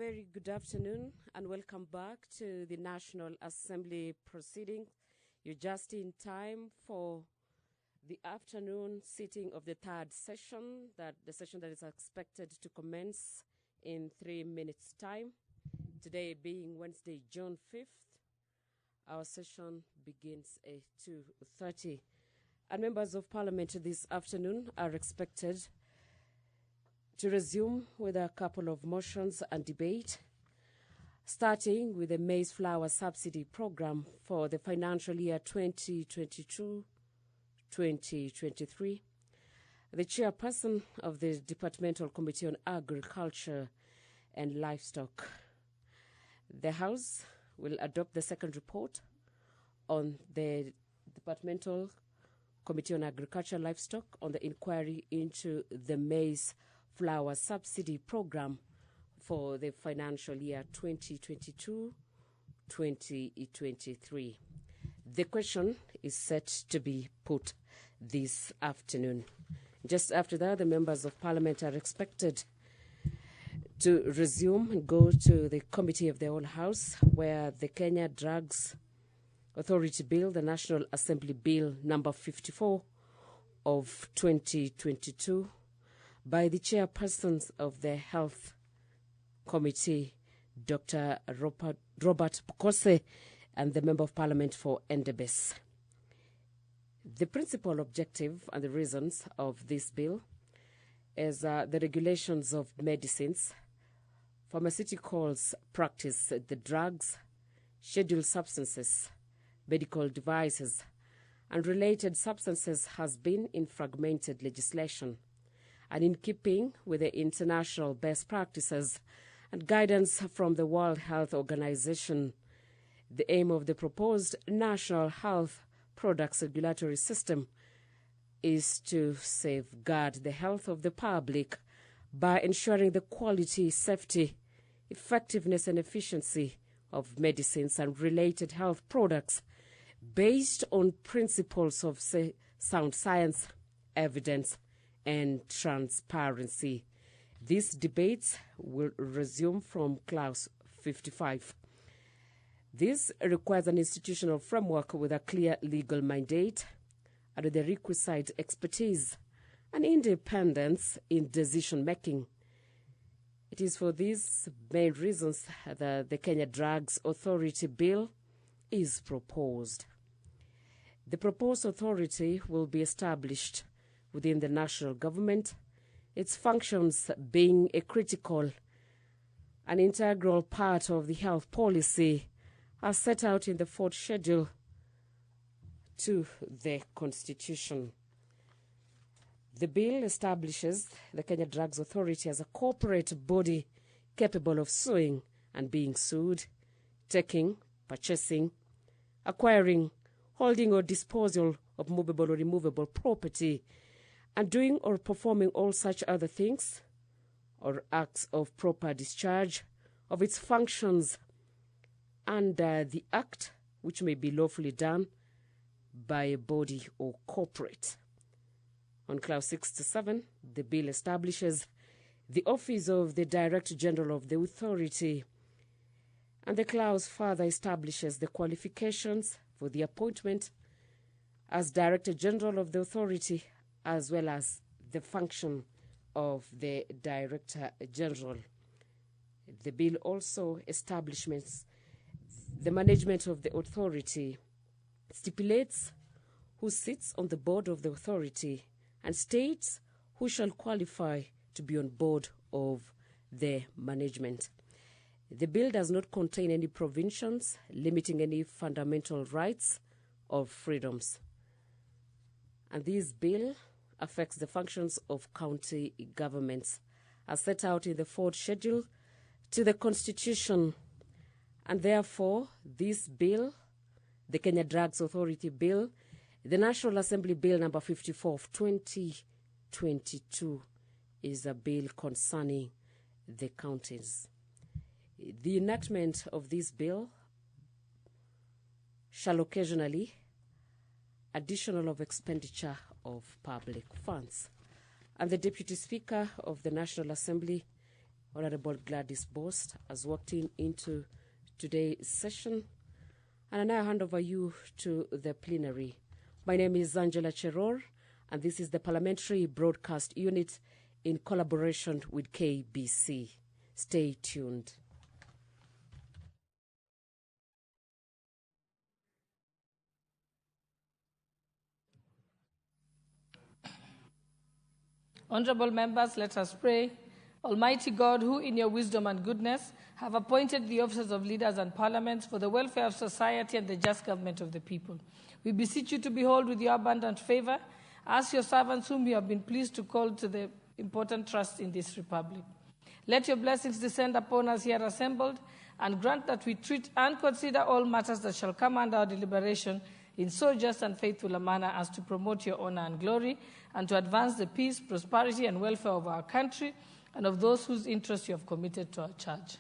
very good afternoon and welcome back to the National Assembly proceedings. You're just in time for the afternoon sitting of the third session, the session that is expected to commence in 3 minutes' time. Today being Wednesday, June 5th, our session begins at 2:30. And members of Parliament this afternoon are expected to resume with a couple of motions and debate, starting with the maize flour subsidy program for the financial year 2022-2023. The chairperson of the Departmental Committee on Agriculture and Livestock. The House will adopt the second report on the Departmental Committee on Agriculture and Livestock on the inquiry into the maize flour subsidy program for the financial year 2022-2023. The question is set to be put this afternoon. Just after that, the members of Parliament are expected to resume and go to the Committee of the Whole House, where the Kenya Drugs Authority Bill, the National Assembly Bill number 54 of 2022, by the chairpersons of the Health Committee, Dr. Robert Pukose, and the Member of Parliament for Endebess. The principal objective and the reasons of this bill is the regulations of medicines, pharmaceuticals practice, the drugs, scheduled substances, medical devices, and related substances has been in fragmented legislation, and in keeping with the international best practices and guidance from the World Health Organization. The aim of the proposed National Health Products Regulatory System is to safeguard the health of the public by ensuring the quality, safety, effectiveness, and efficiency of medicines and related health products based on principles of sound science, evidence, and transparency. These debates will resume from Clause 55. This requires an institutional framework with a clear legal mandate and the requisite expertise and independence in decision-making. It is for these main reasons that the Kenya Drugs Authority Bill is proposed. The proposed authority will be established within the national government, its functions being a critical and integral part of the health policy as set out in the fourth schedule to the Constitution. The bill establishes the Kenya Drugs Authority as a corporate body capable of suing and being sued, taking, purchasing, acquiring, holding or disposal of movable or removable property, and doing or performing all such other things or acts of proper discharge of its functions under the Act, which may be lawfully done by a body or corporate. On Clause 67, the bill establishes the office of the Director General of the Authority, and the clause further establishes the qualifications for the appointment as Director General of the Authority, as well as the function of the Director General. The bill also establishes the management of the authority, stipulates who sits on the board of the authority, and states who shall qualify to be on board of the management. The bill does not contain any provisions limiting any fundamental rights or freedoms. And this bill affects the functions of county governments as set out in the fourth schedule to the Constitution. And therefore, this bill, the Kenya Drugs Authority Bill, the National Assembly Bill number 54 of 2022, is a bill concerning the counties. The enactment of this bill shall occasionally additional of expenditure of public funds. And the Deputy Speaker of the National Assembly Honorable Gladys Bost, has walked into today's session. And I now hand over you to the plenary. My name is Angela Cheror, and this is the Parliamentary Broadcast Unit in collaboration with KBC. Stay tuned. Honorable members, let us pray. Almighty God, who in your wisdom and goodness have appointed the officers of leaders and parliaments for the welfare of society and the just government of the people, we beseech you to behold with your abundant favor us, your servants, whom you have been pleased to call to the important trust in this republic. Let your blessings descend upon us here assembled, and grant that we treat and consider all matters that shall come under our deliberation in so just and faithful a manner as to promote your honor and glory, and to advance the peace, prosperity, and welfare of our country and of those whose interests you have committed to our charge.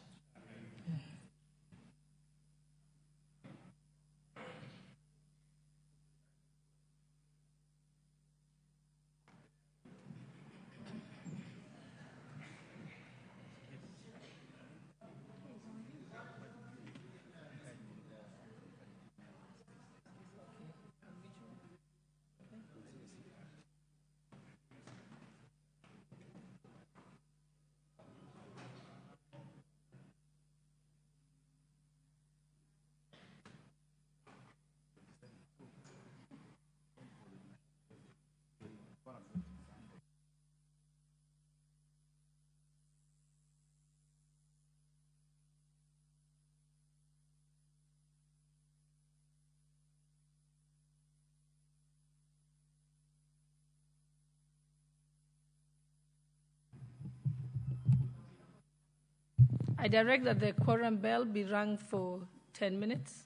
I direct that the quorum bell be rung for 10 minutes.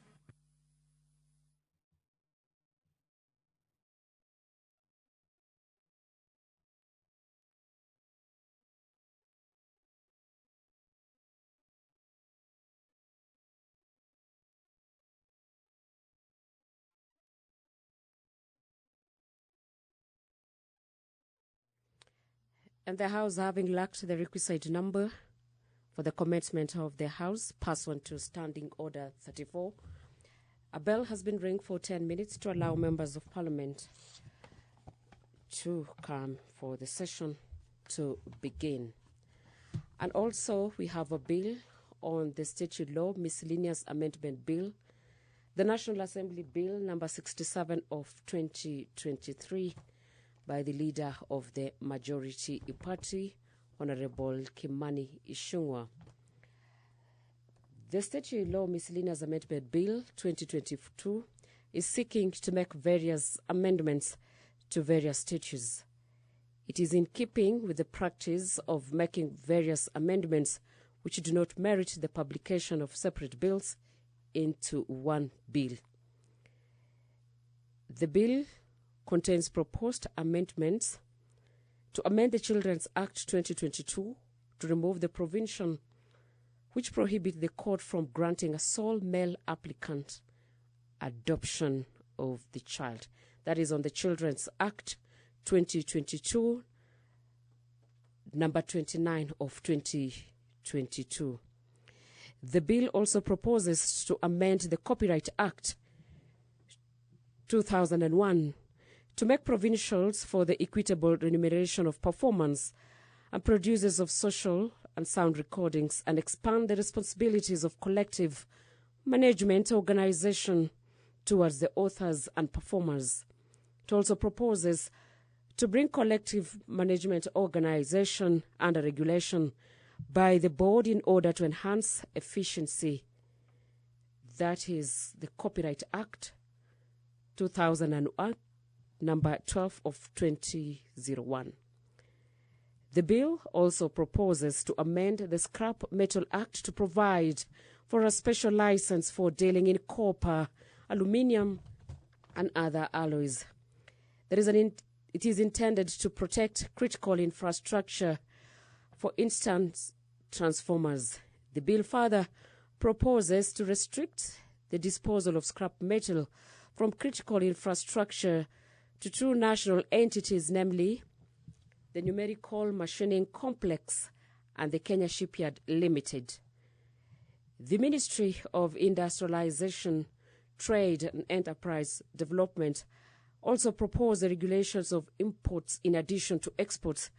And the House, having lacked the requisite number for the commencement of the House, pursuant to Standing Order 34, a bell has been rung for 10 minutes to allow members of Parliament to come for the session to begin. And also, we have a bill on the Statute Law Miscellaneous Amendment Bill, the National Assembly Bill number 67 of 2023, by the leader of the majority party, Honorable Kimani Ichung'wah. The Statute Law Miscellaneous Amendment Bill 2022 is seeking to make various amendments to various statutes. It is in keeping with the practice of making various amendments which do not merit the publication of separate bills into one bill. The bill contains proposed amendments to amend the Children's Act 2022 to remove the provision which prohibits the court from granting a sole male applicant adoption of the child. That is on the Children's Act 2022, number 29 of 2022. The bill also proposes to amend the Copyright Act 2001 to make provisions for the equitable remuneration of performers and producers of social and sound recordings, and expand the responsibilities of collective management organization towards the authors and performers. It also proposes to bring collective management organization under regulation by the board in order to enhance efficiency. That is the Copyright Act 2001, number 12 of 2001. The bill also proposes to amend the Scrap Metal Act to provide for a special license for dealing in copper, aluminium, and other alloys. It is intended to protect critical infrastructure, for instance, transformers. The bill further proposes to restrict the disposal of scrap metal from critical infrastructure to two national entities, namely the Numerical Machining Complex and the Kenya Shipyard Limited. The Ministry of Industrialization, Trade and Enterprise Development also proposed the regulations of imports in addition to exports,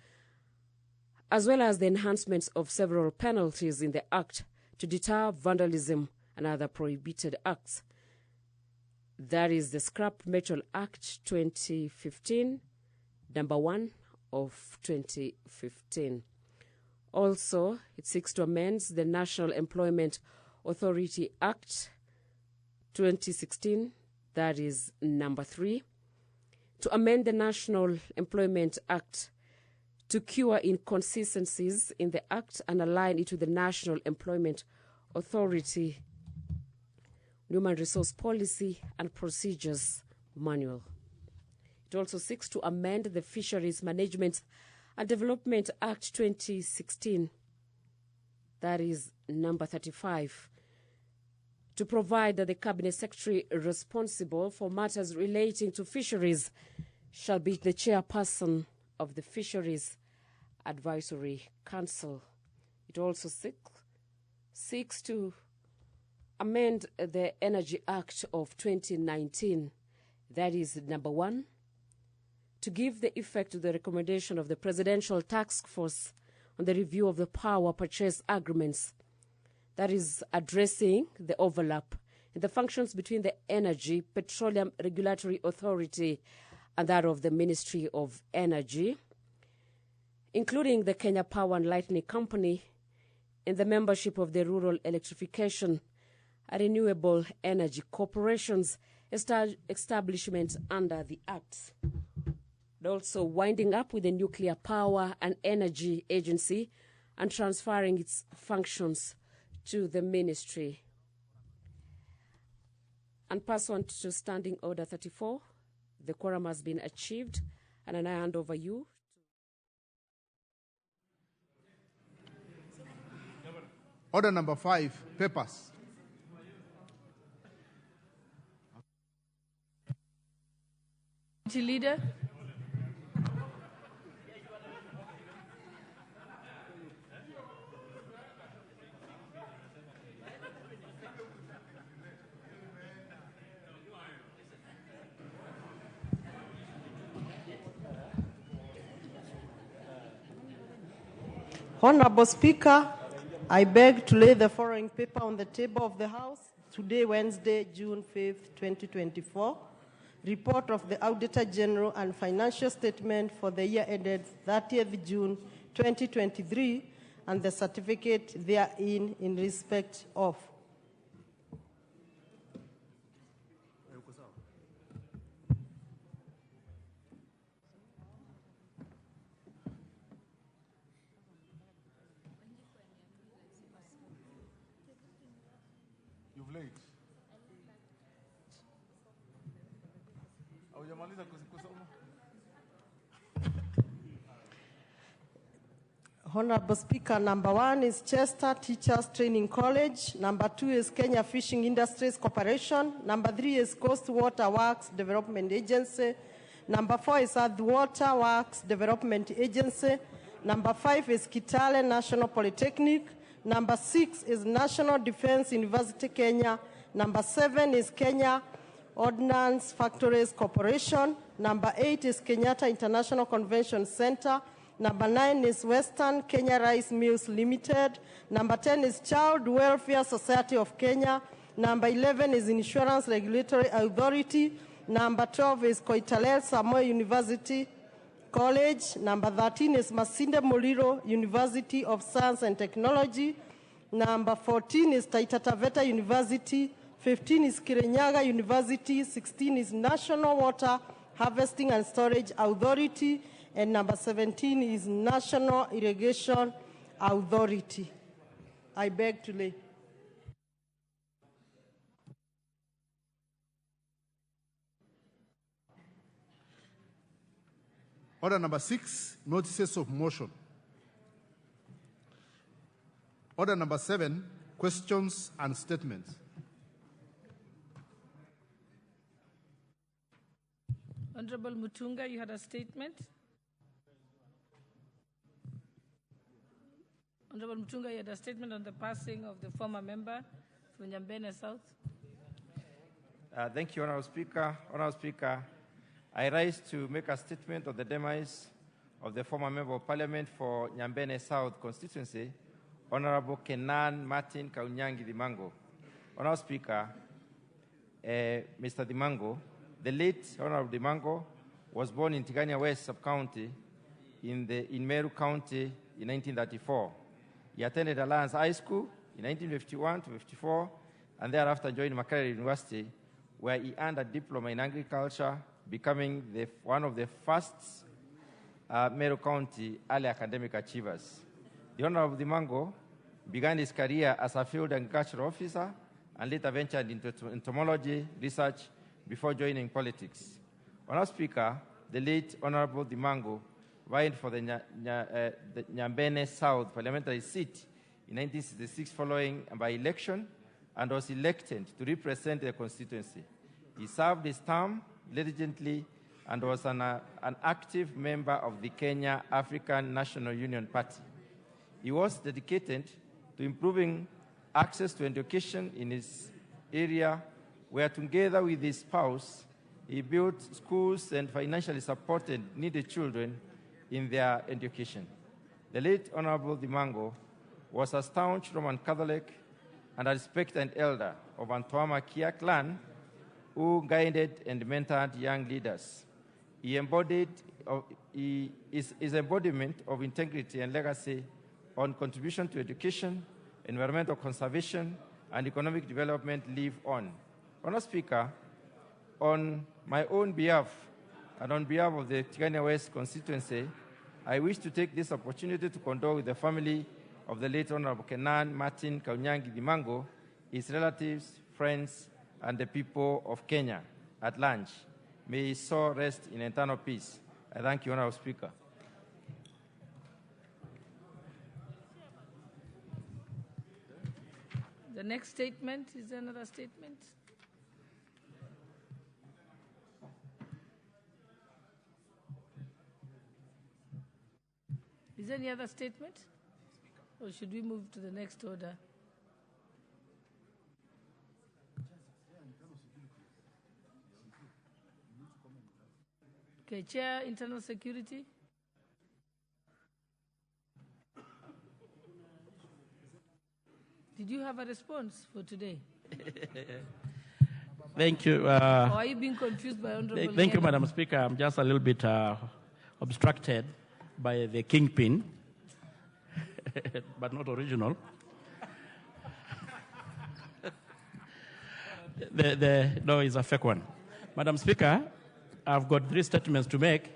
as well as the enhancements of several penalties in the Act to deter vandalism and other prohibited acts. That is the Scrap Metal Act 2015, number 1 of 2015. Also, it seeks to amend the National Employment Authority Act 2016, that is number 3, to amend the National Employment Act to cure inconsistencies in the Act and align it with the National Employment Authority Human Resource Policy and Procedures Manual. It also seeks to amend the Fisheries Management and Development Act 2016, that is number 35, to provide that the Cabinet Secretary responsible for matters relating to fisheries shall be the chairperson of the Fisheries Advisory Council. It also seeks to amend the Energy Act of 2019, that is number 1, to give the effect to the recommendation of the Presidential Task Force on the review of the power purchase agreements, that is addressing the overlap in the functions between the Energy Petroleum Regulatory Authority and that of the Ministry of Energy, including the Kenya Power and Lighting Company in the membership of the Rural Electrification and Renewable Energy Corporations establishment under the Act. And also winding up with the Nuclear Power and Energy Agency and transferring its functions to the ministry. And pursuant to Standing Order 34, the quorum has been achieved, and I hand over you. Order number 5, papers. Leader. Honorable Speaker, I beg to lay the following paper on the table of the House today, Wednesday, June 5th, 2024. Report of the Auditor General and financial statement for the year ended 30th June 2023 and the certificate therein in respect of You've late. Honorable Speaker, number 1 is Chester Teachers Training College. Number 2 is Kenya Fishing Industries Corporation. Number 3 is Coast Water Works Development Agency. Number 4 is Earth Water Works Development Agency. Number 5 is Kitale National Polytechnic. Number 6 is National Defense University Kenya. Number 7 is Kenya Ordnance Factories Corporation. Number 8 is Kenyatta International Convention Center. Number 9 is Western Kenya Rice Mills Limited. Number 10 is Child Welfare Society of Kenya. Number 11 is Insurance Regulatory Authority. Number 12 is Koitalel Samoei University College. Number 13 is Masinde Muliro University of Science and Technology. Number 14 is Taita Taveta University. 15 is Kirinyaga University. 16 is National Water Harvesting and Storage Authority. And number 17 is National Irrigation Authority. I beg to lay. Order number 6, notices of motion. Order number 7, questions and statements. Honorable Mutunga, you had a statement. Honorable Mutunga, you had a statement on the passing of the former member from Nyambene South. Thank you, Honorable Speaker. Honorable Speaker, I rise to make a statement on the demise of the former Member of Parliament for Nyambene South constituency, Honorable Kenan Martin Kaunyangi Dimango. Honorable Speaker, Mr. Dimango, the late Honorable Dimango was born in Tigania West Sub-County in Meru County in 1934. He attended Alliance High School in 1951 to 54, and thereafter joined Makerere University, where he earned a diploma in agriculture, becoming one of the first Meru County early academic achievers. The Honorable Dimango began his career as a field agricultural officer and later ventured into entomology research before joining politics. Honorable Speaker, the late Honorable Dimango vying for the Nyambene South parliamentary seat in 1966 following a by-election and was elected to represent the constituency. He served his term diligently and was an active member of the Kenya African National Union Party. He was dedicated to improving access to education in his area, where together with his spouse, he built schools and financially supported needy children in their education. The late Honorable Dimango was a staunch Roman Catholic and a respected elder of Antwama Kia clan who guided and mentored young leaders. His embodiment of integrity and legacy on contribution to education, environmental conservation, and economic development live on. Honorable Speaker, on my own behalf and on behalf of the Tigania West constituency, I wish to take this opportunity to condole with the family of the late Honorable Kenan Martin Kaunyangi Dimango, his relatives, friends, and the people of Kenya at large. May his soul rest in eternal peace. I thank you, Honorable Speaker. The next statement is another statement. Is there any other statement? Or should we move to the next order? Okay, Chair, Internal Security. Did you have a response for today? Thank you. Or are you being confused by Honorable Thank you, Ngeno? Madam Speaker. I'm just a little bit obstructed by the kingpin, but not original. No, it's a fake one. Madam Speaker, I've got 3 statements to make.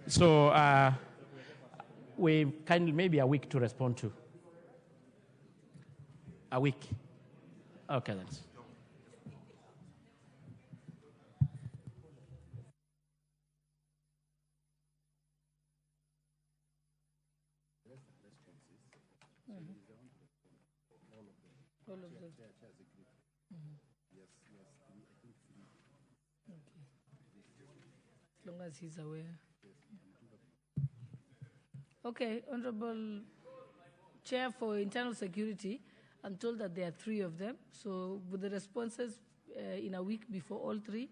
So we kindly maybe a week to respond to. A week. Okay, then. All of them. Okay. As long as he's aware. Okay, Honorable Chair for Internal Security, I'm told that there are 3 of them. So with the responses in a week before all 3?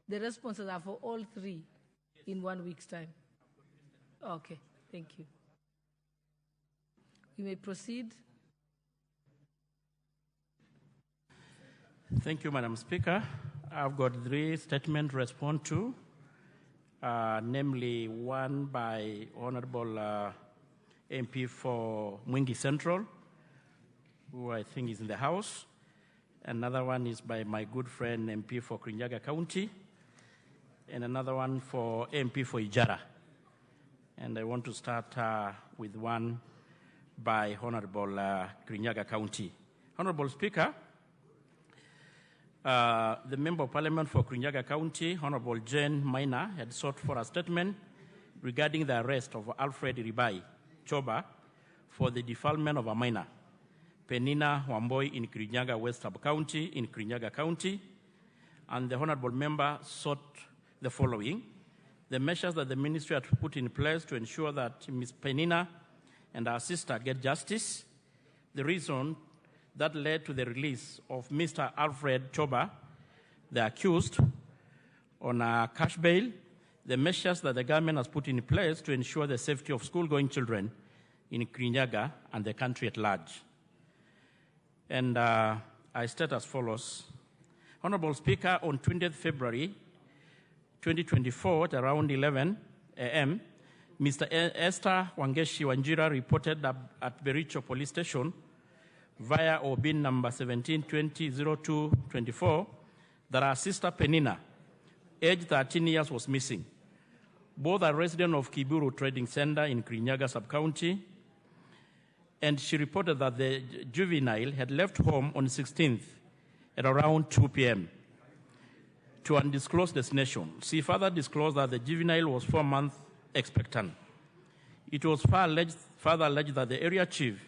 The responses are for all 3 in 1 week's time. Okay, thank you. You may proceed. Thank you, Madam Speaker. I've got 3 statements to respond to. Namely one by Honorable MP for Mwingi Central, who I think is in the House. Another one is by my good friend MP for Kirinyaga County, and another one for MP for Ijara. and I want to start with one by Honorable Kirinyaga County. Honorable Speaker, the Member of Parliament for Kirinyaga County, Honorable Jane Maina, had sought for a statement regarding the arrest of Alfred Ribai Choba for the defilement of a minor, Penina Wamboi in Kirinyaga West Sub-County in Kirinyaga County, and the Honorable Member sought the following: the measures that the Ministry had put in place to ensure that Ms. Penina and her sister get justice, the reason that led to the release of Mr. Alfred Choba, the accused, on a cash bail, the measures that the government has put in place to ensure the safety of school-going children in Kirinyaga and the country at large. And I state as follows. Honorable Speaker, on 20th February 2024 at around 11 a.m., Mr. Esther Wangeshi Wanjira reported at Bericho Police Station via OBIN number 17200224 that our sister Penina, aged 13 years, was missing. Both are residents of Kiburu Trading Center in Kirinyaga Sub-County, and she reported that the juvenile had left home on 16th at around 2 p.m. to undisclosed destination. She further disclosed that the juvenile was 4 months expectant. It was further alleged that the area chief,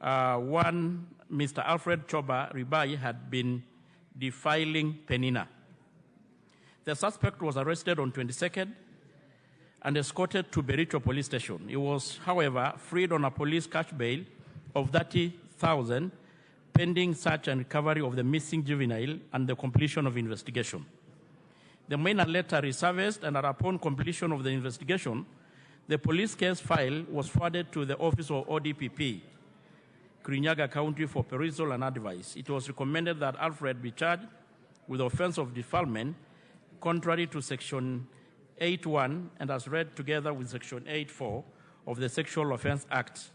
Mr. Alfred Choba Ribai, had been defiling Penina. The suspect was arrested on 22nd and escorted to Bericho Police Station. He was, however, freed on a police cash bail of 30,000 pending search and recovery of the missing juvenile and the completion of investigation. The minor later resurfaced, and upon completion of the investigation, the police case file was forwarded to the Office of ODPP, Kirinyaga County, for perusal and advice. It was recommended that Alfred be charged with the offense of defilement, contrary to Section 8.1 and as read together with Section 8.4 of the Sexual Offense Act.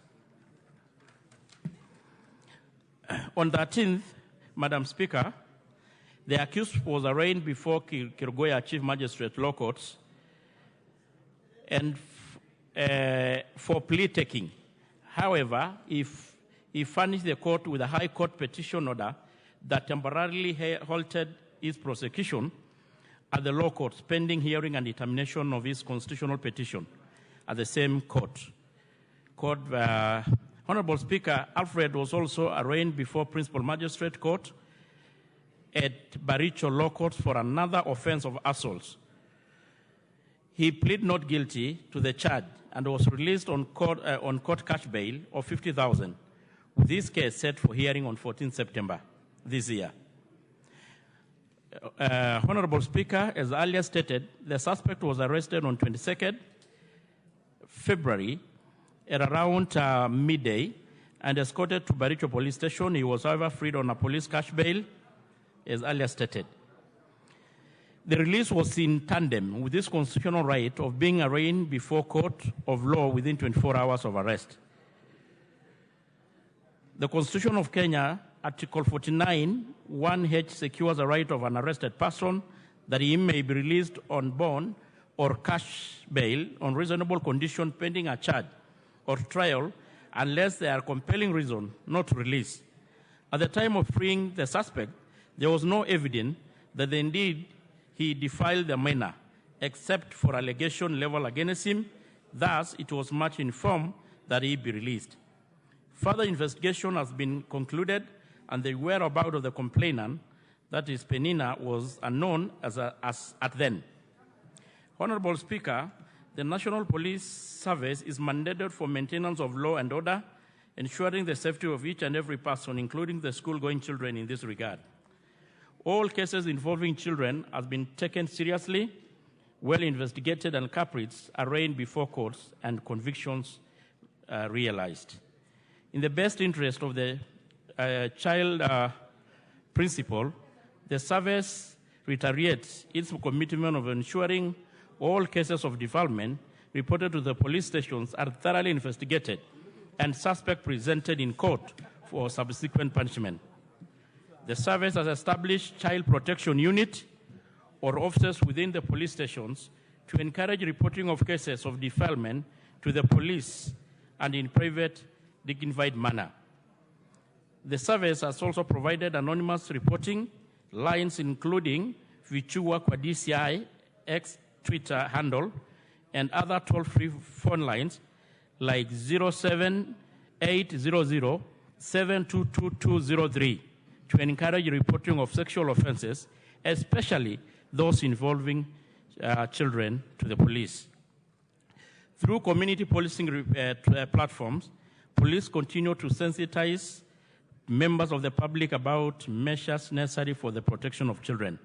On 13th, Madam Speaker, the accused was arraigned before Kerugoya Chief Magistrate Law Courts and for plea taking. However, he furnished the court with a High Court petition order that temporarily halted his prosecution at the law courts, pending hearing and determination of his constitutional petition at the same court. Honorable Speaker, Alfred was also arraigned before Principal Magistrate Court at Baricho Law Courts for another offense of assault. He pleaded not guilty to the charge and was released on court cash bail of 50,000, with this case set for hearing on 14 September this year. Honorable Speaker, as earlier stated, the suspect was arrested on 22nd February at around midday and escorted to Baricho Police Station. He was, however, freed on a police cash bail, as earlier stated. The release was in tandem with this constitutional right of being arraigned before court of law within 24 hours of arrest. The Constitution of Kenya, Article 49, 1H, secures the right of an arrested person that he may be released on bond or cash bail on reasonable condition pending a charge or trial unless there are compelling reason not to release. At the time of freeing the suspect, there was no evidence that indeed he defiled the minor, except for allegation leveled against him. Thus, it was much informed that he be released. Further investigation has been concluded, and the whereabouts of the complainant, that is Penina, was unknown as at then. Honorable Speaker, the National Police Service is mandated for maintenance of law and order, ensuring the safety of each and every person, including the school-going children in this regard. All cases involving children have been taken seriously, well investigated, and culprits arraigned before courts and convictions realized. In the best interest of the child principle, the service reiterates its commitment of ensuring all cases of defilement reported to the police stations are thoroughly investigated and suspect presented in court for subsequent punishment. The service has established child protection unit or officers within the police stations to encourage reporting of cases of defilement to the police and in private, dignified manner. The service has also provided anonymous reporting lines, including Vichua kwa DCI X Twitter handle and other toll-free phone lines like 07800 7220203 to encourage reporting of sexual offenses, especially those involving children, to the police. Through community policing platforms, police continue to sensitize members of the public about measures necessary for the protection of children.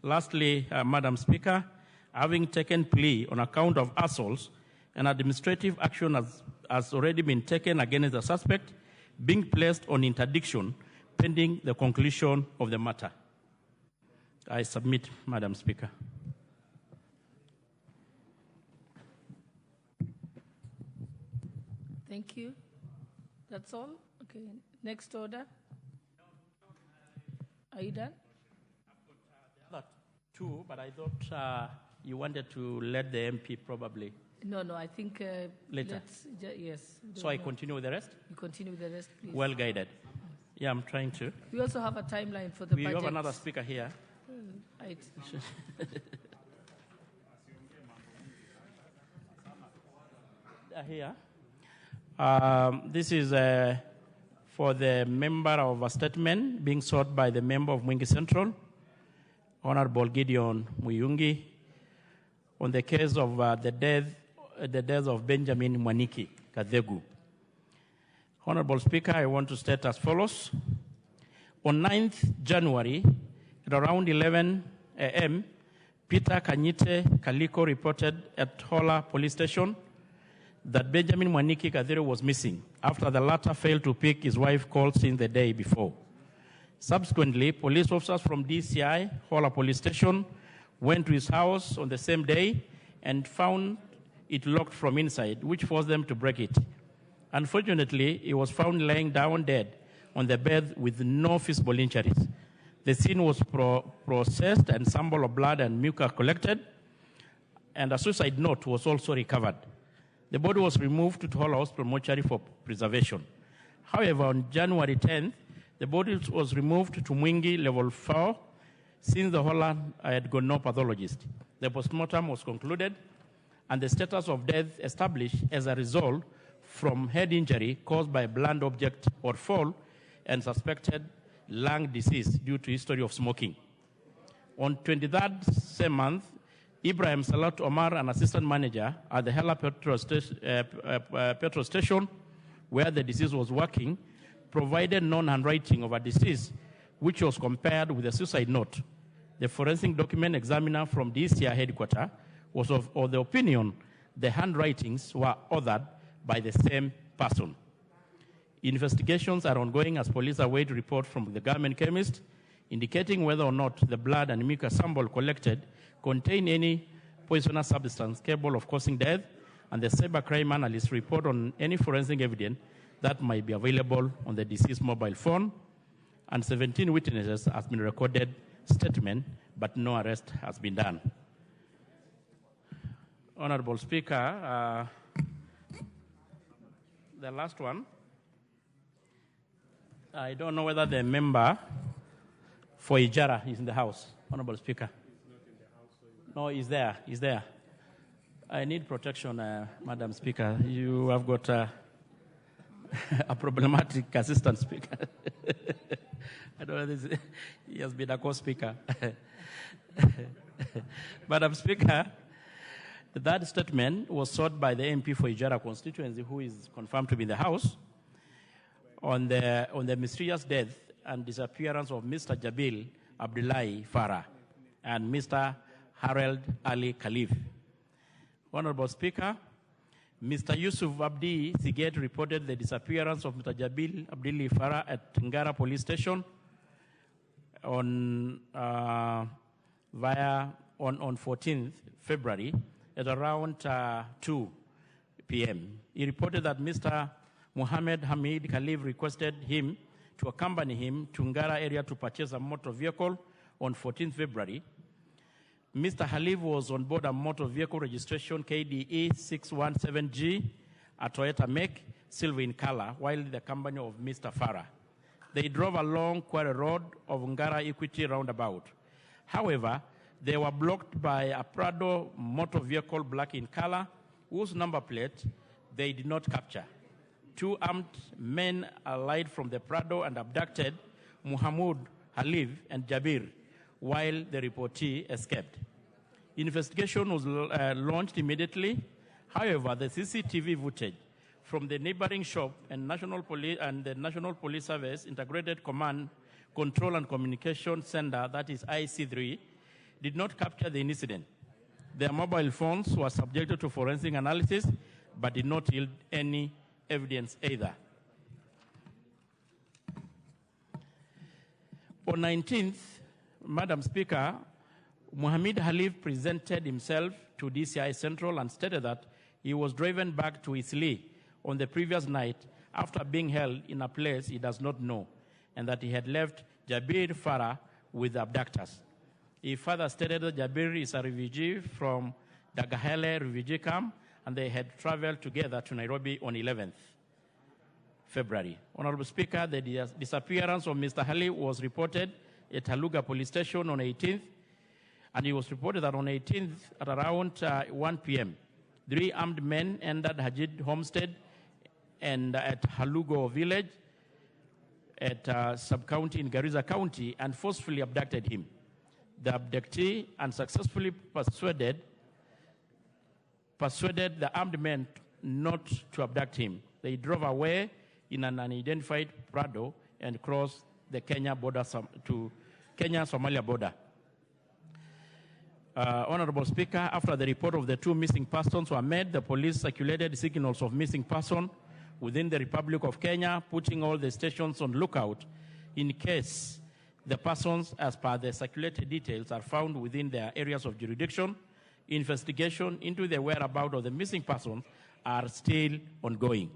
Lastly, Madam Speaker, having taken plea on account of assaults, an administrative action has already been taken against the suspect, being placed on interdiction pending the conclusion of the matter. I submit, Madam Speaker. Thank you. That's all? Okay. Next order. Are you done? I've got two, but I thought you wanted to let the MP probably. No, I think later. Yes. So I continue with the rest? You continue with the rest, please. Well guided. Yeah, I'm trying to. We also have a timeline for the budget. We have another speaker here. Right. Here. This is for the member of a statement being sought by the member of Mwingi Central, Honorable Gideon Muyungi, on the case of the death of Benjamin Mwaniki Kadhegu. Honorable Speaker, I want to state as follows. On 9th January, at around 11 a.m., Peter Kanyite Kaliko reported at Hola Police Station that Benjamin Mwaniki Kadhegu was missing after the latter failed to pick his wife called since the day before. Subsequently, police officers from DCI, Hola Police Station, went to his house on the same day and found it locked from inside, which forced them to break it. Unfortunately, he was found lying down dead on the bed with no visible injuries. The scene was processed and sample of blood and mucus collected, and a suicide note was also recovered. The body was removed to Hola Hospital mortuary for preservation. However, on January 10th, the body was removed to Mwingi Level 4 since the Hola had got no pathologist. The postmortem was concluded and the status of death established as a result from head injury caused by a blunt object or fall and suspected lung disease due to history of smoking. On 23rd same month, Ibrahim Salat Omar, an assistant manager at the Hela petrol station where the deceased was working, provided non-handwriting of a deceased, which was compared with a suicide note. The forensic document examiner from DCI headquarters was of the opinion the handwritings were authored by the same person. Investigations are ongoing as police await report from the government chemist indicating whether or not the blood and mucus sample collected contain any poisonous substance capable of causing death, and the cybercrime analyst report on any forensic evidence that might be available on the deceased mobile phone. And 17 witnesses have been recorded statement, but no arrest has been done. Honorable Speaker, the last one. I don't know whether the member for Ijara is in the House. Honorable Speaker. No, he's there. He's there. I need protection, Madam Speaker. You have got a problematic assistant speaker. I don't know. He has been a co-speaker. Madam Speaker, that statement was sought by the MP for Ijara constituency, who is confirmed to be in the House, on the mysterious death and disappearance of Mr. Jabil Abdullahi Farah and Mr. Harold Ali Khalif. Honorable Speaker, Mr. Yusuf Abdi Siget reported the disappearance of Mr. Jabil Abdullahi Farah at Ngara Police Station on 14th February at around 2 p.m. He reported that Mr. Muhammad Hamid Khalif requested him to accompany him to Ngara area to purchase a motor vehicle on 14th February. Mr. Halif was on board a motor vehicle registration KDE 617G, a Toyota Make, silver in color, while in the company of Mr. Farah. They drove along Quarry Road of Ngara Equity roundabout. However, they were blocked by a Prado motor vehicle black in color, whose number plate they did not capture. Two armed men alighted from the Prado and abducted Muhammad Halif and Jabir, while the reportee escaped. Investigation was launched immediately. However, the CCTV footage from the neighboring shop and the National Police Service Integrated Command, Control and Communication Center, that is IC3, did not capture the incident. Their mobile phones were subjected to forensic analysis, but did not yield any evidence either. On 19th, Madam Speaker, Muhammad Halif presented himself to DCI Central and stated that he was driven back to Isli on the previous night after being held in a place he does not know, and that he had left Jabir Farah with the abductors. He further stated that Jabir is a refugee from Dagahele refugee camp, and they had traveled together to Nairobi on 11th February. Honorable Speaker, the disappearance of Mr. Halif was reported at Haluga Police Station on 18th, and it was reported that on 18th at around 1 p.m., 3 armed men entered Hajid Homestead and at Halugo Village at sub-county in Garissa County and forcefully abducted him. The abductee unsuccessfully persuaded the armed men not to abduct him. They drove away in an unidentified Prado and crossed the Kenya border to Kenya-Somalia border. Honorable Speaker, after the report of the 2 missing persons were made, the police circulated signals of missing person within the Republic of Kenya, putting all the stations on lookout in case the persons, as per the circulated details, are found within their areas of jurisdiction. Investigation into the whereabouts of the missing persons are still ongoing.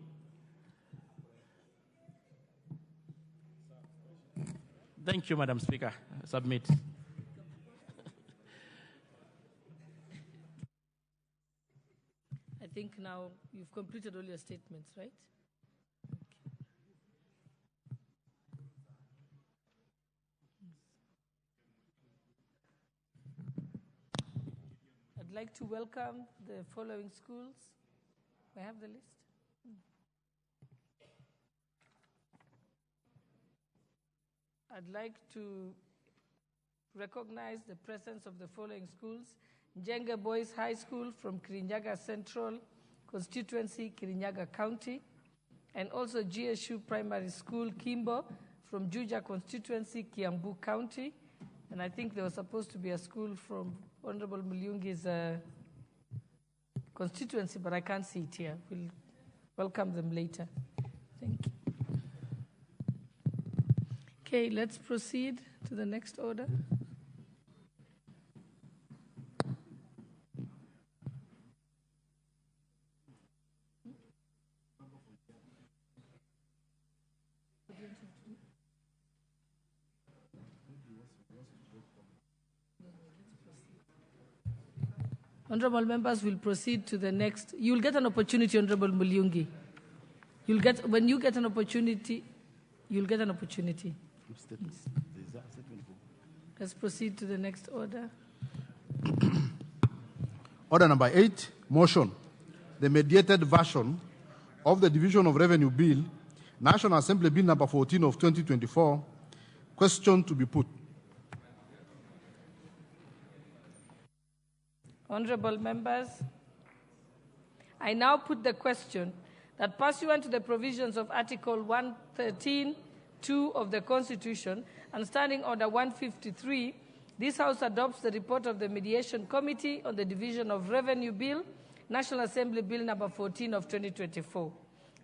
Thank you, Madam Speaker. Submit. I think now you've completed all your statements, right? I'd like to welcome the following schools. May I have the list? I'd like to recognize the presence of the following schools: Njenge Boys High School from Kirinyaga Central Constituency, Kirinyaga County, and also GSU Primary School, Kimbo, from Juja Constituency, Kiambu County. And I think there was supposed to be a school from Honorable Mulyungi's constituency, but I can't see it here. We'll welcome them later. Thank you. Okay, let's proceed to the next order. Honorable members will proceed to the next. You'll get an opportunity, Honorable Mulyungi. When you get an opportunity, you'll get an opportunity. Yes. Let's proceed to the next order. Order number 8, motion. The mediated version of the Division of Revenue Bill, National Assembly Bill number 14 of 2024. Question to be put. Honorable members, I now put the question that pursuant to the provisions of Article 113(2) of the Constitution and Standing Order 153, this House adopts the report of the Mediation Committee on the Division of Revenue Bill, National Assembly Bill number 14 of 2024,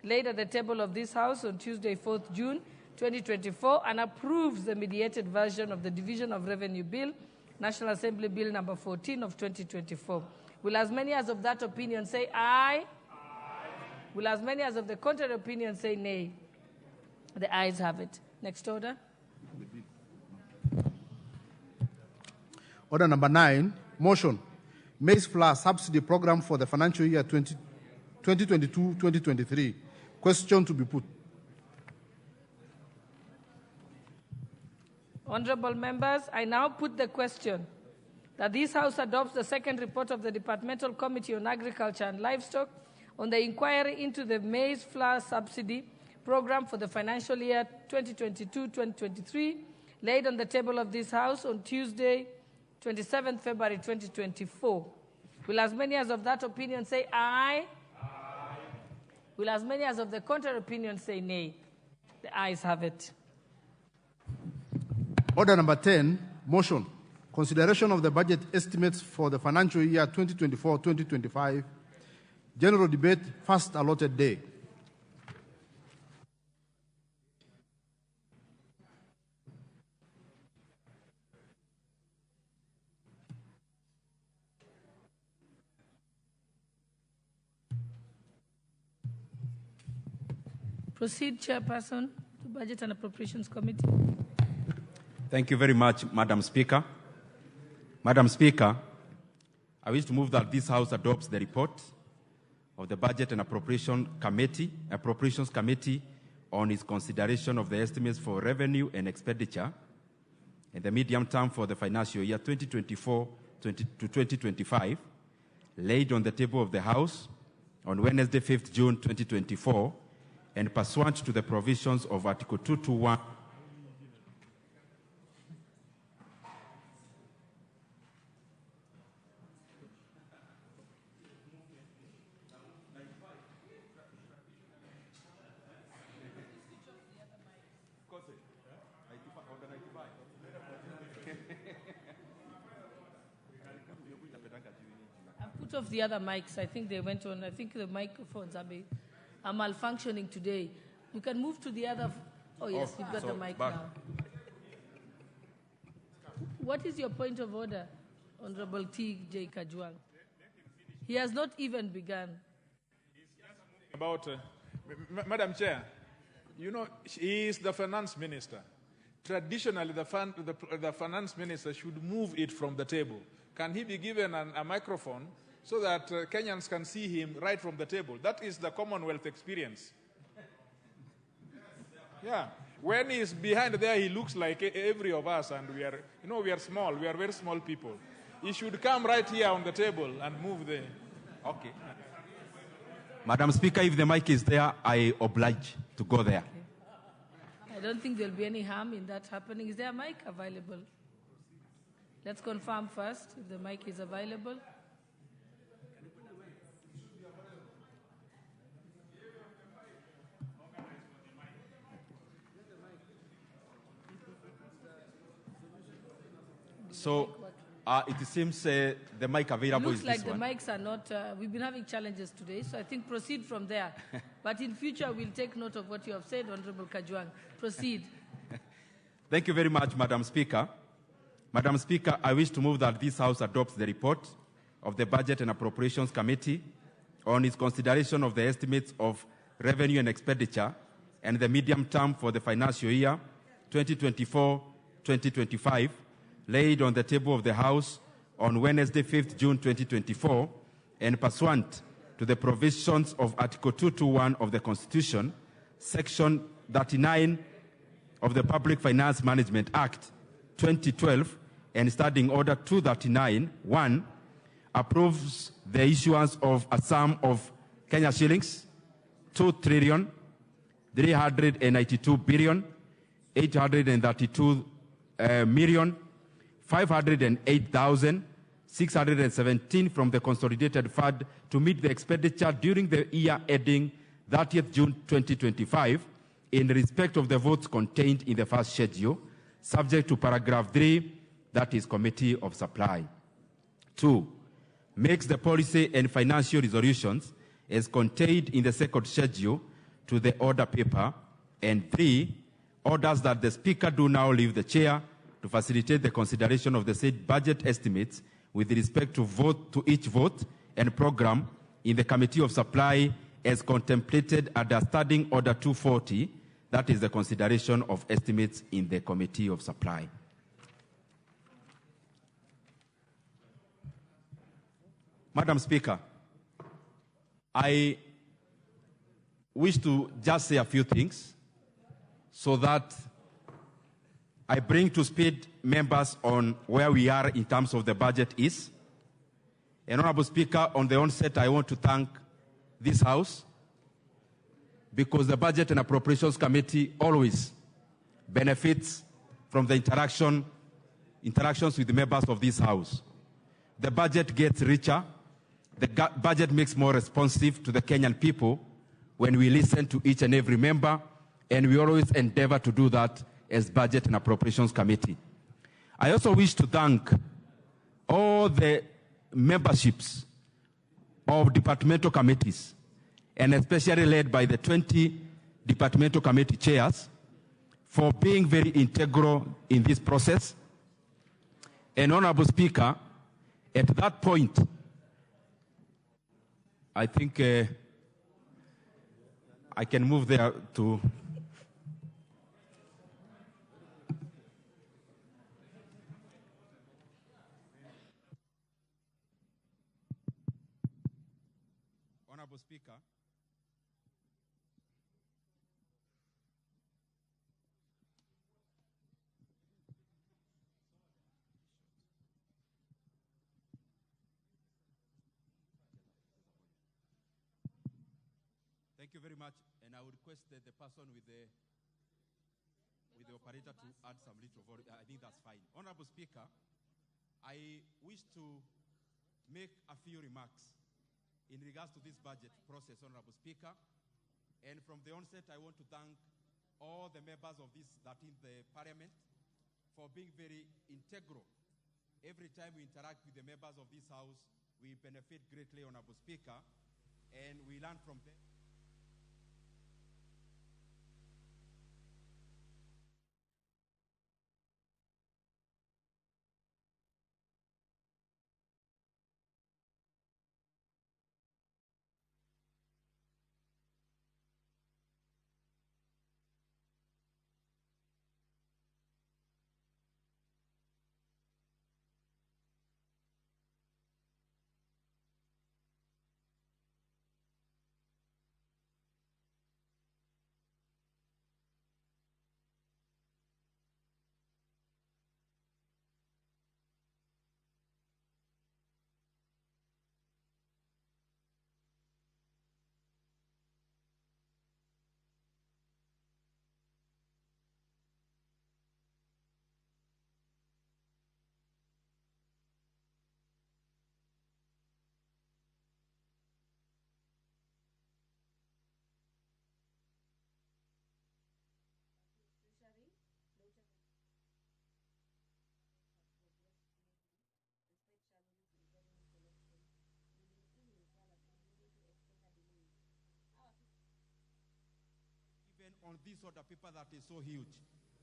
laid at the table of this House on Tuesday, 4th June 2024, and approves the mediated version of the Division of Revenue Bill, National Assembly Bill number 14 of 2024. Will as many as of that opinion say aye? Aye. Will as many as of the contrary opinion say nay? The ayes have it. Next order. Order number 9, Motion. Maize flour subsidy program for the financial year 2022-2023. Question to be put. Honorable members, I now put the question that this House adopts the second report of the Departmental Committee on Agriculture and Livestock on the inquiry into the maize flour subsidy program for the financial year 2022-2023, laid on the table of this House on Tuesday, 27th February 2024. Will as many as of that opinion say aye? Aye. Will as many as of the contrary opinion say nay? The ayes have it. Order number 10, motion. Consideration of the budget estimates for the financial year 2024-2025. General debate, first allotted day. Proceed, Chairperson, to Budget and Appropriations Committee. Thank you very much, Madam Speaker. Madam Speaker, I wish to move that this House adopts the report of the Budget and Appropriations Committee on its consideration of the estimates for revenue and expenditure in the medium term for the financial year 2024 to 2025, laid on the table of the House on Wednesday, 5th June 2024, and pursuant to the provisions of Article 221 Of the other mics, I think they went on. I think the microphones are malfunctioning today. You can move to the other. Oh, yes, you've got the mic back now. What is your point of order, Honorable T.J. Kajwang? He has not even begun. About, Madam Chair, you know, he is the finance minister. Traditionally, the finance minister should move it from the table. Can he be given a microphone so that Kenyans can see him right from the table? That is the Commonwealth experience. Yeah. When he's behind there, he looks like every of us, and we are, you know, we are small. We are very small people. He should come right here on the table and move the... Okay. Madam Speaker, if the mic is there, I oblige to go there. Okay. I don't think there'll be any harm in that happening. Is there a mic available? Let's confirm first if the mic is available. So it seems the mic available is this one. Looks like the mics are not, we've been having challenges today, so I think proceed from there. But in future, we'll take note of what you have said, Honorable Kajwang. Proceed. Thank you very much, Madam Speaker. Madam Speaker, I wish to move that this House adopts the report of the Budget and Appropriations Committee on its consideration of the estimates of revenue and expenditure and the medium term for the financial year 2024-2025, laid on the table of the House on Wednesday, 5th June 2024, and pursuant to the provisions of Article 221 of the Constitution, Section 39 of the Public Finance Management Act 2012, and Standing Order 239-1, approves the issuance of a sum of Kenya shillings 2,392,832,508,617 from the Consolidated Fund to meet the expenditure during the year ending 30th June 2025 in respect of the votes contained in the first schedule, subject to paragraph 3, that is Committee of Supply. 2, makes the policy and financial resolutions as contained in the second schedule to the order paper. And 3, orders that the Speaker do now leave the chair to facilitate the consideration of the said budget estimates with respect to each vote and program in the Committee of Supply as contemplated under Standing Order 240, that is the consideration of estimates in the Committee of Supply. Madam Speaker, I wish to just say a few things so that I bring to speed members on where we are in terms of the budget is. And Honorable Speaker, on the onset, I want to thank this House because the Budget and Appropriations Committee always benefits from the interactions with the members of this House. The budget gets richer. The budget makes more responsive to the Kenyan people when we listen to each and every member, and we always endeavor to do that as Budget and Appropriations Committee. I also wish to thank all the memberships of departmental committees, and especially led by the 20 departmental committee chairs, for being very integral in this process. And Honorable Speaker, at that point, I think I can move there to... Honorable Speaker, thank you very much, and I would request the person with the operator to add some little volume. I think that's fine. Honorable Speaker, I wish to make a few remarks in regards to this budget process, Honorable Speaker. And from the onset, I want to thank all the members of this 13th Parliament for being very integral. Every time we interact with the members of this House, we benefit greatly, Honorable Speaker, and we learn from them. On this order paper that is so huge,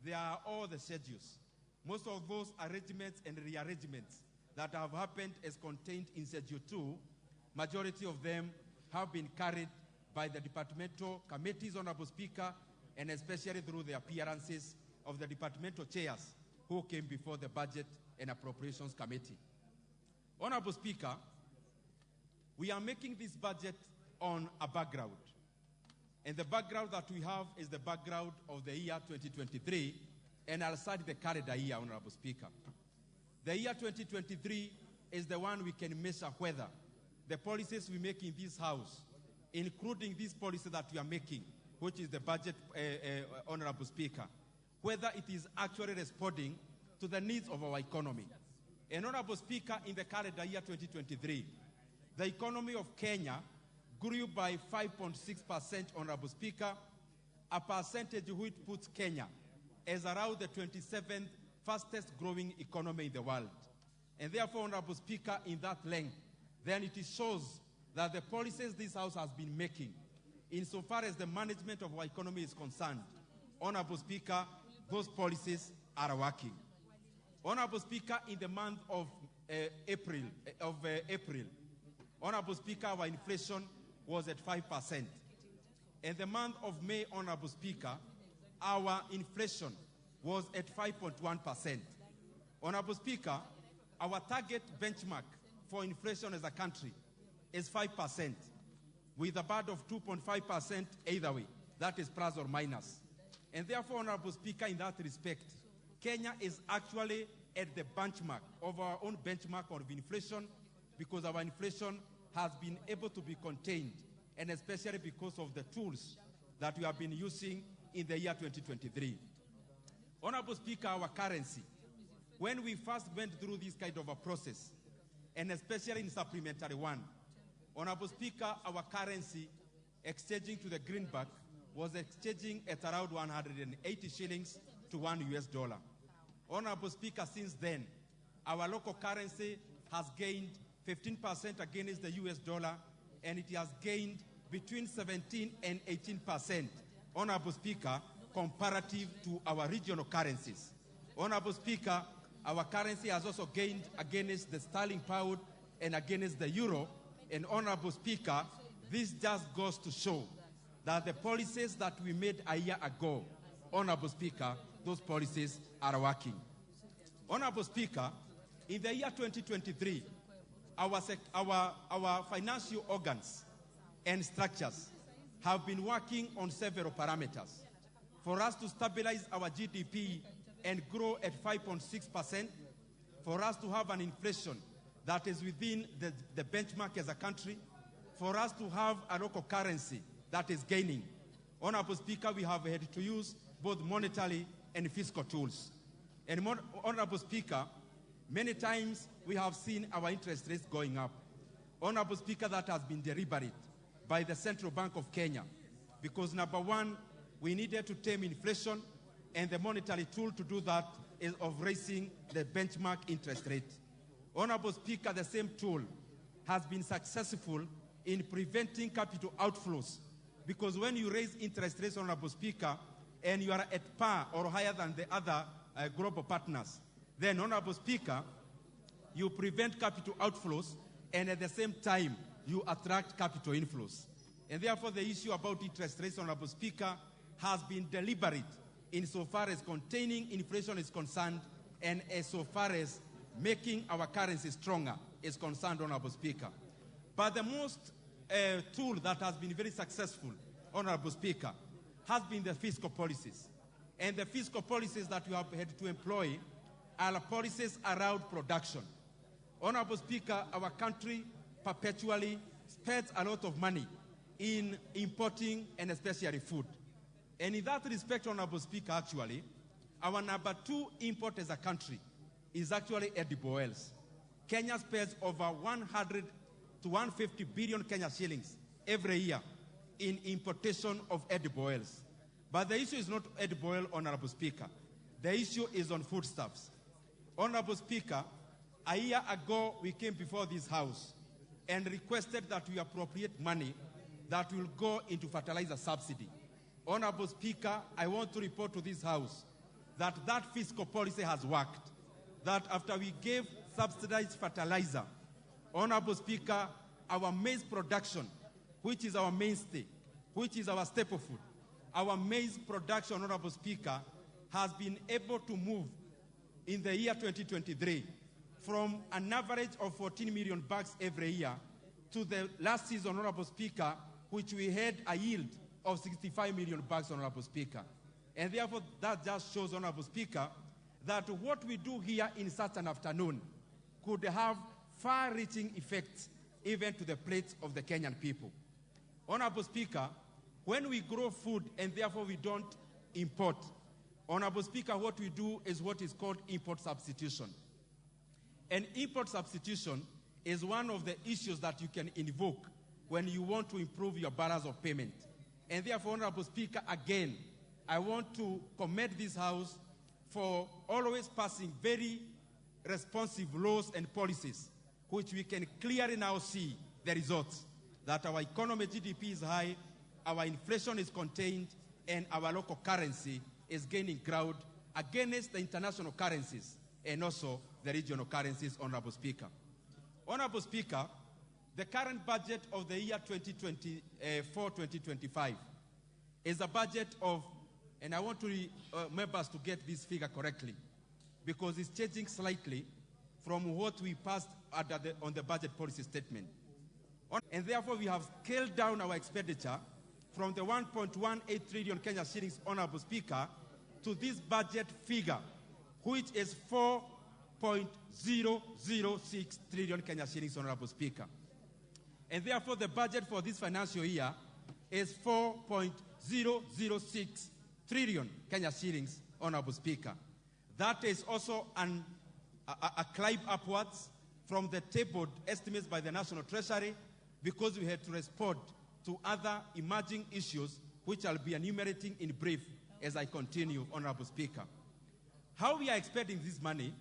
there are all the schedules. Most of those arrangements and rearrangements that have happened as contained in Schedule 2, majority of them have been carried by the departmental committees, Honorable Speaker, and especially through the appearances of the departmental chairs who came before the Budget and Appropriations Committee. Honorable Speaker, we are making this budget on a background. And the background that we have is the background of the year 2023, and I'll start the calendar year, Honorable Speaker. The year 2023 is the one we can measure whether the policies we make in this House, including this policy that we are making, which is the budget, Honorable Speaker, whether it is actually responding to the needs of our economy. And Honorable Speaker, in the calendar year 2023, the economy of Kenya grew by 5.6%, Honorable Speaker, a percentage which puts Kenya as around the 27th fastest growing economy in the world. And therefore, Honorable Speaker, in that length, then it shows that the policies this House has been making, insofar as the management of our economy is concerned, Honorable Speaker, those policies are working. Honorable Speaker, in the month of April, Honorable Speaker, our inflation was at 5%. In the month of May, Honorable Speaker, our inflation was at 5.1%. Honorable Speaker, our target benchmark for inflation as a country is 5%, with a band of 2.5% either way. That is plus or minus. And therefore, Honorable Speaker, in that respect, Kenya is actually at the benchmark of our own benchmark of inflation, because our inflation has been able to be contained, and especially because of the tools that we have been using in the year 2023. Honorable Speaker, our currency, when we first went through this kind of a process, and especially in supplementary one, Honorable Speaker, our currency exchanging to the greenback was exchanging at around 180 shillings to $1. Honorable Speaker, since then, our local currency has gained 15% against the US dollar, and it has gained between 17 and 18%, Honorable Speaker, comparative to our regional currencies. Honorable Speaker, our currency has also gained against the sterling pound and against the euro. And Honorable Speaker, this just goes to show that the policies that we made a year ago, Honorable Speaker, those policies are working. Honorable Speaker, in the year 2023, our financial organs and structures have been working on several parameters for us to stabilize our GDP and grow at 5.6%, for us to have an inflation that is within the benchmark as a country, for us to have a local currency that is gaining. Honorable Speaker, we have had to use both monetary and fiscal tools. And Honorable Speaker, many times we have seen our interest rates going up. Honorable Speaker, that has been deliberate by the Central Bank of Kenya, because number one, we needed to tame inflation, and the monetary tool to do that is of raising the benchmark interest rate. Honorable Speaker, the same tool has been successful in preventing capital outflows, because when you raise interest rates, Honorable Speaker, and you are at par or higher than the other global partners, then, Honorable Speaker, you prevent capital outflows, and at the same time, you attract capital inflows. And therefore, the issue about interest rates, Honorable Speaker, has been deliberate insofar as containing inflation is concerned, and as so far as making our currency stronger is concerned, Honorable Speaker. But the most tool that has been very successful, Honorable Speaker, has been the fiscal policies. And the fiscal policies that we have had to employ are policies around production. Honorable Speaker, our country perpetually spends a lot of money in importing and especially food. And in that respect, Honorable Speaker, actually, our number 2 import as a country is actually edible oils. Kenya spends over 100 to 150 billion Kenya shillings every year in importation of edible oils. But the issue is not edible oil, Honorable Speaker. The issue is on foodstuffs. Honorable Speaker, a year ago we came before this House and requested that we appropriate money that will go into fertilizer subsidy. Honorable Speaker, I want to report to this House that that fiscal policy has worked, that after we gave subsidized fertilizer, Honorable Speaker, our maize production, which is our mainstay, which is our staple food, our maize production, Honorable Speaker, has been able to move in the year 2023 from an average of 14 million bags every year to the last season, Honorable Speaker, which we had a yield of 65 million bags, Honorable Speaker. And therefore, that just shows, Honorable Speaker, that what we do here in such an afternoon could have far-reaching effects even to the plates of the Kenyan people. Honorable Speaker, when we grow food and therefore we don't import, Honorable Speaker, what we do is what is called import substitution. And import substitution is one of the issues that you can invoke when you want to improve your balance of payment. And therefore, Honorable Speaker, again, I want to commend this House for always passing very responsive laws and policies, which we can clearly now see the results, that our economy GDP is high, our inflation is contained, and our local currency is gaining ground against the international currencies and also the regional currencies, Honorable Speaker. Honorable Speaker, the current budget of the year 2024-2025 is a budget of, and I want members to get this figure correctly, because it's changing slightly from what we passed on the budget policy statement. And therefore, we have scaled down our expenditure from the 1.18 trillion Kenya shillings, Honorable Speaker, to this budget figure, which is 4.006 trillion Kenya shillings, Honorable Speaker. And therefore, the budget for this financial year is 4.006 trillion Kenya shillings, Honorable Speaker. That is also a climb upwards from the tabled estimates by the National Treasury, because we had to respond to other emerging issues, which I'll be enumerating in brief as I continue, Honorable Speaker. How we are expecting this money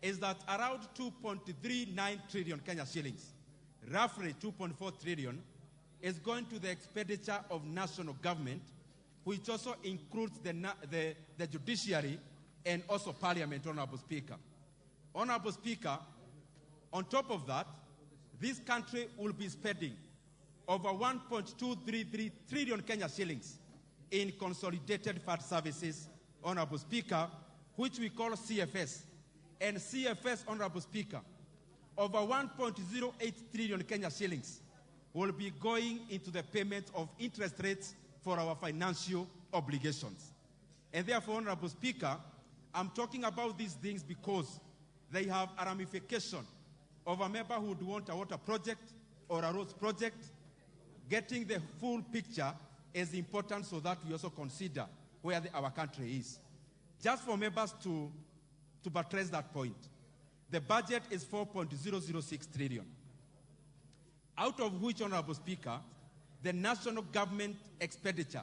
is that around 2.39 trillion Kenya shillings, roughly 2.4 trillion, is going to the expenditure of national government, which also includes the judiciary and also parliament, Honorable Speaker. Honorable Speaker, on top of that, this country will be spending over 1.233 trillion Kenya shillings in consolidated fund services, Honorable Speaker, which we call CFS. And CFS, Honorable Speaker, over 1.08 trillion Kenya shillings will be going into the payment of interest rates for our financial obligations. And therefore, Honorable Speaker, I'm talking about these things because they have a ramification of a member who would want a water project or a roads project. Getting the full picture is important so that we also consider where our country is. Just for members to buttress that point, the budget is 4.006 trillion, out of which, Honorable Speaker, the national government expenditure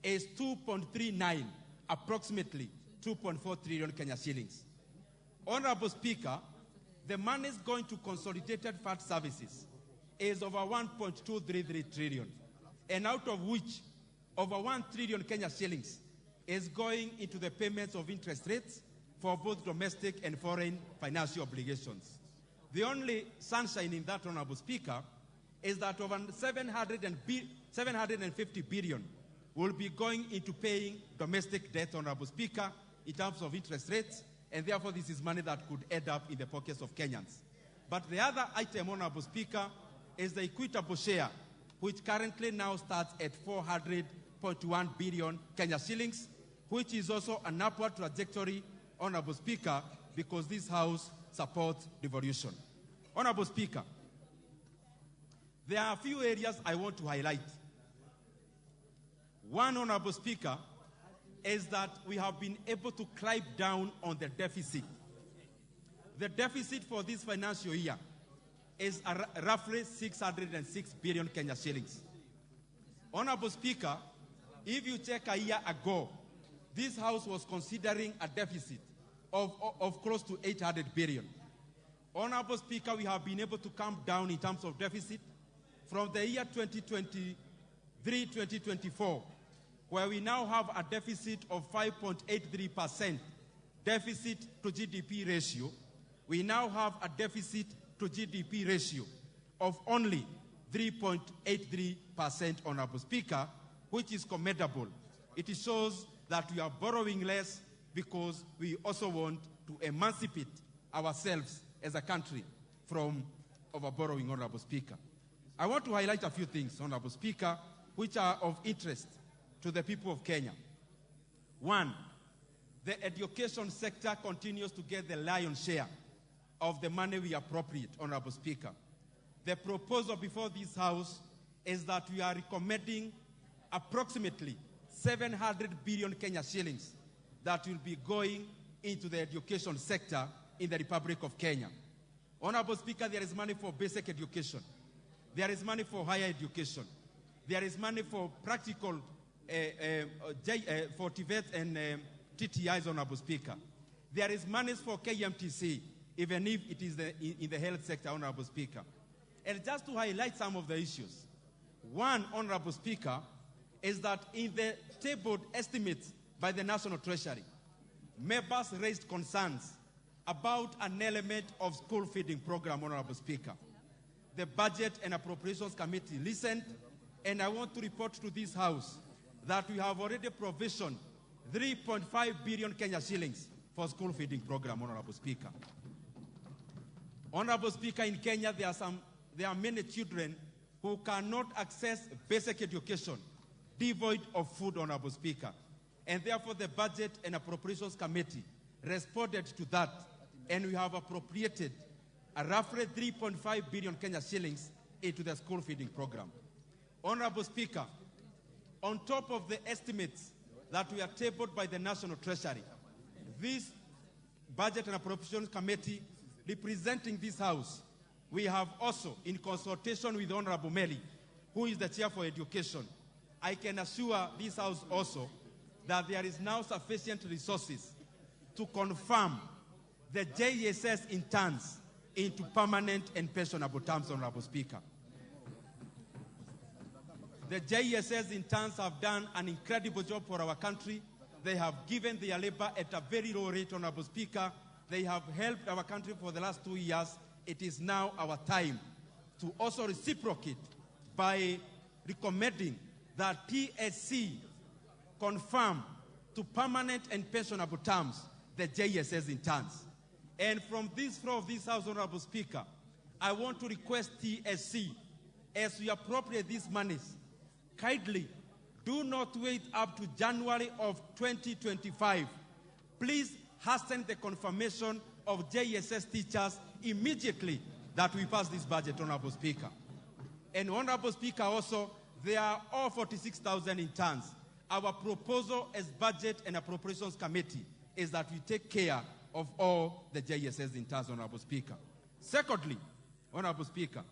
is 2.39, approximately 2.4 trillion Kenya shillings. Honorable Speaker, the money is going to consolidated fund services is over 1.233 trillion, and out of which over 1 trillion Kenya shillings is going into the payments of interest rates for both domestic and foreign financial obligations. The only sunshine in that, Honorable Speaker, is that over 750 billion will be going into paying domestic debt, Honorable Speaker, in terms of interest rates, and therefore this is money that could end up in the pockets of Kenyans. But the other item, Honorable Speaker, is the equitable share, which currently now starts at 400.1 billion Kenya shillings, which is also an upward trajectory, Honorable Speaker, because this House supports devolution. Honorable Speaker, there are a few areas I want to highlight. One, Honorable Speaker, is that we have been able to climb down on the deficit. The deficit for this financial year is roughly 606 billion Kenya shillings. Honorable Speaker, if you check a year ago, this House was considering a deficit of close to 800 billion. Honorable Speaker, we have been able to come down in terms of deficit from the year 2023-2024, where we now have a deficit of 5.83% deficit to GDP ratio. We now have a deficit to GDP ratio of only 3.83%, Honorable Speaker, which is commendable. It shows that we are borrowing less because we also want to emancipate ourselves as a country from over-borrowing, Honorable Speaker. I want to highlight a few things, Honorable Speaker, which are of interest to the people of Kenya. One, the education sector continues to get the lion's share of the money we appropriate, Honorable Speaker. The proposal before this House is that we are recommending approximately 700 billion Kenya shillings that will be going into the education sector in the Republic of Kenya. Honorable Speaker, there is money for basic education. There is money for higher education. There is money for practical, for TVET and TTIs, Honorable Speaker. There is money for KMTC, even if it is in the health sector, Honorable Speaker. And just to highlight some of the issues, one, Honorable Speaker, is that in the tabled estimates by the National Treasury, members raised concerns about an element of school feeding program, Honorable Speaker. The Budget and Appropriations Committee listened, and I want to report to this House that we have already provisioned 3.5 billion Kenya shillings for school feeding program, Honorable Speaker. Honorable Speaker, in Kenya, there are many children who cannot access basic education, devoid of food, Honorable Speaker. And therefore, the Budget and Appropriations Committee responded to that, and we have appropriated a roughly 3.5 billion Kenya shillings into the school feeding program. Honorable Speaker, on top of the estimates that we are tabled by the National Treasury, this Budget and Appropriations Committee representing this House, we have also, in consultation with Honorable Meli, who is the Chair for Education, I can assure this House also that there is now sufficient resources to confirm the JSS interns into permanent and pensionable terms, Honorable Speaker. The JSS interns have done an incredible job for our country. They have given their labor at a very low rate, Honorable Speaker. They have helped our country for the last 2 years. It is now our time to also reciprocate by recommending that TSC confirm to permanent and pensionable terms the JSS interns. And from this floor of this House, Honorable Speaker, I want to request TSC, as we appropriate these monies, kindly do not wait up to January of 2025. Please hasten the confirmation of JSS teachers immediately that we pass this budget, Honorable Speaker. And Honorable Speaker, also, there are all 46,000 interns. Our proposal as Budget and Appropriations Committee is that we take care of all the JSS interns, Honorable Speaker. Secondly, Honorable Speaker,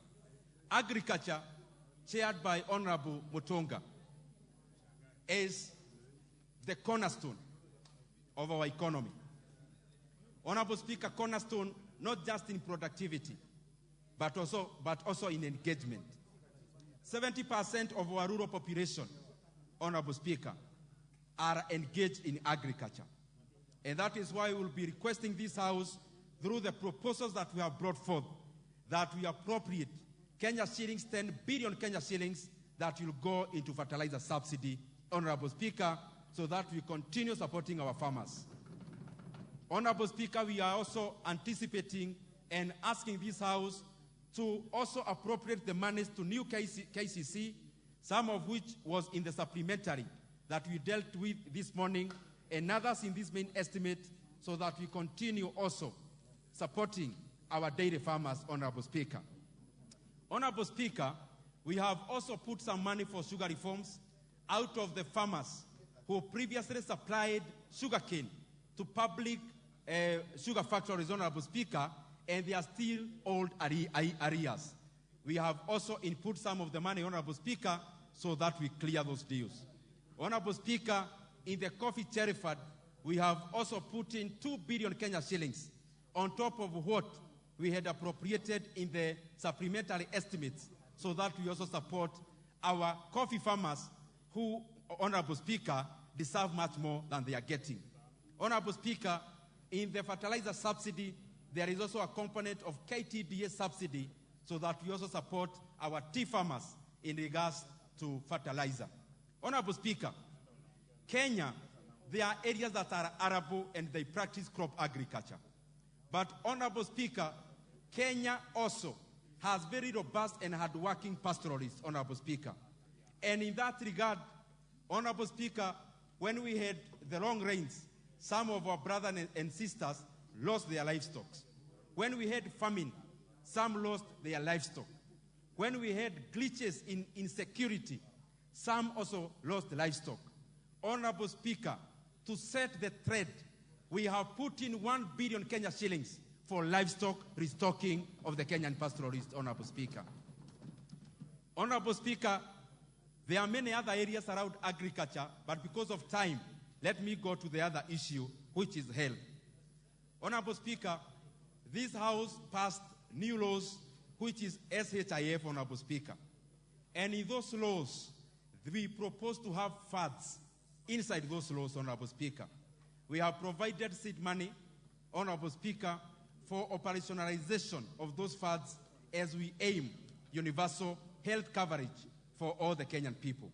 agriculture, chaired by Honorable Mutonga, is the cornerstone of our economy. Honorable Speaker, cornerstone not just in productivity, but also in engagement. 70% of our rural population, Honorable Speaker, are engaged in agriculture. And that is why we will be requesting this House, through the proposals that we have brought forth, that we appropriate Kenya shillings, 10 billion Kenya shillings, that will go into fertilizer subsidy, Honorable Speaker, so that we continue supporting our farmers. Honorable Speaker, we are also anticipating and asking this House to also appropriate the monies to new KCC, some of which was in the supplementary that we dealt with this morning, and others in this main estimate, so that we continue also supporting our dairy farmers, Honorable Speaker. Honorable Speaker, we have also put some money for sugar reforms out of the farmers who previously supplied sugarcane to public sugar factories, Honorable Speaker, and they are still old arrears. We have also input some of the money, Honorable Speaker, so that we clear those deals. Honorable Speaker, in the coffee cherry fund, we have also put in 2 billion Kenya shillings on top of what we had appropriated in the supplementary estimates, so that we also support our coffee farmers who, Honorable Speaker, deserve much more than they are getting. Honorable Speaker, in the fertilizer subsidy, there is also a component of KTDA subsidy, so that we also support our tea farmers in regards to fertilizer. Honorable Speaker, Kenya, there are areas that are arable and they practice crop agriculture. But Honorable Speaker, Kenya also has very robust and hard-working pastoralists, Honorable Speaker. And in that regard, Honorable Speaker, when we had the long rains, some of our brothers and sisters lost their livestock. When we had famine, some lost their livestock. When we had glitches in security, some also lost livestock. Honorable Speaker, to set the thread, we have put in 1 billion Kenya shillings for livestock restocking of the Kenyan pastoralists, Honorable Speaker. Honorable Speaker, there are many other areas around agriculture, but because of time, let me go to the other issue, which is health. Honorable Speaker, this House passed new laws, which is SHIF, Honorable Speaker. And in those laws, we propose to have funds inside those laws, Honorable Speaker. We have provided seed money, Honorable Speaker, for operationalization of those funds as we aim universal health coverage for all the Kenyan people.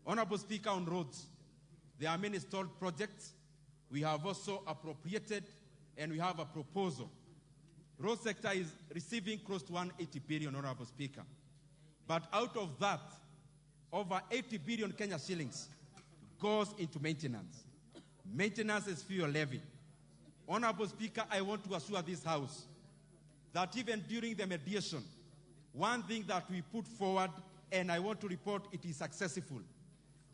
Honorable Speaker, on roads, there are many stalled projects. We have also appropriated, and we have a proposal road sector is receiving close to 180 billion, Honorable Speaker. But out of that, over 80 billion Kenya shillings goes into maintenance. Maintenance is fuel levy. Honorable Speaker, I want to assure this House that even during the mediation, one thing that we put forward, and I want to report it is successful,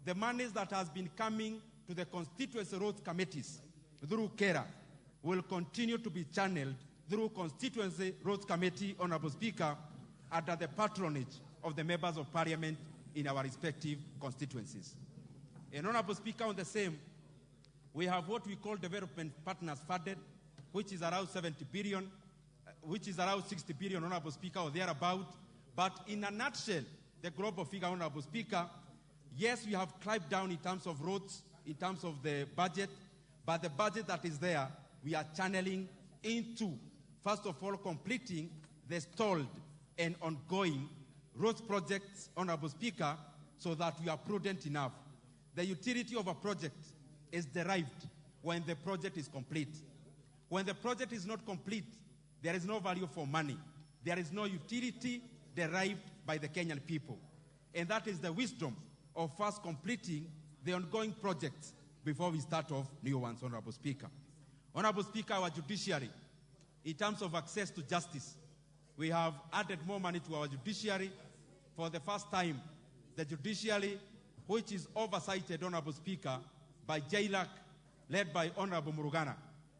the monies that has been coming to the constituency road committees through KERA will continue to be channeled through constituency roads committee, Honorable Speaker, under the patronage of the members of parliament in our respective constituencies. And Honorable Speaker, on the same, we have what we call development partners funded, which is around 70 billion, which is around 60 billion, Honorable Speaker, or thereabout. But in a nutshell, the global figure, Honorable Speaker, yes, we have climbed down in terms of roads, in terms of the budget, but the budget that is there, we are channeling into, first of all, completing the stalled and ongoing roads projects, Honorable Speaker, so that we are prudent enough. The utility of a project is derived when the project is complete. When the project is not complete, there is no value for money. There is no utility derived by the Kenyan people. And that is the wisdom of first completing the ongoing projects before we start off new ones, Honorable Speaker. Honorable Speaker, our judiciary, in terms of access to justice, we have added more money to our judiciary. For the first time, the judiciary, which is oversighted, Honorable Speaker, by JLAC, led by Honorable Murugana,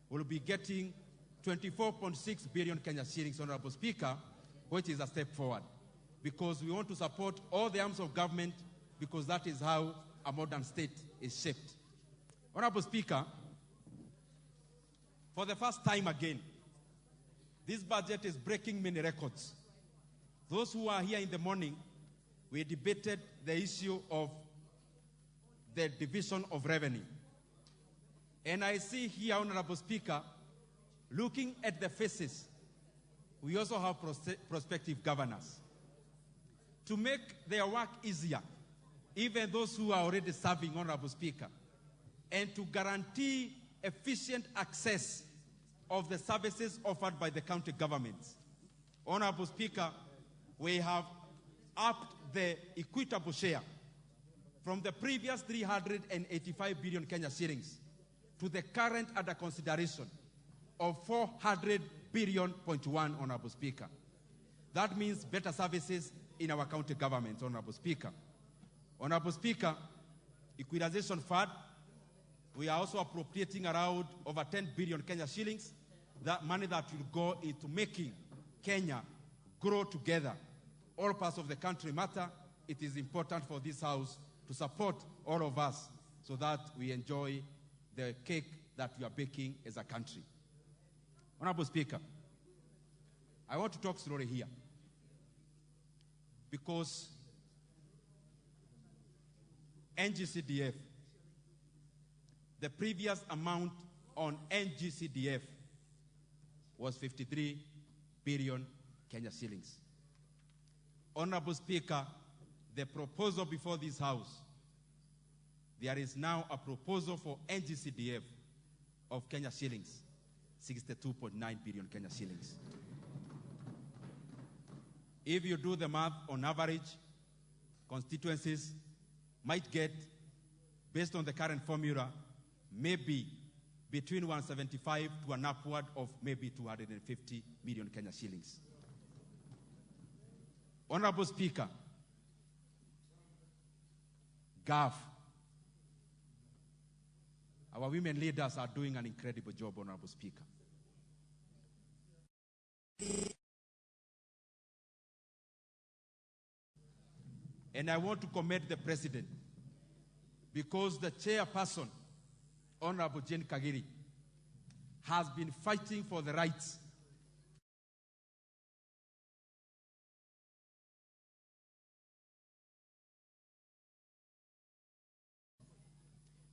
will be getting 24.6 billion Kenya shillings, Honorable Speaker, which is a step forward. Because we want to support all the arms of government, because that is how a modern state is shaped. Honorable Speaker, for the first time again, this budget is breaking many records. Those who are here in the morning, we debated the issue of the division of revenue. And I see here, Honorable Speaker, looking at the faces, we also have prospective governors. To make their work easier, even those who are already serving, Honorable Speaker, and to guarantee efficient access of the services offered by the county governments. Honorable Speaker, we have upped the equitable share from the previous 385 billion Kenya shillings to the current under consideration of 400 billion, Honorable Speaker. That means better services in our county governments, Honorable Speaker. Honorable Speaker, equalization fund, we are also appropriating around over 10 billion Kenya shillings, that money that will go into making Kenya grow together. All parts of the country matter. It is important for this House to support all of us so that we enjoy the cake that we are baking as a country. Honorable Speaker, I want to talk slowly here because NGCDF, the previous amount on NGCDF was 53 billion Kenya shillings. Honorable Speaker, the proposal before this House, there is now a proposal for NGCDF of Kenya shillings, 62.9 billion Kenya shillings. If you do the math on average, constituencies might get, based on the current formula, maybe between 175 to an upward of maybe 250 million Kenya shillings. Honorable Speaker, GAF, our women leaders are doing an incredible job, Honorable Speaker. And I want to commend the President because the chairperson, Honorable Jane Kagiri, has been fighting for the rights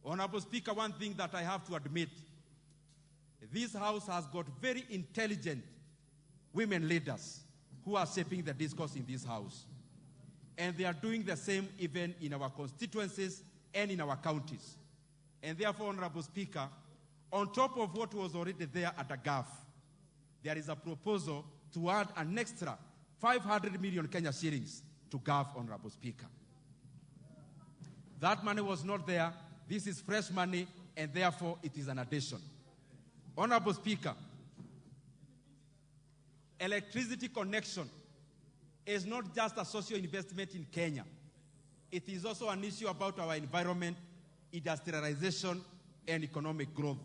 Honorable Speaker, one thing that I have to admit, this House has got very intelligent women leaders who are shaping the discourse in this House. And they are doing the same even in our constituencies and in our counties. And therefore, Honorable Speaker, on top of what was already there at the GAF, there is a proposal to add an extra 500 million Kenya shillings to GAF, Honorable Speaker. That money was not there. This is fresh money, and therefore it is an addition. Honorable Speaker, electricity connection is not just a social investment in Kenya. It is also an issue about our environment, industrialization, and economic growth.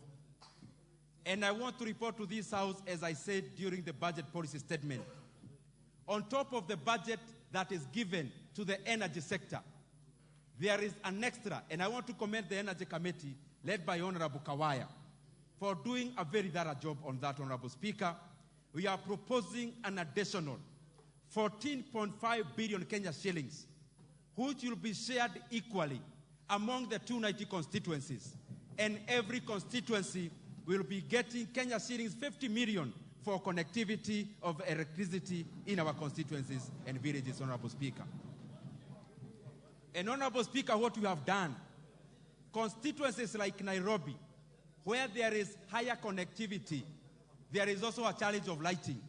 And I want to report to this House, as I said during the budget policy statement, on top of the budget that is given to the energy sector, there is an extra, and I want to commend the Energy Committee, led by Honorable Kawaya, for doing a very thorough job on that, Honorable Speaker. We are proposing an additional 14.5 billion Kenya shillings, which will be shared equally among the 290 constituencies. And every constituency will be getting Kenya shillings 50 million for connectivity of electricity in our constituencies and villages, Honorable Speaker. And Honorable Speaker, what we have done, constituencies like Nairobi, where there is higher connectivity, there is also a challenge of lighting.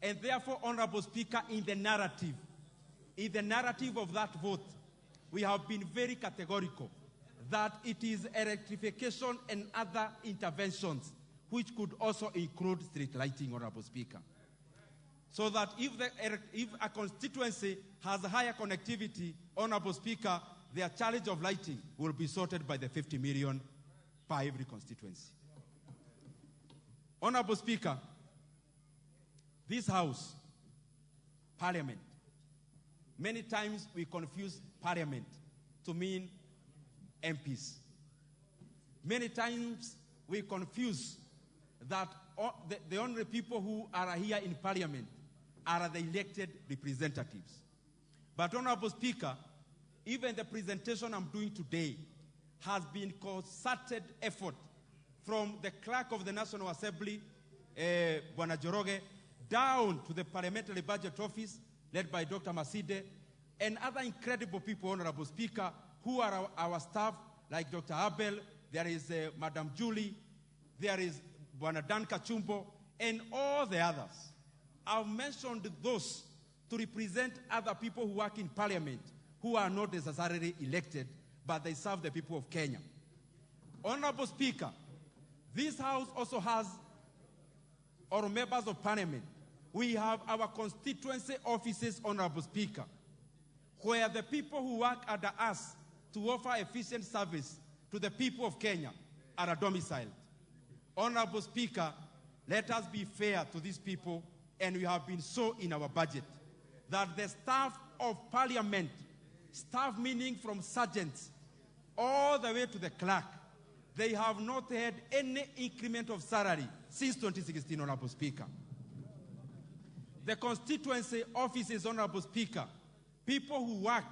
And therefore, Honorable Speaker, in the narrative of that vote, we have been very categorical that it is electrification and other interventions which could also include street lighting, Honorable Speaker. So that if a constituency has higher connectivity, Honorable Speaker, their challenge of lighting will be sorted by the 50 million per every constituency. Honorable Speaker, this House, Parliament, many times we confuse Parliament to mean MPs. Many times we confuse that the only people who are here in Parliament are the elected representatives. But Honorable Speaker, even the presentation I'm doing today has been concerted effort from the clerk of the National Assembly, Bwana Joroge, down to the Parliamentary Budget Office, led by Dr. Maside, and other incredible people, Honorable Speaker, who are our staff, like Dr. Abel, there is Madam Julie, there is Bwana Dan Kachumbo, and all the others. I've mentioned those to represent other people who work in Parliament who are not necessarily elected, but they serve the people of Kenya. Honorable Speaker, this House also has our members of Parliament. We have our constituency offices, Honorable Speaker, where the people who work under us to offer efficient service to the people of Kenya are domiciled. Honorable Speaker, let us be fair to these people, and we have been so in our budget, that the staff of Parliament, staff meaning from sergeants all the way to the clerk, they have not had any increment of salary since 2016, Honorable Speaker. The constituency offices, Honorable Speaker, people who work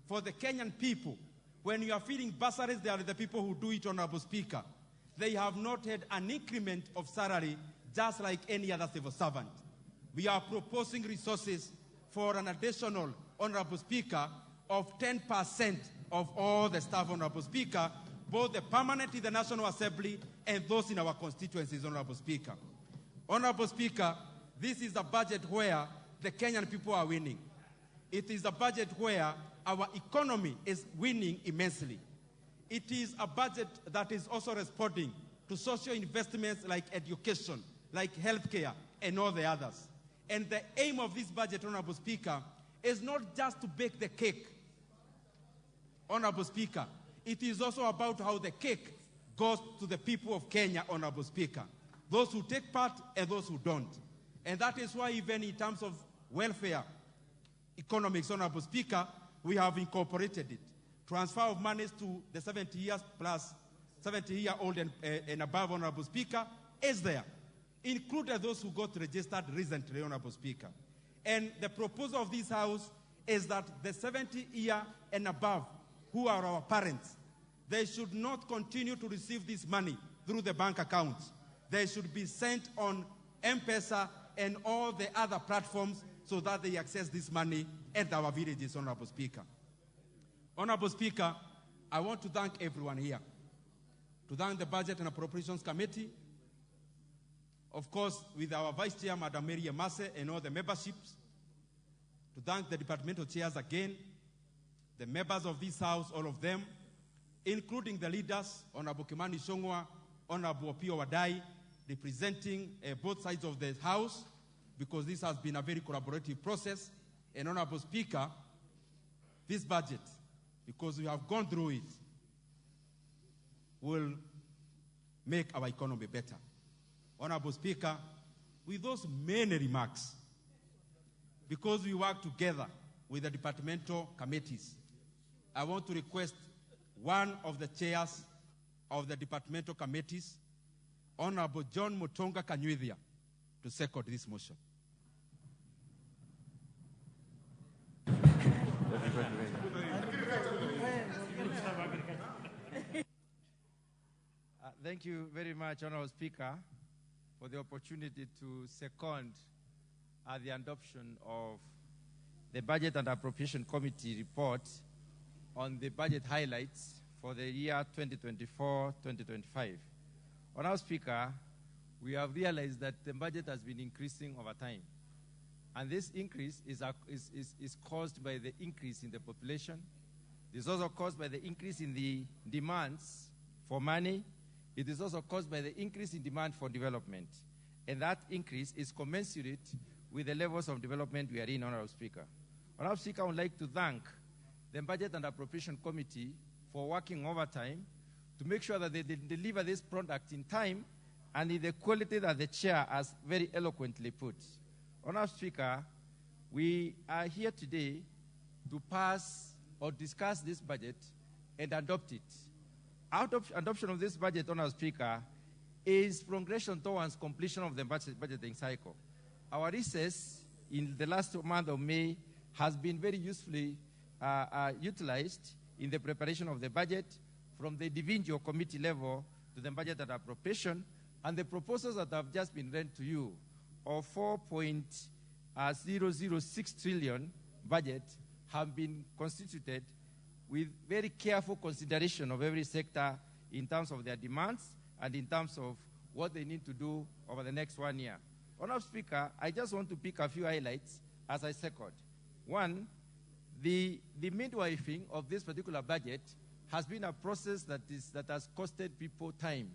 for the Kenyan people, when you are feeding bursaries, they are the people who do it, Honorable Speaker. They have not had an increment of salary just like any other civil servant. We are proposing resources for an additional, Honorable Speaker, of 10% of all the staff, Honorable Speaker, both the permanent in the National Assembly and those in our constituencies, Honorable Speaker. Honorable Speaker, this is a budget where the Kenyan people are winning. It is a budget where our economy is winning immensely. It is a budget that is also responding to social investments like education, like healthcare, and all the others. And the aim of this budget, Honorable Speaker, is not just to bake the cake, Honorable Speaker. It is also about how the cake goes to the people of Kenya, Honorable Speaker. Those who take part and those who don't. And that is why even in terms of welfare economics, Honorable Speaker, we have incorporated it. Transfer of monies to the 70 years plus, 70-year-old and above, Honorable Speaker, is there. Included those who got registered recently, Honorable Speaker. And the proposal of this House is that the 70-year and above, who are our parents, they should not continue to receive this money through the bank accounts. They should be sent on M-Pesa and all the other platforms so that they access this money at our villages, Honorable Speaker. Honorable Speaker, I want to thank everyone here, to thank the Budget and Appropriations Committee, of course, with our Vice Chair, Madam Mary Amase, and all the memberships, to thank the departmental chairs again, the members of this House, all of them, including the leaders, Honorable Kimani Ichung'wah, Honorable Opiyo Wandayi, representing both sides of the House, because this has been a very collaborative process. And Honorable Speaker, this budget, because we have gone through it, will make our economy better. Honorable Speaker, with those many remarks, because we work together with the departmental committees, I want to request one of the chairs of the departmental committees, Honorable John Mutonga Kanyuithia, to second this motion. Thank you very much, Honorable Speaker, for the opportunity to second the adoption of the Budget and Appropriation Committee report on the budget highlights for the year 2024-2025. Honorable Speaker, we have realized that the budget has been increasing over time. And this increase is caused by the increase in the population. It is also caused by the increase in the demands for money. It is also caused by the increase in demand for development. And that increase is commensurate with the levels of development we are in, Honorable Speaker. Honorable Speaker, I would like to thank the Budget and Appropriation Committee for working overtime to make sure that they deliver this product in time and in the quality that the Chair has very eloquently put. Honorable Speaker, we are here today to pass or discuss this budget and adopt it. Adoption of this budget, Honorable Speaker, is progression towards completion of the budgeting cycle. Our recess in the last month of May has been very usefully utilized in the preparation of the budget from the individual committee level to the budget and appropriation, and the proposals that have just been read to you of 4.006 trillion budget have been constituted with very careful consideration of every sector in terms of their demands and in terms of what they need to do over the next 1 year. Honorable Speaker, I just want to pick a few highlights as I second. One, the midwifing of this particular budget has been a process that has costed people time.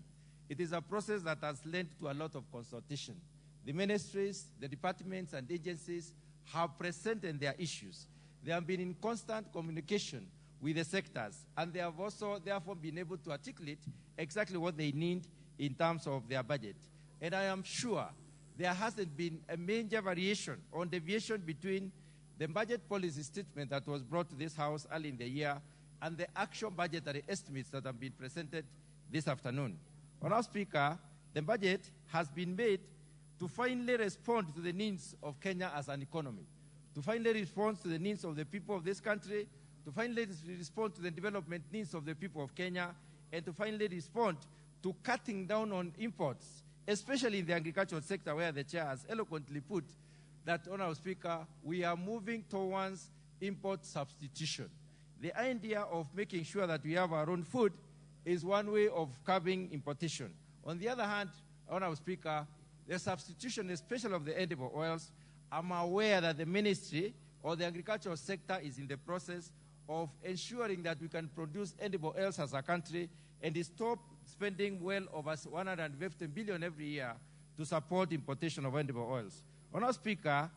It is a process that has led to a lot of consultation. The ministries, the departments, and agencies have presented their issues. They have been in constant communication with the sectors, and they have also therefore been able to articulate exactly what they need in terms of their budget. And I am sure there hasn't been a major variation or deviation between the budget policy statement that was brought to this House early in the year and the actual budgetary estimates that have been presented this afternoon. Honorable Speaker, the budget has been made to finally respond to the needs of Kenya as an economy, to finally respond to the needs of the people of this country, to finally respond to the development needs of the people of Kenya, and to finally respond to cutting down on imports, especially in the agricultural sector, where the Chair has eloquently put that, Honorable Speaker, we are moving towards import substitution. The idea of making sure that we have our own food is one way of curbing importation. On the other hand, Honorable Speaker, the substitution, especially of the edible oils, I'm aware that the ministry or the agricultural sector is in the process of ensuring that we can produce edible oils as a country and stop spending well over 150 billion every year to support importation of edible oils. Honorable Speaker,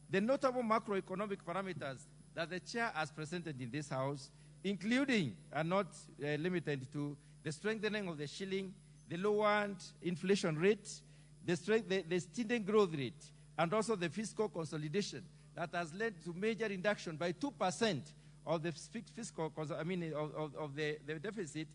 the notable macroeconomic parameters that the Chair has presented in this House, including and not limited to the strengthening of the shilling, the lowered inflation rate, the student growth rate, and also the fiscal consolidation that has led to major reduction by 2% of the fiscal, of the deficit,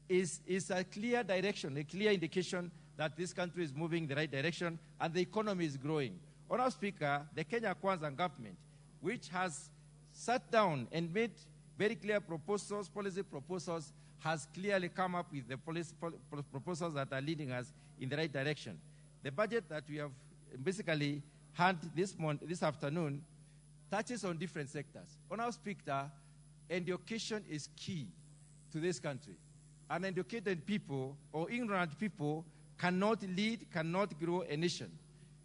is a clear direction, a clear indication that this country is moving in the right direction and the economy is growing. Honorable Speaker, the Kenya Kwanza government, which has sat down and made very clear proposals, policy proposals, has clearly come up with the policy proposals that are leading us in the right direction. The budget that we have basically had this afternoon touches on different sectors. Honorable Speaker, education is key to this country. Uneducated people or ignorant people cannot lead, cannot grow a nation.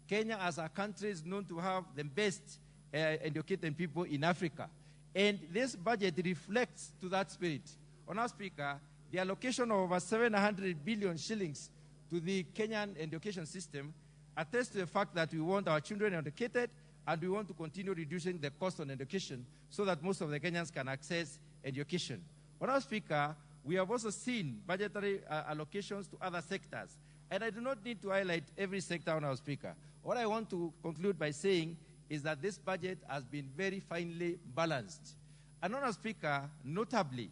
Kenya as a country is known to have the best educated people in Africa. And this budget reflects to that spirit. Honourable Speaker, the allocation of over 700 billion shillings to the Kenyan education system attests to the fact that we want our children educated and we want to continue reducing the cost on education so that most of the Kenyans can access education. Honourable Speaker, we have also seen budgetary allocations to other sectors. And I do not need to highlight every sector, Honourable Speaker. What I want to conclude by saying is that this budget has been very finely balanced. And Honourable Speaker, notably,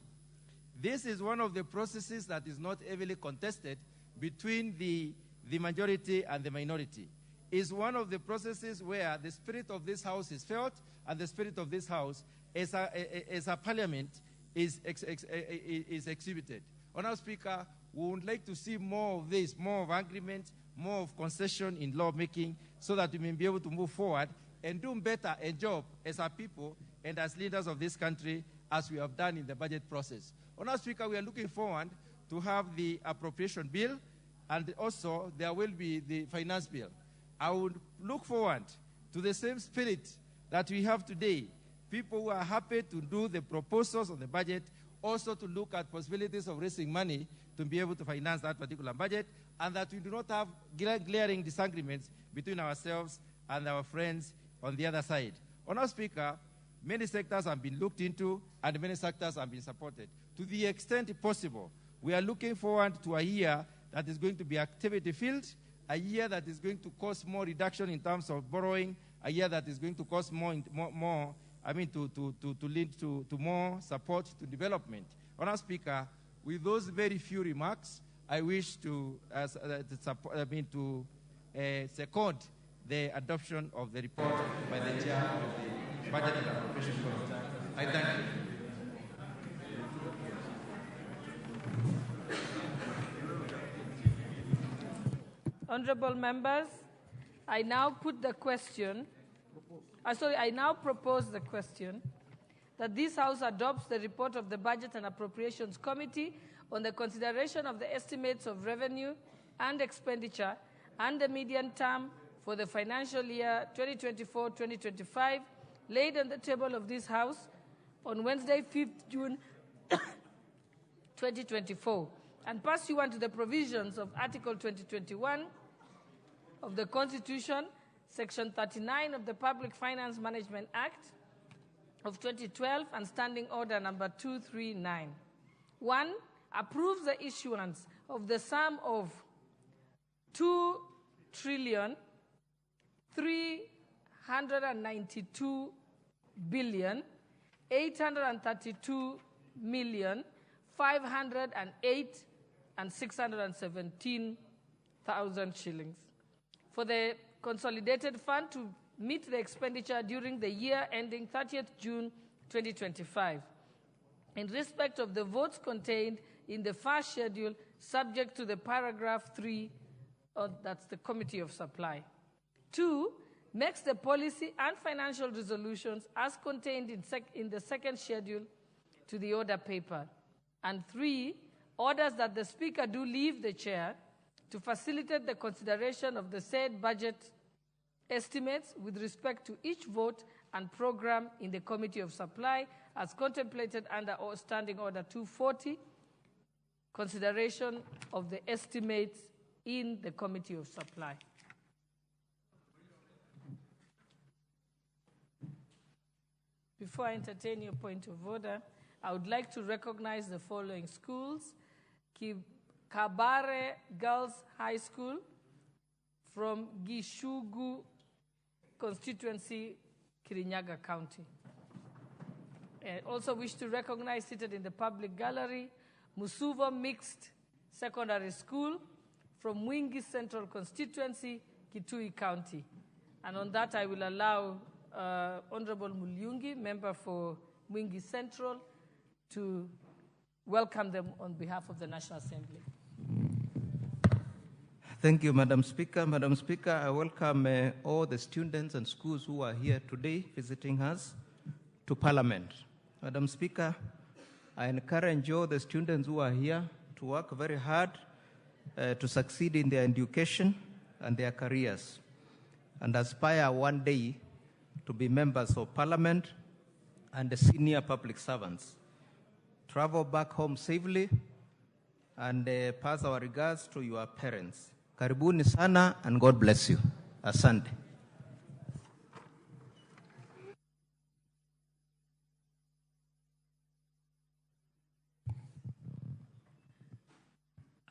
this is one of the processes that is not heavily contested between the majority and the minority. It's one of the processes where the spirit of this House is felt and the spirit of this House as a parliament is exhibited. Honourable Speaker, we would like to see more of this, more of agreement, more of concession in lawmaking so that we may be able to move forward and do better a job as a people and as leaders of this country as we have done in the budget process. Honourable Speaker, we are looking forward to have the appropriation bill and also there will be the finance bill. I would look forward to the same spirit that we have today, people who are happy to do the proposals on the budget, also to look at possibilities of raising money to be able to finance that particular budget, and that we do not have glaring disagreements between ourselves and our friends on the other side. Honourable Speaker, many sectors have been looked into and many sectors have been supported. To the extent possible, we are looking forward to a year that is going to be activity-filled, a year that is going to cause more reduction in terms of borrowing, a year that is going to cause to lead to more support to development. Honourable Speaker, with those very few remarks, I wish to second the adoption of the report by the Chair of the Budget and Appropriation Committee. I thank you. Honourable members, I now put the question, I now propose the question that this House adopts the report of the Budget and Appropriations Committee on the consideration of the estimates of revenue and expenditure and the median term for the financial year 2024-2025, laid on the table of this House on Wednesday, 5th June 2024, and pursuant to the provisions of Article 2021 of the Constitution, Section 39 of the Public Finance Management Act of 2012 and Standing Order number 239. 1. Approves the issuance of the sum of 2,392,832,508,617 shillings for the Consolidated Fund to meet the expenditure during the year ending 30th June 2025. In respect of the votes contained in the first schedule, subject to the paragraph 3, that's the Committee of Supply. 2, makes the policy and financial resolutions as contained in the second schedule to the order paper. And 3, orders that the Speaker do leave the chair to facilitate the consideration of the said budget estimates with respect to each vote and program in the Committee of Supply as contemplated under Standing Order 240, consideration of the estimates in the Committee of Supply. Before I entertain your point of order, I would like to recognize the following schools. Kabare Girls High School from Gishugu constituency, Kirinyaga County. I also wish to recognize, seated in the public gallery, Musuvo Mixed Secondary School from Mwingi Central constituency, Kitui County. And on that, I will allow Honorable Mulyungi, member for Mwingi Central, to welcome them on behalf of the National Assembly. Thank you, Madam Speaker. Madam Speaker, I welcome all the students and schools who are here today visiting us to Parliament. Madam Speaker, I encourage all the students who are here to work very hard to succeed in their education and their careers, and aspire one day to be members of parliament and senior public servants. Travel back home safely and pass our regards to your parents. Karibuni sana and God bless you. Asante.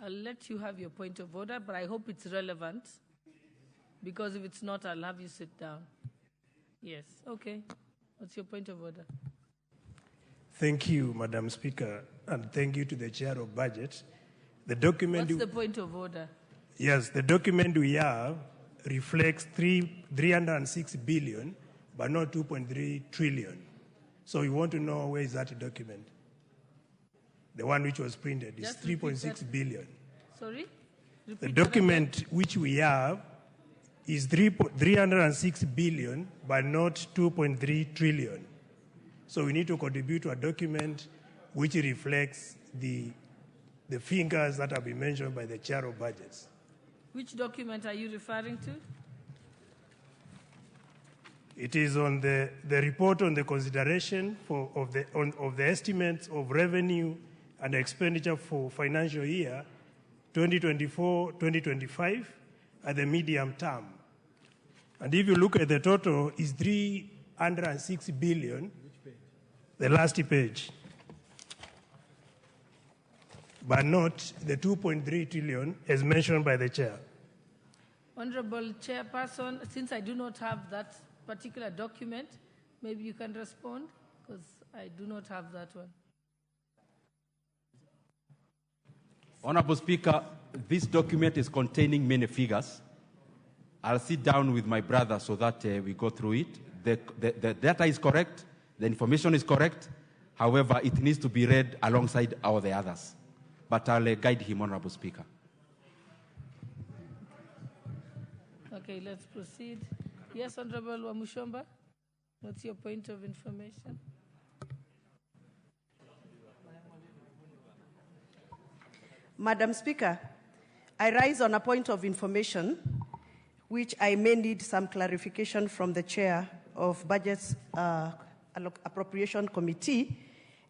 I'll let you have your point of order, but I hope it's relevant, because if it's not, I'll have you sit down. Yes, okay. What's your point of order? Thank you, Madam Speaker, and thank you to the Chair of Budget. The document. What's the point of order? Yes, the document we have reflects 306 billion, but not 2.3 trillion. So we want to know, where is that document? The one which was printed is 3.6 billion. Sorry? The document which we have is 306 billion, but not 2.3 trillion. So we need to contribute to a document which reflects the figures that have been mentioned by the Chair of Budgets. Which document are you referring to? It is on the report on the consideration of the estimates of revenue and expenditure for financial year 2024-2025 at the medium term. And if you look at the total, it's 306 billion, the last page, but not the 2.3 trillion as mentioned by the Chair. Honorable Chairperson, since I do not have that particular document, maybe you can respond, because I do not have that one. Honorable Speaker, this document is containing many figures. I'll sit down with my brother so that we go through it. The data is correct, the information is correct. However, it needs to be read alongside all the others. But I'll guide him, Honorable Speaker. Okay, let's proceed. Yes, Honorable Wamushomba, what's your point of information? Madam Speaker, I rise on a point of information which I may need some clarification from the Chair of Budgets Appropriation Committee,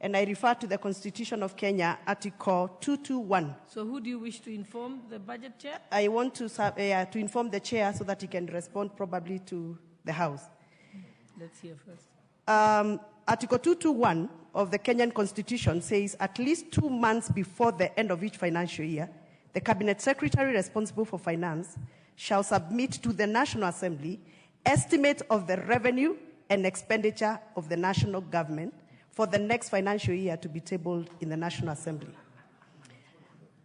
and I refer to the Constitution of Kenya, Article 221. So who do you wish to inform, the Budget Chair? I want to inform the Chair so that he can respond probably to the House. Let's hear first. Article 221 of the Kenyan Constitution says at least 2 months before the end of each financial year, the Cabinet Secretary responsible for finance shall submit to the National Assembly estimates of the revenue and expenditure of the national government for the next financial year to be tabled in the National Assembly.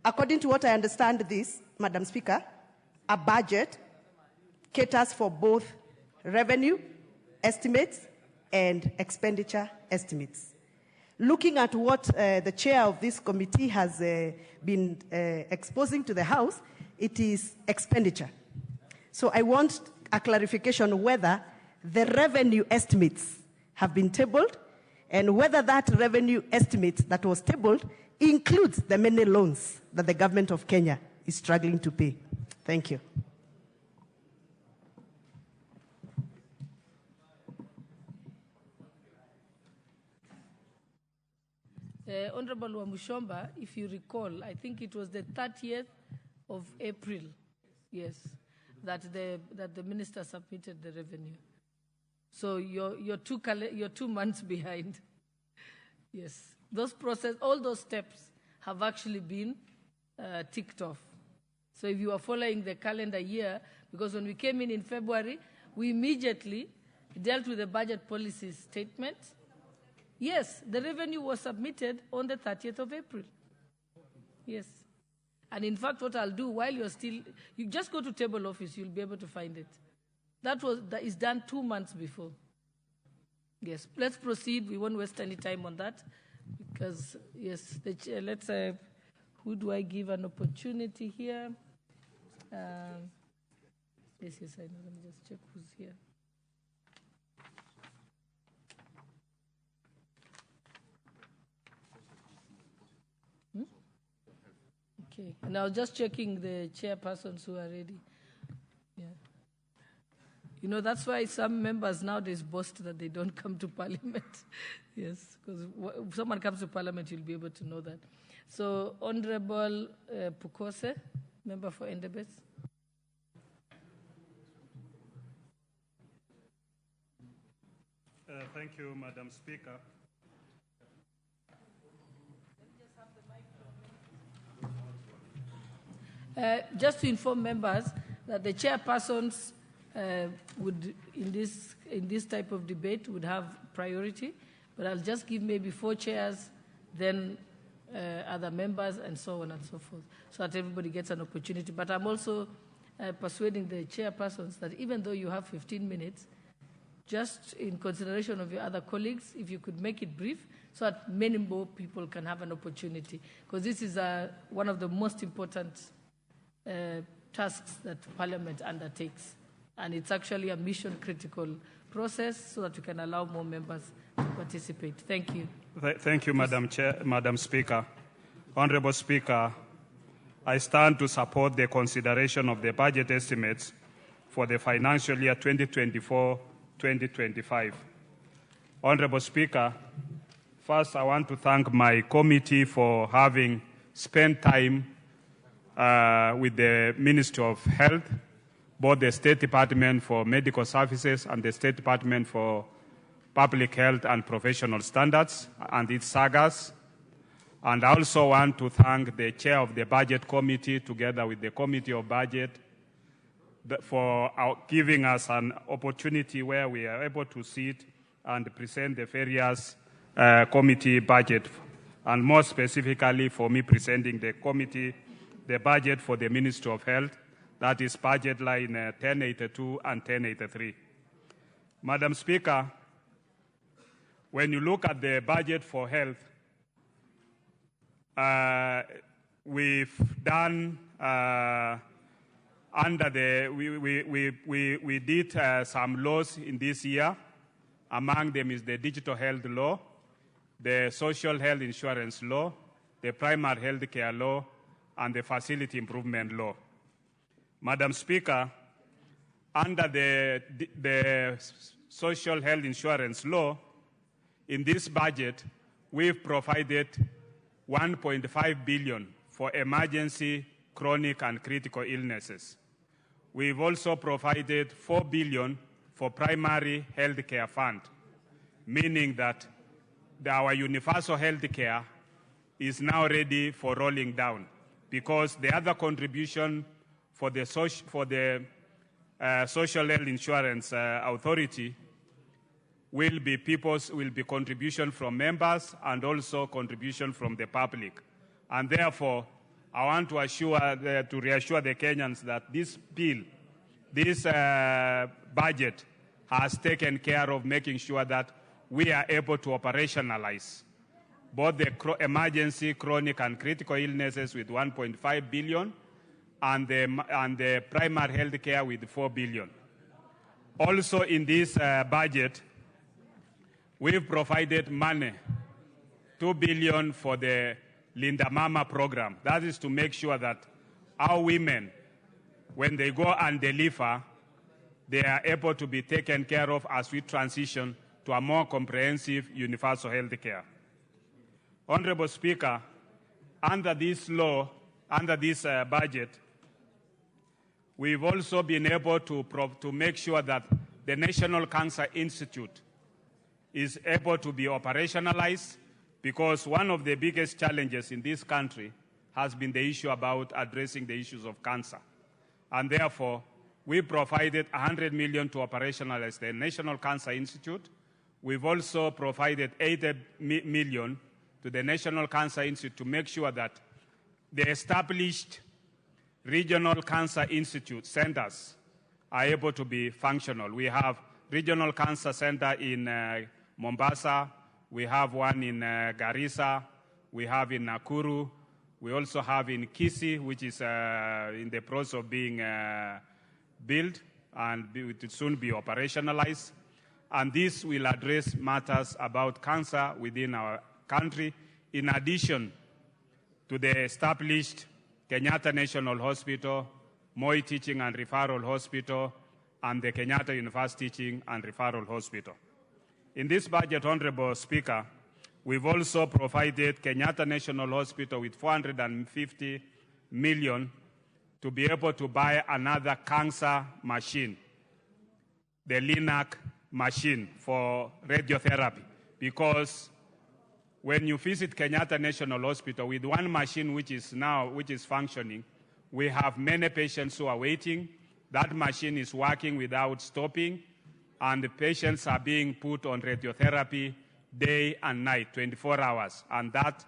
According to what I understand this, Madam Speaker, a budget caters for both revenue estimates and expenditure estimates. Looking at what the chair of this committee has been exposing to the House, it is expenditure. So I want a clarification whether the revenue estimates have been tabled and whether that revenue estimate that was tabled includes the many loans that the government of Kenya is struggling to pay. Thank you. Honorable Wamushomba, if you recall, I think it was the 30th of April, yes, that the minister submitted the revenue. So you're 2 months behind. Yes, all those steps have actually been ticked off. So if you are following the calendar year, because when we came in February, we immediately dealt with the budget policy statement. Yes, the revenue was submitted on the 30th of April. Yes. And in fact, what I'll do while you just go to table office, you'll be able to find it. That is done 2 months before. Yes, let's proceed. We won't waste any time on that because, yes, who do I give an opportunity here? Yes, I know. Let me just check who's here. Okay. And I was just checking the chairpersons who are ready. Yeah. You know, that's why some members nowadays boast that they don't come to Parliament. Yes, because if someone comes to Parliament, you'll be able to know that. So, Honorable Pukose, member for Endebess. Thank you, Madam Speaker. Just to inform members that the chairpersons would, in this type of debate, would have priority, but I'll just give maybe 4 chairs, then other members, and so on and so forth, so that everybody gets an opportunity. But I'm also persuading the chairpersons that even though you have 15 minutes, just in consideration of your other colleagues, if you could make it brief, so that many more people can have an opportunity, because this is one of the most important tasks that Parliament undertakes. And it's actually a mission-critical process so that we can allow more members to participate. Thank you. Thank you, Madam Speaker. Honorable Speaker, I stand to support the consideration of the budget estimates for the financial year 2024-2025. Honorable Speaker, first I want to thank my committee for having spent time with the Ministry of Health, both the State Department for Medical Services and the State Department for Public Health and Professional Standards and its SAGAs. And I also want to thank the Chair of the Budget Committee, together with the Committee of Budget, for giving us an opportunity where we are able to sit and present the various committee budget, and more specifically for me presenting the budget for the Ministry of Health, that is budget line 1082 and 1083. Madam Speaker, when you look at the budget for health, we've done we did some laws in this year. Among them is the Digital Health Law, the Social Health Insurance Law, the Primary Health Care Law, and the Facility Improvement Law. Madam Speaker, under the Social Health Insurance Law, in this budget, we've provided 1.5 billion for emergency, chronic, and critical illnesses. We've also provided 4 billion for primary health care fund, meaning that our universal health care is now ready for rolling down, because the other contribution for the Social Health Insurance Authority will be contribution from members and also contribution from the public. And therefore, I want to reassure the Kenyans that this bill, this budget has taken care of making sure that we are able to operationalize both the emergency, chronic, and critical illnesses with 1.5 billion and the primary health care with 4 billion. Also in this budget, we've provided money, 2 billion for the Linda Mama program. That is to make sure that our women, when they go and deliver, they are able to be taken care of as we transition to a more comprehensive universal health care. Honorable Speaker, under this law, under this budget, we've also been able to make sure that the National Cancer Institute is able to be operationalized, because one of the biggest challenges in this country has been the issue about addressing the issues of cancer. And therefore, we provided 100 million to operationalize the National Cancer Institute. We've also provided 80 million to the National Cancer Institute to make sure that the established regional cancer institute centers are able to be functional. We have regional cancer center in Mombasa, we have one in Garissa, we have in Nakuru, we also have in Kisii, which is in the process of being built and it will soon be operationalized. And this will address matters about cancer within our country, in addition to the established Kenyatta National Hospital, Moi Teaching and Referral Hospital, and the Kenyatta University Teaching and Referral Hospital. In this budget, Honorable Speaker, we've also provided Kenyatta National Hospital with 450 million to be able to buy another cancer machine, the LINAC machine for radiotherapy, because when you visit Kenyatta National Hospital with one machine which is functioning, we have many patients who are waiting. That machine is working without stopping, and the patients are being put on radiotherapy day and night, 24 hours. And that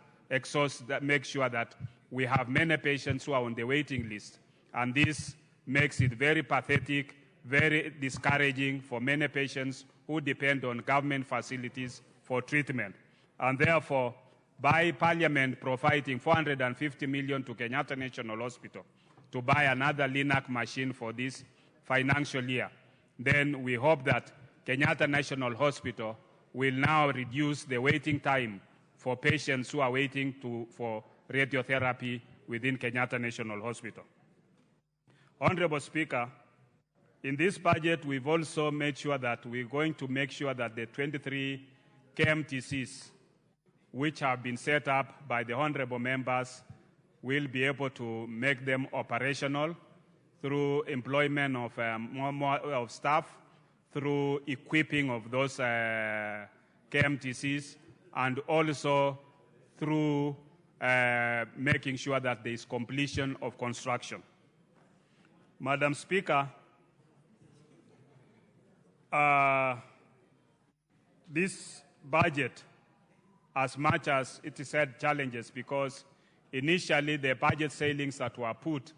makes sure that we have many patients who are on the waiting list. And this makes it very pathetic, very discouraging for many patients who depend on government facilities for treatment. And therefore, by Parliament providing 450 million to Kenyatta National Hospital to buy another LINAC machine for this financial year, then we hope that Kenyatta National Hospital will now reduce the waiting time for patients who are waiting for radiotherapy within Kenyatta National Hospital. Honorable Speaker, in this budget, we've also made sure that we're going to make sure that the 23 KMTCs, which have been set up by the honorable members, will be able to make them operational through employment of staff, through equipping of those KMTCs, and also through making sure that there is completion of construction. Madam Speaker, this budget, as much as it is had challenges, because initially the budget ceilings that were put,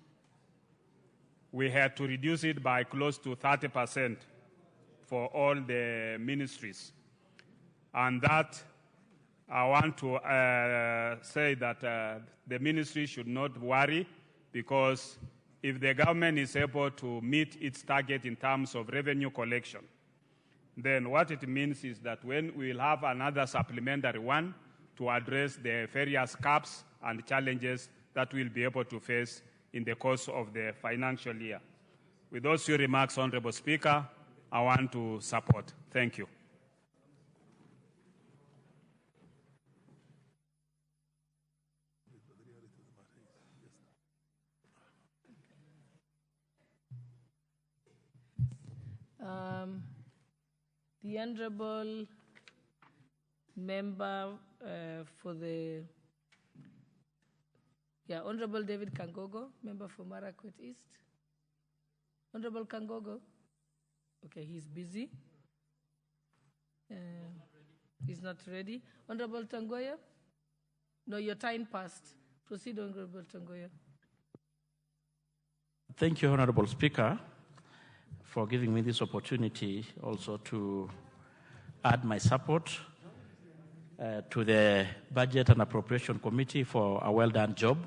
we had to reduce it by close to 30% for all the ministries. And that, I want to say that the ministry should not worry, because if the government is able to meet its target in terms of revenue collection, then what it means is that when we will have another supplementary one to address the various caps and challenges that we'll be able to face in the course of the financial year. With those few remarks, Honorable Speaker, I want to support. Thank you. The Honorable Member for the... Honorable David Kangogo, Member for Marakwet East. Honorable Kangogo. Okay, he's busy. He's not ready. Honorable Tangoya? No, your time passed. Proceed, Honorable Tangoya. Thank you, Honorable Speaker, for giving me this opportunity also to add my support to the Budget and Appropriation Committee for a well-done job.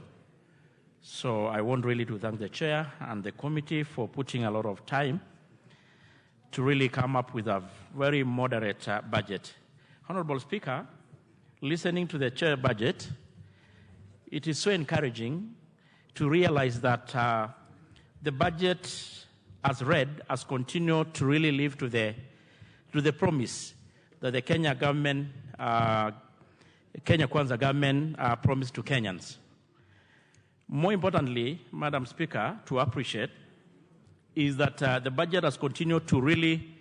So I want really to thank the Chair and the committee for putting a lot of time to really come up with a very moderate budget. Honorable Speaker, listening to the Chair budget, it is so encouraging to realize that the budget as read has continued to really live to the promise that the Kenya government, Kenya Kwanza government promised to Kenyans. More importantly, Madam Speaker, to appreciate is that the budget has continued to really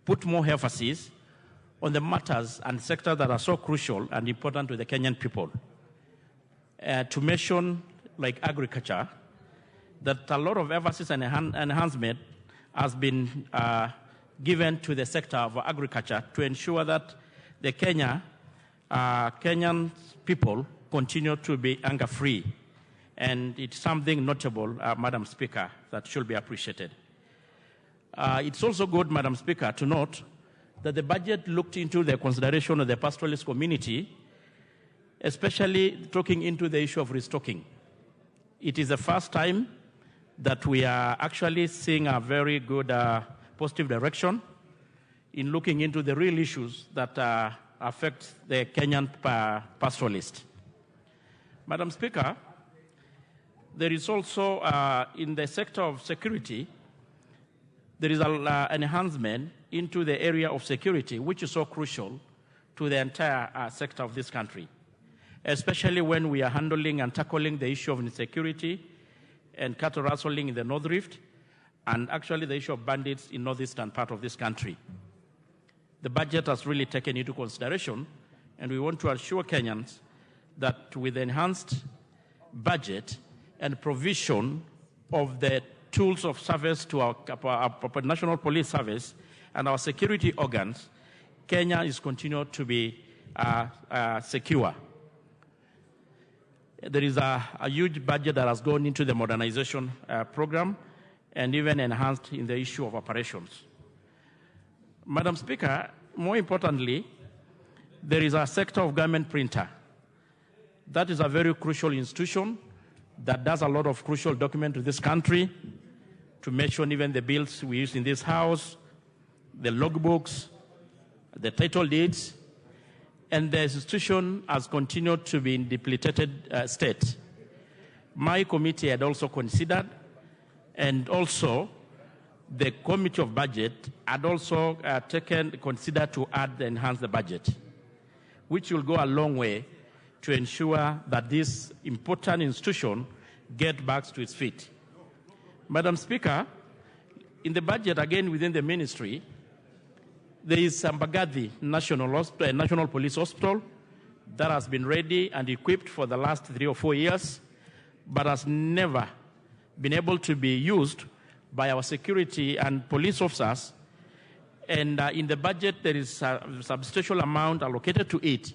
put more emphasis on the matters and sectors that are so crucial and important to the Kenyan people. To mention like agriculture, that a lot of emphasis and enhancement has been given to the sector of agriculture to ensure that the Kenyan people continue to be hunger-free. And it's something notable, Madam Speaker, that should be appreciated. It's also good, Madam Speaker, to note that the budget looked into the consideration of the pastoralist community, especially talking into the issue of restocking. It is the first time that we are actually seeing a very good positive direction in looking into the real issues that affect the Kenyan pastoralist. Madam Speaker, There is also, in the sector of security, there is an enhancement into the area of security, which is so crucial to the entire sector of this country, especially when we are handling and tackling the issue of insecurity and cattle rustling in the North Rift, and actually the issue of bandits in northeastern part of this country. The budget has really taken into consideration, and we want to assure Kenyans that with enhanced budget and provision of the tools of service to our National Police Service and our security organs, Kenya is continued to be secure. There is a huge budget that has gone into the modernization program and even enhanced in the issue of operations. Madam Speaker, more importantly, there is a sector of government printer. That is a very crucial institution that does a lot of crucial documents to this country, to mention even the bills we use in this house, the logbooks, the title deeds, and the institution has continued to be in depleted state. My committee had also considered, and also the Committee of Budget had also considered to add and enhance the budget, which will go a long way to ensure that this important institution get back to its feet. Madam Speaker, in the budget, again within the ministry, there is Mbagathi National Police Hospital that has been ready and equipped for the last 3 or 4 years, but has never been able to be used by our security and police officers. And in the budget, there is a substantial amount allocated to it,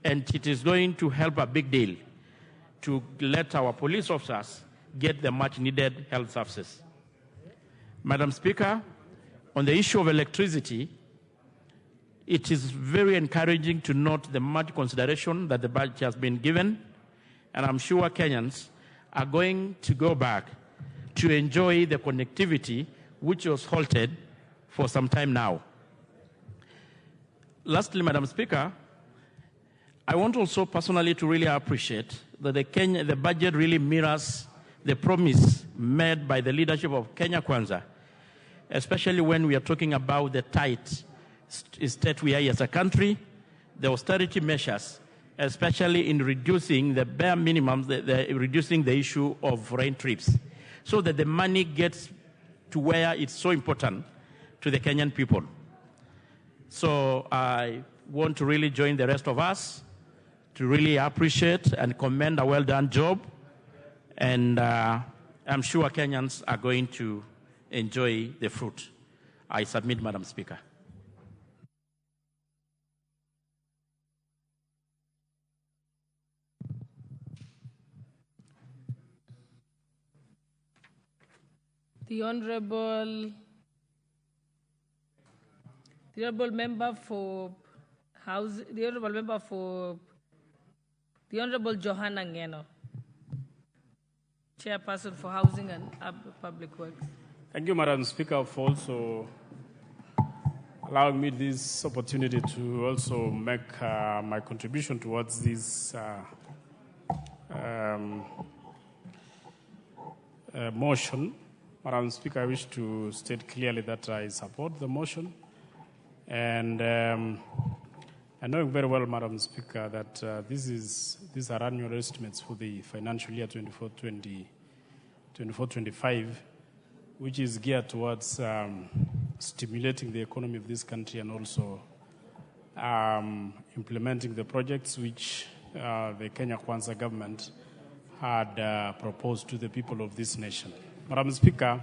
and it is going to help a big deal to let our police officers get the much-needed health services. Madam Speaker, on the issue of electricity, it is very encouraging to note the much consideration that the budget has been given, and I'm sure Kenyans are going to go back to enjoy the connectivity which was halted for some time now. Lastly, Madam Speaker, I want also personally to really appreciate that the budget really mirrors the promise made by the leadership of Kenya Kwanza, especially when we are talking about the tight state we are as a country, the austerity measures, especially in reducing the bare minimums, reducing the issue of foreign trips, so that the money gets to where it's so important to the Kenyan people. So I want to really join the rest of us to really appreciate and commend a well-done job, and I'm sure Kenyans are going to enjoy the fruit. I submit, Madam Speaker. The honourable member for Housing, the Honourable Johanna Ngeno, Chairperson for Housing and Public Works. Thank you, Madam Speaker, for also allowing me this opportunity to also make my contribution towards this motion. Madam Speaker, I wish to state clearly that I support the motion. And I know very well, Madam Speaker, that these are annual estimates for the financial year 24-25, which is geared towards stimulating the economy of this country and also implementing the projects which the Kenya Kwanza government had proposed to the people of this nation. Madam Speaker,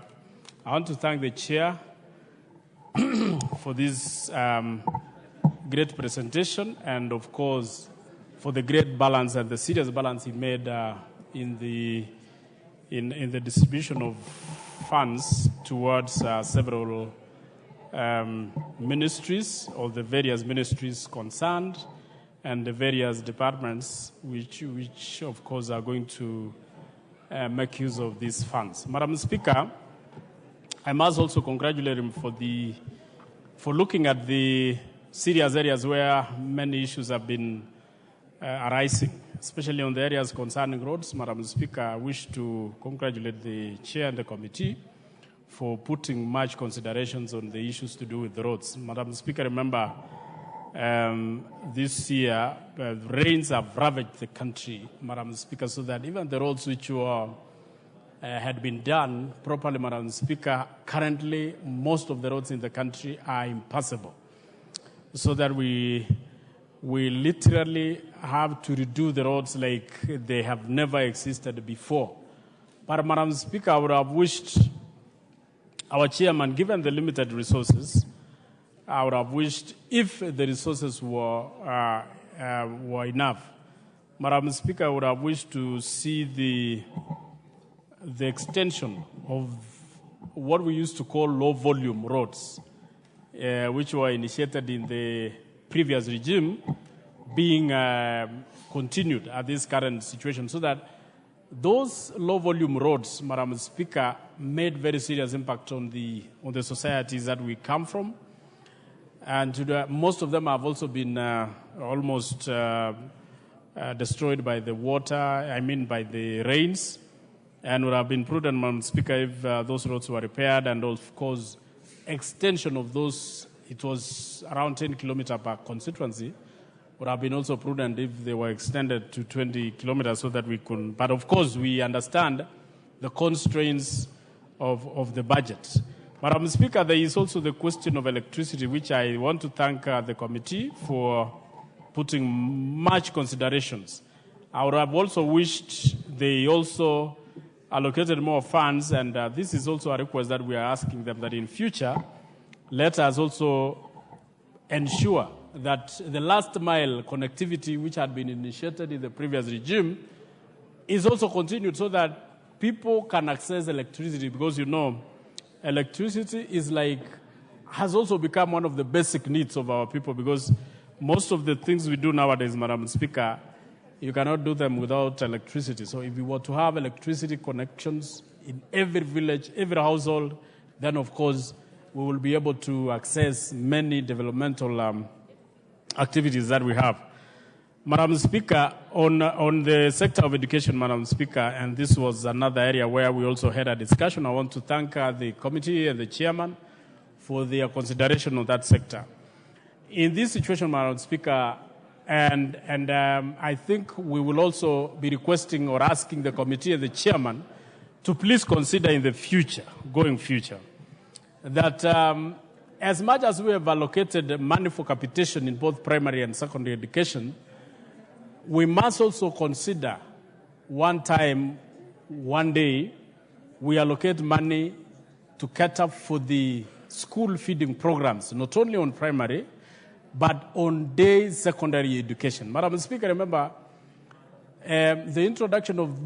I want to thank the Chair for this great presentation and, of course, for the great balance and the serious balance he made in the distribution of funds towards several ministries, or the various ministries concerned, and the various departments which of course, are going to make use of these funds. Madam Speaker, I must also congratulate him for looking at the serious areas where many issues have been arising, especially on the areas concerning roads. Madam Speaker, I wish to congratulate the chair and the committee for putting much considerations on the issues to do with the roads. Madam Speaker, remember this year rains have ravaged the country, Madam Speaker, so that even the roads which were had been done properly, Madam Speaker, currently most of the roads in the country are impassable, so that we literally have to redo the roads like they have never existed before. But Madam Speaker, I would have wished our chairman, given the limited resources, I would have wished if the resources were enough. Madam Speaker, I would have wished to see the extension of what we used to call low-volume roads, which were initiated in the previous regime, being continued at this current situation, so that those low-volume roads, Madam Speaker, made very serious impact on the societies that we come from, and most of them have also been almost destroyed by the water. I mean, by the rains, and would have been prudent, Madam Speaker, if those roads were repaired, and of course, extension of those. It was around 10 kilometers per constituency. Would have been also prudent if they were extended to 20 kilometers so that we could. But of course, we understand the constraints of the budget. Madam Speaker, there is also the question of electricity, which I want to thank the committee for putting much considerations. I would have also wished they also allocated more funds, and this is also a request that we are asking them, that in future, let us also ensure that the last mile connectivity, which had been initiated in the previous regime, is also continued so that people can access electricity, because you know, electricity has also become one of the basic needs of our people, because most of the things we do nowadays, Madam Speaker, you cannot do them without electricity. So if we were to have electricity connections in every village, every household, then of course we will be able to access many developmental activities that we have. Madam Speaker, on the sector of education, Madam Speaker, and this was another area where we also had a discussion, I want to thank the committee and the chairman for their consideration of that sector. In this situation, Madam Speaker, and I think we will also be requesting or asking the committee and the chairman to please consider in the future, that as much as we have allocated money for capitation in both primary and secondary education, we must also consider one day, we allocate money to cater for the school feeding programs, not only on primary, but on day secondary education. Madam Speaker, remember, the introduction of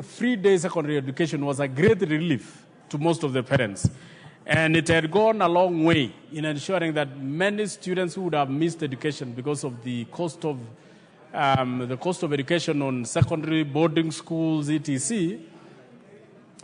free day secondary education was a great relief to most of the parents. And it had gone a long way in ensuring that many students who would have missed education because of the cost of education on secondary boarding schools, etc.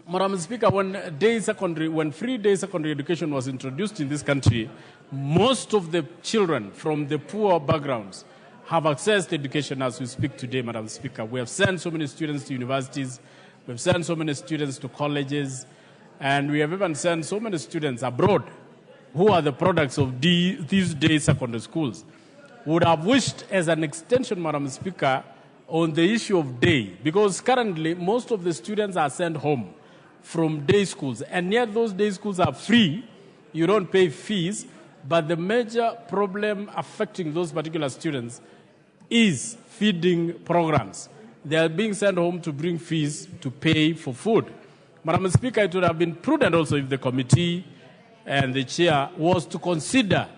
Madam Speaker, when free day secondary education was introduced in this country, most of the children from the poor backgrounds have accessed education as we speak today, Madam Speaker. We have sent so many students to universities, we have sent so many students to colleges, and we have even sent so many students abroad who are the products of these day secondary schools. We would have wished as an extension, Madam Speaker, on the issue of day, because currently most of the students are sent home from day schools, and yet those day schools are free. You don't pay fees, but the major problem affecting those particular students is feeding programs. They are being sent home to bring fees to pay for food. Madam Speaker, it would have been prudent also if the committee and the chair was to consider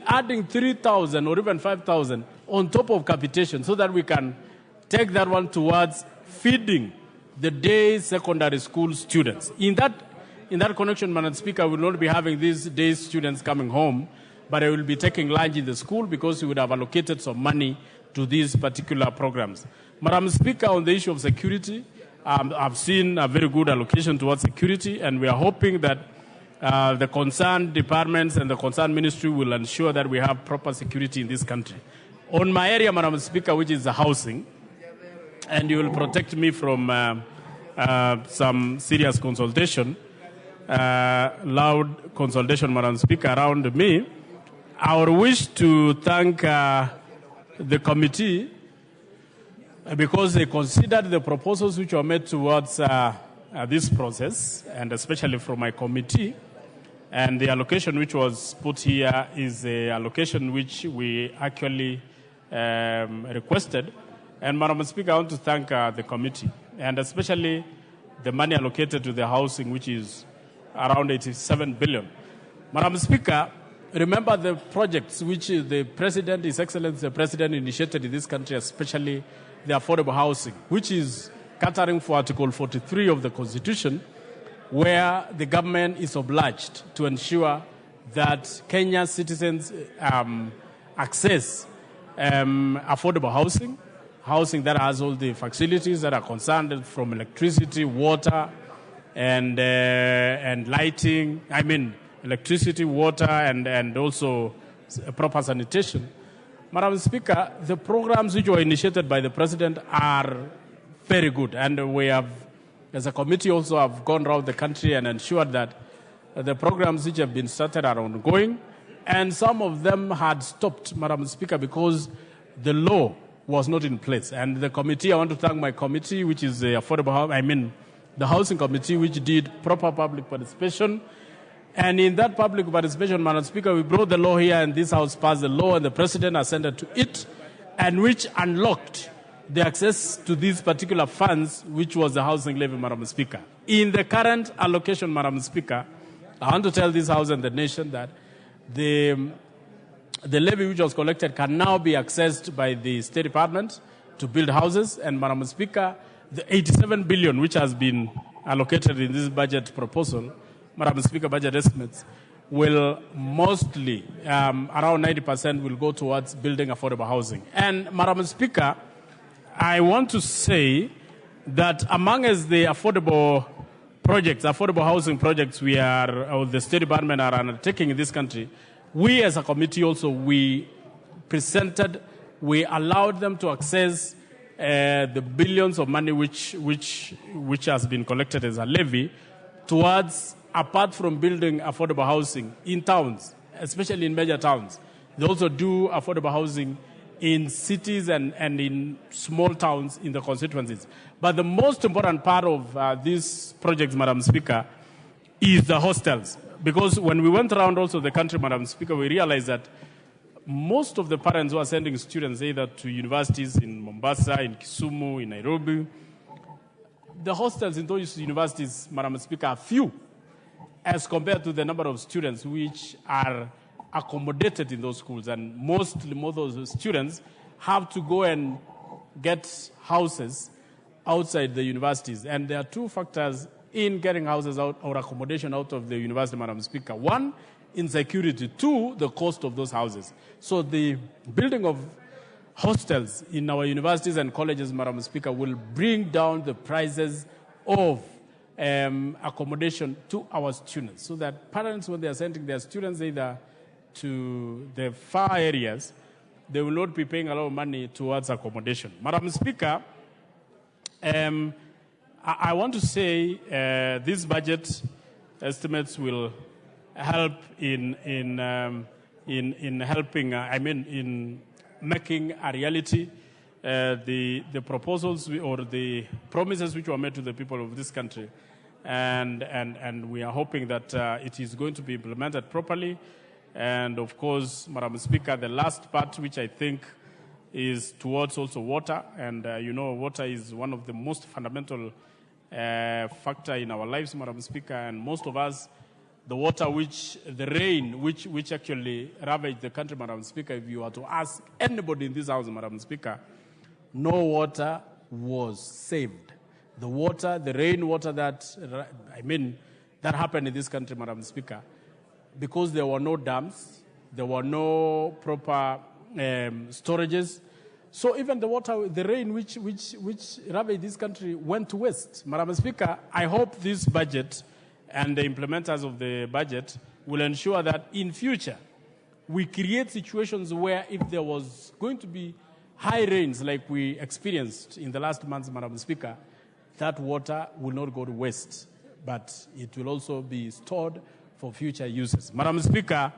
adding 3,000 or even 5,000 on top of capitation, so that we can take that one towards feeding the day secondary school students. In that connection, Madam Speaker, we will not be having these day students coming home, but I will be taking lunch in the school, because we would have allocated some money to these particular programs. Madam Speaker, on the issue of security, I've seen a very good allocation towards security, and we are hoping that the concerned departments and the concerned ministry will ensure that we have proper security in this country. On my area, Madam Speaker, which is the housing, and you will protect me from some serious consultation, loud consultation, Madam Speaker, around me, I would wish to thank the committee because they considered the proposals which were made towards this process, and especially from my committee. And the allocation which was put here is the allocation which we actually requested. And Madam Speaker, I want to thank the committee, and especially the money allocated to the housing, which is around 87 billion. Madam Speaker, remember the projects which the President, His Excellency the President, initiated in this country, especially the affordable housing, which is catering for Article 43 of the Constitution, where the government is obliged to ensure that Kenya's citizens access affordable housing that has all the facilities that are concerned, from electricity, water, and lighting. I mean, electricity, water, and also proper sanitation. Madam Speaker, the programs which were initiated by the President are very good, and we have, as a committee, also have gone around the country and ensured that the programs which have been started are ongoing, and some of them had stopped, Madam Speaker, because the law was not in place. And the committee, I want to thank my committee, which is the the Housing Committee, which did proper public participation. And in that public participation, Madam Speaker, we brought the law here, and this House passed the law, and the President assented to it, and which unlocked the access to these particular funds, which was the housing levy, Madam Speaker. In the current allocation, Madam Speaker, I want to tell this House and the nation that the levy which was collected can now be accessed by the State Department to build houses. And, Madam Speaker, the 87 billion which has been allocated in this budget proposal, Madam Speaker, budget estimates, will mostly, around 90%, will go towards building affordable housing. And, Madam Speaker, I want to say that among us the affordable projects, affordable housing projects the State Department are undertaking in this country, we as a committee also, we allowed them to access the billions of money which has been collected as a levy towards, apart from building affordable housing in towns, especially in major towns. They also do affordable housing in cities and in small towns in the constituencies. But the most important part of these projects, Madam Speaker, is the hostels. Because when we went around also the country, Madam Speaker, we realized that most of the parents who are sending students either to universities in Mombasa, in Kisumu, in Nairobi, the hostels in those universities, Madam Speaker, are few as compared to the number of students which are accommodated in those schools. And most of those students have to go and get houses outside the universities. And there are two factors in getting houses out or accommodation out of the university, Madam Speaker. One, insecurity. Two, the cost of those houses. So the building of hostels in our universities and colleges, Madam Speaker, will bring down the prices of accommodation to our students, so that parents, when they are sending their students either to the far areas, they will not be paying a lot of money towards accommodation. Madam Speaker, I want to say these budget estimates will help in helping, in making a reality the proposals or the promises which were made to the people of this country. And we are hoping that it is going to be implemented properly. And of course, Madam Speaker, the last part, which I think is towards also water. And water is one of the most fundamental factor in our lives, Madam Speaker. And most of us, the rain which actually ravaged the country, Madam Speaker, if you were to ask anybody in this house, Madam Speaker, no water was saved. The rainwater that happened in this country, Madam Speaker, because there were no dams, there were no proper storages. So even the rain which ravaged this country went to waste. Madam Speaker, I hope this budget and the implementers of the budget will ensure that in future we create situations where if there was going to be high rains like we experienced in the last months, Madam Speaker, that water will not go to waste, but it will also be stored for future uses. Madam Speaker,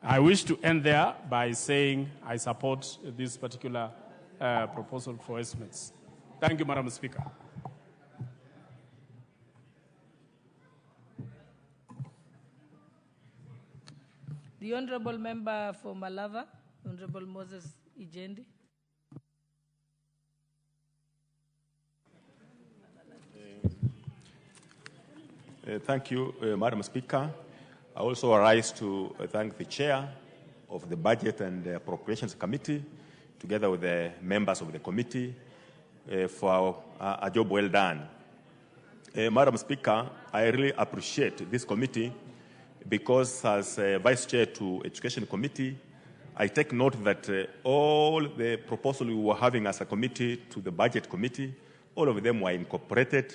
I wish to end there by saying I support this particular proposal for estimates. Thank you, Madam Speaker. The Honourable Member for Malava, Honourable Moses Ijendi. Thank you, Madam Speaker. I also rise to thank the Chair of the Budget and Appropriations Committee, together with the members of the committee, for a job well done. Madam Speaker, I really appreciate this committee because as Vice Chair to Education Committee, I take note that all the proposals we were having as a committee to the Budget Committee, all of them were incorporated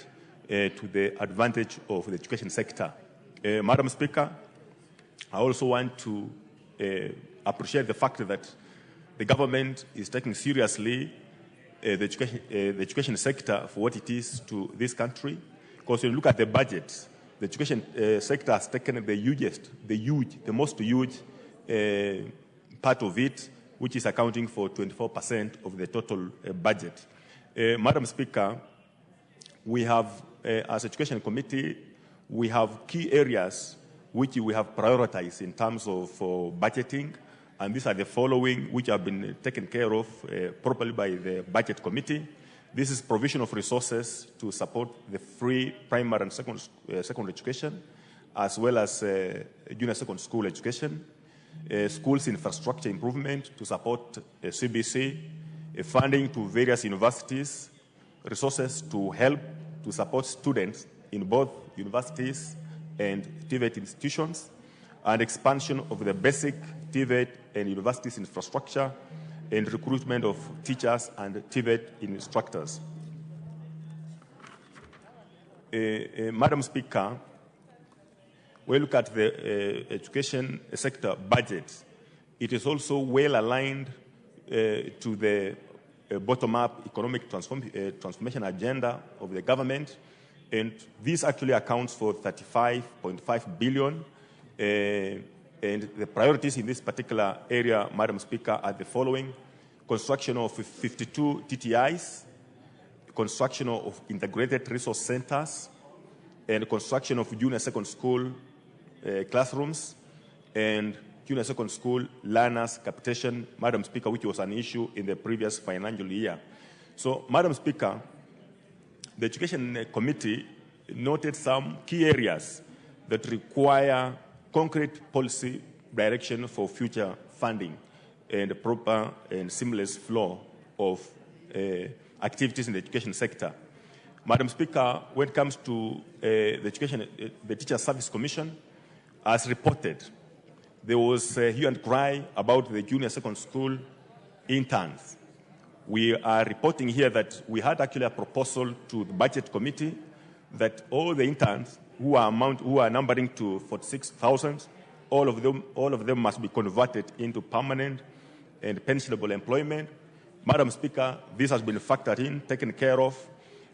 to the advantage of the education sector. Madam Speaker, I also want to appreciate the fact that the government is taking seriously the education sector for what it is to this country. Because when you look at the budget, the education sector has taken the most huge part of it, which is accounting for 24% of the total budget. Madam Speaker, we have, as Education Committee, we have key areas which we have prioritized in terms of budgeting, and these are the following, which have been taken care of properly by the Budget Committee. This is provision of resources to support the free primary and secondary education, as well as junior secondary school education, schools infrastructure improvement to support CBC, funding to various universities, resources to help to support students in both universities and TVET institutions, and expansion of the basic TVET and universities infrastructure, and recruitment of teachers and TVET instructors. Madam Speaker, when we look at the education sector budget, it is also well aligned to the bottom-up economic transformation agenda of the government, and this actually accounts for 35.5 billion. And the priorities in this particular area, Madam Speaker, are the following: construction of 52 TTIs, construction of integrated resource centers, and construction of junior secondary school classrooms, and junior secondary school learners capitation, Madam Speaker, which was an issue in the previous financial year. So, Madam Speaker, the Education Committee noted some key areas that require concrete policy direction for future funding and a proper and seamless flow of activities in the education sector. Madam Speaker, when it comes to the Teacher Service Commission, as reported, there was a hue and cry about the junior secondary school interns. We are reporting here that we had actually a proposal to the Budget Committee that all the interns who are numbering to 46,000, all of them must be converted into permanent and pensionable employment. Madam Speaker, this has been factored in, taken care of.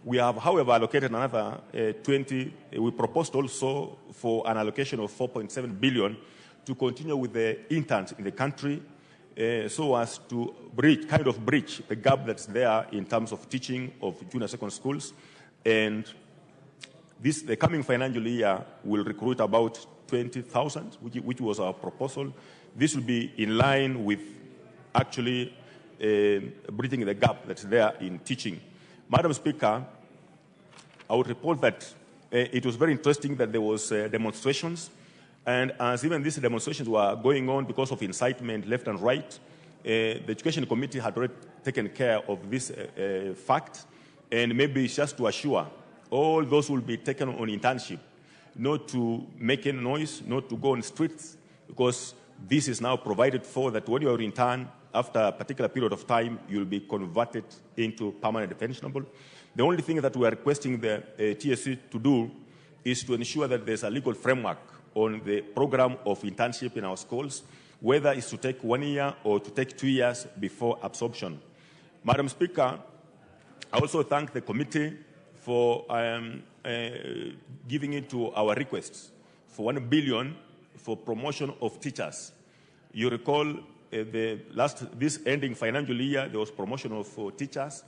We have, however, allocated another 20. We proposed also for an allocation of 4.7 billion to continue with the interns in the country, so as to bridge the gap that's there in terms of teaching of junior secondary schools. And the coming financial year will recruit about 20,000, which was our proposal. This will be in line with actually bridging the gap that's there in teaching. Madam Speaker, I would report that it was very interesting that there was demonstrations, and as even these demonstrations were going on because of incitement left and right, the Education Committee had already taken care of this fact, and maybe it's just to assure all those who will be taken on internship not to make any noise, not to go on streets, because this is now provided for that when you are intern, after a particular period of time, you'll be converted into permanent pensionable. The only thing that we are requesting the TSC to do is to ensure that there's a legal framework on the program of internship in our schools, whether it's to take 1 year or to take 2 years before absorption. Madam Speaker, I also thank the committee for giving into our requests for 1 billion for promotion of teachers. You recall this ending financial year, there was promotion of teachers,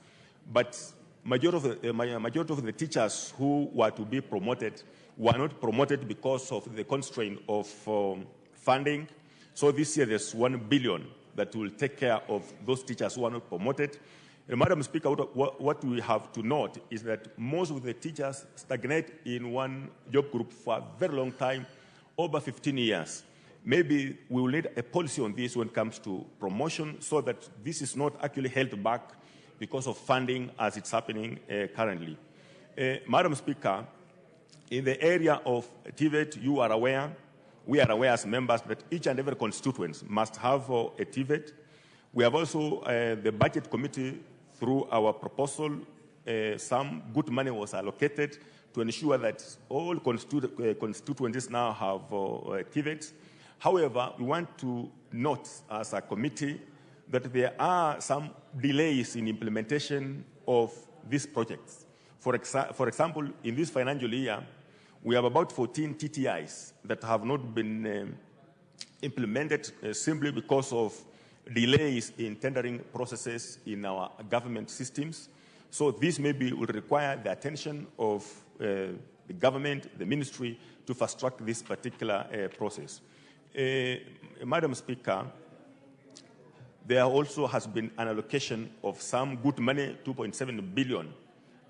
but majority of the teachers who were to be promoted were not promoted because of the constraint of funding. So this year there's 1 billion that will take care of those teachers who are not promoted. And Madam Speaker, what we have to note is that most of the teachers stagnate in one job group for a very long time, over 15 years. Maybe we will need a policy on this when it comes to promotion so that this is not actually held back because of funding as it's happening currently. Madam Speaker, in the area of TVET, you are aware, we are aware as members that each and every constituent must have a TVET. We have also, the budget committee, through our proposal, some good money was allocated to ensure that all constituencies now have TVETs. However, we want to note as a committee that there are some delays in implementation of these projects. For example, in this financial year, we have about 14 TTIs that have not been implemented simply because of delays in tendering processes in our government systems. So this maybe will require the attention of the government, the ministry, to fast-track this particular process. Madam Speaker, there also has been an allocation of some good money, 2.7 billion,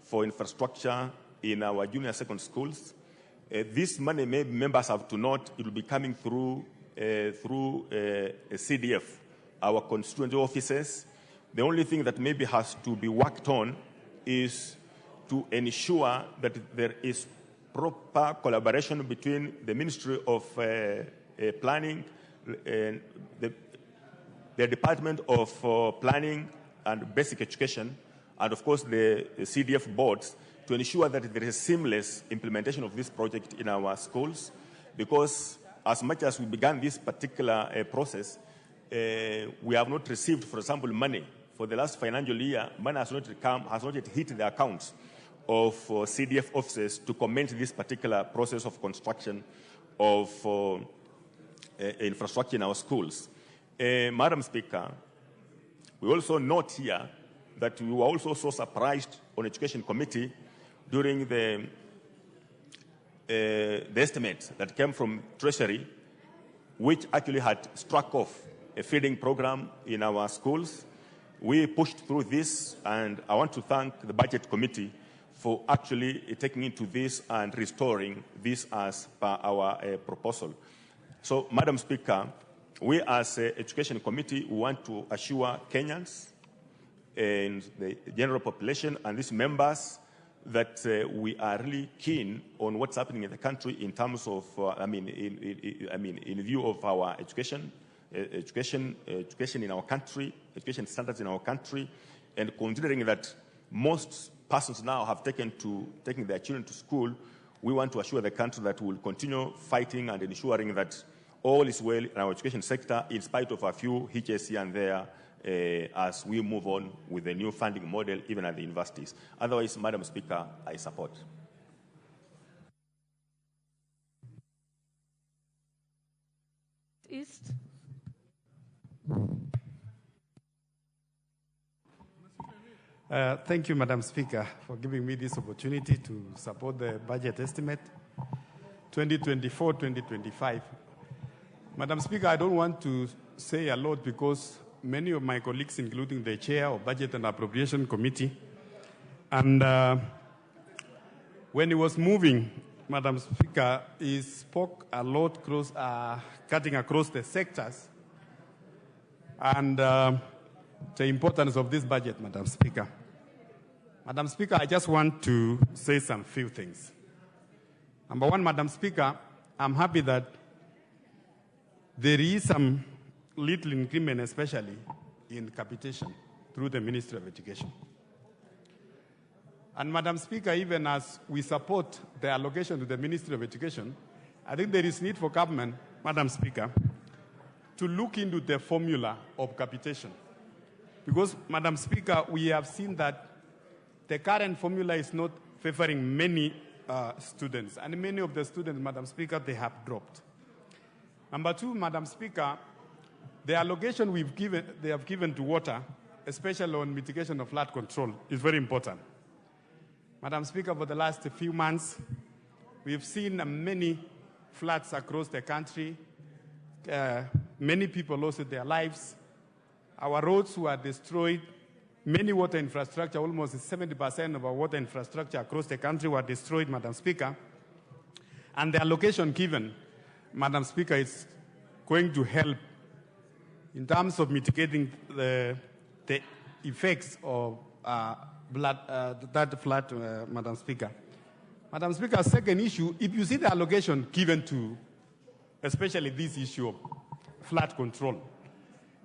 for infrastructure in our junior secondary schools. This money, maybe members have to note, it will be coming through a CDF, our constituency offices. The only thing that maybe has to be worked on is to ensure that there is proper collaboration between the Ministry of Planning, the Department of Planning and Basic Education, and of course the CDF boards, to ensure that there is seamless implementation of this project in our schools, because as much as we began this particular process, we have not received, for example, money. For the last financial year, money has not yet hit the accounts of CDF offices to commence this particular process of construction of infrastructure in our schools. Madam Speaker, we also note here that we were also so surprised on Education Committee during the estimate that came from Treasury, which actually had struck off a feeding program in our schools. We pushed through this, and I want to thank the Budget Committee for actually taking into this and restoring this as per our proposal. So, Madam Speaker, we as an Education Committee want to assure Kenyans and the general population and these members that we are really keen on what's happening in the country in terms of, in view of our education in our country, education standards in our country, and considering that most persons now have taken their children to school, we want to assure the country that we will continue fighting and ensuring that all is well in our education sector, in spite of a few hitches here and there, as we move on with the new funding model, even at the universities. Otherwise, Madam Speaker, I support. East. Thank you, Madam Speaker, for giving me this opportunity to support the budget estimate 2024-2025. Madam Speaker, I don't want to say a lot because many of my colleagues, including the chair of Budget and Appropriation Committee, and when he was moving, Madam Speaker, he spoke a lot cutting across the sectors and the importance of this budget, Madam Speaker. Madam Speaker, I just want to say some few things. Number one, Madam Speaker, I'm happy that there is some little increment, especially in capitation, through the Ministry of Education. And Madam Speaker, even as we support the allocation to the Ministry of Education, I think there is need for government, Madam Speaker, to look into the formula of capitation. Because, Madam Speaker, we have seen that the current formula is not favoring many students, and many of the students, Madam Speaker, they have dropped. Number two, Madam Speaker, the allocation they have given to water, especially on mitigation of flood control, is very important. Madam Speaker, for the last few months, we've seen many floods across the country. Many people lost their lives. Our roads were destroyed. Many water infrastructure, almost 70% of our water infrastructure across the country were destroyed, Madam Speaker. And the allocation given, Madam Speaker, is going to help in terms of mitigating the effects of that flood, Madam Speaker. Madam Speaker, second issue, if you see the allocation given to, especially this issue of flood control,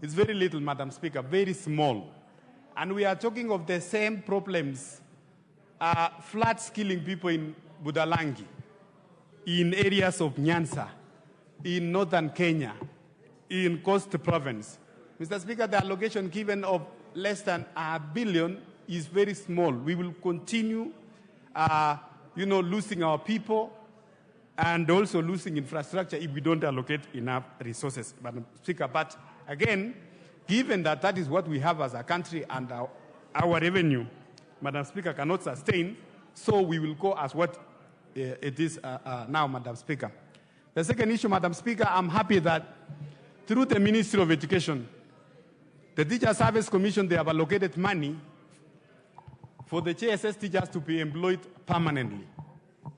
it's very little, Madam Speaker, very small. And we are talking of the same problems, floods killing people in Budalangi, in areas of Nyanza, in northern Kenya, in Coast Province. Mr. Speaker, the allocation given of less than $1 billion is very small. We will continue, losing our people and also losing infrastructure if we don't allocate enough resources, Madam Speaker. But again, given that that is what we have as a country and our revenue, Madam Speaker, cannot sustain, so we will go as what it is now, Madam Speaker. The second issue, Madam Speaker, I'm happy that through the Ministry of Education, the Teacher Service Commission, they have allocated money for the JSS teachers to be employed permanently.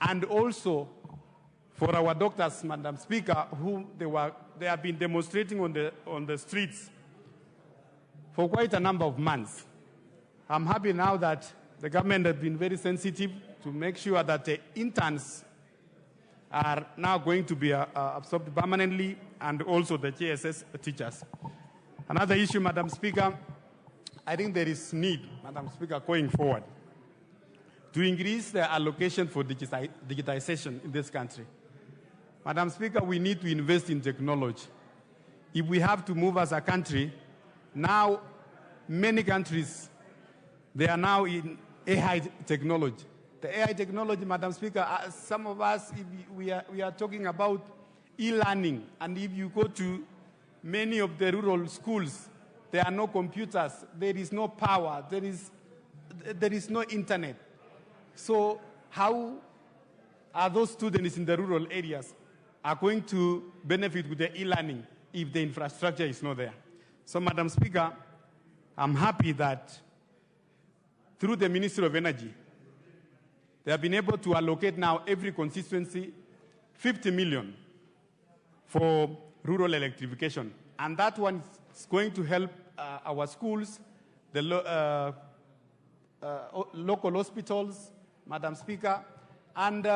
And also for our doctors, Madam Speaker, who they have been demonstrating on the streets for quite a number of months. I'm happy now that the government has been very sensitive to make sure that the interns are now going to be absorbed permanently, and also the JSS teachers. Another issue, Madam Speaker, I think there is need, Madam Speaker, going forward, to increase the allocation for digitization in this country. Madam Speaker, we need to invest in technology. If we have to move as a country, now many countries, they are now in AI technology. The AI technology, Madam Speaker, some of us, we are talking about e-learning, and if you go to many of the rural schools, there are no computers, there is no power, there is no internet. So how are those students in the rural areas are going to benefit with the e-learning if the infrastructure is not there? So, Madam Speaker, I'm happy that through the Ministry of Energy, they have been able to allocate now every constituency 50 million for rural electrification. And that one is going to help our schools, the local hospitals, Madam Speaker, and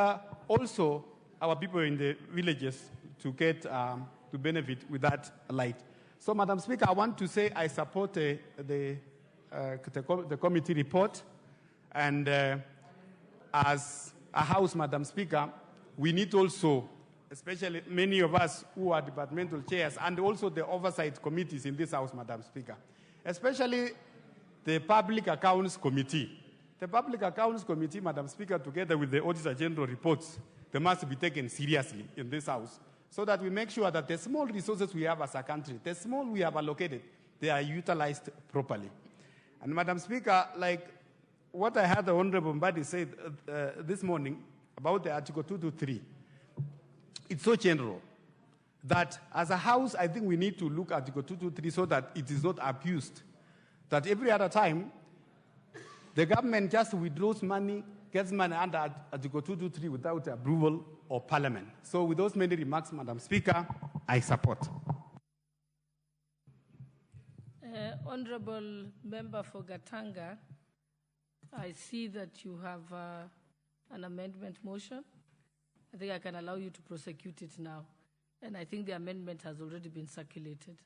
also our people in the villages to get to benefit with that light. So, Madam Speaker, I want to say I support the committee report, and as a House, Madam Speaker, we need also, especially many of us who are departmental chairs, and also the oversight committees in this House, Madam Speaker, especially the Public Accounts Committee. The Public Accounts Committee, Madam Speaker, together with the Auditor General reports, they must be taken seriously in this House, so that we make sure that the small resources we have as a country, the small we have allocated, they are utilized properly. And Madam Speaker, like what I heard the Honorable Mbadi say this morning about the Article 223, it's so general that as a House, I think we need to look at Article 223 so that it is not abused. That every other time, the government just withdraws money, gets money under Article 223 without approval of Parliament. So with those many remarks, Madam Speaker, I support. Honorable Member for Gatanga, I see that you have an amendment motion. I think I can allow you to prosecute it now. And I think the amendment has already been circulated.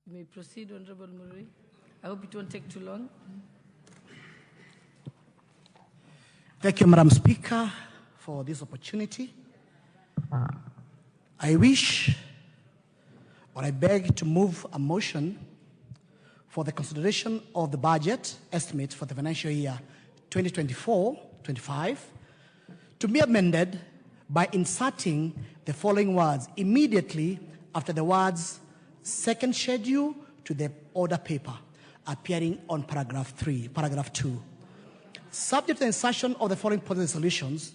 You may proceed, Honorable Murray. I hope it won't take too long. Thank you, Madam Speaker, for this opportunity. I wish, or I beg to move a motion for the consideration of the budget estimate for the financial year 2024-25 to be amended by inserting the following words immediately after the words second schedule to the order paper appearing on paragraph 2. Subject to the insertion of the following policy solutions,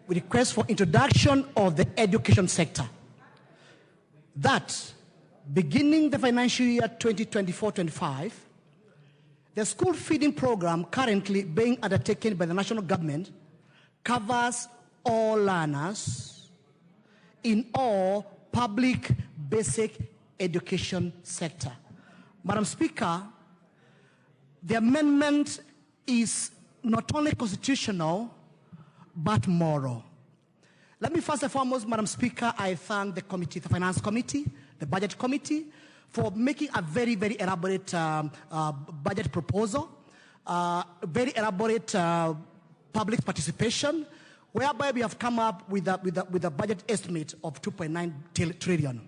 we request for introduction of the education sector. That, beginning the financial year 2024-25, the school feeding program currently being undertaken by the national government covers all learners in all public basic education sector. Madam Speaker, the amendment is not only constitutional, but moral. Let me first and foremost, Madam Speaker, I thank the committee, the Finance Committee, the Budget Committee, for making a very, very elaborate budget proposal, very elaborate public participation, whereby we have come up with a budget estimate of 2.9 trillion.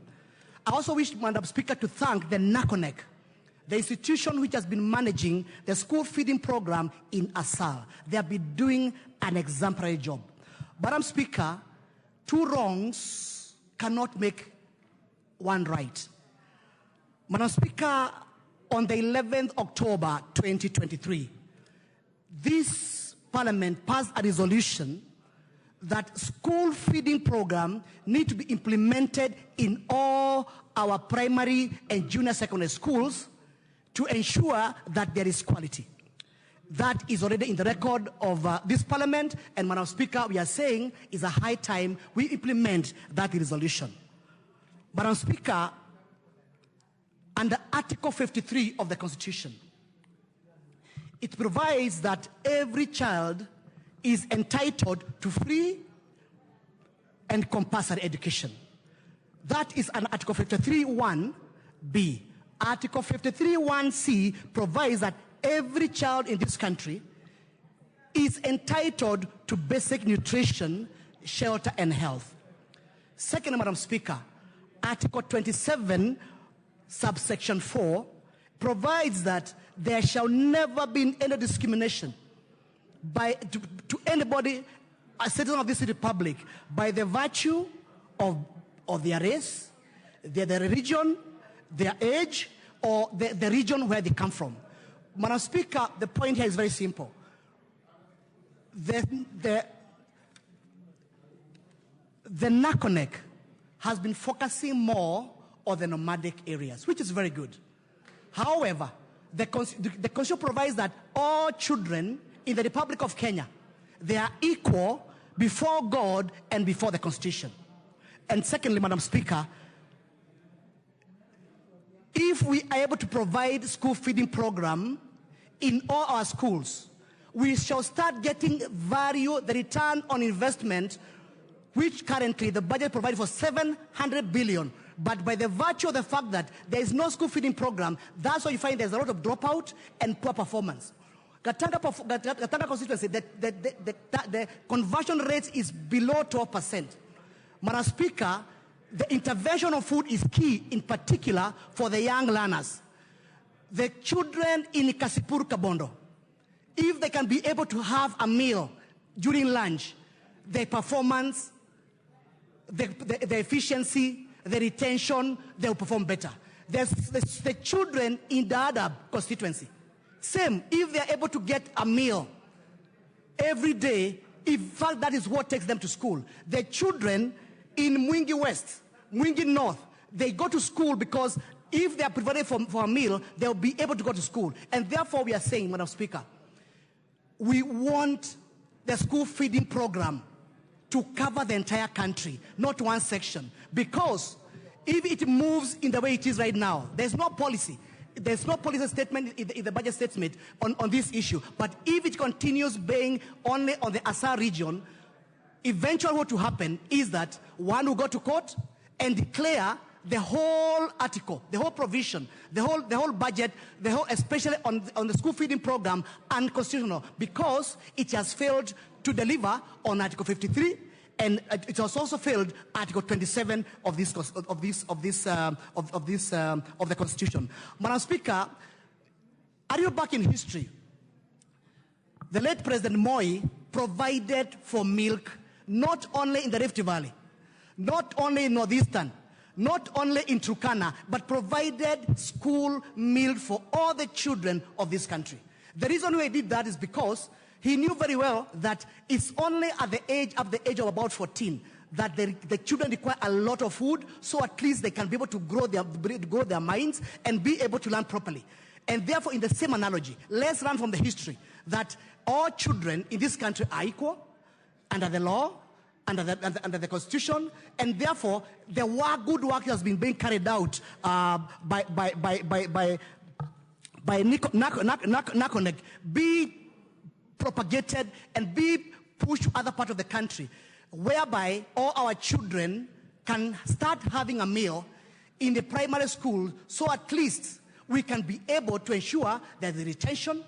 I also wish, Madam Speaker, to thank the NACONEC, the institution which has been managing the school feeding program in Asal. They have been doing an exemplary job. Madam Speaker, two wrongs cannot make one right. Madam Speaker, on the 11th October 2023, this Parliament passed a resolution that school feeding program need to be implemented in all our primary and junior secondary schools to ensure that there is quality. That is already in the record of this Parliament, and Madam Speaker, we are saying it's a high time we implement that resolution. Madam Speaker, under Article 53 of the Constitution, it provides that every child is entitled to free and compulsory education. That is an Article 53(1)(b). Article 53(1)(c) provides that every child in this country is entitled to basic nutrition, shelter, and health. Second, Madam Speaker, Article 27, subsection 4, provides that there shall never be any discrimination to anybody, a citizen of this republic, by the virtue of their race, their religion, their age, or the region where they come from. Madam Speaker, the point here is very simple. The NACONEC has been focusing more on the nomadic areas, which is very good. However, the Constitution provides that all children in the Republic of Kenya, they are equal before God and before the Constitution. And secondly, Madam Speaker, if we are able to provide school feeding program in all our schools, we shall start getting value, the return on investment, which currently the budget provides for 700 billion. But by the virtue of the fact that there is no school feeding program, that's why you find there's a lot of dropout and poor performance. Gatanga constituency, the conversion rate is below 12%. Madam Speaker, the intervention of food is key, in particular for the young learners. The children in Kasipur Kabondo, if they can be able to have a meal during lunch, their performance, the efficiency, the retention, they'll perform better. The children in the other constituency, same, if they're able to get a meal every day, in fact, that is what takes them to school. The children in Mwingi West, Mwingi North, they go to school because if they are provided for a meal, they'll be able to go to school. And therefore, we are saying, Madam Speaker, we want the school feeding program to cover the entire country, not one section. Because if it moves in the way it is right now, there's no policy. There's no policy statement in the budget statement on this issue. But if it continues being only on the Asar region, eventually what will happen is that one will go to court and declare the whole article, the whole provision, the whole budget, especially on the school feeding program, unconstitutional because it has failed to deliver on Article 53 and it has also failed Article 27 of the Constitution. Madam Speaker, are you back in history? The late President Moi provided for milk not only in the Rift Valley, not only in Northeastern, not only in Turkana, but provided school milk for all the children of this country. The reason why he did that is because he knew very well that it's only at the age of about 14 that the children require a lot of food, so at least they can be able to grow their minds and be able to learn properly. And therefore, in the same analogy, let's learn from the history that all children in this country are equal under the law, under the Constitution, and therefore the good work has been being carried out by NACONEC be propagated and be pushed to other parts of the country, whereby all our children can start having a meal in the primary school, so at least we can be able to ensure that there is retention,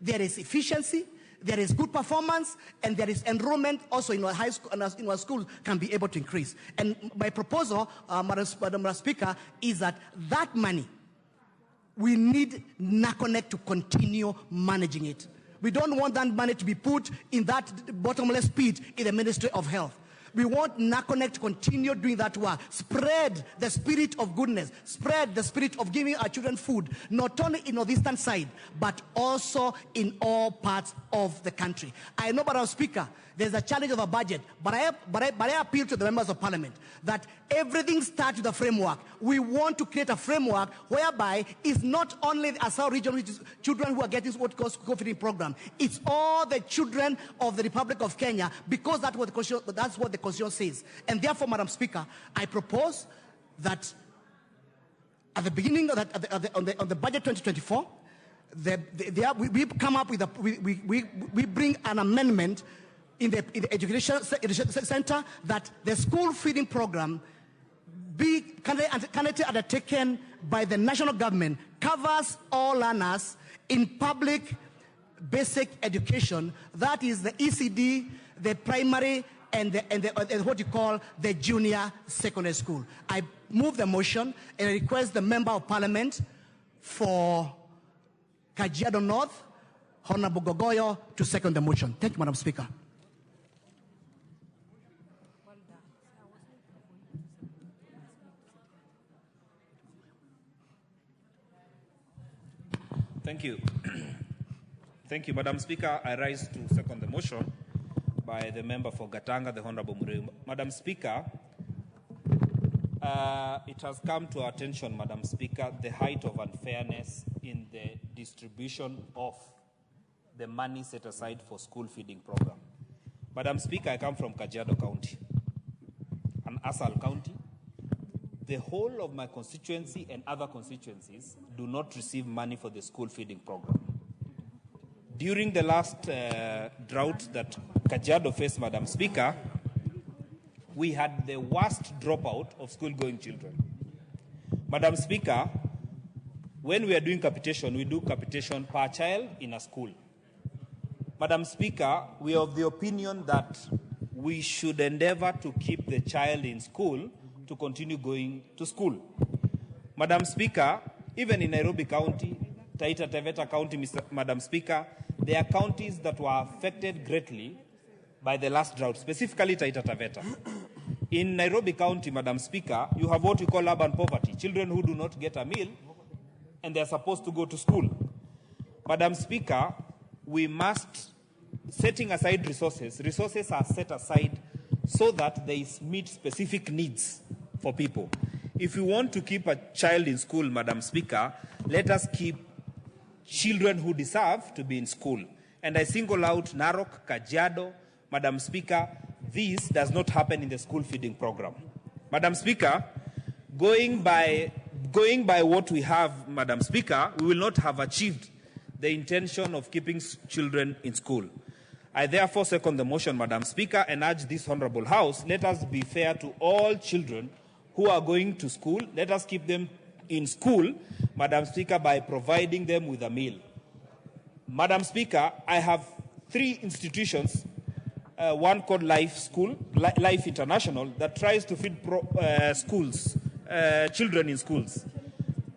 there is efficiency, there is good performance, and there is enrollment also in our high school, in our schools can be able to increase. And my proposal, Madam Speaker, is that money, we need NACONEC to continue managing it. We don't want that money to be put in that bottomless pit in the Ministry of Health. We want NACONEC to continue doing that work. Spread the spirit of goodness. Spread the spirit of giving our children food, not only in the northeastern side, but also in all parts of the country. I know, Madam Speaker, there's a challenge of a budget, but I appeal to the members of parliament that everything starts with a framework. We want to create a framework whereby it's not only the Asao region, which is children who are getting what calls school feeding program. It's all the children of the Republic of Kenya, because that's what the Constitution says. And therefore, Madam Speaker, I propose that at the beginning of on the budget 2024, we come up with we bring an amendment in the education center that the school feeding program be currently undertaken by the national government, covers all learners in public basic education. That is the ECD, the primary, and what you call the junior secondary school. I move the motion and I request the Member of Parliament for Kajiado North, Honorable Gogoyo, to second the motion. Thank you, Madam Speaker. Thank you. Thank you, Madam Speaker. I rise to second the motion by the member for Gatanga, the Honorable Muriu. Madam Speaker, it has come to our attention, Madam Speaker, the height of unfairness in the distribution of the money set aside for school feeding program. Madam Speaker, I come from Kajiado County, an Asal County. The whole of my constituency and other constituencies do not receive money for the school feeding program. During the last drought that Kajiado faced, Madam Speaker, we had the worst dropout of school-going children. Madam Speaker, when we are doing capitation, we do capitation per child in a school. Madam Speaker, we are of the opinion that we should endeavor to keep the child in school to continue going to school. Madam Speaker, even in Nairobi County, Taita Taveta County, Madam Speaker, there are counties that were affected greatly by the last drought, specifically Taita Taveta. In Nairobi County, Madam Speaker, you have what we call urban poverty, children who do not get a meal and they are supposed to go to school. Madam Speaker, we must, setting aside resources are set aside so that they meet specific needs for people. If we want to keep a child in school, Madam Speaker, let us keep children who deserve to be in school. And I single out Narok, Kajiado. Madam Speaker, this does not happen in the school feeding program. Madam Speaker, going by what we have, Madam Speaker, we will not have achieved the intention of keeping children in school. I therefore second the motion, Madam Speaker, and urge this Honourable House, let us be fair to all children who are going to school. Let us keep them in school, Madam Speaker, by providing them with a meal. Madam Speaker, I have 3 institutions one called Life International, that tries to feed children in schools.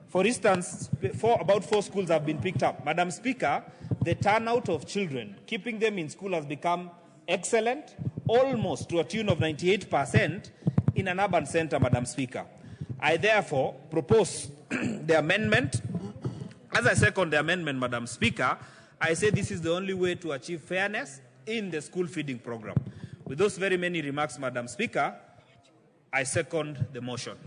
For instance, about 4 schools have been picked up. Madam Speaker, the turnout of children, keeping them in school has become excellent, almost to a tune of 98% in an urban center, Madam Speaker. I therefore propose the amendment. As I second the amendment, Madam Speaker, I say this is the only way to achieve fairness in the school feeding program. With those very many remarks, Madam Speaker, I second the motion.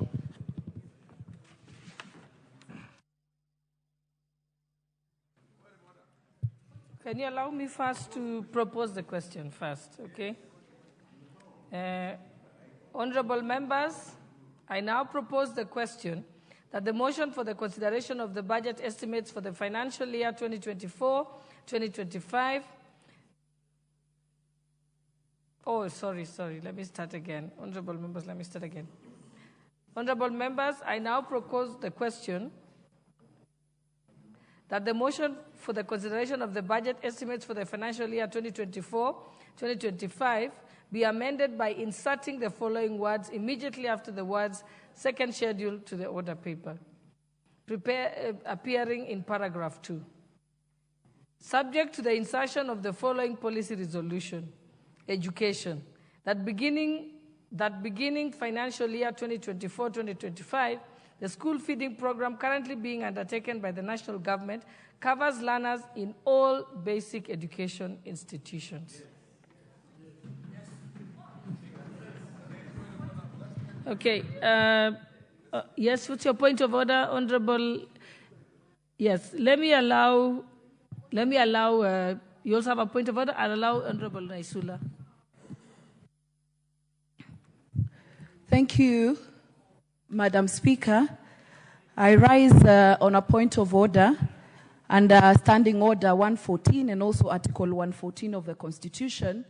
Can you allow me first to propose the question first, okay? Honorable members, I now propose the question that the motion for the consideration of the budget estimates for the financial year 2024-2025. Oh, sorry, let me start again. Honorable members, let me start again. Honorable members, I now propose the question that the motion for the consideration of the budget estimates for the financial year 2024-2025 be amended by inserting the following words immediately after the words second schedule to the order paper, appearing in paragraph 2. Subject to the insertion of the following policy resolution: education, that beginning financial year 2024-2025, the school feeding program currently being undertaken by the national government covers learners in all basic education institutions. Okay. Yes, what's your point of order, Honorable? Yes, let me allow, you also have a point of order? I'll allow Honorable Naisula. Thank you, Madam Speaker. I rise on a point of order under Standing Order 114 and also Article 114 of the Constitution.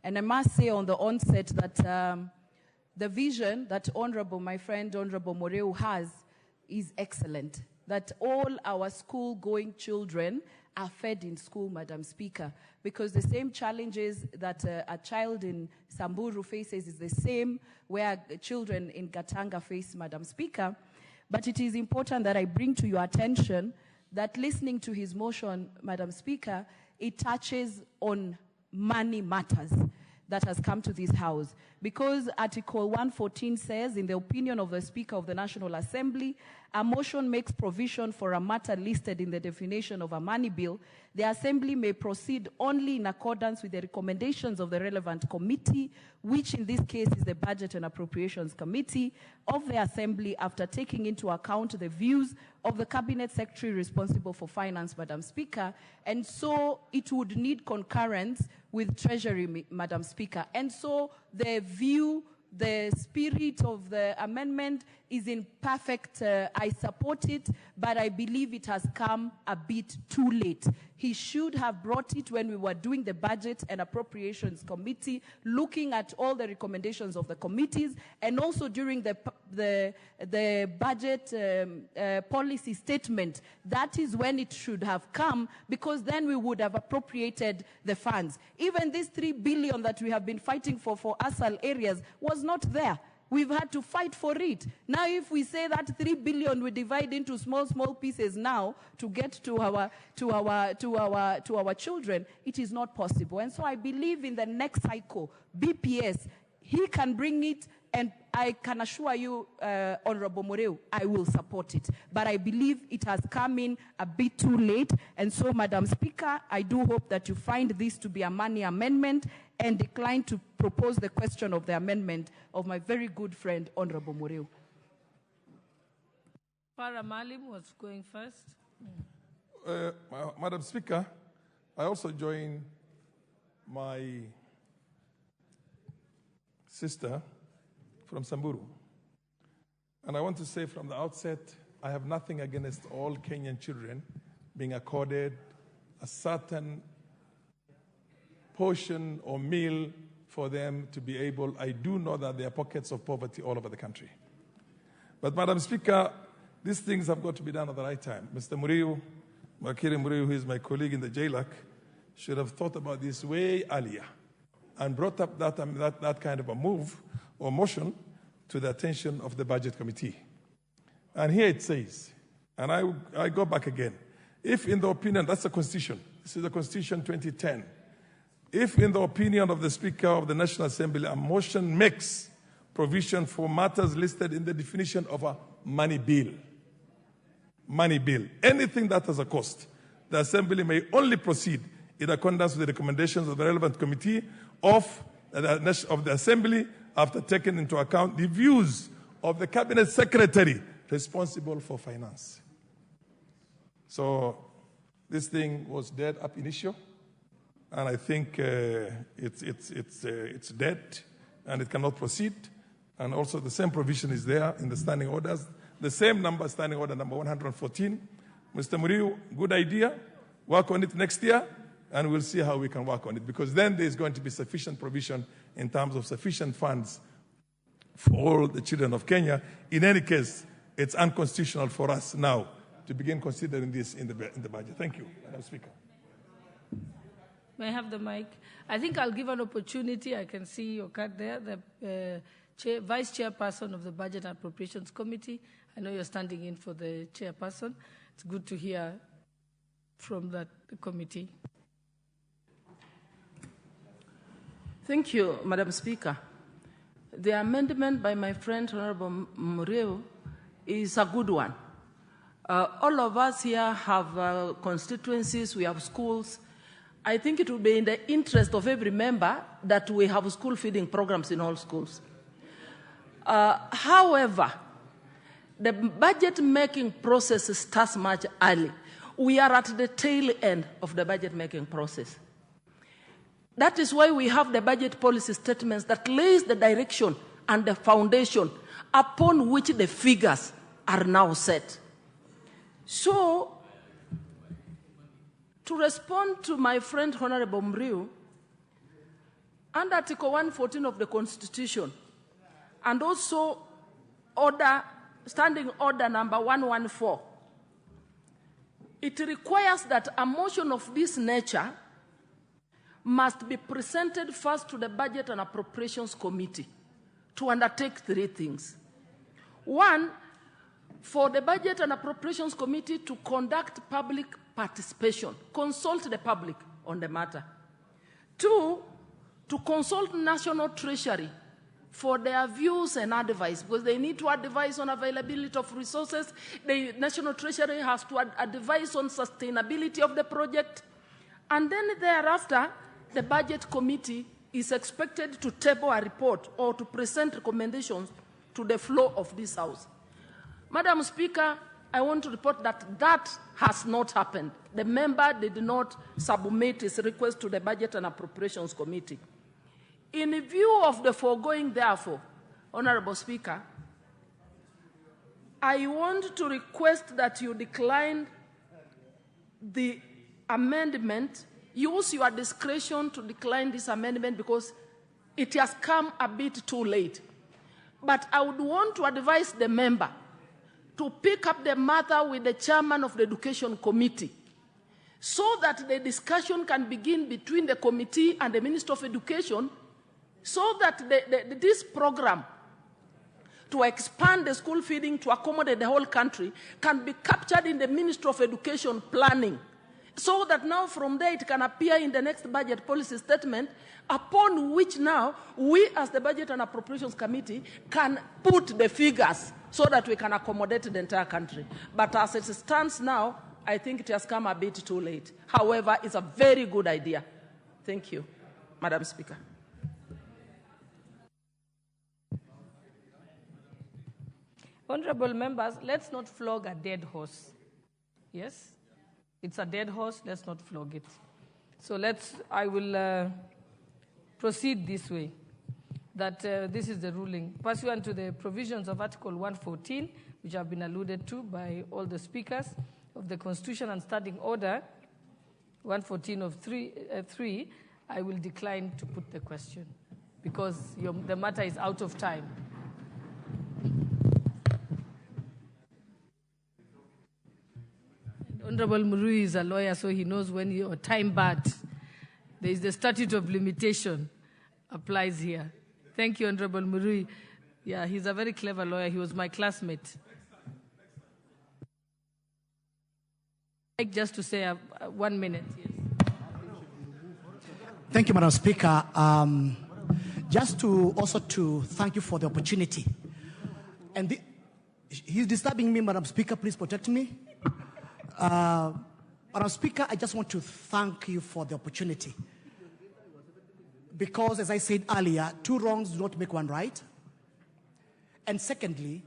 And I must say on the onset that the vision that my friend Honorable Moreu has is excellent. That all our school-going children are fed in school, Madam Speaker, because the same challenges that a child in Samburu faces is the same where children in Gatanga face, Madam Speaker. But it is important that I bring to your attention that listening to his motion, Madam Speaker, it touches on money matters that has come to this House. Because Article 114 says, in the opinion of the Speaker of the National Assembly, a motion makes provision for a matter listed in the definition of a money bill. The Assembly may proceed only in accordance with the recommendations of the relevant committee, which in this case is the Budget and Appropriations Committee of the Assembly, after taking into account the views of the Cabinet Secretary responsible for finance, Madam Speaker. And so it would need concurrence with Treasury, Madam Speaker. And so the spirit of the amendment is in perfect, I support it, but I believe it has come a bit too late. He should have brought it when we were doing the Budget and Appropriations Committee, looking at all the recommendations of the committees, and also during the budget policy statement. That is when it should have come, because then we would have appropriated the funds. Even this 3 billion that we have been fighting for ASAL areas was not there. We've had to fight for it. Now, if we say that 3 billion we divide into small pieces now to get to our children, it is not possible. And so I believe in the next cycle, BPS, he can bring it, and I can assure you, Honorable Moreu, I will support it. But I believe it has come in a bit too late. And so, Madam Speaker, I do hope that you find this to be a money amendment and decline to propose the question of the amendment of my very good friend, Honorable Moreu. Farah Malim was going first. Madam Speaker, I also join my sister from Samburu. And I want to say from the outset, I have nothing against all Kenyan children being accorded a certain portion or meal for them to be able. I do know that there are pockets of poverty all over the country. But Madam Speaker, these things have got to be done at the right time. Mr. Muriu, Makiri Muriu, who is my colleague in the JLAC, should have thought about this way earlier. and brought up that kind of a move or motion to the attention of the Budget Committee. And here it says, and I go back again, if in the opinion, that's the Constitution, this is the Constitution 2010, if in the opinion of the Speaker of the National Assembly, a motion makes provision for matters listed in the definition of a money bill, anything that has a cost, the Assembly may only proceed in accordance with the recommendations of the relevant committee of the Assembly after taking into account the views of the Cabinet Secretary responsible for finance. So this thing was dead ab initio, and I think it's dead and it cannot proceed. And also the same provision is there in the standing orders, the same number, standing order number 114. Mr. Muriu, good idea. Work on it next year, and we'll see how we can work on it, because then there's going to be sufficient provision in terms of sufficient funds for all the children of Kenya. In any case, it's unconstitutional for us now to begin considering this in the budget. Thank you, Madam Speaker. May I have the mic? I think I'll give an opportunity. I can see your card there, the Vice Chairperson of the Budget and Appropriations Committee. I know you're standing in for the Chairperson. It's good to hear from the committee. Thank you, Madam Speaker. The amendment by my friend, Honorable Muriu, is a good one. All of us here have constituencies, we have schools. I think it will be in the interest of every member that we have school feeding programs in all schools. However, the budget making process starts much early. We are at the tail end of the budget making process. That is why we have the budget policy statements that lays the direction and the foundation upon which the figures are now set. So, to respond to my friend Honorable Muriu, under Article 114 of the Constitution, and also Standing Order number 114, it requires that a motion of this nature must be presented first to the Budget and Appropriations Committee to undertake three things. One, for the Budget and Appropriations Committee to conduct public participation, consult the public on the matter. Two, to consult National Treasury for their views and advice, because they need to advise on availability of resources. The National Treasury has to advise on sustainability of the project. And then thereafter, the Budget Committee is expected to table a report or to present recommendations to the floor of this House. Madam Speaker, I want to report that that has not happened. The member did not submit his request to the Budget and Appropriations Committee. In view of the foregoing, therefore, Honorable Speaker, I want to request that you decline the amendment. Use your discretion to decline this amendment because it has come a bit too late. But I would want to advise the member to pick up the matter with the chairman of the Education Committee so that the discussion can begin between the committee and the Minister of Education, so that this program to expand the school feeding to accommodate the whole country can be captured in the Ministry of Education planning, so that now from there it can appear in the next budget policy statement, upon which now we as the Budget and Appropriations Committee can put the figures so that we can accommodate the entire country. But as it stands now, I think it has come a bit too late. However, it's a very good idea. Thank you, Madam Speaker. Honorable members, let's not flog a dead horse. Yes? It's a dead horse, let's not flog it. So I will proceed this way, that this is the ruling. Pursuant to the provisions of Article 114, which have been alluded to by all the speakers of the Constitution and Standing Order 114 of 3, I will decline to put the question because the matter is out of time. Honorable Muriu is a lawyer, so he knows when you're time barred. There is the statute of limitation. applies here. Thank you, Honorable Murui. Yeah, he's a very clever lawyer. He was my classmate. Just to say 1 minute. Yes. Thank you, Madam Speaker. Just to thank you for the opportunity. And he's disturbing me, Madam Speaker. Please protect me. Madam Speaker, I just want to thank you for the opportunity. Because, as I said earlier, 2 wrongs do not make 1 right. And secondly,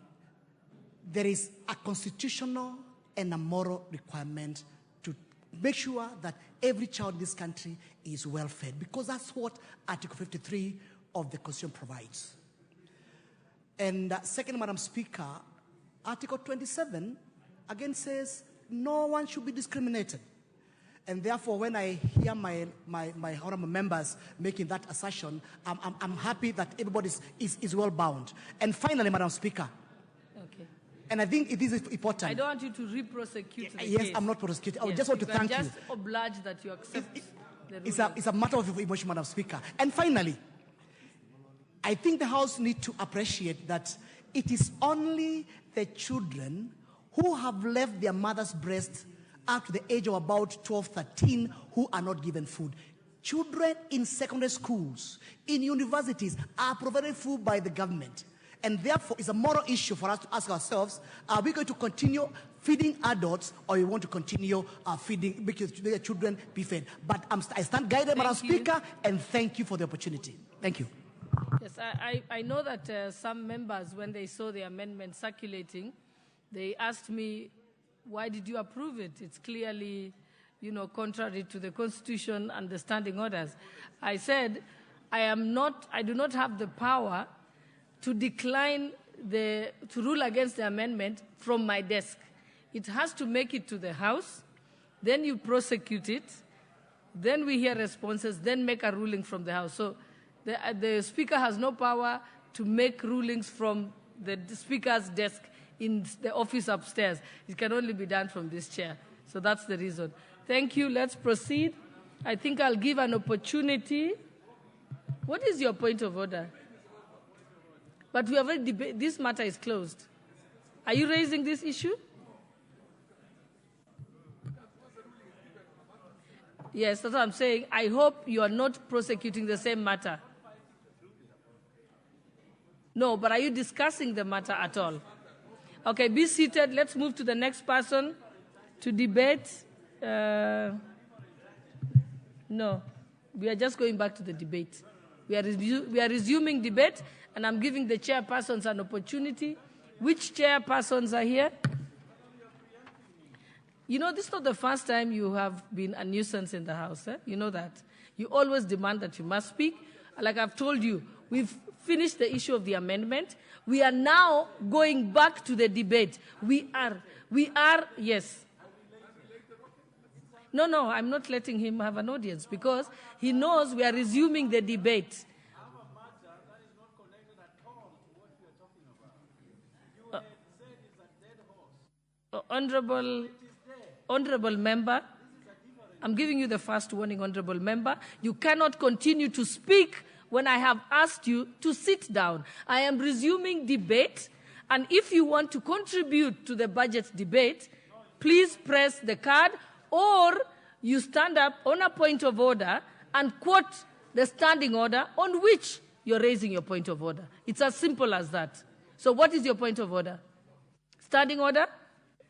there is a constitutional and a moral requirement to make sure that every child in this country is well fed, because that's what Article 53 of the Constitution provides. And second, Madam Speaker, Article 27 again says no one should be discriminated. And therefore, when I hear my honorable members making that assertion, I'm happy that everybody is well bound. And finally, Madam Speaker, okay. And I think it is important. I don't want you to re-prosecute the yes, case. I'm not prosecuting. I Yes, just want to thank just obliged that you accept the ruling. It's a matter of emotion, Madam Speaker. And finally, I think the House needs to appreciate that it is only the children who have left their mother's breast up to the age of about 12, 13 who are not given food. Children in secondary schools, in universities, are provided food by the government. And therefore, it's a moral issue for us to ask ourselves, are we going to continue feeding adults, or we want to continue making the children be fed? But I stand guided, Madam Speaker, and thank you for the opportunity. Thank you. Yes, I know that some members, when they saw the amendment circulating, they asked me, why did you approve it? It's clearly, contrary to the Constitution and the standing orders. I said, I do not have the power to decline to rule against the amendment from my desk. It has to make it to the House, then you prosecute it, then we hear responses, then make a ruling from the House. So the Speaker has no power to make rulings from the Speaker's desk in the office upstairs. It can only be done from this chair. So that's the reason. Thank you. Let's proceed. I think I'll give an opportunity. What is your point of order? But we have already debated. This matter is closed. Are you raising this issue? Yes, that's what I'm saying. I hope you are not prosecuting the same matter. No, but are you discussing the matter at all? Okay, be seated. Let's move to the next person to debate. No, we are just going back to the debate. We are resuming debate, and I'm giving the chairpersons an opportunity. Which chairpersons are here? This is not the first time you have been a nuisance in the House. You know that. You always demand that you must speak. Like I've told you, we've finished the issue of the amendment. We are now going back to the debate. We are, yes. No, I'm not letting him have an audience because he knows we are resuming the debate. Honorable member, I'm giving you the first warning, honorable member. You cannot continue to speak when I have asked you to sit down. I am resuming debate, and if you want to contribute to the budget debate, please press the card, or you stand up on a point of order and quote the standing order on which you're raising your point of order. It's as simple as that. So what is your point of order? Standing order?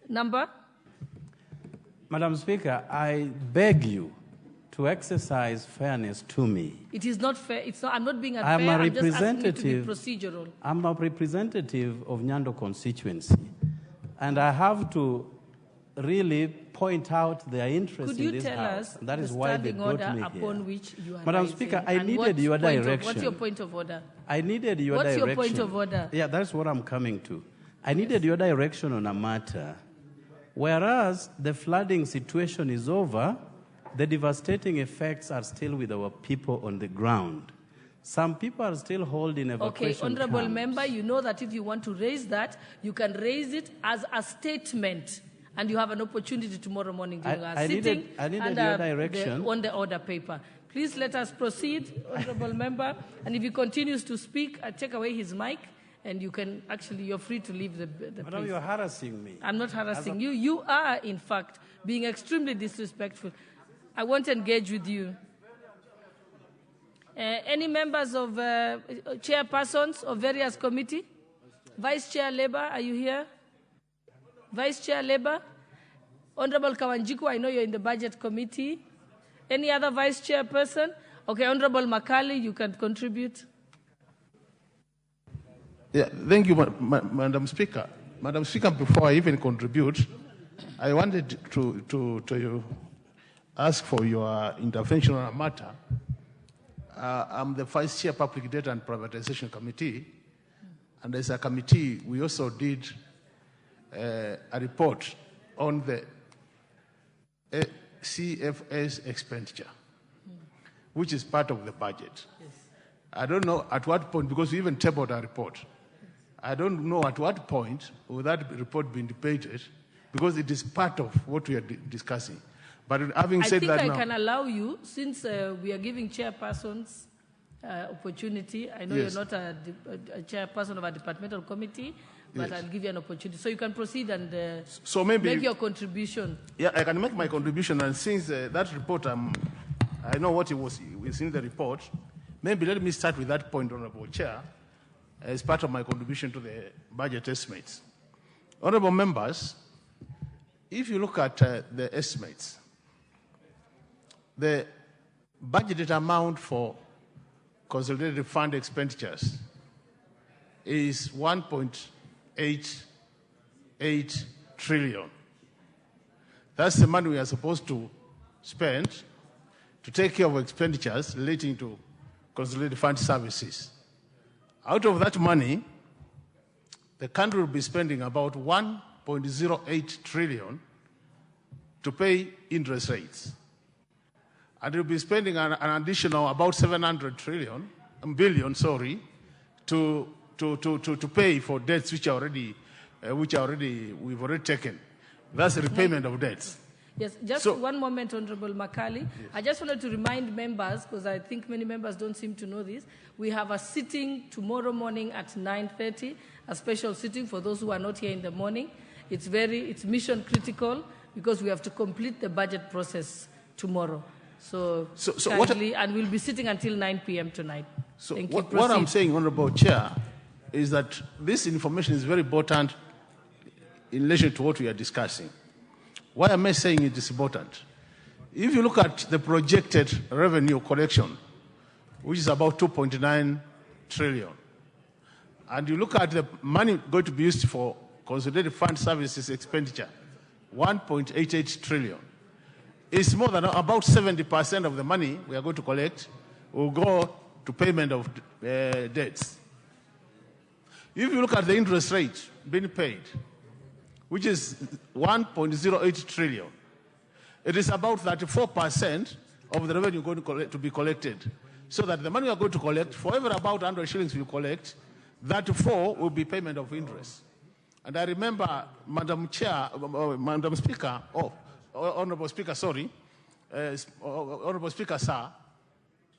Number? Madam Speaker, I beg you to exercise fairness to me. It is not fair. I'm not being unfair. I'm just asking you to be procedural. I'm a representative of Nyando constituency, and I have to really point out their interest in this House. Could you tell us that is the why they standing brought order me upon here. which you are Madam raising? Speaker, I And needed your direction. What's your point of order? I needed your What's direction. your point of order? Yeah, that's what I'm coming to. I needed your direction on a matter. Whereas the flooding situation is over, the devastating effects are still with our people on the ground. Some people are still holding evacuation Okay, honorable camps. member, you know that if you want to raise that, you can raise it as a statement, and you have an opportunity tomorrow morning during our sitting. I needed your direction. On the order paper. Please Please let us proceed, honorable member. And if he continues to speak, I take away his mic, and you can actually, you're free to leave the Madam, place. you're harassing me. I'm not harassing you. You are, in fact, being extremely disrespectful. I won't engage with you. Any members of chairpersons of various committee? Vice Chair Labour, are you here? Vice Chair Labour? Honorable Kawanjiku, I know you're in the Budget Committee. Any other Vice Chairperson? Okay, Honorable Makali, you can contribute. Yeah, thank you, Madam Speaker. Madam Speaker, before I even contribute, I wanted to ask for your intervention on a matter. I'm the Vice Chair Public Debt and Privatization Committee, and as a committee, we also did a report on the CFS expenditure, which is part of the budget. Yes. I don't know at what point, because we even tabled a report. I don't know at what point will that report be debated, because it is part of what we are discussing. But having said that, I think I can allow you, since we are giving chairpersons opportunity. I know Yes. you're not a chairperson of a departmental committee, but Yes. I'll give you an opportunity. So you can proceed and So maybe- make your contribution. Yeah, I can make my contribution, and since that report, I know what it was in the report. Maybe let me start with that point, Honorable Chair, as part of my contribution to the budget estimates. Honorable members, if you look at the estimates, the budgeted amount for consolidated fund expenditures is 1.88 trillion. That's the money we are supposed to spend to take care of expenditures relating to consolidated fund services. Out of that money, the country will be spending about 1.08 trillion to pay interest rates. And it will be spending an additional about 700 billion, to pay for debts which we've already taken. That's the repayment of debts. Yes, just one moment, Honorable Makali. Yes. I just wanted to remind members, because I think many members don't seem to know this, we have a sitting tomorrow morning at 9:30, a special sitting for those who are not here in the morning. It's mission critical because we have to complete the budget process tomorrow. So kindly, and we'll be sitting until 9 p.m. tonight. So Thank you. What I'm saying, Honorable Chair, is that this information is very important in relation to what we are discussing. Why am I saying it is important? If you look at the projected revenue collection, which is about 2.9 trillion, and you look at the money going to be used for consolidated fund services expenditure, 1.88 trillion, it's more than about 70% of the money we are going to collect will go to payment of debts. If you look at the interest rate being paid, which is 1.08 trillion, it is about 34% of the revenue going to be collected. So that the money we are going to collect, for every about 100 shillings we collect, 34 will be payment of interest. And I remember, Madam Speaker, Honorable Speaker, Honorable Speaker, sir,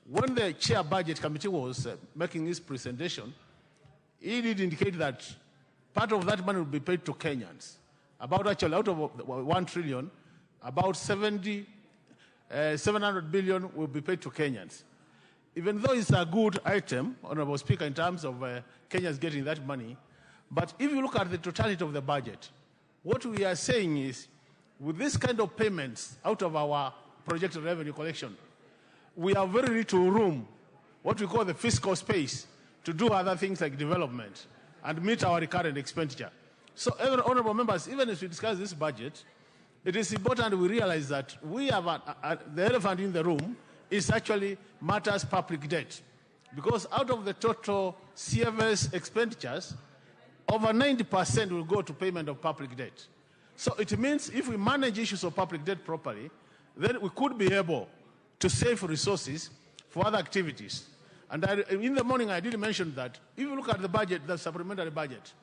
when the Chair Budget Committee was making his presentation, he did indicate that part of that money will be paid to Kenyans. Out of 1 trillion, about 700 billion will be paid to Kenyans. Even though it's a good item, Honorable Speaker, in terms of Kenyans getting that money, but if you look at the totality of the budget, what we are saying is, with this kind of payments out of our projected revenue collection, we have very little room, what we call the fiscal space, to do other things like development and meet our recurrent expenditure. So, honorable members, even as we discuss this budget, it is important we realize that we have the elephant in the room is actually matters public debt. Because out of the total CFS expenditures, over 90% will go to payment of public debt. So it means if we manage issues of public debt properly, then we could be able to save resources for other activities. And in the morning, I did mention that if you look at the budget, the supplementary budget,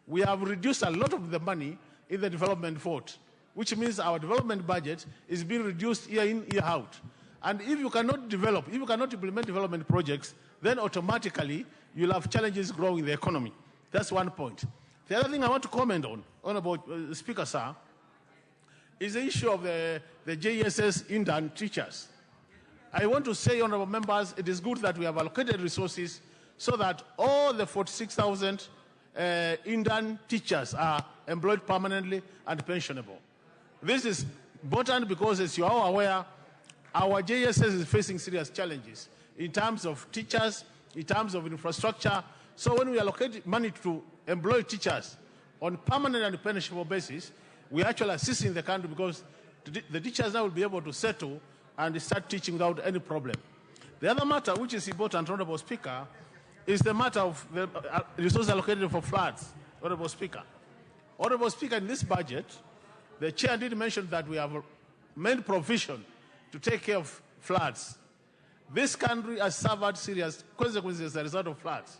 we have reduced a lot of the money in the development fund, which means our development budget is being reduced year in, year out. And if you cannot develop, if you cannot implement development projects, then automatically you'll have challenges growing the economy. That's one point. The other thing I want to comment on, Honorable Speaker, sir, is the issue of the JSS intern teachers. I want to say, honorable members, it is good that we have allocated resources so that all the 46,000 intern teachers are employed permanently and pensionable. This is important because, as you are aware, our JSS is facing serious challenges in terms of teachers, in terms of infrastructure. So when we allocate money to employ teachers on permanent and pensionable basis, we actually assist in the country because the teachers now will be able to settle and start teaching without any problem. The other matter which is important, Honorable Speaker, is the matter of the resources allocated for floods, Honorable Speaker. Honorable Speaker, in this budget, the Chair did mention that we have made provision to take care of floods. This country has suffered serious consequences as a result of floods.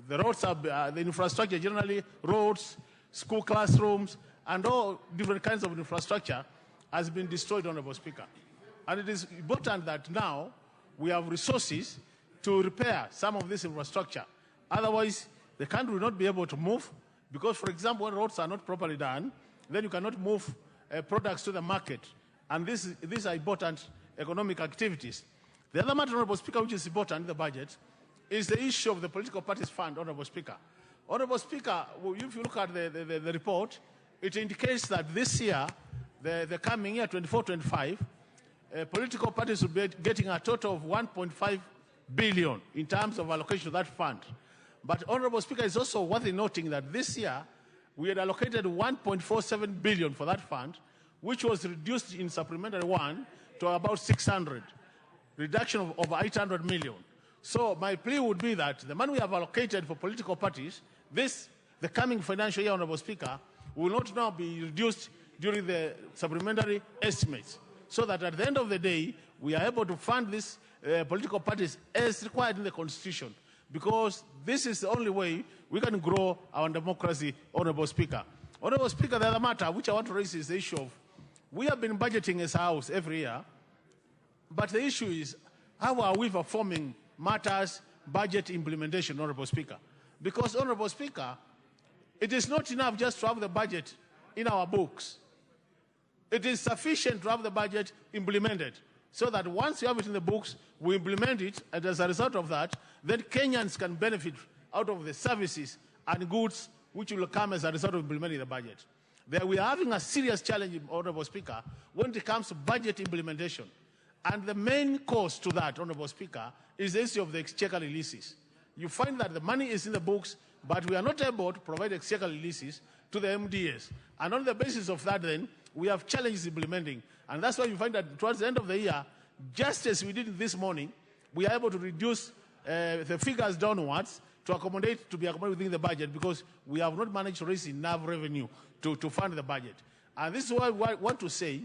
The roads are, the infrastructure generally, roads, school classrooms, and all different kinds of infrastructure has been destroyed, Honorable Speaker. And it is important that now we have resources to repair some of this infrastructure. Otherwise, the country will not be able to move because, for example, when roads are not properly done, then you cannot move products to the market. And these are important economic activities. The other matter, Honorable Speaker, which is important in the budget, is the issue of the political parties fund, Honorable Speaker. Honorable Speaker, if you look at the report, it indicates that this year, the coming year, 24-25, political parties will be getting a total of 1.5 billion in terms of allocation to that fund. But, Honorable Speaker, it's also worth noting that this year, we had allocated 1.47 billion for that fund, which was reduced in supplementary one to about 600, reduction of over 800 million. So my plea would be that the money we have allocated for political parties, the coming financial year, Honorable Speaker, will not now be reduced during the supplementary estimates, so that at the end of the day, we are able to fund these political parties as required in the Constitution, because this is the only way we can grow our democracy, Honorable Speaker. Honorable Speaker, the other matter which I want to raise is the issue of, we have been budgeting as a House every year, but the issue is, how are we performing matters budget implementation, Honorable Speaker? Because, Honorable Speaker, it is not enough just to have the budget in our books. It is sufficient to have the budget implemented, so that once you have it in the books, we implement it, and as a result of that, then Kenyans can benefit out of the services and goods which will come as a result of implementing the budget. There we are having a serious challenge, Honorable Speaker, when it comes to budget implementation. And the main cause to that, Honorable Speaker, is the issue of the exchequer releases. You find that the money is in the books, but we are not able to provide exchequer releases to the MDAs. And on the basis of that, then, we have challenges implementing. And that's why you find that towards the end of the year, just as we did this morning, we are able to reduce the figures downwards to be accommodated within the budget, because we have not managed to raise enough revenue to fund the budget. And this is why I want to say,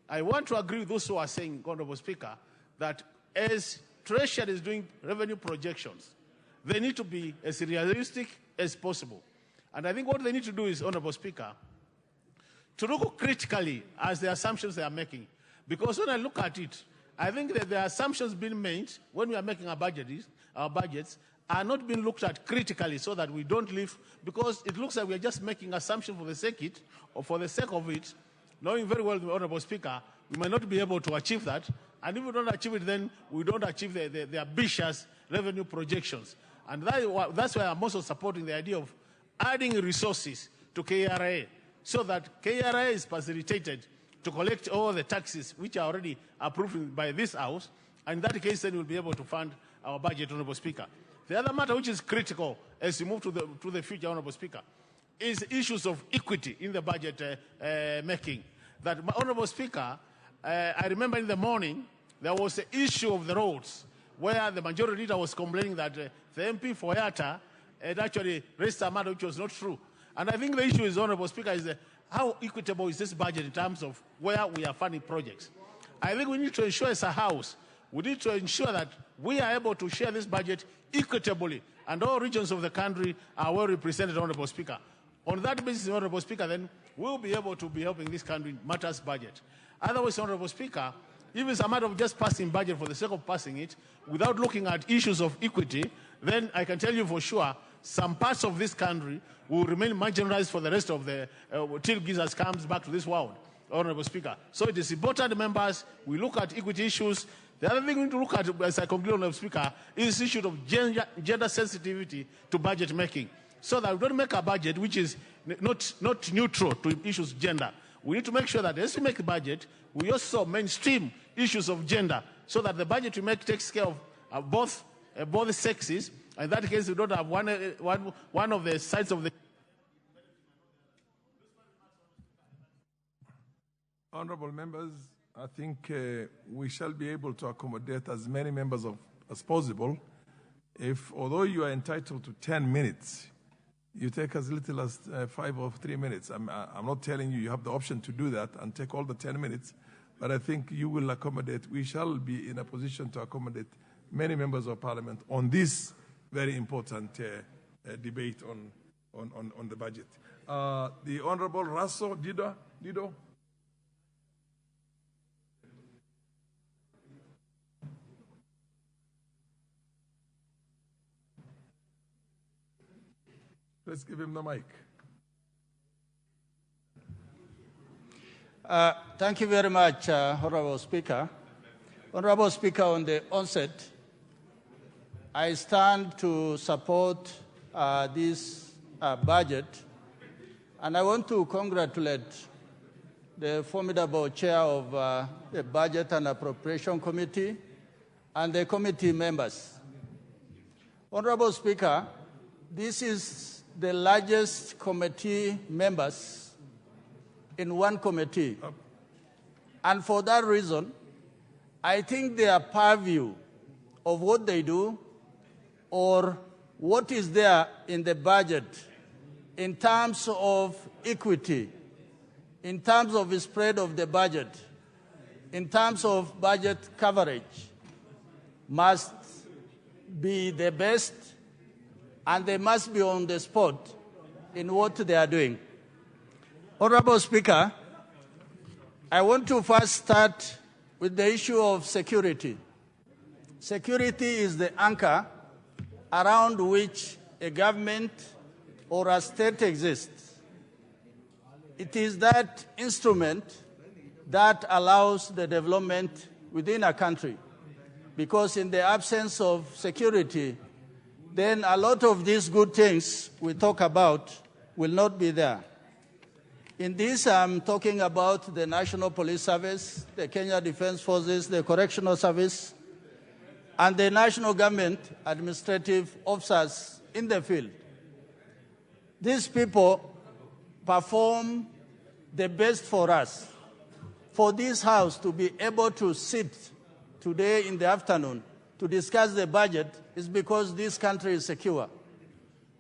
I want to agree with those who are saying, Honorable Speaker, that as Treasury is doing revenue projections, they need to be as realistic as possible. And I think what they need to do is, Honorable Speaker, to look critically at the assumptions they are making. Because when I look at it, I think that the assumptions being made when we are making our budgets are not being looked at critically, so that we don't live, because it looks like we are just making assumptions for the sake of it, knowing very well, Honorable Speaker, we may not be able to achieve that. And if we don't achieve it, then we don't achieve the ambitious revenue projections. And that's why I'm also supporting the idea of adding resources to KRA, so that KRA is facilitated to collect all the taxes which are already approved by this House. And in that case, then we'll be able to fund our budget, Honorable Speaker. The other matter which is critical as we move to the future, Honorable Speaker, is issues of equity in the budget making. That, Honorable Speaker, I remember in the morning, there was an issue of the roads, where the majority leader was complaining that the MP for Yatta had actually raised a matter which was not true. And I think the issue is, Honorable Speaker, is how equitable is this budget in terms of where we are funding projects. I think we need to ensure as a House, we need to ensure that we are able to share this budget equitably, and all regions of the country are well represented, Honorable Speaker. On that basis, Honorable Speaker, then we'll be able to be helping this country matters budget. Otherwise, Honorable Speaker, if it's a matter of just passing budget for the sake of passing it, without looking at issues of equity, then I can tell you for sure some parts of this country will remain marginalized for the rest of the, till Jesus comes back to this world, Honorable Speaker. So it is important, members, we look at equity issues. The other thing we need to look at, as I conclude, Honorable Speaker, is the issue of gender sensitivity to budget making, so that we don't make a budget which is not neutral to issues of gender. We need to make sure that as we make a budget, we also mainstream issues of gender, so that the budget we make takes care of both sexes. In that case, we don't have one of the sides of the... Honorable members, I think we shall be able to accommodate as many members as possible. If, although you are entitled to 10 minutes, you take as little as 5 or 3 minutes. I'm not telling you have the option to do that and take all the 10 minutes, but I think you will accommodate. We shall be in a position to accommodate many members of parliament on this very important debate on the budget. The Honorable Rasso Dido. Let's give him the mic. Thank you very much, Honorable Speaker. Honorable Speaker, on the onset, I stand to support this budget, and I want to congratulate the formidable chair of the Budget and Appropriation Committee and the committee members. Honorable Speaker, this is the largest committee members in one committee. And for that reason, I think their purview of what they do or what is there in the budget in terms of equity, in terms of the spread of the budget, in terms of budget coverage, must be the best, and they must be on the spot in what they are doing. Honorable Speaker, I want to first start with the issue of security. Security is the anchor around which a government or a state exists. It is that instrument that allows the development within a country, because in the absence of security, then a lot of these good things we talk about will not be there. In this, I'm talking about the National Police Service, the Kenya Defense Forces, the Correctional Service, and the national government administrative officers in the field. These people perform the best for us. For this House to be able to sit today in the afternoon to discuss the budget is because this country is secure.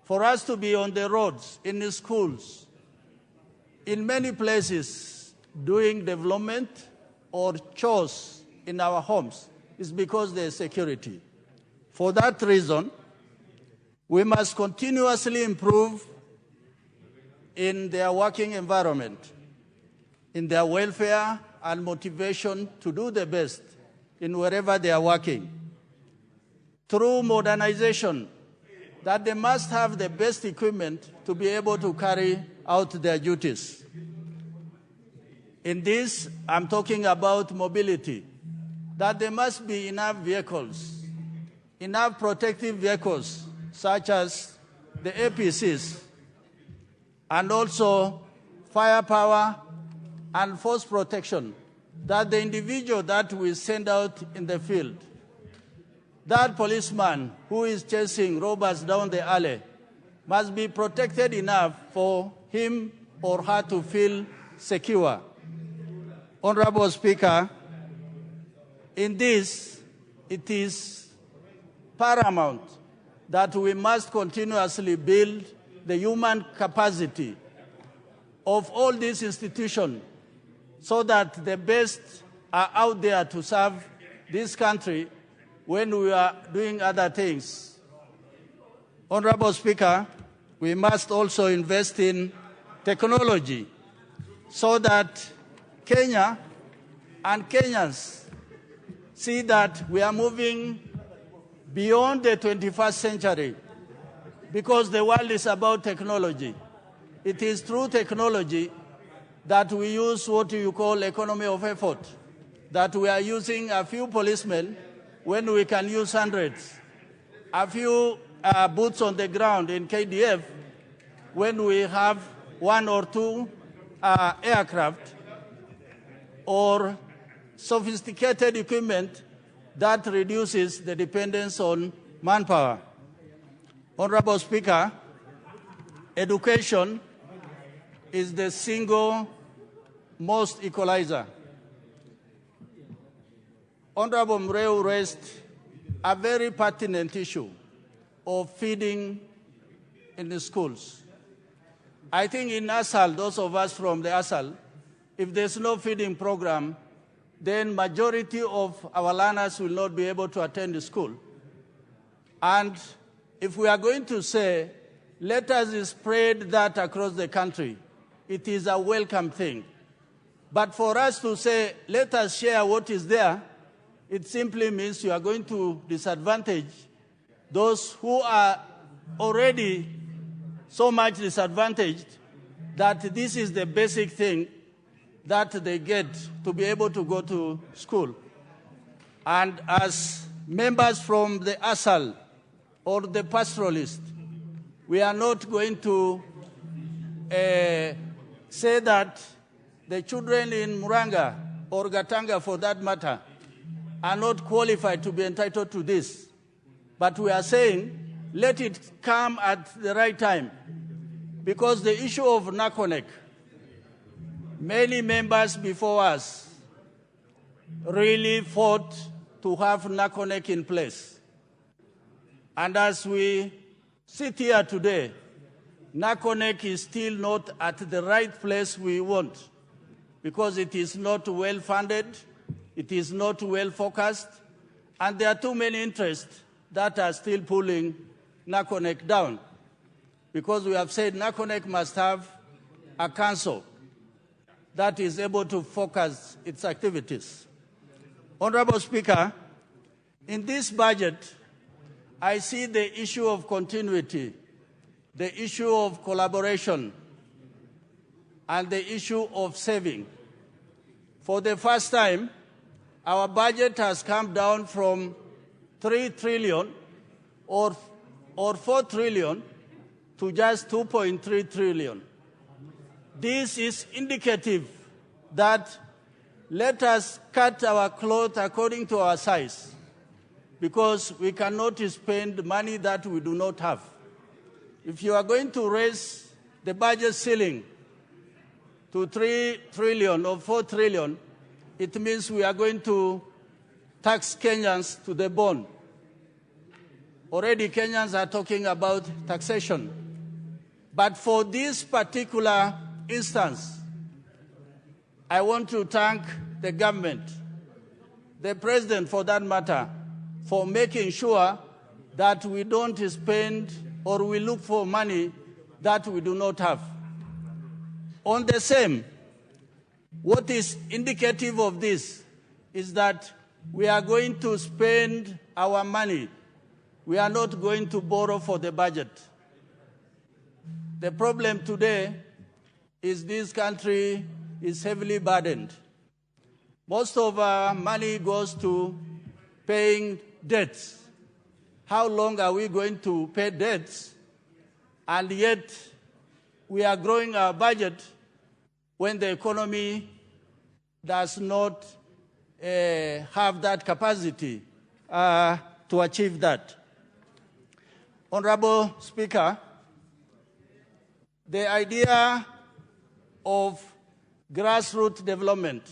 For us to be on the roads, in the schools, in many places doing development or chores in our homes is because there is security. For that reason, we must continuously improve in their working environment, in their welfare and motivation to do the best in wherever they are working. Through modernization, that they must have the best equipment to be able to carry out their duties. In this, I'm talking about mobility, that there must be enough vehicles, enough protective vehicles, such as the APCs, and also firepower and force protection, that the individual that we send out in the field, that policeman who is chasing robbers down the alley, must be protected enough for him or her to feel secure. Honorable Speaker, in this, it is paramount that we must continuously build the human capacity of all these institutions so that the best are out there to serve this country when we are doing other things. Honorable Speaker, we must also invest in technology so that Kenya and Kenyans see that we are moving beyond the 21st century because the world is about technology. It is through technology that we use what you call economy of effort, that we are using a few policemen when we can use hundreds, a few boots on the ground in KDF when we have one or two aircraft, or sophisticated equipment that reduces the dependence on manpower. Honorable Speaker, education is the single most equalizer. Honorable Mreu raised a very pertinent issue of feeding in the schools. I think in ASAL, those of us from the ASAL, if there's no feeding program, then majority of our learners will not be able to attend the school. And if we are going to say, let us spread that across the country, it is a welcome thing. But for us to say, let us share what is there, it simply means you are going to disadvantage those who are already so much disadvantaged that this is the basic thing that they get to be able to go to school. And as members from the ASAL or the pastoralist, we are not going to say that the children in Muranga or Gatanga, for that matter, are not qualified to be entitled to this. But we are saying, let it come at the right time. Because the issue of NACONEC, many members before us really fought to have NACONEC in place. And as we sit here today, NACONEC is still not at the right place we want, because it is not well funded, it is not well focused, and there are too many interests that are still pulling NACONEC down. Because we have said NACONEC must have a council that is able to focus its activities. Honorable Speaker, in this budget, I see the issue of continuity, the issue of collaboration, and the issue of saving. For the first time, our budget has come down from 3 trillion or 4 trillion to just 2.3 trillion. This is indicative that let us cut our cloth according to our size, because we cannot spend money that we do not have. If you are going to raise the budget ceiling to 3 trillion or 4 trillion, it means we are going to tax Kenyans to the bone. Already Kenyans are talking about taxation. But for this particular instance, I want to thank the government, the president for that matter, for making sure that we don't spend or we look for money that we do not have. On the same, what is indicative of this is that we are going to spend our money. We are not going to borrow for the budget. The problem today is this country is heavily burdened. Most of our money goes to paying debts. How long are we going to pay debts? And yet we are growing our budget when the economy does not have that capacity to achieve that. Honorable Speaker, the idea of grassroots development,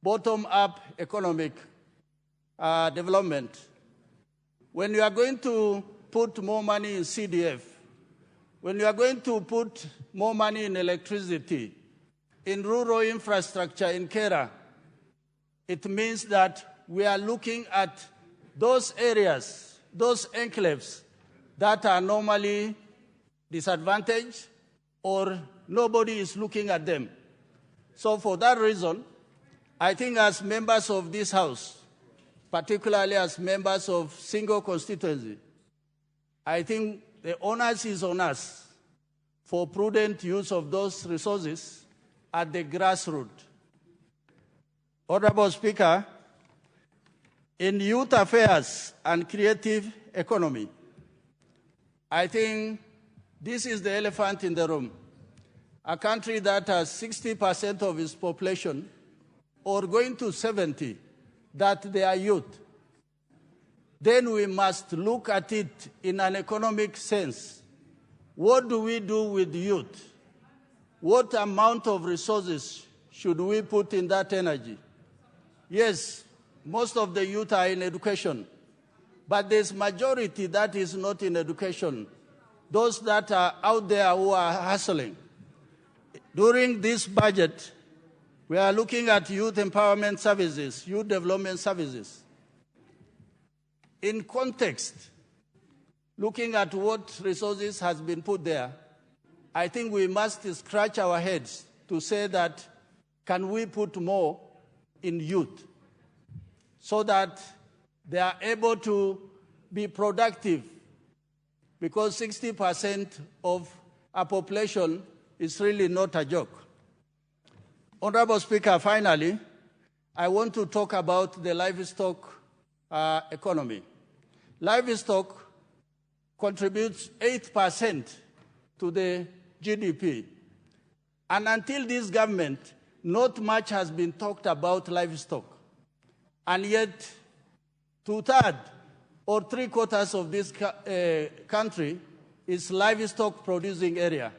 bottom-up economic development, when you are going to put more money in CDF, when you are going to put more money in electricity, in rural infrastructure, in Kera, it means that we are looking at those areas, those enclaves that are normally disadvantaged or nobody is looking at them. So for that reason, I think as members of this House, particularly as members of single constituency, I think the onus is on us for prudent use of those resources at the grassroots. Honorable Speaker, in youth affairs and creative economy, I think this is the elephant in the room. A country that has 60% of its population, or going to 70%, that they are youth. Then we must look at it in an economic sense. What do we do with youth? What amount of resources should we put in that energy? Yes, most of the youth are in education, but there's majority that is not in education. Those that are out there who are hustling. During this budget, we are looking at youth empowerment services, youth development services. In context, looking at what resources has been put there, I think we must scratch our heads to say that, can we put more in youth so that they are able to be productive? Because 60% of our population is really not a joke. Honorable Speaker, finally, I want to talk about the livestock economy. Livestock contributes 8% to the GDP. And until this government, not much has been talked about livestock. And yet, 2/3 or 3/4 of this country is livestock producing area.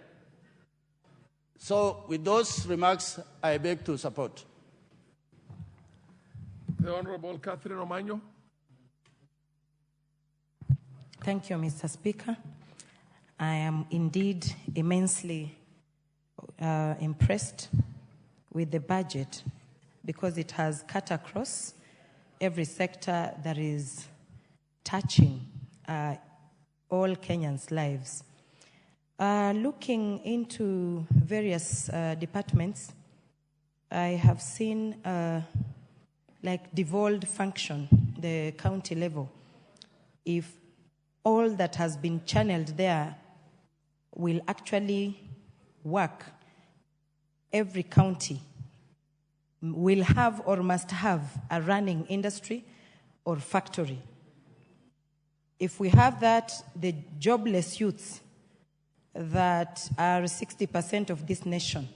So with those remarks, I beg to support. The Honorable Catherine Omanyo. Thank you, Mr. Speaker. I am indeed immensely impressed with the budget because it has cut across every sector that is touching all Kenyans' lives. Looking into various departments, I have seen like devolved function, the county level. If all that has been channeled there will actually work, every county will have or must have a running industry or factory. If we have that, the jobless youths that are 60% of this nation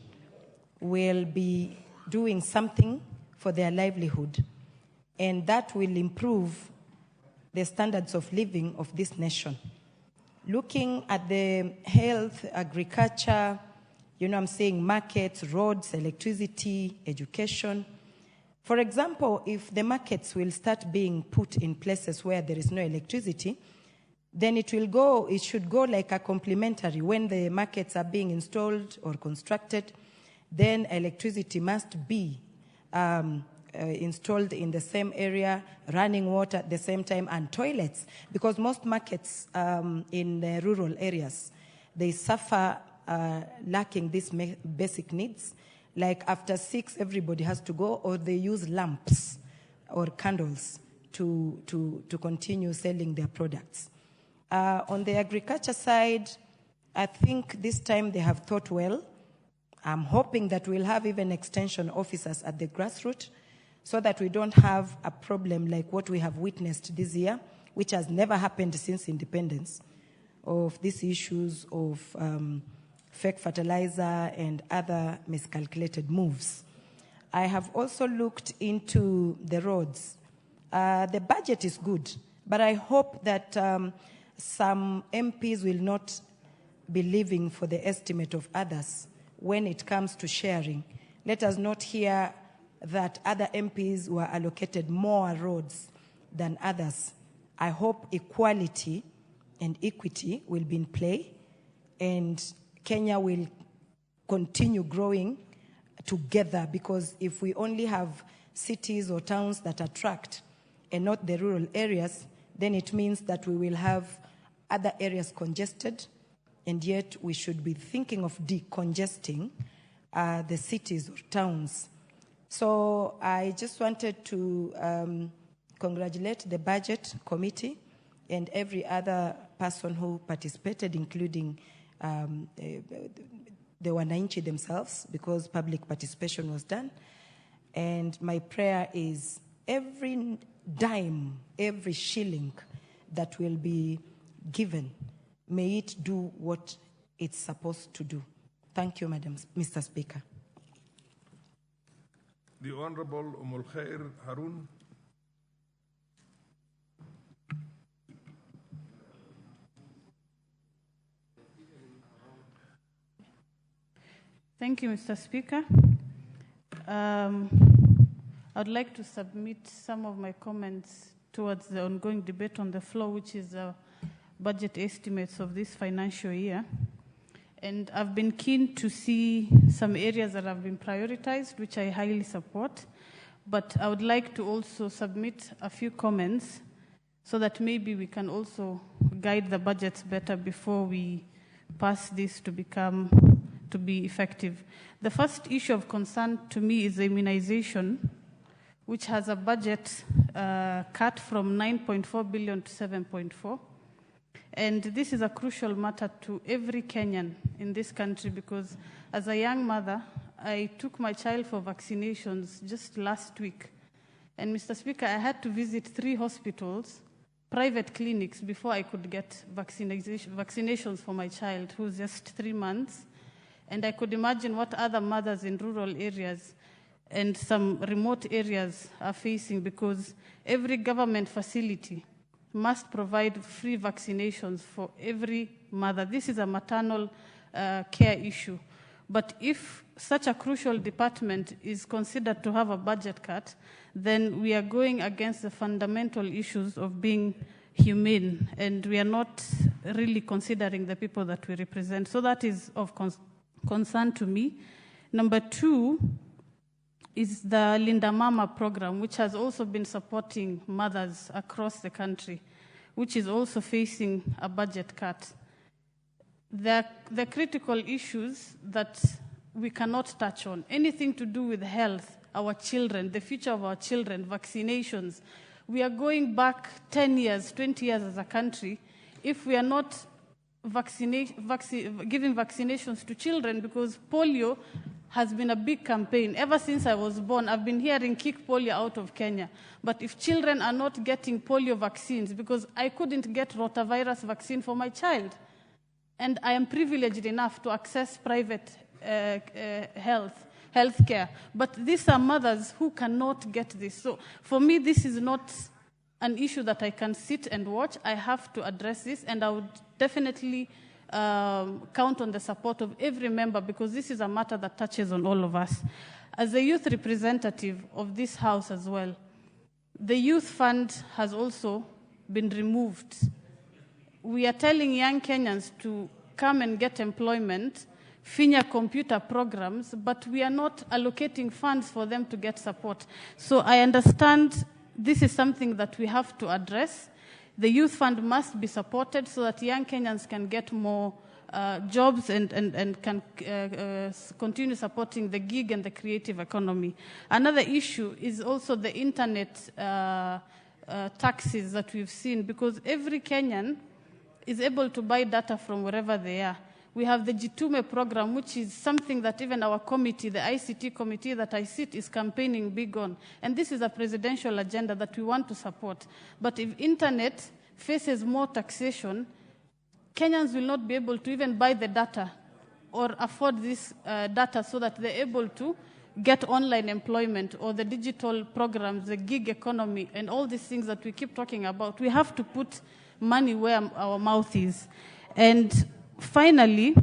will be doing something for their livelihood, and that will improve the standards of living of this nation. Looking at the health, agriculture, I'm saying markets, roads, electricity, education. For example, if the markets will start being put in places where there is no electricity, then it should go like a complementary. When the markets are being installed or constructed, then electricity must be installed in the same area, running water at the same time, and toilets, because most markets in the rural areas, they suffer lacking these basic needs. Like after 6, everybody has to go, or they use lamps or candles to continue selling their products. On the agriculture side, I think this time they have thought well. I'm hoping that we'll have even extension officers at the grassroots so that we don't have a problem like what we have witnessed this year, which has never happened since independence, of these issues of fake fertilizer and other miscalculated moves. I have also looked into the roads. The budget is good, but I hope that some MPs will not be living for the estimate of others when it comes to sharing. Let us not hear that other MPs were allocated more roads than others. I hope equality and equity will be in play, and Kenya will continue growing together, because if we only have cities or towns that attract and not the rural areas, then it means that we will have other areas congested, and yet we should be thinking of decongesting the cities or towns. So I just wanted to congratulate the budget committee and every other person who participated, including the Wananchi themselves, because public participation was done. And my prayer is every dime, every shilling that will be given, may it do what it's supposed to do. Thank you, Mr. Speaker. The Honorable Umul Khair Harun. Thank you, Mr. Speaker. I'd like to submit some of my comments towards the ongoing debate on the floor, which is budget estimates of this financial year. And I've been keen to see some areas that have been prioritized, which I highly support. But I would like to also submit a few comments so that maybe we can also guide the budgets better before we pass this to be effective. The first issue of concern to me is immunization, which has a budget cut from 9.4 billion to 7.4. And this is a crucial matter to every Kenyan in this country because as a young mother, I took my child for vaccinations just last week. And Mr. Speaker, I had to visit 3 hospitals, private clinics, before I could get vaccinations for my child, who's just 3 months. And I could imagine what other mothers in rural areas and some remote areas are facing because every government facility must provide free vaccinations for every mother. This is a maternal care issue. But if such a crucial department is considered to have a budget cut, then we are going against the fundamental issues of being humane, and we are not really considering the people that we represent. So that is of concern to me. Number 2 is the Linda Mama program, which has also been supporting mothers across the country, which is also facing a budget cut. The critical issues that we cannot touch on, anything to do with health, our children, the future of our children, vaccinations. We are going back 10 years, 20 years as a country if we are not giving vaccinations to children, because polio has been a big campaign. Ever since I was born, I've been hearing kick polio out of Kenya. But if children are not getting polio vaccines, because I couldn't get rotavirus vaccine for my child, and I am privileged enough to access private health care. But these are mothers who cannot get this. So for me, this is not an issue that I can sit and watch. I have to address this, and I would definitely count on the support of every member, because this is a matter that touches on all of us. As a youth representative of this House as well, the youth fund has also been removed. We are telling young Kenyans to come and get employment, Finya computer programs, but we are not allocating funds for them to get support. So I understand this is something that we have to address. The youth fund must be supported so that young Kenyans can get more jobs and can continue supporting the gig and the creative economy. Another issue is also the internet taxes that we've seen, because every Kenyan is able to buy data from wherever they are. We have the Jitume program, which is something that even our committee, the ICT committee that I sit, is campaigning big on. And this is a presidential agenda that we want to support. But if internet faces more taxation, Kenyans will not be able to even buy the data or afford this data so that they're able to get online employment or the digital programs, the gig economy, and all these things that we keep talking about. We have to put money where our mouth is. And finally,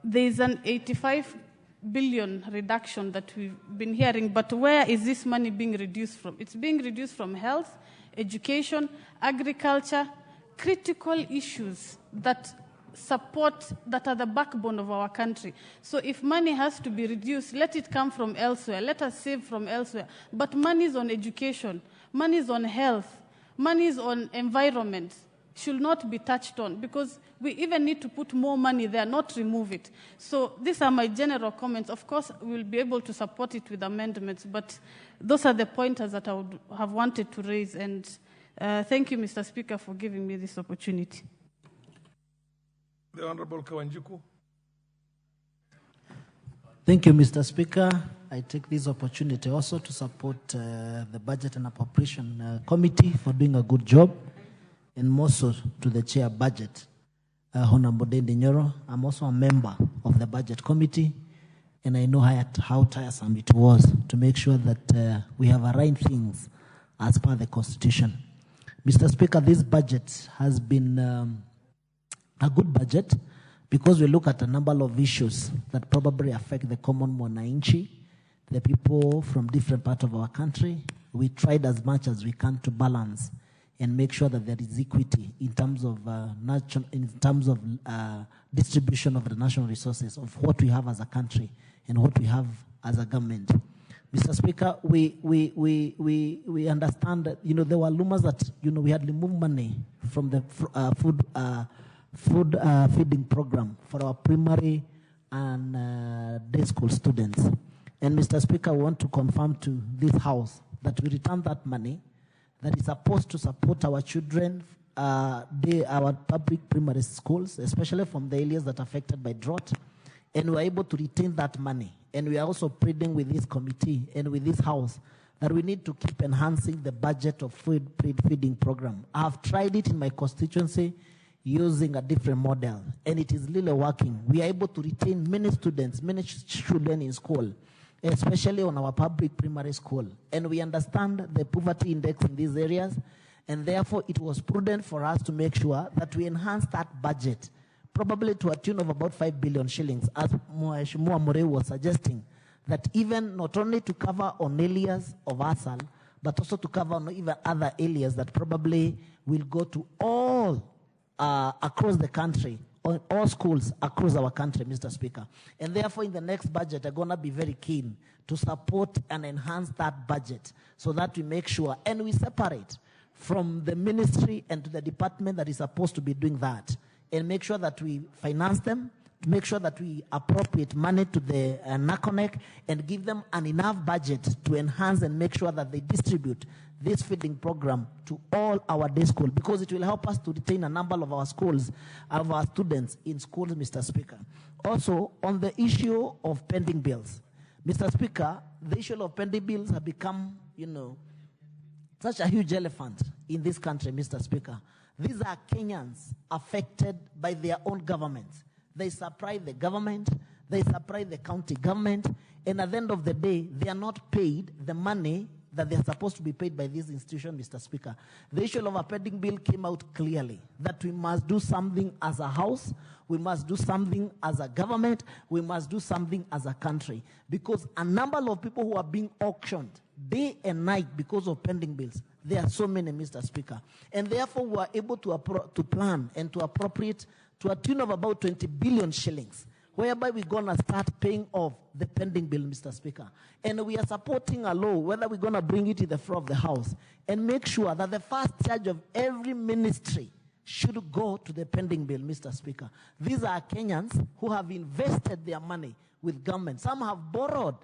there is an 85 billion reduction that we've been hearing, but where is this money being reduced from? It's being reduced from health, education, agriculture, critical issues that are the backbone of our country. So if money has to be reduced, let it come from elsewhere. Let us save from elsewhere. But money is on education, money is on health, money is on environment. should not be touched on, because we even need to put more money there, not remove it. So these are my general comments. Of course, we'll be able to support it with amendments, but those are the pointers that I would have wanted to raise. And thank you, Mr. Speaker, for giving me this opportunity. The Honorable Kawanjiku. Thank you, Mr. Speaker. I take this opportunity also to support the Budget and Appropriation Committee for doing a good job, and more so to the Chair Budget, Honorable Dendi Nyoro. I'm also a member of the Budget Committee, and I know how tiresome it was to make sure that we have aligned things as per the Constitution. Mr. Speaker, this budget has been a good budget because we look at a number of issues that probably affect the common mwananchi, the people from different parts of our country. We tried as much as we can to balance and make sure that there is equity in terms of distribution of the national resources, of what we have as a country and what we have as a government. Mr. Speaker, we understand that, there were rumors that, we had removed money from the food feeding program for our primary and day school students. And Mr. Speaker, we want to confirm to this House that we return that money that is supposed to support our children, our public primary schools, especially from the areas that are affected by drought. And we are able to retain that money. And we are also pleading with this committee and with this House that we need to keep enhancing the budget of food feeding program. I have tried it in my constituency using a different model, and it is really working. We are able to retain many students, many children in school, especially on our public primary school. And we understand the poverty index in these areas, and therefore it was prudent for us to make sure that we enhance that budget, probably to a tune of about 5 billion shillings, as Mheshimiwa Murray was suggesting, that even not only to cover on areas of ASAL, but also to cover on even other areas that probably will go to all across the country, on all schools across our country, Mr. Speaker. And therefore, in the next budget, I'm going to be very keen to support and enhance that budget so that we make sure, and we separate from the ministry and to the department that is supposed to be doing that, and make sure that we finance them, make sure that we appropriate money to the NACONEC and give them an enough budget to enhance and make sure that they distribute this feeding program to all our day schools, because it will help us to retain a number of our schools, of our students in schools, Mr. Speaker. Also, on the issue of pending bills, Mr. Speaker, the issue of pending bills have become, such a huge elephant in this country, Mr. Speaker. These are Kenyans affected by their own governments. They supply the government, they supply the county government, and at the end of the day, they are not paid the money that they are supposed to be paid by this institution, Mr. Speaker. The issue of a pending bill came out clearly that we must do something as a house, we must do something as a government, we must do something as a country, because a number of people who are being auctioned day and night because of pending bills, there are so many, Mr. Speaker. And therefore, we are able to plan and to appropriate to a tune of about 20 billion shillings, whereby we're going to start paying off the pending bill, Mr. Speaker. And we are supporting a law, whether we're going to bring it to the floor of the House, and make sure that the first charge of every ministry should go to the pending bill, Mr. Speaker. These are Kenyans who have invested their money with government. Some have borrowed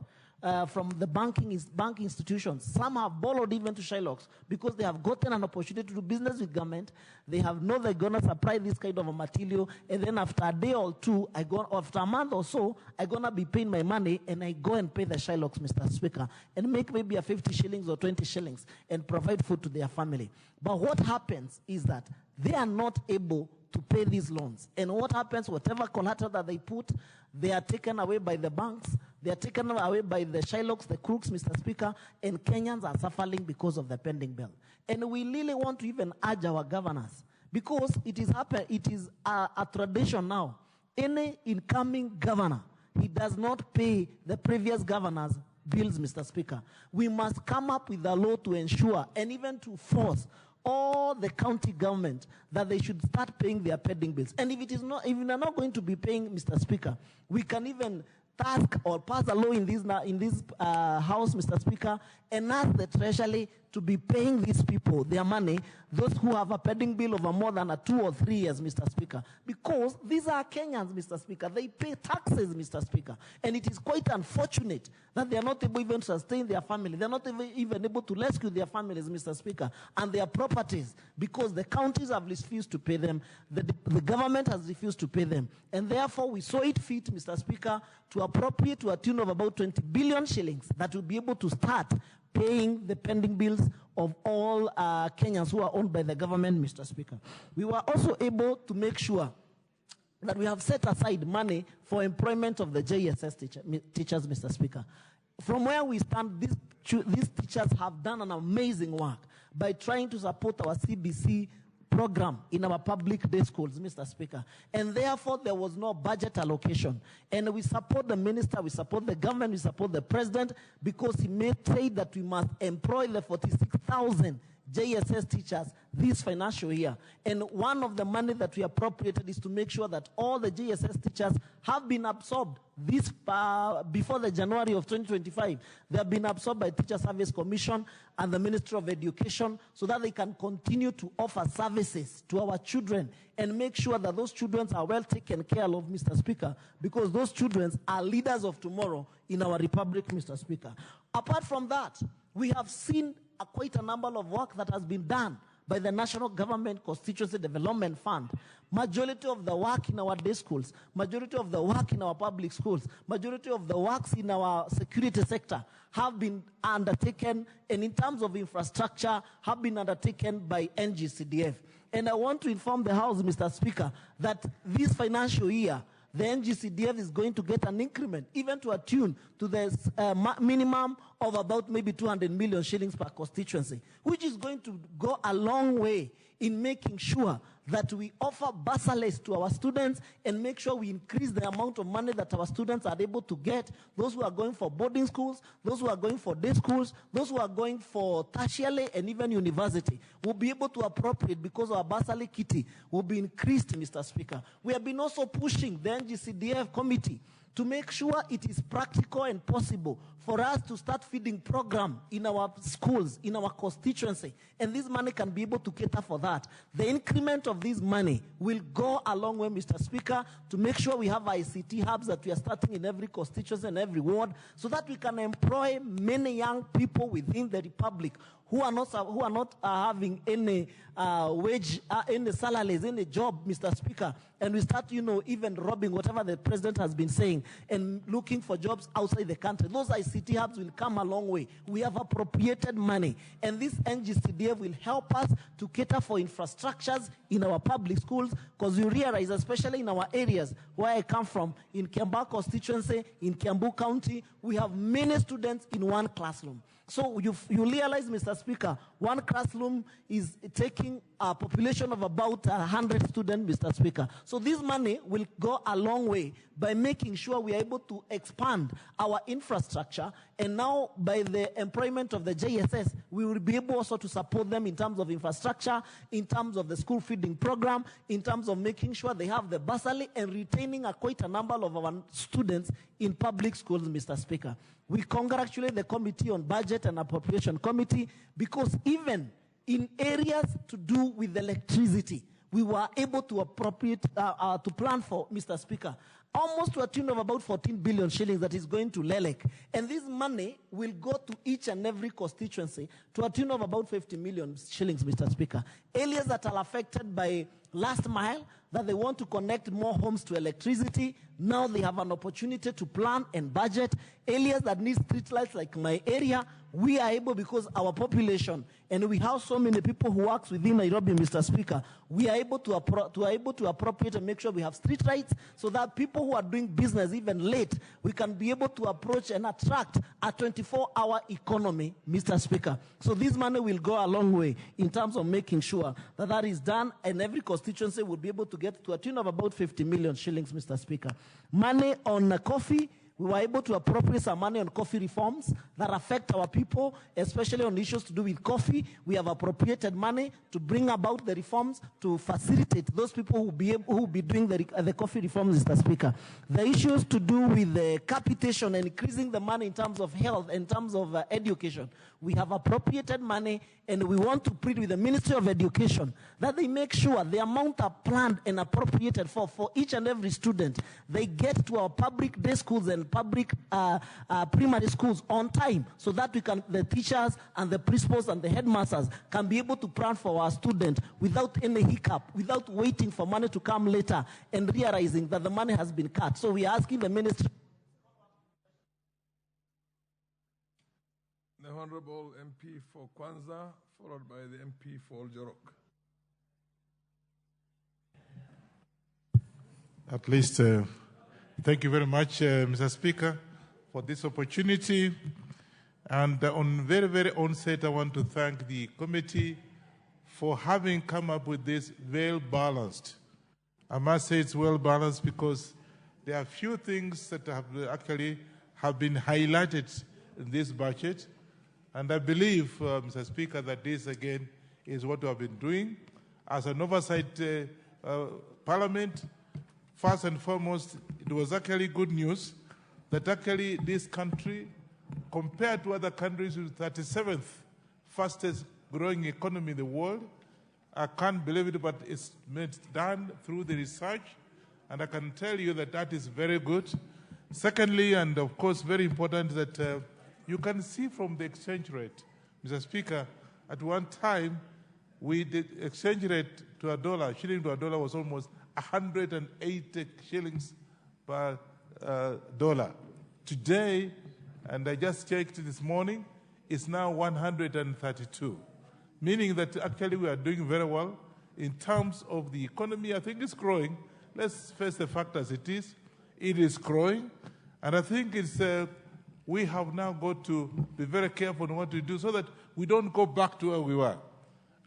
from the banking institutions. Some have borrowed even to Shylocks because they have gotten an opportunity to do business with government. They have known they're going to supply this kind of a material, and then after a day or two, after a month or so, I'm going to be paying my money, and I go and pay the Shylocks, Mr. Speaker, and make maybe a 50 shillings or 20 shillings and provide food to their family. But what happens is that they are not able to pay these loans. And what happens, whatever collateral that they put, they are taken away by the banks, they are taken away by the Shylocks, the crooks, Mr. Speaker, and Kenyans are suffering because of the pending bill. And we really want to even urge our governors, because it is a tradition now. Any incoming governor, he does not pay the previous governor's bills, Mr. Speaker. We must come up with a law to ensure and even to force all the county government that they should start paying their pending bills. And if they're not going to be paying, Mr. Speaker, we can even task or pass a law in this House, Mr. Speaker, and ask the Treasury to be paying these people their money, those who have a pending bill over more than 2 or 3 years, Mr. Speaker, because these are Kenyans, Mr. Speaker. They pay taxes, Mr. Speaker, and it is quite unfortunate that they are not able even to sustain their family. They are not even able to rescue their families, Mr. Speaker, and their properties, because the counties have refused to pay them, the government has refused to pay them, and therefore we saw it fit, Mr. Speaker, to appropriate to a tune of about 20 billion shillings that will be able to start paying the pending bills of all Kenyans who are owned by the government, Mr. Speaker. We were also able to make sure that we have set aside money for employment of the JSS teachers, Mr. Speaker. From where we stand, these teachers have done an amazing work by trying to support our CBC program in our public day schools, Mr. Speaker. And therefore, there was no budget allocation. And we support the minister, we support the government, we support the president, because he made say that we must employ the 46,000 JSS teachers this financial year. And one of the money that we appropriated is to make sure that all the JSS teachers have been absorbed this before the January of 2025. They have been absorbed by Teacher Service Commission and the Ministry of Education so that they can continue to offer services to our children and make sure that those children are well taken care of, Mr. Speaker, because those children are leaders of tomorrow in our republic, Mr. Speaker. Apart from that, we have seen quite a number of work that has been done by the National Government Constituency Development Fund. Majority of the work in our day schools, majority of the work in our public schools, majority of the works in our security sector have been undertaken, and in terms of infrastructure, have been undertaken by NGCDF. And I want to inform the House, Mr. Speaker, that this financial year, the NGCDF is going to get an increment, even to attune to the minimum of about maybe 200 million shillings per constituency, which is going to go a long way in making sure that we offer bursaries to our students and make sure we increase the amount of money that our students are able to get, those who are going for boarding schools, those who are going for day schools, those who are going for tertiary and even university will be able to appropriate because our bursary kitty will be increased, Mr. Speaker. We have been also pushing the NGCDF committee to make sure it is practical and possible for us to start feeding program in our schools, in our constituency, and this money can be able to cater for that. The increment of this money will go a long way, Mr. Speaker, to make sure we have ICT hubs that we are starting in every constituency and every ward, so that we can employ many young people within the republic who are not having any wage, any salaries, any job, Mr. Speaker, and we start, even robbing whatever the president has been saying and looking for jobs outside the country. Those ICT hubs will come a long way. We have appropriated money, and this NGCDF will help us to cater for infrastructures in our public schools, because you realize, especially in our areas where I come from, in Kiambaa constituency, in Kiambu County, we have many students in one classroom. So you realize, Mr. Speaker, one classroom is taking a population of about 100 students, Mr. Speaker. So this money will go a long way by making sure we are able to expand our infrastructure, and now by the employment of the JSS, we will be able also to support them in terms of infrastructure, in terms of the school feeding program, in terms of making sure they have the bursary and retaining quite a number of our students in public schools, Mr. Speaker. We congratulate the Committee on Budget and Appropriation Committee, because even in areas to do with electricity, we were able to appropriate, to plan for, Mr. Speaker, almost to a tune of about 14 billion shillings that is going to LELEC. And this money will go to each and every constituency to a tune of about 50 million shillings, Mr. Speaker. Areas that are affected by last mile, that they want to connect more homes to electricity, now they have an opportunity to plan and budget. Areas that need street lights, like my area, we are able, because our population, and we have so many people who work within Nairobi, Mr. Speaker, we are able to appropriate and make sure we have street lights, so that people who are doing business even late, we can be able to approach and attract a 24-hour economy, Mr. Speaker. So this money will go a long way in terms of making sure that that is done, and every constituency will be able to get to a tune of about 50 million shillings, Mr. Speaker. Money on coffee, we were able to appropriate some money on coffee reforms that affect our people, especially on issues to do with coffee. We have appropriated money to bring about the reforms to facilitate those people who will be doing the coffee reforms, Mr. Speaker. The issues to do with the capitation and increasing the money in terms of health, in terms of education, We have appropriated money, and we want to plead with the Ministry of Education that they make sure the amount are planned and appropriated for each and every student, they get to our public day schools and public primary schools on time, so that the teachers and the principals and the headmasters can be able to plan for our students without any hiccup, without waiting for money to come later and realizing that the money has been cut. So we are asking the ministry. The Honorable MP for Kwanza, followed by the MP for Oljorok. At least, thank you very much, Mr. Speaker, for this opportunity. And on very, very onset, I want to thank the committee for having come up with this well-balanced. I must say it's well-balanced because there are few things that have been highlighted in this budget. And I believe, Mr. Speaker, that this again is what we have been doing. As an oversight parliament, first and foremost, it was actually good news that actually this country, compared to other countries with 37th fastest growing economy in the world, I can't believe it, but it's done through the research, and I can tell you that that is very good. Secondly, and of course very important, that you can see from the exchange rate, Mr. Speaker, at one time, the exchange rate to a dollar, shilling to a dollar, was almost 180 shillings per dollar. Today, and I just checked this morning, it's now 132, meaning that actually we are doing very well in terms of the economy. I think it's growing. Let's face the fact as it is. It is growing, and I think it's we have now got to be very careful on what we do so that we don't go back to where we were.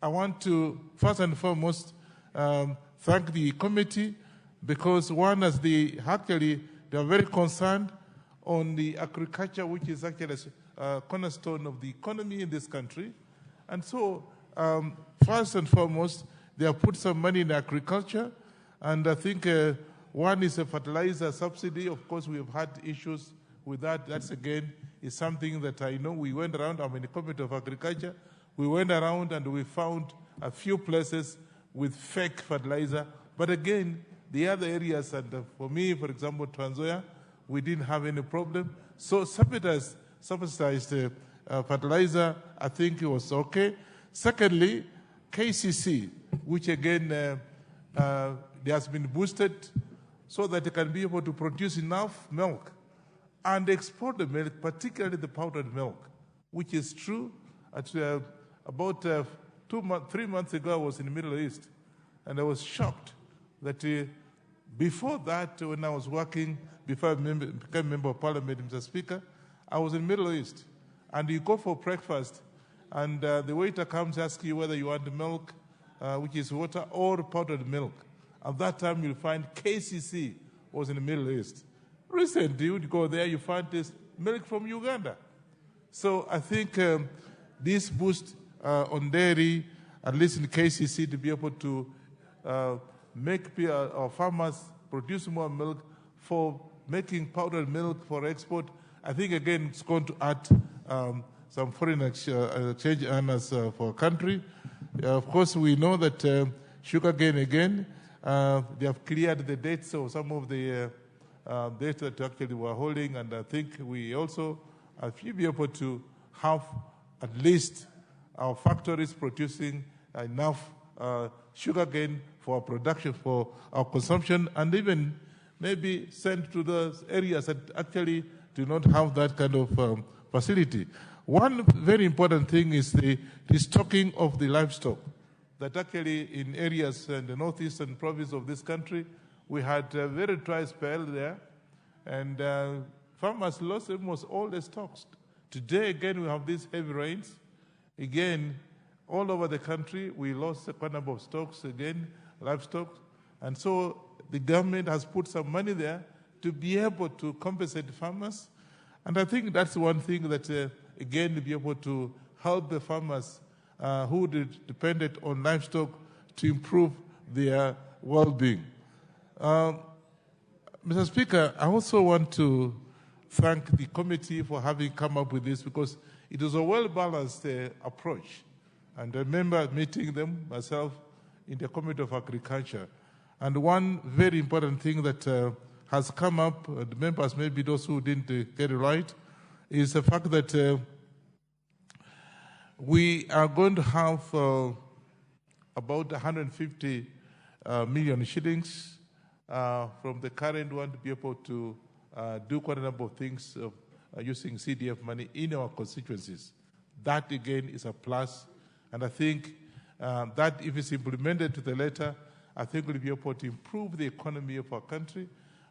I want to, first and foremost, thank the committee because one, as they are very concerned on the agriculture, which is actually a cornerstone of the economy in this country. And so, first and foremost, they have put some money in agriculture. And I think one is a fertilizer subsidy. Of course, we have had issues with that. That's again is something that I know we went around. I'm in the Committee of Agriculture. We went around and we found a few places with fake fertilizer. But again, the other areas, and for me, for example, Trans Nzoia, we didn't have any problem. So subsidized fertilizer, I think it was okay. Secondly, KCC, which again has been boosted so that it can be able to produce enough milk and export the milk, particularly the powdered milk, which is true. At, about 3 months ago, I was in the Middle East, and I was shocked that before that, when I was working, before I became a member of parliament, Mr. Speaker, I was in the Middle East, and you go for breakfast, and the waiter comes asking you whether you want milk, which is water, or powdered milk. At that time, you'll find KCC was in the Middle East. Recently, you would go there, you find this milk from Uganda. So I think this boost on dairy, at least in KCC, to be able to make our farmers produce more milk for making powdered milk for export, I think, again, it's going to add some foreign exchange earners for our country. Of course, we know that sugarcane, again, they have cleared the dates of some of the data that actually we're holding, and I think we also should be able to have at least our factories producing enough sugarcane for our production, for our consumption, and even maybe send to those areas that actually do not have that kind of facility. One very important thing is the restocking of the livestock, that actually in areas in the northeastern province of this country, we had a very dry spell there, and farmers lost almost all their stocks. Today, again, we have these heavy rains. Again, all over the country, we lost a number of stocks, again, livestock. And so the government has put some money there to be able to compensate farmers. And I think that's one thing that, again, to be able to help the farmers who depended on livestock to improve their well-being. Mr. Speaker, I also want to thank the committee for having come up with this, because it was a well-balanced approach. And I remember meeting them myself in the Committee of Agriculture. And one very important thing that has come up, the members, maybe those who didn't get it right, is the fact that we are going to have about 150 million shillings from the current one to be able to do quite a number of things using CDF money in our constituencies. That, again, is a plus. And I think that if it's implemented to the letter, I think we'll be able to improve the economy of our country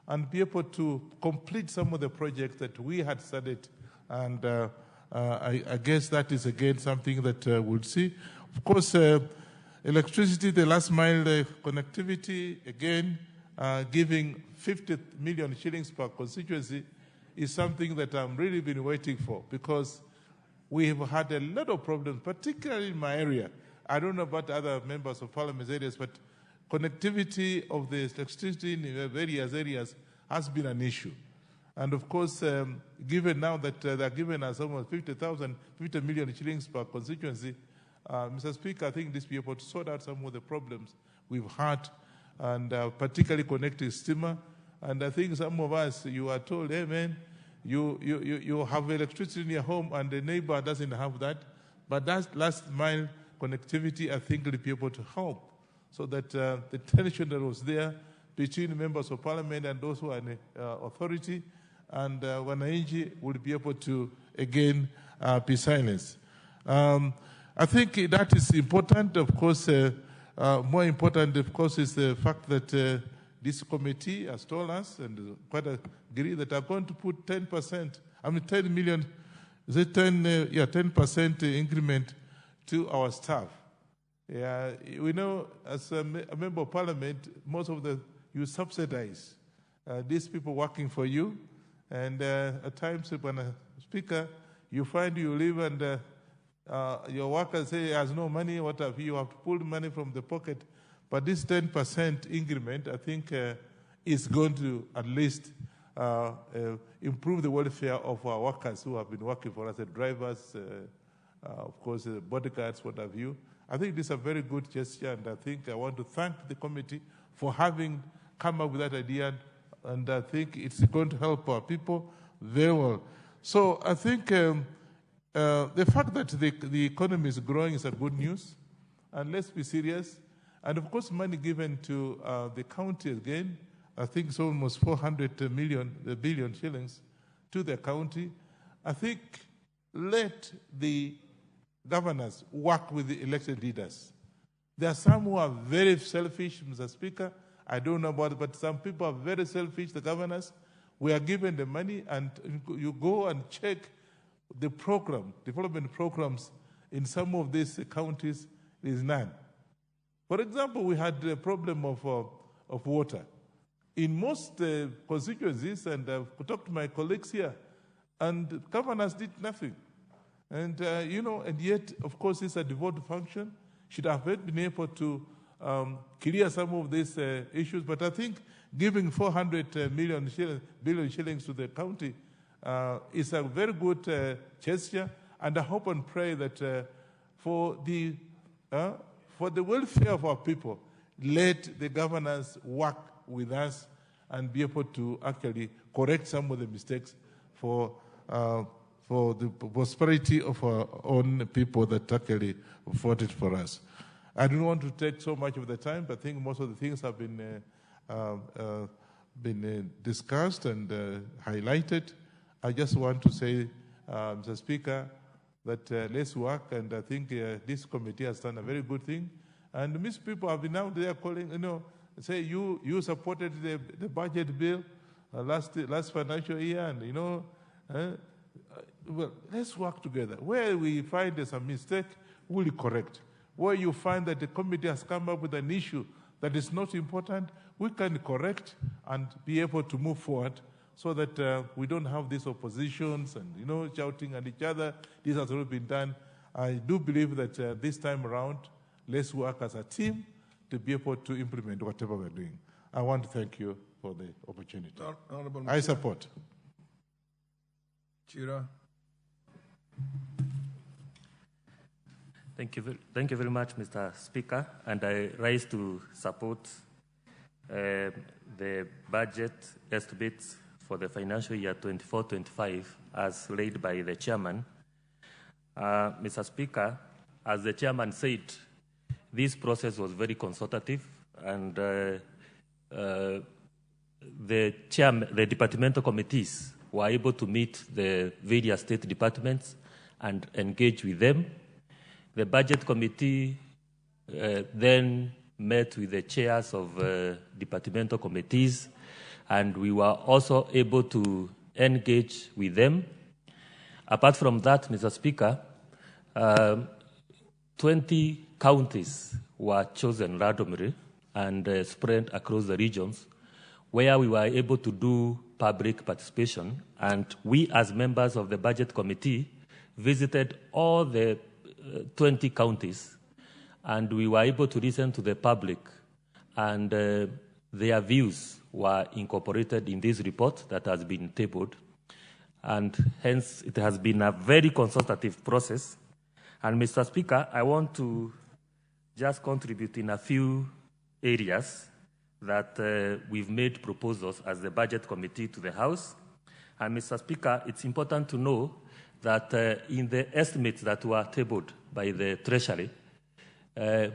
and be able to complete some of the projects that we had started. And I guess that is, again, something that we'll see. Of course, electricity, the last mile connectivity, again, giving 50 million shillings per constituency is something that I've really been waiting for, because we have had a lot of problems, particularly in my area. I don't know about other members of parliament areas, but connectivity of the electricity in various areas has been an issue. And of course, given now that they're giving us almost 50 million shillings per constituency, Mr. Speaker, I think this will be able to sort out some of the problems we've had, and particularly connecting steamer. And I think some of us, you are told, hey man, you have electricity in your home and the neighbor doesn't have that. But that last mile connectivity, I think, will be able to help, so that the tension that was there between members of parliament and those who are in authority and wananchi would be able to, again, be silenced. I think that is important. Of course, more important, of course, is the fact that this committee has told us, and quite agree, that are going to put 10%, 10 million, is it 10% increment to our staff. Yeah, we know as a member of parliament, most of you subsidize these people working for you, and at times, when a speaker, you find you live and your workers say he has no money, what have you have to pull money from the pocket. But this 10% increment, I think, is going to at least improve the welfare of our workers who have been working for us, the drivers, of course, bodyguards, what have you. I think this is a very good gesture, and I think I want to thank the committee for having come up with that idea, and I think it's going to help our people very well. So I think the fact that the economy is growing is a good news, and let's be serious. And of course, money given to the county again, I think it's almost 400 billion shillings to the county. I think let the governors work with the elected leaders. There are some who are very selfish, Mr. Speaker. I don't know about it, but some people are very selfish, the governors. We are given the money, and you go and check the development programs in some of these counties, there is none. For example, we had a problem of water. In most constituencies, and I've talked to my colleagues here, and governors did nothing. And, and yet, of course, it's a devolved function. Should have been able to clear some of these issues. But I think giving 400 billion shillings to the county is a very good gesture. And I hope and pray that for the welfare of our people, let the governors work with us and be able to actually correct some of the mistakes for the prosperity of our own people that actually fought it for us. I don't want to take so much of the time, but I think most of the things have been discussed and highlighted. I just want to say, Mr. Speaker, that let's work, and I think this committee has done a very good thing. And these people have been out there calling, say you supported the budget bill last financial year, and well, let's work together. Where we find there's a mistake, we'll correct. Where you find that the committee has come up with an issue that is not important, we can correct and be able to move forward, so that we don't have these oppositions and shouting at each other. This has already been done. I do believe that this time around, let's work as a team to be able to implement whatever we're doing. I want to thank you for the opportunity. I support. Chira. Thank you very much, Mr. Speaker. And I rise to support the budget estimates for the financial year 24-25 as laid by the chairman. Mr. Speaker, as the chairman said, this process was very consultative, and the departmental committees were able to meet the various state departments and engage with them. The budget committee then met with the chairs of departmental committees, and we were also able to engage with them. Apart from that, Mr. Speaker, 20 counties were chosen randomly and spread across the regions, where we were able to do public participation. And we, as members of the budget committee, visited all the 20 counties, and we were able to listen to the public, and their views were incorporated in this report that has been tabled. And hence, it has been a very consultative process. And Mr. Speaker, I want to just contribute in a few areas that we've made proposals as the budget committee to the House. And Mr. Speaker, it's important to know that in the estimates that were tabled by the Treasury,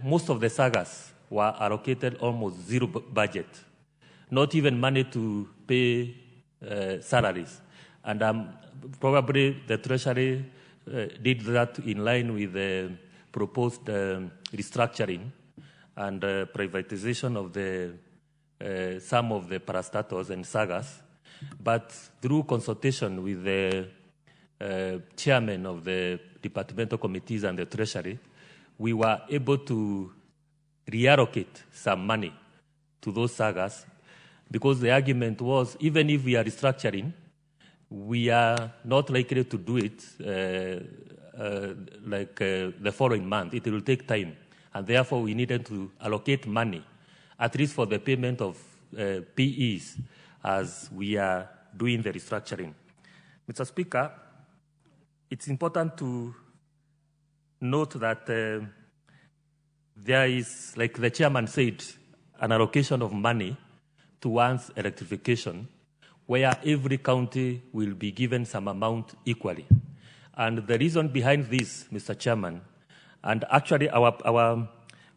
most of the SAGAs were allocated almost zero budget, not even money to pay salaries. And probably the Treasury did that in line with the proposed restructuring and privatization of the some of the parastatals and SAGAs. But through consultation with the chairman of the departmental committees and the Treasury, we were able to reallocate some money to those SAGAs, because the argument was, even if we are restructuring, we are not likely to do it the following month. It will take time. And therefore, we needed to allocate money, at least for the payment of PEs, as we are doing the restructuring. Mr. Speaker, it's important to note that there is, like the chairman said, an allocation of money towards electrification, where every county will be given some amount equally. And the reason behind this, Mr. Chairman, and actually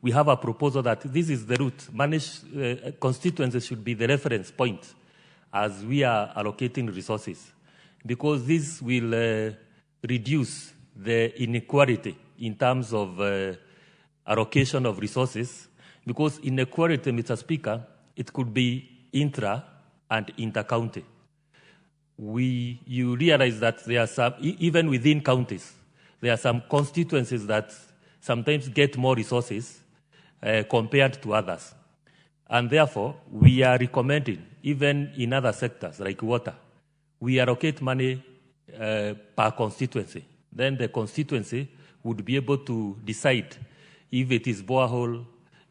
we have a proposal that this is the route. Constituencies should be the reference point as we are allocating resources, because this will reduce the inequality in terms of allocation of resources, because inequality, Mr. Speaker, it could be intra and inter-county. You realize that there are some, even within counties, there are some constituencies that sometimes get more resources compared to others. And therefore, we are recommending, even in other sectors like water, we allocate money per constituency. Then the constituency would be able to decide if it is borehole,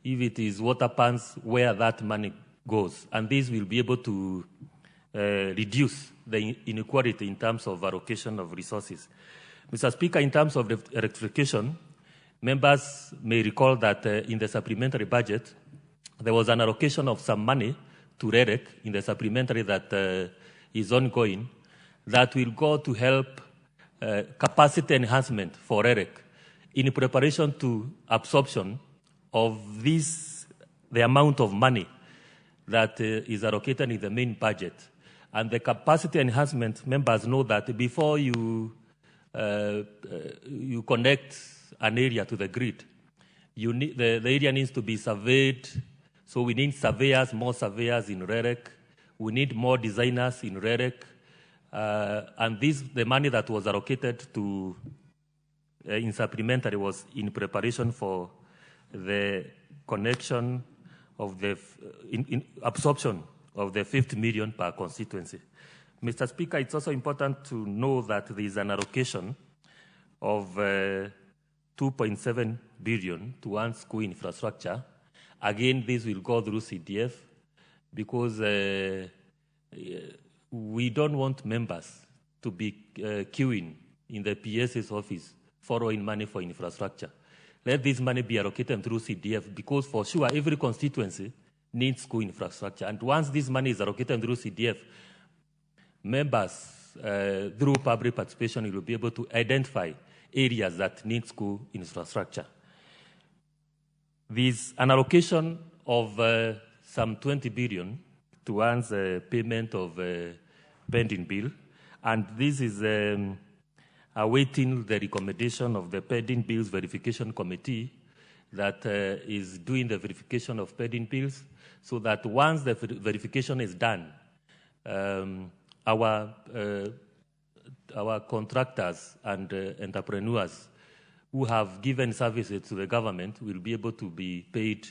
if it is water pans, where that money goes. And this will be able to reduce the inequality in terms of allocation of resources. Mr. Speaker, in terms of the electrification, members may recall that in the supplementary budget, there was an allocation of some money to REREC in the supplementary that is ongoing, that will go to help capacity enhancement for REREC in preparation to absorption of the amount of money that is allocated in the main budget. And the capacity enhancement, members know that before you connect an area to the grid, the area needs to be surveyed. So we need surveyors, more surveyors in REREC. We need more designers in REREC. And the money that was allocated to in supplementary was in preparation for the connection of the absorption of the 50 million per constituency. Mr. Speaker, it's also important to know that there is an allocation of 2.7 billion towards school infrastructure. Again, this will go through CDF, because we don't want members to be queuing in the PS's office borrowing money for infrastructure. Let this money be allocated through CDF, because for sure every constituency needs school infrastructure. And once this money is allocated through CDF, members, through public participation, will be able to identify areas that need school infrastructure. There's an allocation of some 20 billion towards payment of pending bill, and this is awaiting the recommendation of the pending bills verification committee that is doing the verification of pending bills, so that once the verification is done, our contractors and entrepreneurs who have given services to the government will be able to be paid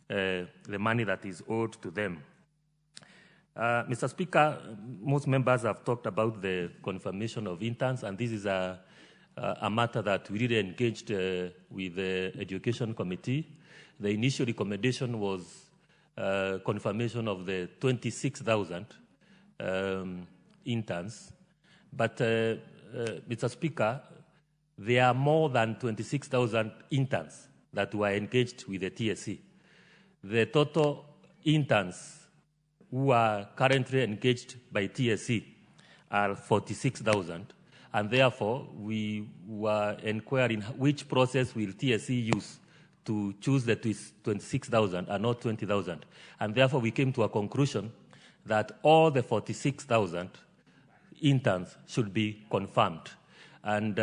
the money that is owed to them. Mr. Speaker, most members have talked about the confirmation of interns, and this is a matter that we really engaged with the Education Committee. The initial recommendation was confirmation of the 26,000 interns. But, Mr. Speaker, there are more than 26,000 interns that were engaged with the TSC. The total interns who are currently engaged by TSC are 46,000, and therefore we were inquiring which process will TSC use to choose the 26,000 and not 20,000. And therefore we came to a conclusion that all the 46,000 interns should be confirmed. And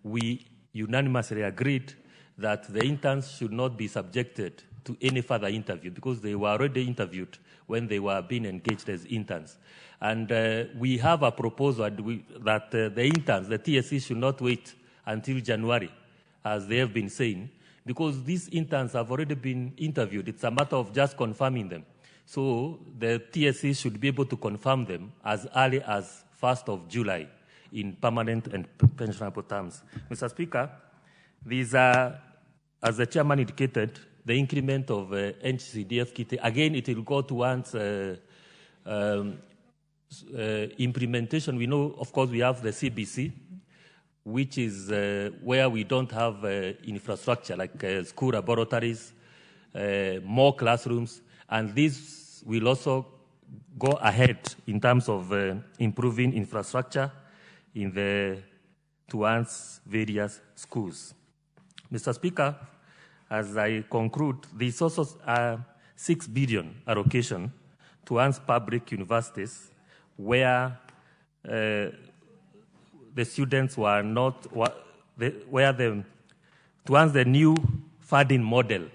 we unanimously agreed that the interns should not be subjected to any further interview, because they were already interviewed when they were being engaged as interns. And we have a proposal that the interns, the TSC, should not wait until January, as they have been saying, because these interns have already been interviewed. It's a matter of just confirming them. So the TSC should be able to confirm them as early as 1st of July in permanent and pensionable terms. Mr. Speaker, these are, as the chairman indicated, the increment of NCDF kit. Again, it will go towards implementation. We know, of course, we have the CBC, which is where we don't have infrastructure, like school laboratories, more classrooms, and this will also go ahead in terms of improving infrastructure in the towards various schools. Mr. Speaker, as I conclude, there's also a 6 billion allocation towards public universities where the students were not, towards the new funding model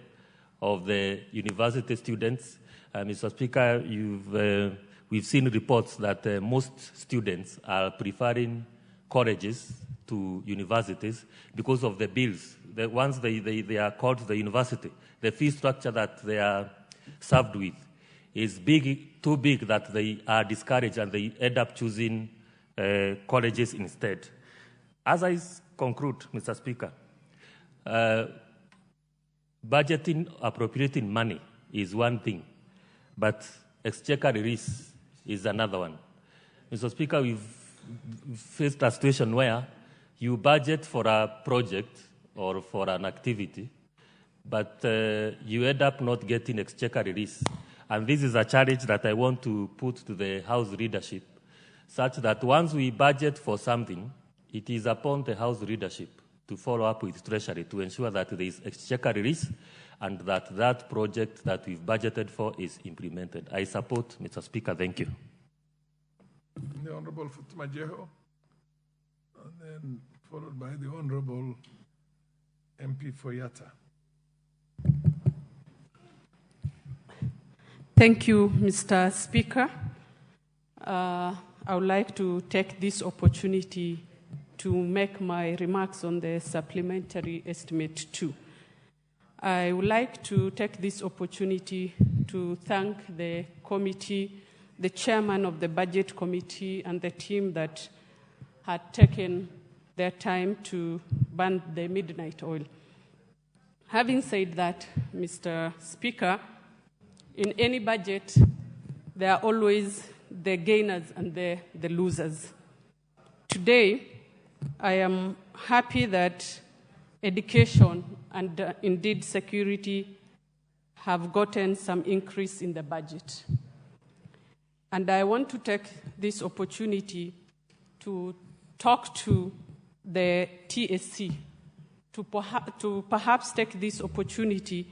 of the university students. Mr. Speaker, we've seen reports that most students are preferring colleges to universities because of the bills. Once they are called to the university, the fee structure that they are served with is too big that they are discouraged and they end up choosing colleges instead. As I conclude, Mr. Speaker, budgeting, appropriating money is one thing, but exchequer release is another one. Mr. Speaker, we've faced a situation where you budget for a project or for an activity, but you end up not getting exchequer release. And this is a challenge that I want to put to the House leadership, such that once we budget for something, it is upon the House leadership to follow up with Treasury to ensure that there is exchequer release and that that project that we've budgeted for is implemented. I support, Mr. Speaker. Thank you. The Honorable Fatuma Jeho, and then followed by the Honorable MP Foyata. Thank you, Mr. Speaker. I would like to take this opportunity to make my remarks on the supplementary estimate 2. I would like to take this opportunity to thank the committee, the chairman of the budget committee, and the team that had taken their time to burn the midnight oil. Having said that, Mr. Speaker, in any budget, there are always the gainers and the losers. today, I am happy that education and indeed security have gotten some increase in the budget. And I want to take this opportunity to talk to the TSC to perhaps take this opportunity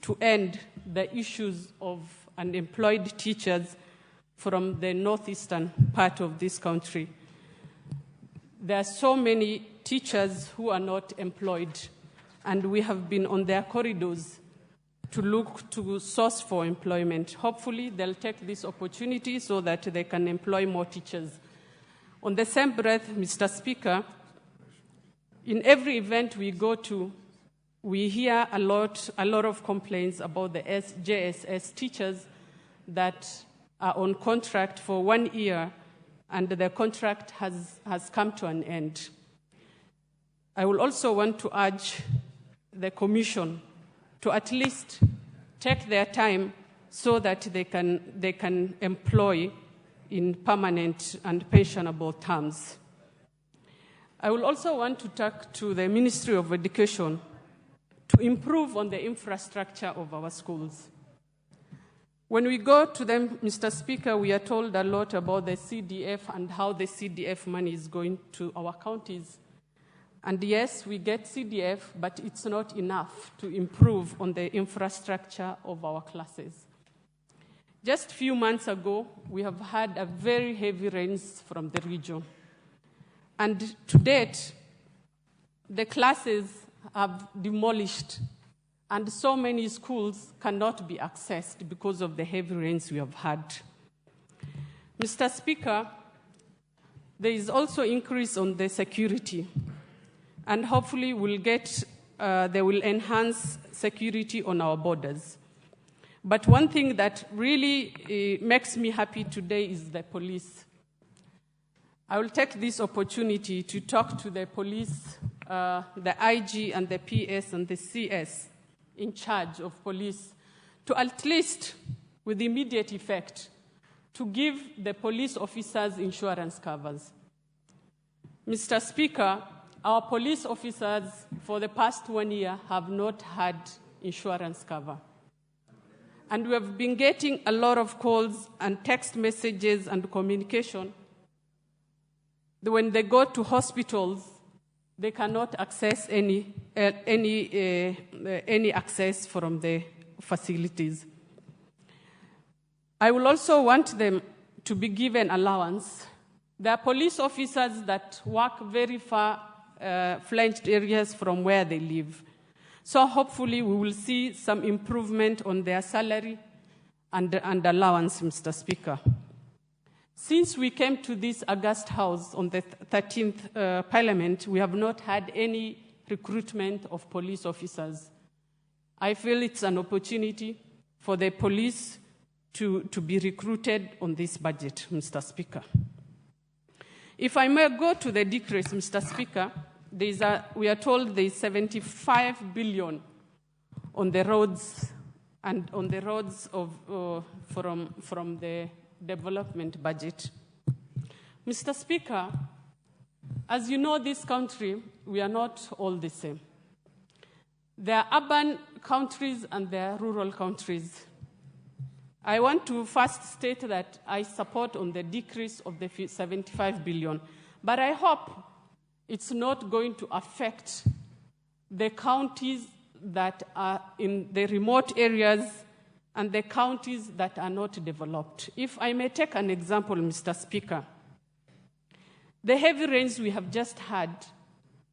to end the issues of unemployed teachers from the northeastern part of this country. There are so many teachers who are not employed, and we have been on their corridors to look to source for employment. Hopefully, they'll take this opportunity so that they can employ more teachers. On the same breath, Mr. Speaker, in every event we go to, we hear a lot of complaints about the JSS teachers that are on contract for 1 year, and the contract has come to an end. I will also want to urge the Commission to at least take their time so that they can employ in permanent and pensionable terms. I will also want to talk to the Ministry of Education to improve on the infrastructure of our schools. When we go to them, Mr. Speaker, we are told a lot about the CDF and how the CDF money is going to our counties. And yes, we get CDF, but it's not enough to improve on the infrastructure of our classes. Just a few months ago, we have had a very heavy rains from the region. And to date, the classes have demolished, and so many schools cannot be accessed because of the heavy rains we have had. Mr. Speaker, there is also increase on the security, and hopefully they will enhance security on our borders. But one thing that really makes me happy today is the police. I will take this opportunity to talk to the police, the IG and the PS and the CS in charge of police, to at least, with immediate effect, to give the police officers insurance covers. Mr. Speaker, our police officers for the past 1 year have not had insurance cover. And we have been getting a lot of calls and text messages and communication. When they go to hospitals, they cannot access any access from the facilities. I will also want them to be given allowance. There are police officers that work very far-flanked areas from where they live. So hopefully we will see some improvement on their salary and allowance, Mr. Speaker. Since we came to this August House on the 13th Parliament, we have not had any recruitment of police officers. I feel it's an opportunity for the police to be recruited on this budget, Mr. Speaker. If I may go to the decrease, Mr. Speaker, we are told there is 75 billion on the roads and on the roads from the development budget. Mr. Speaker, as you know, this country, we are not all the same. There are urban countries and there are rural countries. I want to first state that I support on the decrease of the 75 billion, but I hope it's not going to affect the counties that are in the remote areas and the counties that are not developed. If I may take an example, Mr. Speaker, the heavy rains we have just had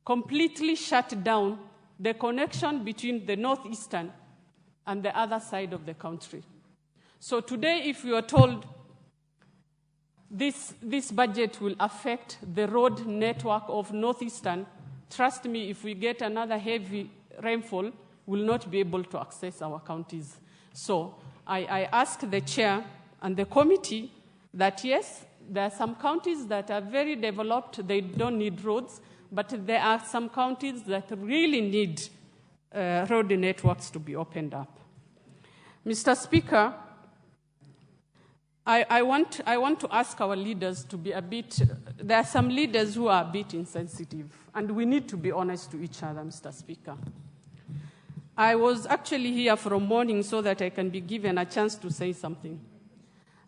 completely shut down the connection between the northeastern and the other side of the country. So today, if you are told this budget will affect the road network of northeastern, trust me, if we get another heavy rainfall, we will not be able to access our counties. So I ask the chair and the committee that yes, there are some counties that are very developed, they don't need roads, but there are some counties that really need road networks to be opened up. Mr. Speaker, I want to ask our leaders to be a bit, there are some leaders who are a bit insensitive, and we need to be honest to each other, Mr. Speaker. I was actually here from morning so that I can be given a chance to say something.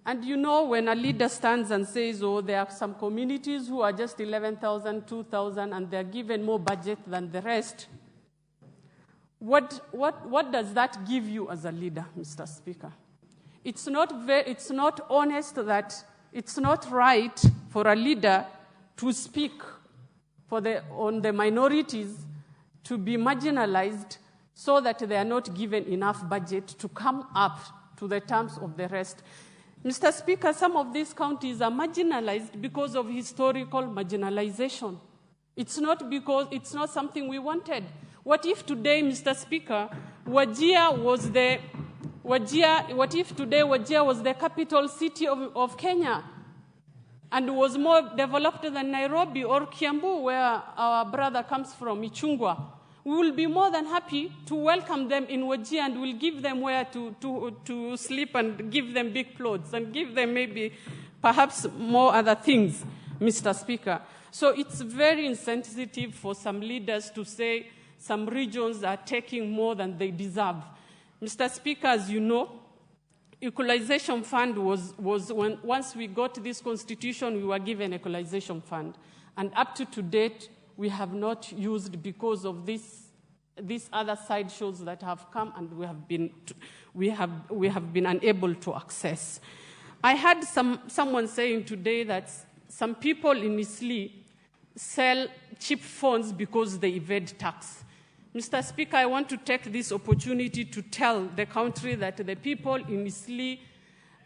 And you know, when a leader stands and says, oh, there are some communities who are just 11,000, 2,000, and they're given more budget than the rest, what does that give you as a leader, Mr. Speaker? It's not honest, that it's not right for a leader to speak on the minorities to be marginalized so that they are not given enough budget to come up to the terms of the rest. Mr. Speaker, some of these counties are marginalized because of historical marginalization. It's not something we wanted. What if today, Mr. Speaker, what if today Wajir was the capital city of Kenya and was more developed than Nairobi or Kiambu, where our brother comes from, Ichungwa? We will be more than happy to welcome them in Wajir, and we'll give them where to sleep and give them big plots and give them maybe perhaps more other things, Mr. Speaker. So it's very insensitive for some leaders to say some regions are taking more than they deserve. Mr. Speaker, as you know, Equalization Fund was when once we got this constitution, we were given Equalization Fund. And up to date, we have not used because of these other side shows that have come, and we have been unable to access. I had someone saying today that some people in Eastleigh sell cheap phones because they evade tax. Mr. Speaker, I want to take this opportunity to tell the country that the people in Eastleigh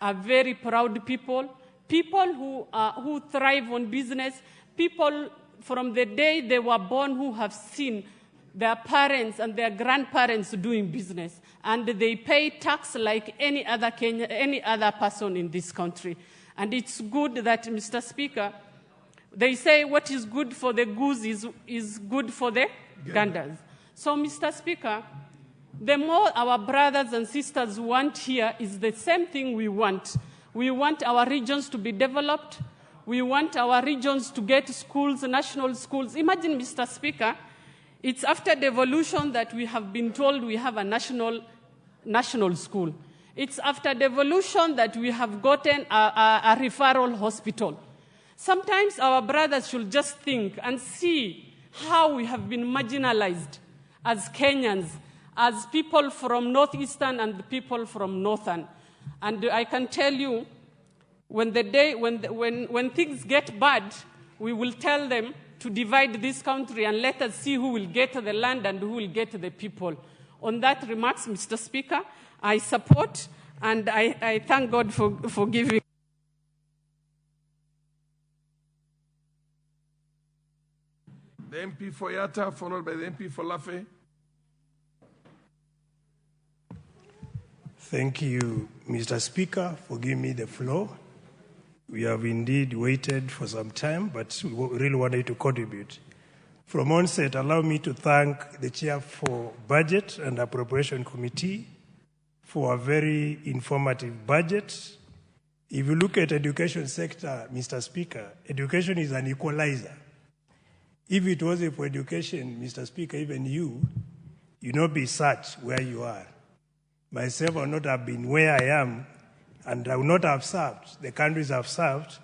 are very proud people who thrive on business, people from the day they were born who have seen their parents and their grandparents doing business, and they pay tax like any other person in this country. And it's good that, Mr. Speaker, they say what is good for the goose is good for the ganders. So, Mr. Speaker, the more our brothers and sisters want here is the same thing we want. We want our regions to be developed. We want our regions to get schools, national schools. Imagine, Mr. Speaker, it's after devolution that we have been told we have a national school. It's after devolution that we have gotten a referral hospital. Sometimes our brothers should just think and see how we have been marginalized as Kenyans, as people from Northeastern and people from Northern. And I can tell you, when things get bad, we will tell them to divide this country and let us see who will get the land and who will get the people. On that remarks, Mr. Speaker, I support, and I thank God for giving. The MP for Yatta, followed by the MP for Lafe. Thank you, Mr. Speaker, for giving me the floor. We have indeed waited for some time, but we really wanted to contribute. From onset, allow me to thank the Chair for Budget and Appropriation Committee for a very informative budget. If you look at education sector, Mr. Speaker, education is an equalizer. If it wasn't for education, Mr. Speaker, even you not be such where you are. Myself, I would not have been where I am, and I would not have served. The countries have served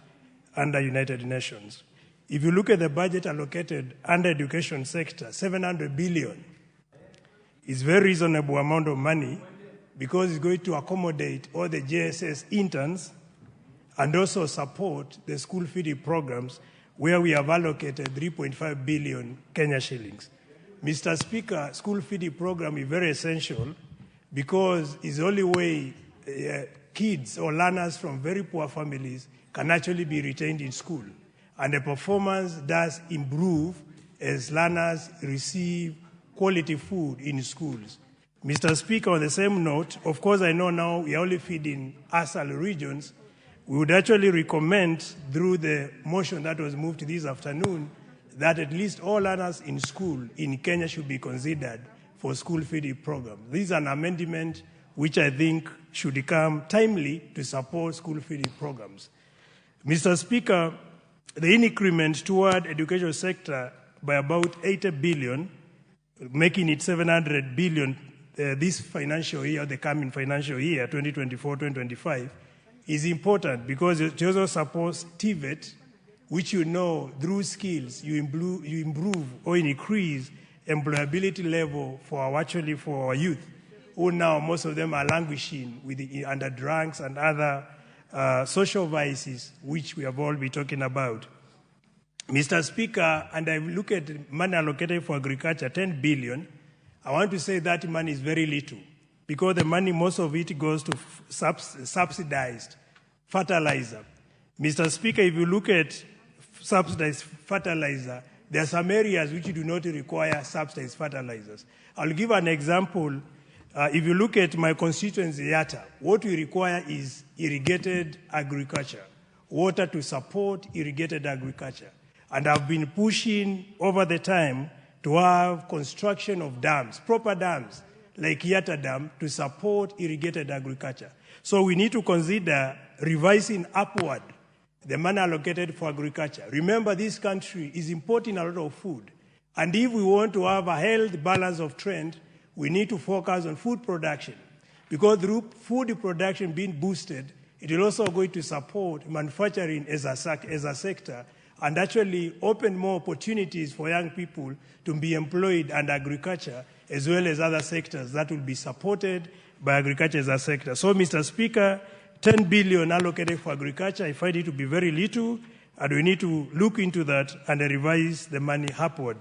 under United Nations. If you look at the budget allocated under education sector, 700 billion is very reasonable amount of money because it's going to accommodate all the JSS interns and also support the school feeding programs where we have allocated 3.5 billion Kenya shillings. Mr. Speaker, school feeding program is very essential because it's the only way kids or learners from very poor families can actually be retained in school. And the performance does improve as learners receive quality food in schools. Mr. Speaker, on the same note, of course I know now we are only feeding ASAL regions. We would actually recommend through the motion that was moved this afternoon that at least all learners in school in Kenya should be considered for school feeding program. This is an amendment which I think should come timely to support school feeding programs. Mr. Speaker, the increment toward education sector by about 80 billion, making it 700 billion this financial year, the coming financial year, 2024-2025, is important because it also supports TVET, which you know through skills you improve or increase employability level for our youth, who now most of them are languishing under drugs and other social vices, which we have all been talking about. Mr. Speaker, and I look at money allocated for agriculture, 10 billion, I want to say that money is very little because the money, most of it goes to subsidized fertilizer. Mr. Speaker, if you look at subsidized fertilizer, there are some areas which do not require subsidized fertilizers. I'll give an example. If you look at my constituency, Yatta, what we require is irrigated agriculture, water to support irrigated agriculture. And I've been pushing over the time to have construction of dams, proper dams, like Yatta Dam, to support irrigated agriculture. So we need to consider revising upward the money allocated for agriculture. Remember, this country is importing a lot of food. And if we want to have a healthy balance of trend, we need to focus on food production. Because through food production being boosted, it will also going to support manufacturing as a sector and actually open more opportunities for young people to be employed under agriculture as well as other sectors that will be supported by agriculture as a sector. So, Mr. Speaker, 10 billion allocated for agriculture, I find it to be very little, and we need to look into that and revise the money upward.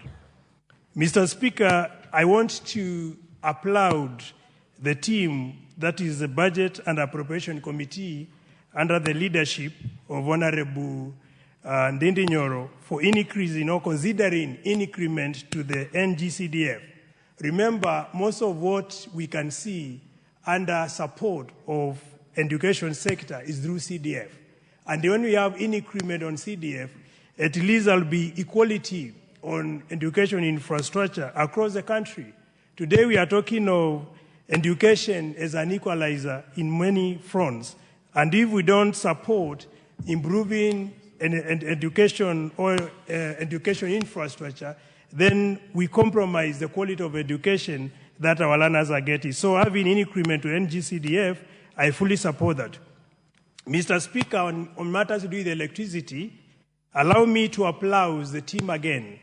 Mr. Speaker, I want to applaud the team that is the Budget and Appropriation Committee under the leadership of Honorable Ndindi Nyoro for increasing or considering increment to the NGCDF. Remember, most of what we can see under support of education sector is through CDF. And when we have increment on CDF, at least there will be equality on education infrastructure across the country. Today we are talking of education as an equalizer in many fronts. And if we don't support improving education or education infrastructure, then we compromise the quality of education that our learners are getting. So having an increment to NGCDF, I fully support that. Mr. Speaker, on matters to do with electricity, allow me to applaud the team again,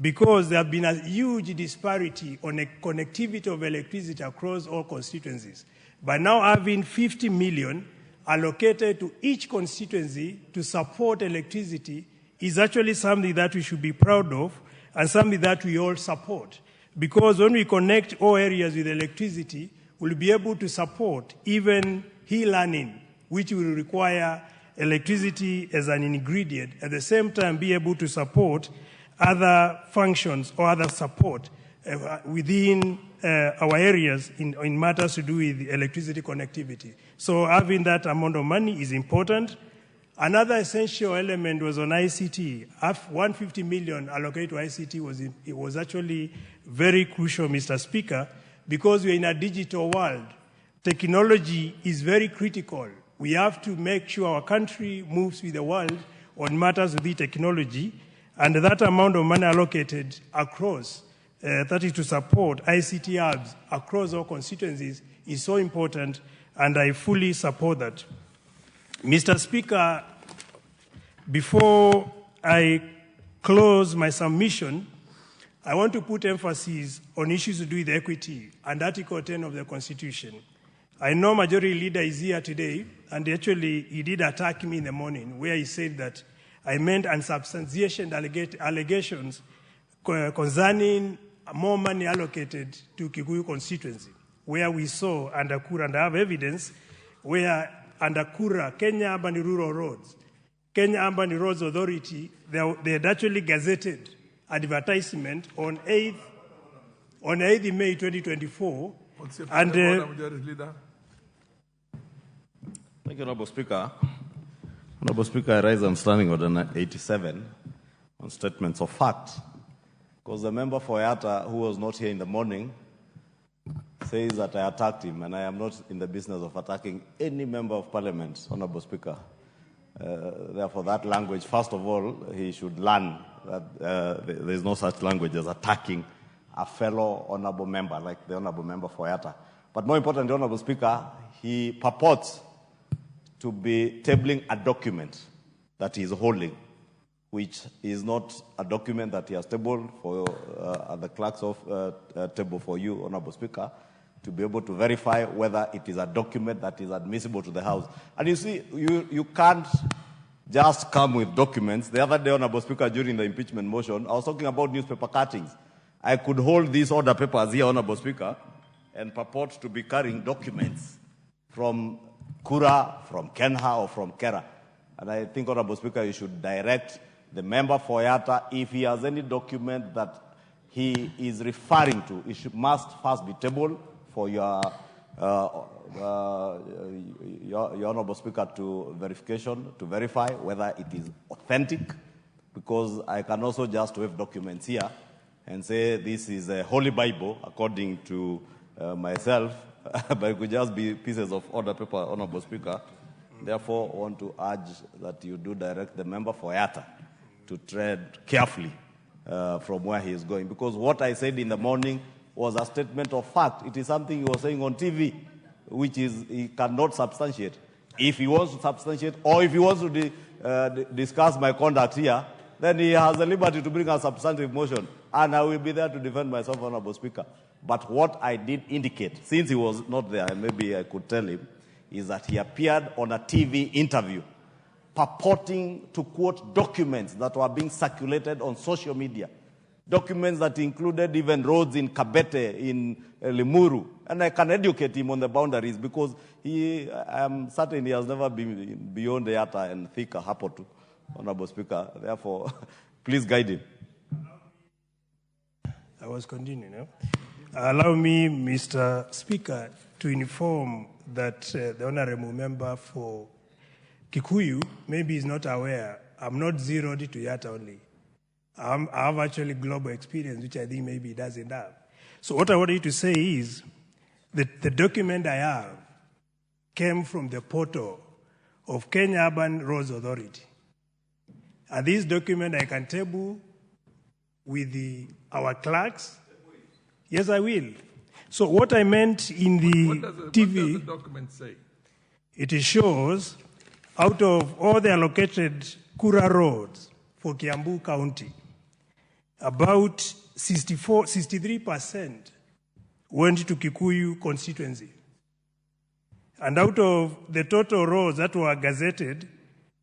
because there have been a huge disparity on the connectivity of electricity across all constituencies. By now having 50 million allocated to each constituency to support electricity is actually something that we should be proud of and something that we all support. Because when we connect all areas with electricity, we'll be able to support even e-learning, which will require electricity as an ingredient, at the same time be able to support other functions or other support within our areas in matters to do with electricity connectivity. So having that amount of money is important. Another essential element was on ICT. 150 million allocated to ICT was actually very crucial, Mr. Speaker, because we're in a digital world. Technology is very critical. We have to make sure our country moves with the world on matters of the technology, and that amount of money allocated across, that is to support ICT hubs across all constituencies, is so important, and I fully support that. Mr. Speaker, before I close my submission, I want to put emphasis on issues to do with equity and Article 10 of the Constitution. I know Majority Leader is here today, and actually he did attack me in the morning where he said that I meant unsubstantiated allegations concerning more money allocated to Kikuyu constituency, where we saw under Kura, and I have evidence, where under Kura, Kenya Urban Rural Roads, Kenya Urban Roads Authority, they had actually gazetted advertisement on 8th May 2024. And thank you, Honorable Speaker. Honorable Speaker, I rise on standing order 87 on statements of fact, because the member for Yatta, who was not here in the morning, said says that I attacked him, and I am not in the business of attacking any member of parliament, Honorable Speaker. Therefore, that language, first of all, he should learn that there is no such language as attacking a fellow honorable member, like the honorable member Foyata. But more importantly, Honorable Speaker, he purports to be tabling a document that he is holding, which is not a document that he has tabled for the clerk's table for you, Honorable Speaker, to be able to verify whether it is a document that is admissible to the House. And you see, you can't just come with documents. The other day, Honorable Speaker, during the impeachment motion, I was talking about newspaper cuttings. I could hold these order papers here, Honorable Speaker, and purport to be carrying documents from Kura, from Kenha, or from Kera. And I think, Honorable Speaker, you should direct the member Foyata, if he has any document that he is referring to, it must first be tabled for your Honorable Speaker to verification, to verify whether it is authentic, because I can also just wave documents here and say this is a Holy Bible, according to myself, but it could just be pieces of order paper, Honorable Speaker. Therefore, I want to urge that you do direct the member Foyata to tread carefully from where he is going. Because what I said in the morning was a statement of fact. It is something he was saying on TV, which is he cannot substantiate. If he wants to substantiate, or if he wants to discuss my conduct here, then he has the liberty to bring a substantive motion, and I will be there to defend myself, Honorable Speaker. But what I did indicate, since he was not there, and maybe I could tell him, is that he appeared on a TV interview purporting to quote documents that were being circulated on social media, documents that included even roads in Kabete, in Limuru. And I can educate him on the boundaries, because I'm certain he has never been beyond the Yata and Thika, Hapotu, Honorable Speaker. Therefore, please guide him. I was continuing. Allow me, Mr. Speaker, to inform that the Honorable Member for Kikuyu maybe is not aware. I'm not zeroed to Yata only. I have actually global experience, which I think maybe he doesn't have. So what I want you to say is that the document I have came from the portal of Kenya Urban Roads Authority. And this document I can table with our clerks. Yes, I will. So what I meant in the What does the document say? It shows out of all the allocated Kura roads for Kiambu County, about 63% went to Kikuyu constituency. And out of the total roads that were gazetted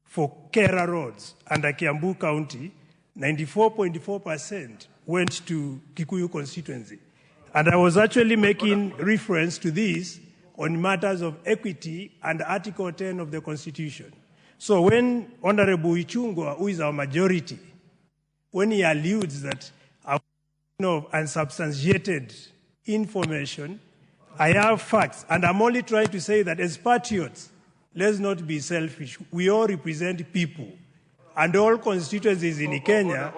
for Kera roads under Kiambu County, 94.4% went to Kikuyu constituency. And I was actually making reference to this on matters of equity and Article 10 of the Constitution. So when Honorable Ichungwa, who is our majority, when he alludes that of unsubstantiated information, I have facts, and I'm only trying to say that as patriots, let's not be selfish. We all represent people, and all constituencies in Kenya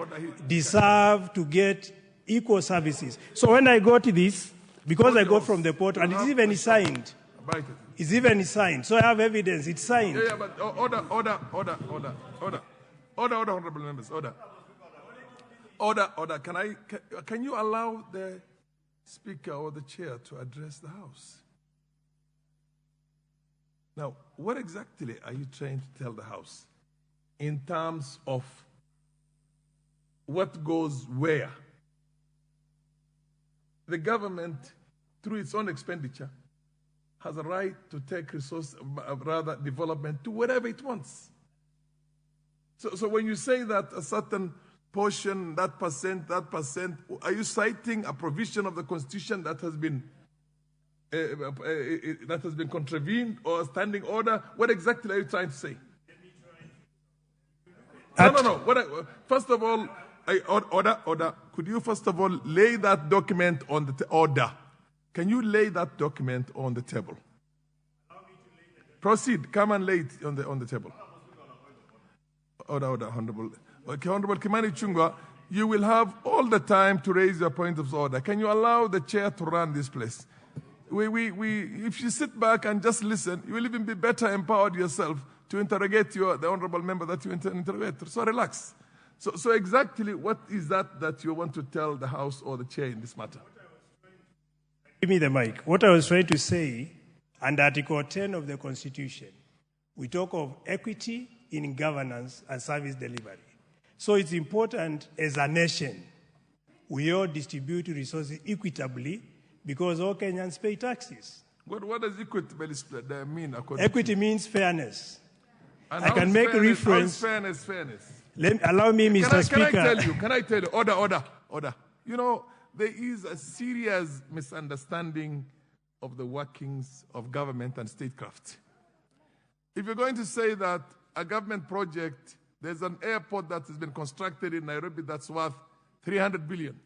deserve to get equal services. So when I got this, because I got from the portal, and it's even signed. It's even signed. So I have evidence. It's signed. Yeah, but order, honorable members, order. Can you allow the Speaker or the Chair to address the House? Now, what exactly are you trying to tell the House in terms of what goes where? The government, through its own expenditure, has a right to take development to wherever it wants. So when you say that a certain portion, that percent, are you citing a provision of the Constitution that has been contravened, or a standing order? What exactly are you trying to say? No. First of all, order. Could you first of all lay that document on the order? Can you lay that document on the table? Proceed. Come and lay it on the table. Order, Honorable. Okay, Honorable Kimani Ichung'wah, you will have all the time to raise your point of order. Can you allow the Chair to run this place? If you sit back and just listen, you will even be better empowered yourself to interrogate the honorable member that you interrogate. So relax. So exactly what is that you want to tell the House or the chair in this matter? Give me the mic. What I was trying to say, under Article 10 of the Constitution, we talk of equity in governance and service delivery. So it's important as a nation, we all distribute resources equitably because all Kenyans pay taxes. What does equity mean? Equity means fairness. And I can make a reference. Fairness. Allow me, Mr. Speaker. Can I tell you? Order. You know, there is a serious misunderstanding of the workings of government and statecraft. If you're going to say that a government project, there's an airport that has been constructed in Nairobi that's worth 300 billion.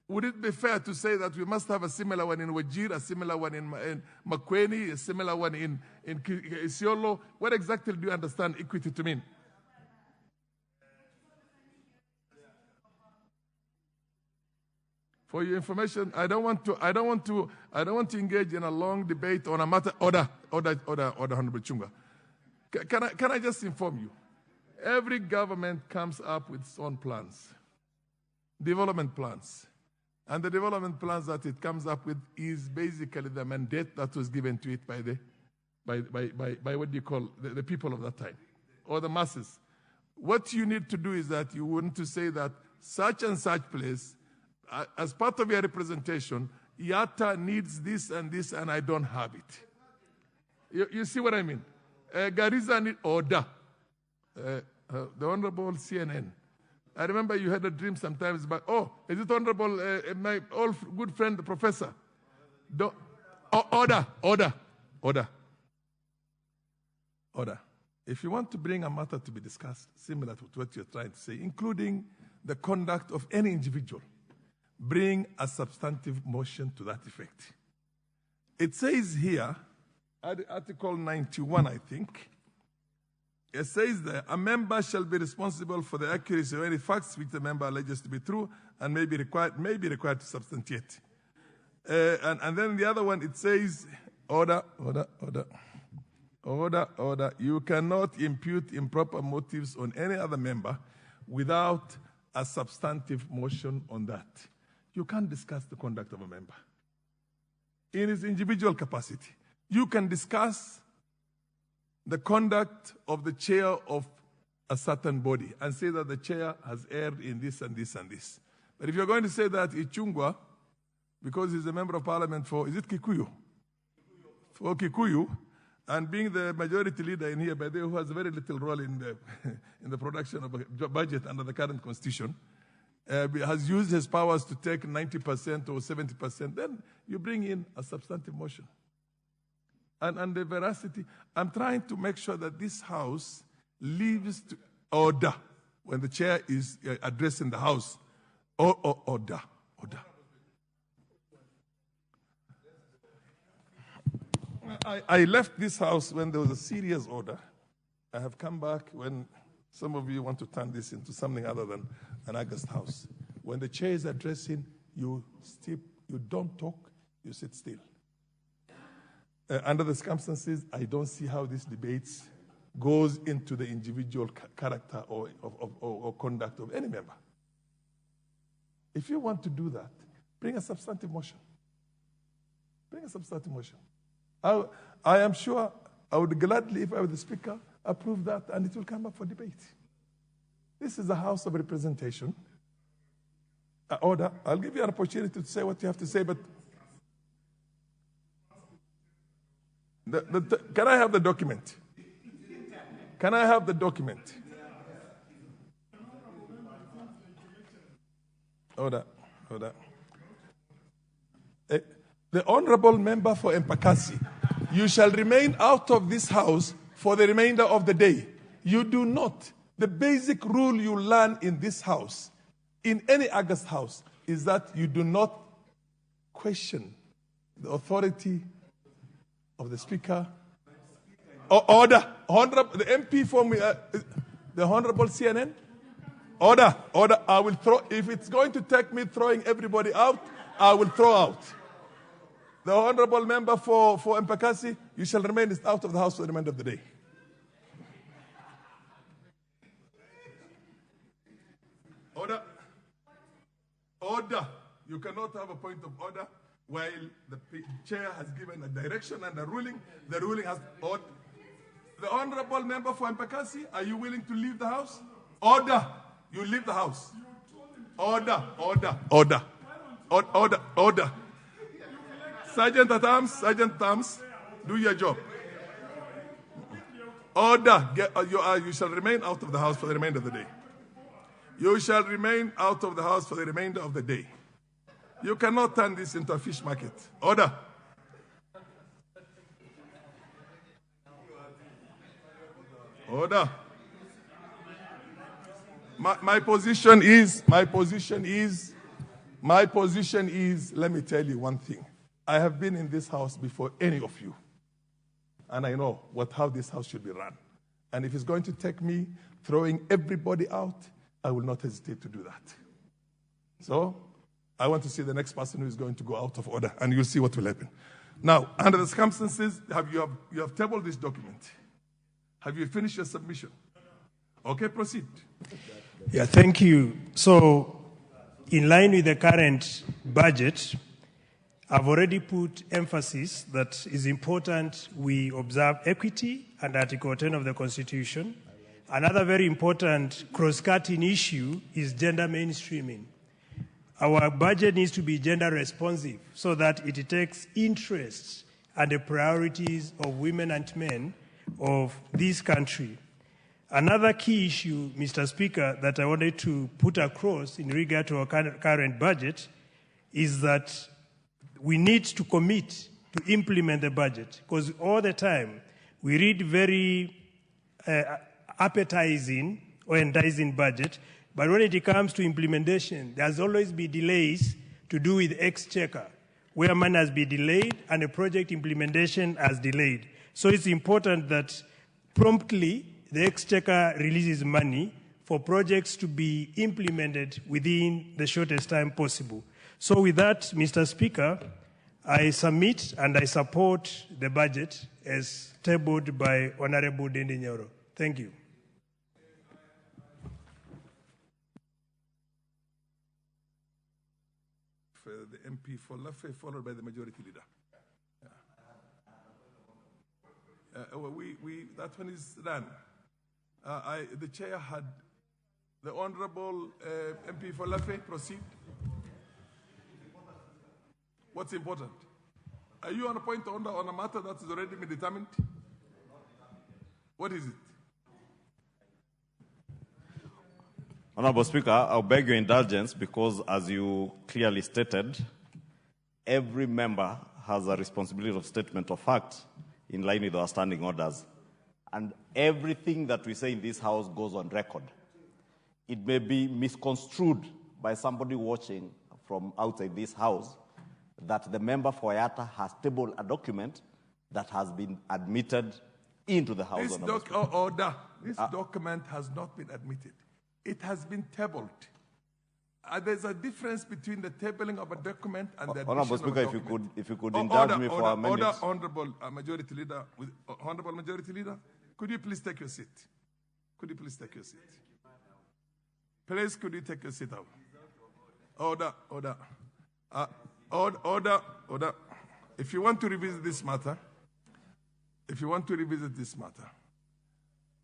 Would it be fair to say that we must have a similar one in Wajir, a similar one in Makueni, a similar one in Isiolo? What exactly do you understand equity to mean? For your information, I don't want to engage in a long debate on a matter. Order, Honorable Chunga. Can I just inform you? Every government comes up with its own plans, development plans. And the development plans that it comes up with is basically the mandate that was given to it by what do you call the people of that time, or the masses. What you need to do is that you want to say that such and such place, as part of your representation, Yatta needs this, and I don't have it. You see what I mean? Garissa needs order. The Honorable CNN. I remember you had a dream sometimes about, is it Honorable, my old good friend, the professor? Order. If you want to bring a matter to be discussed, similar to what you're trying to say, including the conduct of any individual, bring a substantive motion to that effect. It says here, Article 91, I think, it says that a member shall be responsible for the accuracy of any facts which the member alleges to be true and may be required to substantiate. And then the other one, it says, order. You cannot impute improper motives on any other member without a substantive motion on that. You can't discuss the conduct of a member in his individual capacity. You can discuss the conduct of the chair of a certain body and say that the chair has erred in this and this and this. But if you're going to say that Ichungwa, because he's a member of parliament for, is it Kikuyu? For Kikuyu, and being the majority leader in here, by the way, who has very little role in the production of a budget under the current constitution, has used his powers to take 90% or 70%, then you bring in a substantive motion. And the veracity, I'm trying to make sure that this House leaves to order when the chair is addressing the House. Order. I left this House when there was a serious order. I have come back when some of you want to turn this into something other than an August House. When the chair is addressing, you don't talk, you sit still. Under the circumstances, I don't see how this debate goes into the individual character or conduct of any member. If you want to do that, bring a substantive motion. I am sure I would gladly, if I were the Speaker, approve that, and it will come up for debate. This is a House of Representation. Order. I'll give you an opportunity to say what you have to say, but can I have the document? Order. The honorable member for Embakasi, you shall remain out of this House for the remainder of the day. You do not. The basic rule you learn in this House, in any August House, is that you do not question the authority of the Speaker. Order. Honorable, the MP for me, the Honorable CNN. Order. I will throw, if it's going to take me throwing everybody out, I will throw out. The honorable member for Mpakasi, you shall remain out of the house for the remainder of the day. Order. Order. You cannot have a point of order while the chair has given a direction and a ruling. The ruling has ordered. The honorable member for Mpakasi, are you willing to leave the house? Order. You leave the house. Order. Order. Order. Order. Order. Sergeant at arms, do your job. Order. You shall remain out of the house for the remainder of the day. You shall remain out of the house for the remainder of the day. You cannot turn this into a fish market. Order. Order. My position is, let me tell you one thing. I have been in this house before any of you. And I know how this house should be run. And if it's going to take me throwing everybody out, I will not hesitate to do that. So, I want to see the next person who is going to go out of order, and you'll see what will happen. Now, under the circumstances, you have tabled this document. Have you finished your submission? Okay, proceed. Yeah, thank you. So, in line with the current budget, I've already put emphasis that it's important we observe equity and Article 10 of the Constitution. Another very important cross-cutting issue is gender mainstreaming. Our budget needs to be gender responsive so that it takes interests and the priorities of women and men of this country. Another key issue, Mr. Speaker, that I wanted to put across in regard to our current budget is that we need to commit to implement the budget, because all the time we read very appetizing or enticing budget, but when it comes to implementation, there's always been delays to do with exchequer, where money has been delayed and the project implementation has delayed. So it's important that promptly the exchequer releases money for projects to be implemented within the shortest time possible. So with that, Mr. Speaker, I submit and I support the budget as tabled by Honorable Ndindi Nyoro. Thank you. For the MP for Lafay, followed by the Majority Leader. That one is done. The chair had the Honorable MP for Lafay proceed. What's important? Are you on a point on a matter that has already been determined? What is it? Honorable Speaker, I'll beg your indulgence because, as you clearly stated, every member has a responsibility of statement of fact in line with our standing orders. And everything that we say in this House goes on record. It may be misconstrued by somebody watching from outside this House that the member for Yatta has tabled a document that has been admitted into the House. This document has not been admitted. It has been tabled. There's a difference between the tabling of a document and the admission Honorable Speaker, of a document. if you could indulge me for a minute. Honorable Majority Leader, Honorable Majority Leader, could you please take your seat? Could you please take your seat? Please, could you take your seat out? Order. Order. If you want to revisit this matter,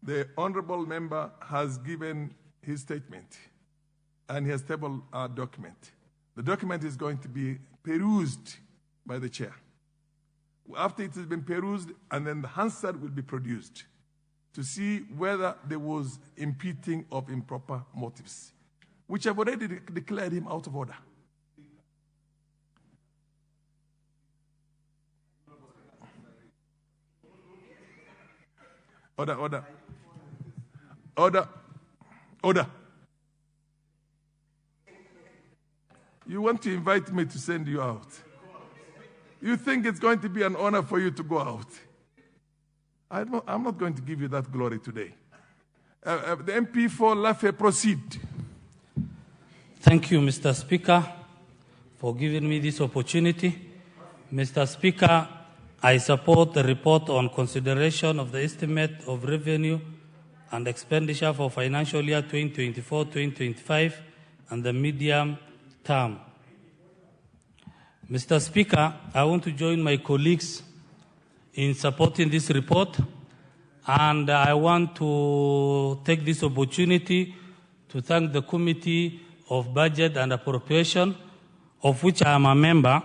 the honorable member has given his statement and he has tabled a document. The document is going to be perused by the chair. After it has been perused, and then the Hansard will be produced to see whether there was impeding of improper motives, which I've already declared him out of order. Order. You want to invite me to send you out. You think it's going to be an honor for you to go out. I'm not going to give you that glory today. The MP for Lafay, proceed. Thank you, Mr. Speaker, for giving me this opportunity. Mr. Speaker, I support the report on consideration of the estimate of revenue and expenditure for financial year 2024-2025 and the medium term. Mr. Speaker, I want to join my colleagues in supporting this report, and I want to take this opportunity to thank the Committee of Budget and Appropriation, of which I am a member,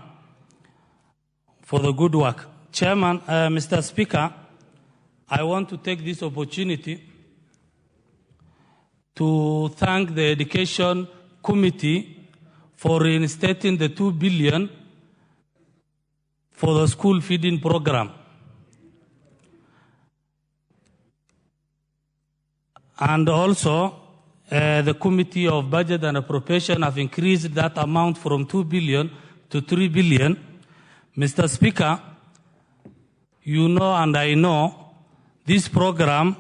for the good work. Chairman, Mr. Speaker, I want to take this opportunity to thank the Education Committee for reinstating the $2 billion for the school feeding program. And also, the Committee of Budget and Appropriation have increased that amount from $2 billion to $3 billion. Mr. Speaker, you know and I know this program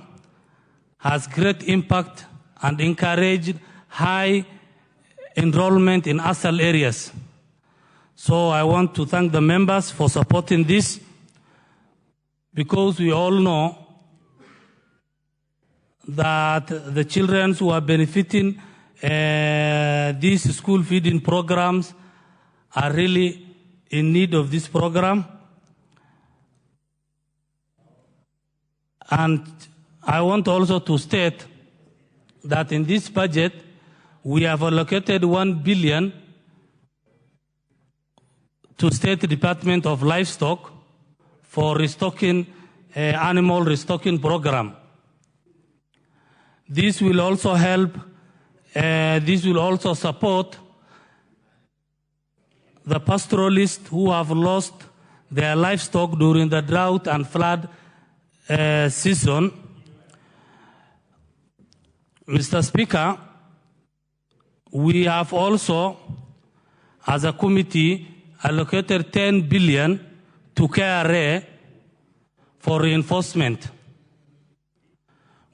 has great impact and encouraged high enrollment in ASAL areas. So I want to thank the members for supporting this, because we all know that the children who are benefiting these school feeding programs are really in need of this program. And I want also to state that in this budget, we have allocated $1 billion to State Department of Livestock for restocking, animal restocking program. This will also help, this will also support the pastoralists who have lost their livestock during the drought and flood season. Mr. Speaker, we have also, as a committee, allocated $10 billion to KRA for reinforcement.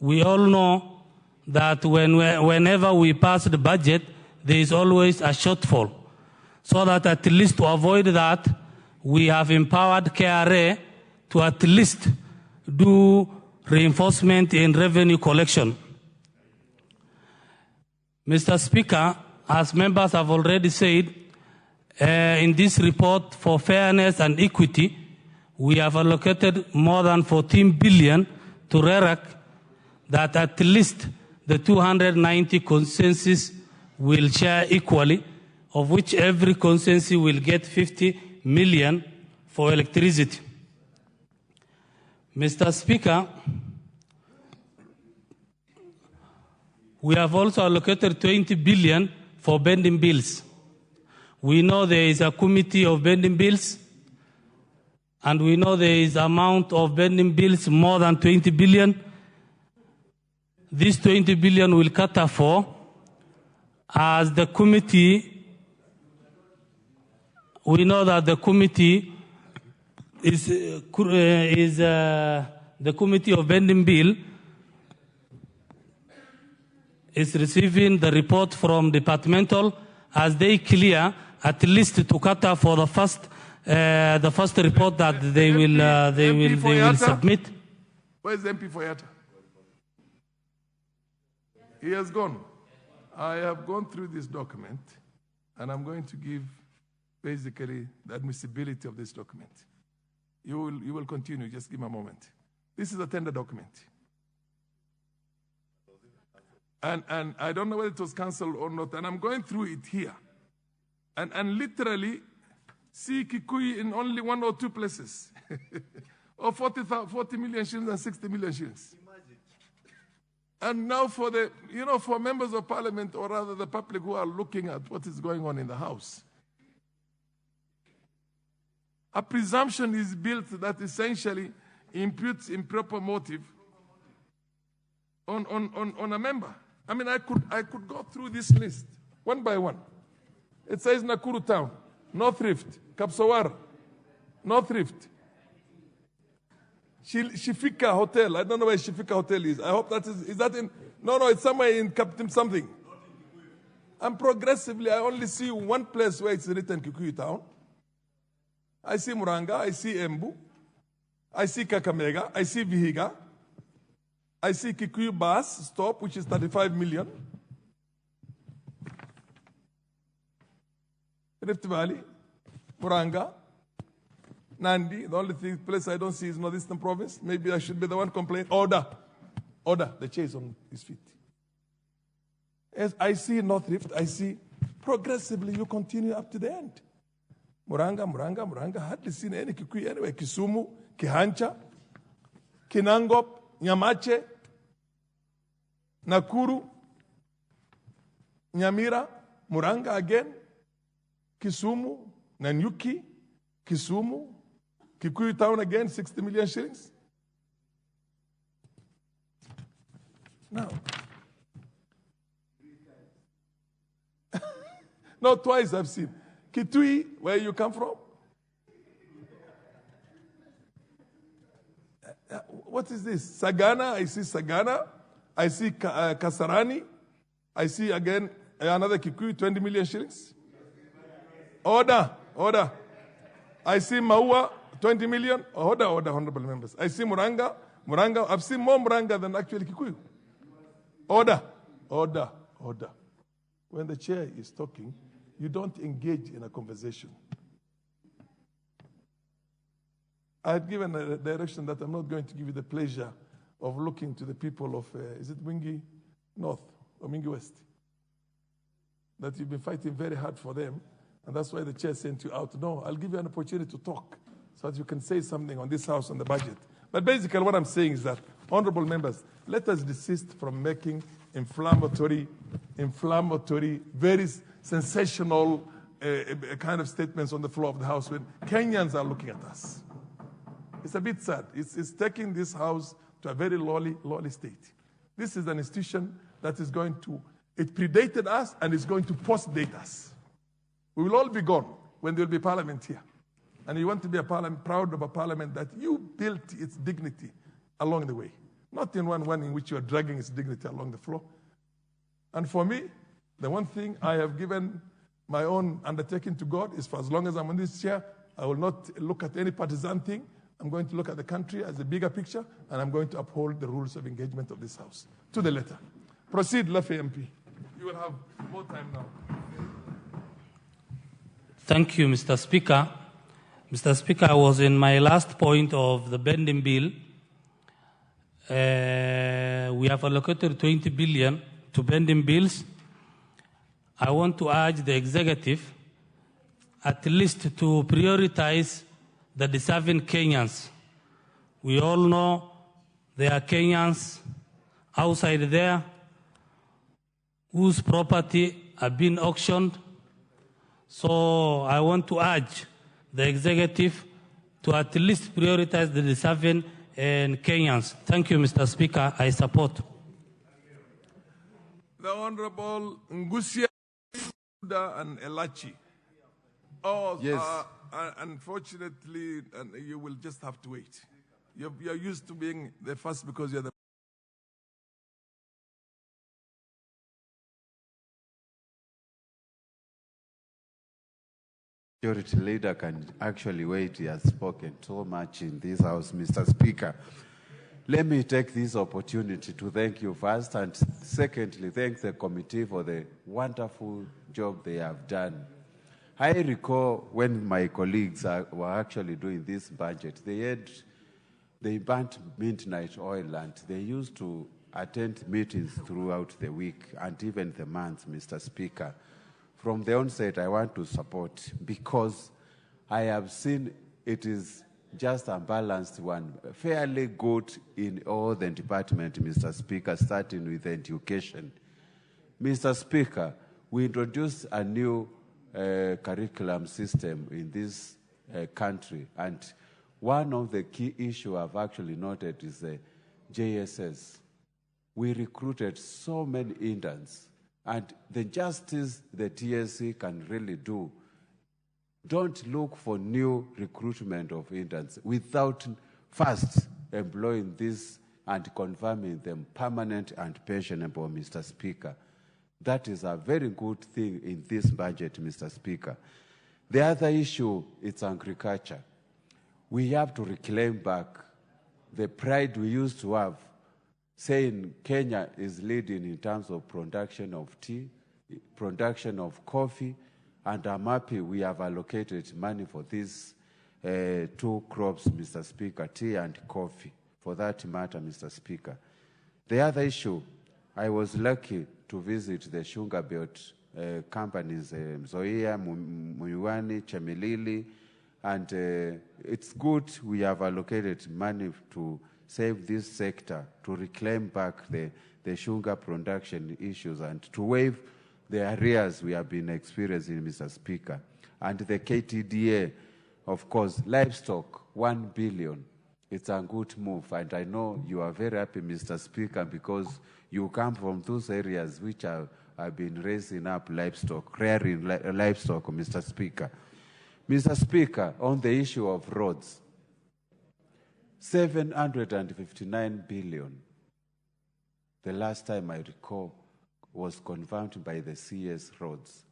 We all know that whenever we pass the budget, there is always a shortfall. So that at least to avoid that, we have empowered KRA to at least do reinforcement in revenue collection. Mr. Speaker, as members have already said, in this report for fairness and equity, we have allocated more than $14 billion to RERAC, that at least the 290 consensus will share equally, of which every consensus will get $50 million for electricity. Mr. Speaker, we have also allocated $20 billion for bending bills. We know there is a committee of bending bills, and we know there is amount of bending bills more than $20 billion. This $20 billion will cater for, as the committee, we know that the committee is the committee of bending bill is receiving the report from departmental as they clear at least to cater for the first report that they will submit. Where's the MP for Yatta? He has gone. I have gone through this document, and I'm going to give basically the admissibility of this document. You will continue. Just give me a moment. This is a tender document. And I don't know whether it was cancelled or not, and I'm going through it here. And literally, see Kikuyu in only 1 or 2 places. Or 40 million shillings and 60 million shillings. And now for for members of parliament, or rather the public who are looking at what is going on in the House, a presumption is built that essentially imputes improper motive on a member. I mean, I could go through this list one by one. It says Nakuru Town, North Rift, Kapsawar, North Rift, Shifika Hotel. I don't know where Shifika Hotel is. I hope that is that in, no, it's somewhere in Captain something. And progressively, I only see one place where it's written Kikuyu Town. I see Muranga, I see Embu, I see Kakamega, I see Vihiga, I see Kikuyu bus stop, which is 35 million. Rift Valley, Muranga, Nandi. The only place I don't see is Northeastern Province. Maybe I should be the one complaining. Order, the chair is on his feet. As I see North Rift, I see progressively you continue up to the end. Muranga, hardly seen any Kikuyu anyway. Kisumu, Kihancha, Kinangop, Nyamache, Nakuru, Nyamira, Muranga again, Kisumu, Nanyuki, Kisumu, Kikuyu town again, 60 million shillings. Now, no, twice I've seen. Kitui, where you come from? What is this? Sagana, I see Sagana. I see Kasarani. I see again another Kikuyu, 20 million shillings. Order. I see Maua, 20 million. Order, honorable members. I see Muranga. I've seen more Muranga than actually Kikuyu. Order. When the chair is talking, you don't engage in a conversation. I had given a direction that I'm not going to give you the pleasure of looking to the people of, is it Mwingi North or Mwingi West? That you've been fighting very hard for them, and that's why the chair sent you out. No, I'll give you an opportunity to talk so that you can say something on this house on the budget. But basically what I'm saying is that, honorable members, let us desist from making inflammatory, very sensational kind of statements on the floor of the House when Kenyans are looking at us. It's a bit sad. It's taking this House to a very lowly state. This is an institution that is going to, it predated us and is going to post-date us. We will all be gone when there will be parliament here. And you want to be a parliament, proud of a parliament that you built its dignity along the way. Not in one in which you are dragging its dignity along the floor. And for me, the one thing I have given my own undertaking to God is for as long as I'm on this chair, I will not look at any partisan thing. I'm going to look at the country as a bigger picture, and I'm going to uphold the rules of engagement of this House. To the letter. Proceed, Lafe MP. You will have more time now. Thank you, Mr. Speaker. Mr. Speaker, I was in my last point of the bending bill. We have allocated 20 billion to bending bills. I want to urge the executive at least to prioritize the deserving Kenyans. We all know there are Kenyans outside there whose property are being auctioned. So I want to urge the executive to at least prioritize the deserving Kenyans. Thank you, Mr. Speaker. I support. The Honorable Ngusia and Elachi. Oh, yes. Unfortunately, you will just have to wait. You're used to being the first because you're the Majority leader can actually wait. He has spoken so much in this House, Mr. Speaker. Let me take this opportunity to thank you first, and secondly, thank the committee for the wonderful job they have done. I recall when my colleagues were actually doing this budget, they burnt midnight oil, and they used to attend meetings throughout the week and even the month, Mr. Speaker. From the onset, I want to support because I have seen it is just a balanced one, fairly good in all the departments, Mr. Speaker, starting with education. Mr. Speaker, we introduced a new curriculum system in this country, and one of the key issues I've actually noted is the JSS. We recruited so many interns, and the justice the TSC can really do, don't look for new recruitment of interns without first employing this and confirming them permanent and pensionable, Mr. Speaker. That is a very good thing in this budget, Mr. Speaker. The other issue is agriculture. We have to reclaim back the pride we used to have, saying Kenya is leading in terms of production of tea, production of coffee, and I'm happy we have allocated money for these two crops, Mr. Speaker, tea and coffee, for that matter, Mr. Speaker. The other issue, I was lucky to visit the sugar belt companies, Zoia, Muyuani, Chemilili, and it's good we have allocated money to save this sector, to reclaim back the sugar production issues and to waive the arrears we have been experiencing, Mr. Speaker. And the KTDA, of course, livestock, 1 billion. It's a good move, and I know you are very happy, Mr. Speaker, because you come from those areas which have been raising up livestock, rearing livestock, Mr. Speaker. Mr. Speaker, on the issue of roads, 759 billion, the last time I recall, was confirmed by the CS roads.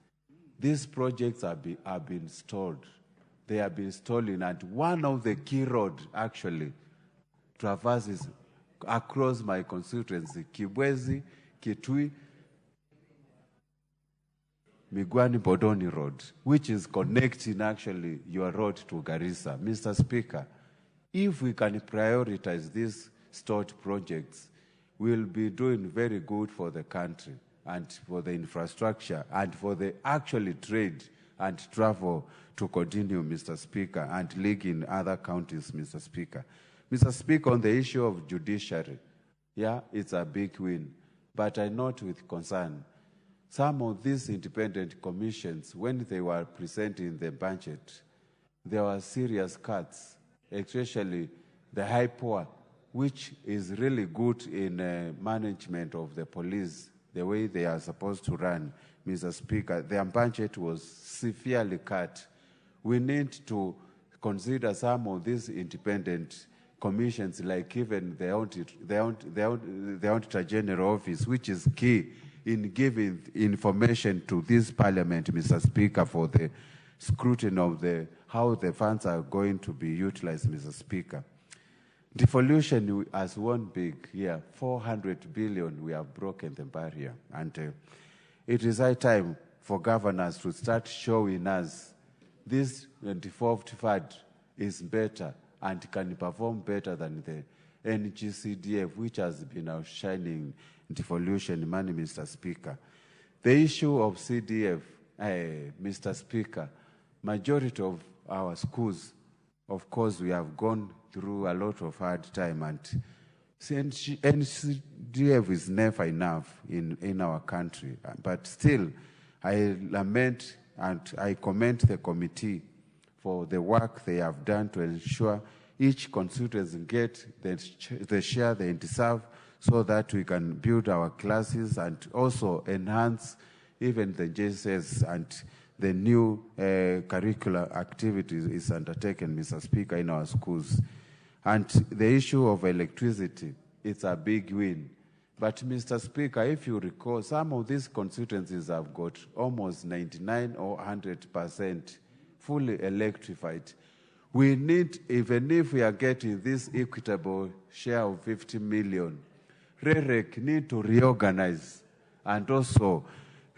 These projects have been stalled. They have been stalling, and one of the key roads actually traverses across my constituency, Kibwezi, Kitui, Migwani Bodoni Road, which is connecting actually your road to Garissa. Mr. Speaker, if we can prioritize these stalled projects, we'll be doing very good for the country and for the infrastructure and for the actually trade and travel to continue, Mr. Speaker, and league in other counties, Mr. Speaker. Mr. Speaker, on the issue of judiciary, yeah, it's a big win, but I note with concern some of these independent commissions, when they were presenting the budget, there were serious cuts, especially the high power, which is really good in management of the police, the way they are supposed to run. Mr. Speaker, their budget was severely cut. We need to consider some of these independent commissions, like even the Auditor General Office, which is key in giving information to this Parliament, Mr. Speaker, for the scrutiny of how the funds are going to be utilized, Mr. Speaker. Devolution has one big year, 400 billion, we have broken the barrier. And it is high time for governors to start showing us this devolved fund is better and can perform better than the NGCDF, which has been outshining devolution money, Mr. Speaker. The issue of CDF, Mr. Speaker, majority of our schools, of course, we have gone through a lot of hard time, and NCDF is never enough in our country. But still, I lament and I commend the committee for the work they have done to ensure each constituency get the share they deserve, so that we can build our classes and also enhance even the JSS and the new curricular activities is undertaken, Mr. Speaker, in our schools. And the issue of electricity, it's a big win. But, Mr. Speaker, if you recall, some of these constituencies have got almost 99 or 100% fully electrified. We need, even if we are getting this equitable share of 50 million, REREC need to reorganize and also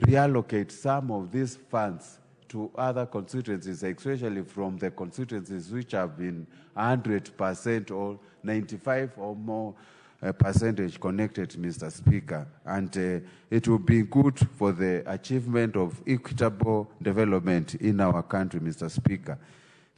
reallocate some of these funds to other constituencies, especially from the constituencies which have been 100% or 95 or more percentage connected, Mr. Speaker. And it will be good for the achievement of equitable development in our country, Mr. Speaker.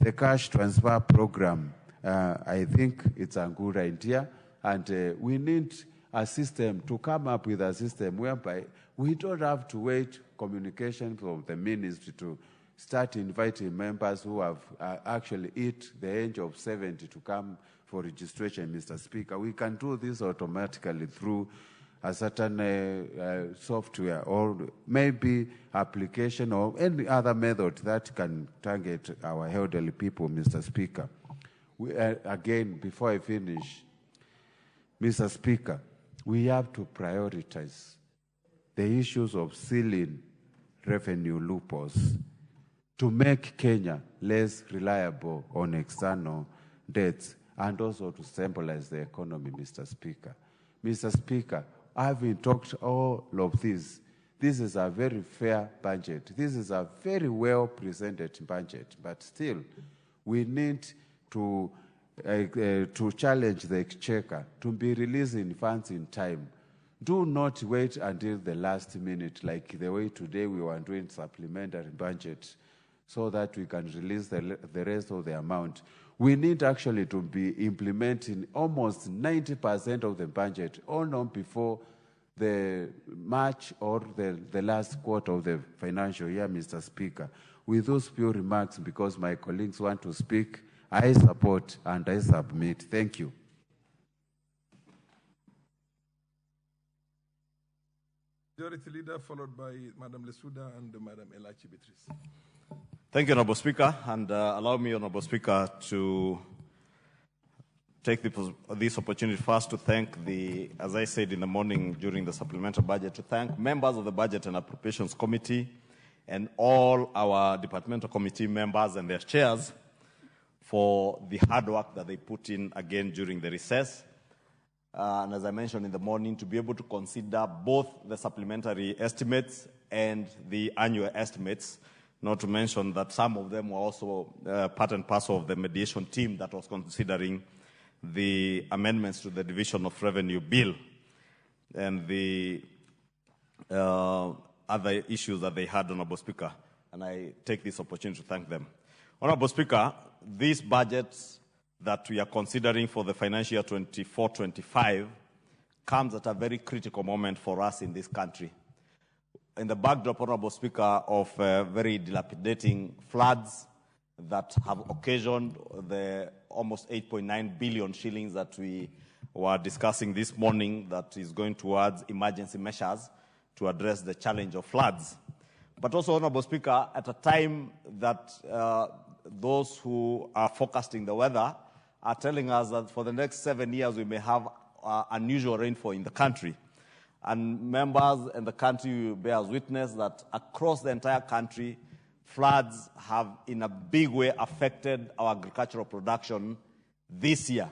The cash transfer program, I think it's a good idea, and we need a system to come up with a system whereby we don't have to wait communication from the ministry to start inviting members who have actually hit the age of 70 to come for registration, Mr. Speaker. We can do this automatically through a certain software or maybe application or any other method that can target our elderly people, Mr. Speaker. Again, before I finish, Mr. Speaker, we have to prioritize the issues of sealing revenue loopholes. to make Kenya less reliable on external debts and also to stabilize the economy, Mr. Speaker. Mr. Speaker, having talked all of this, this is a very fair budget. This is a very well-presented budget, but still, we need to challenge the exchequer to be releasing funds in time. Do not wait until the last minute, like the way today we were doing supplementary budget, so that we can release the rest of the amount. We need actually to be implementing almost 90% of the budget, all not before the March or the last quarter of the financial year, Mr. Speaker. With those few remarks, because my colleagues want to speak, I support and I submit. Thank you. Majority Leader, followed by Madam Lesuda and Madam Elachi Beatrice. Thank you, Honorable Speaker, and allow me, Honorable Speaker, to take this opportunity first to thank as I said in the morning during the supplemental budget, to thank members of the Budget and Appropriations Committee and all our departmental committee members and their chairs for the hard work that they put in again during the recess. And as I mentioned in the morning, to be able to consider both the supplementary estimates and the annual estimates, not to mention that some of them were also part and parcel of the mediation team that was considering the amendments to the Division of Revenue Bill and the other issues that they had, Honorable Speaker. And I take this opportunity to thank them. Honorable Speaker, these budgets that we are considering for the financial year 24-25 comes at a very critical moment for us in this country. In the backdrop, Honorable Speaker, of very dilapidating floods that have occasioned the almost 8.9 billion shillings that we were discussing this morning that is going towards emergency measures to address the challenge of floods. But also, Honorable Speaker, at a time that those who are forecasting the weather are telling us that for the next 7 years we may have unusual rainfall in the country. And members in the country bear witness that across the entire country, floods have in a big way affected our agricultural production this year.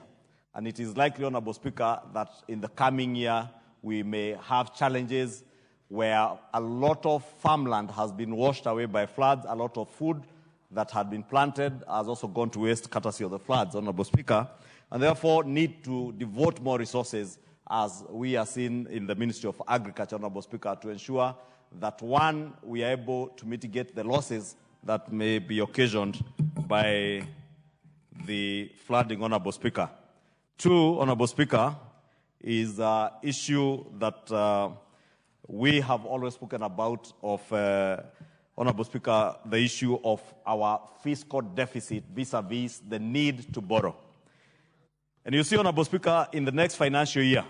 And it is likely, Honorable Speaker, that in the coming year we may have challenges where a lot of farmland has been washed away by floods, a lot of food that had been planted has also gone to waste courtesy of the floods, Honorable Speaker, and therefore need to devote more resources, as we are seeing in the Ministry of Agriculture, Honorable Speaker, to ensure that, one, we are able to mitigate the losses that may be occasioned by the flooding, Honorable Speaker. Two, Honorable Speaker, is an issue that we have always spoken about of, Honorable Speaker, the issue of our fiscal deficit vis-a-vis the need to borrow. And you see, Honorable Speaker, in the next financial year,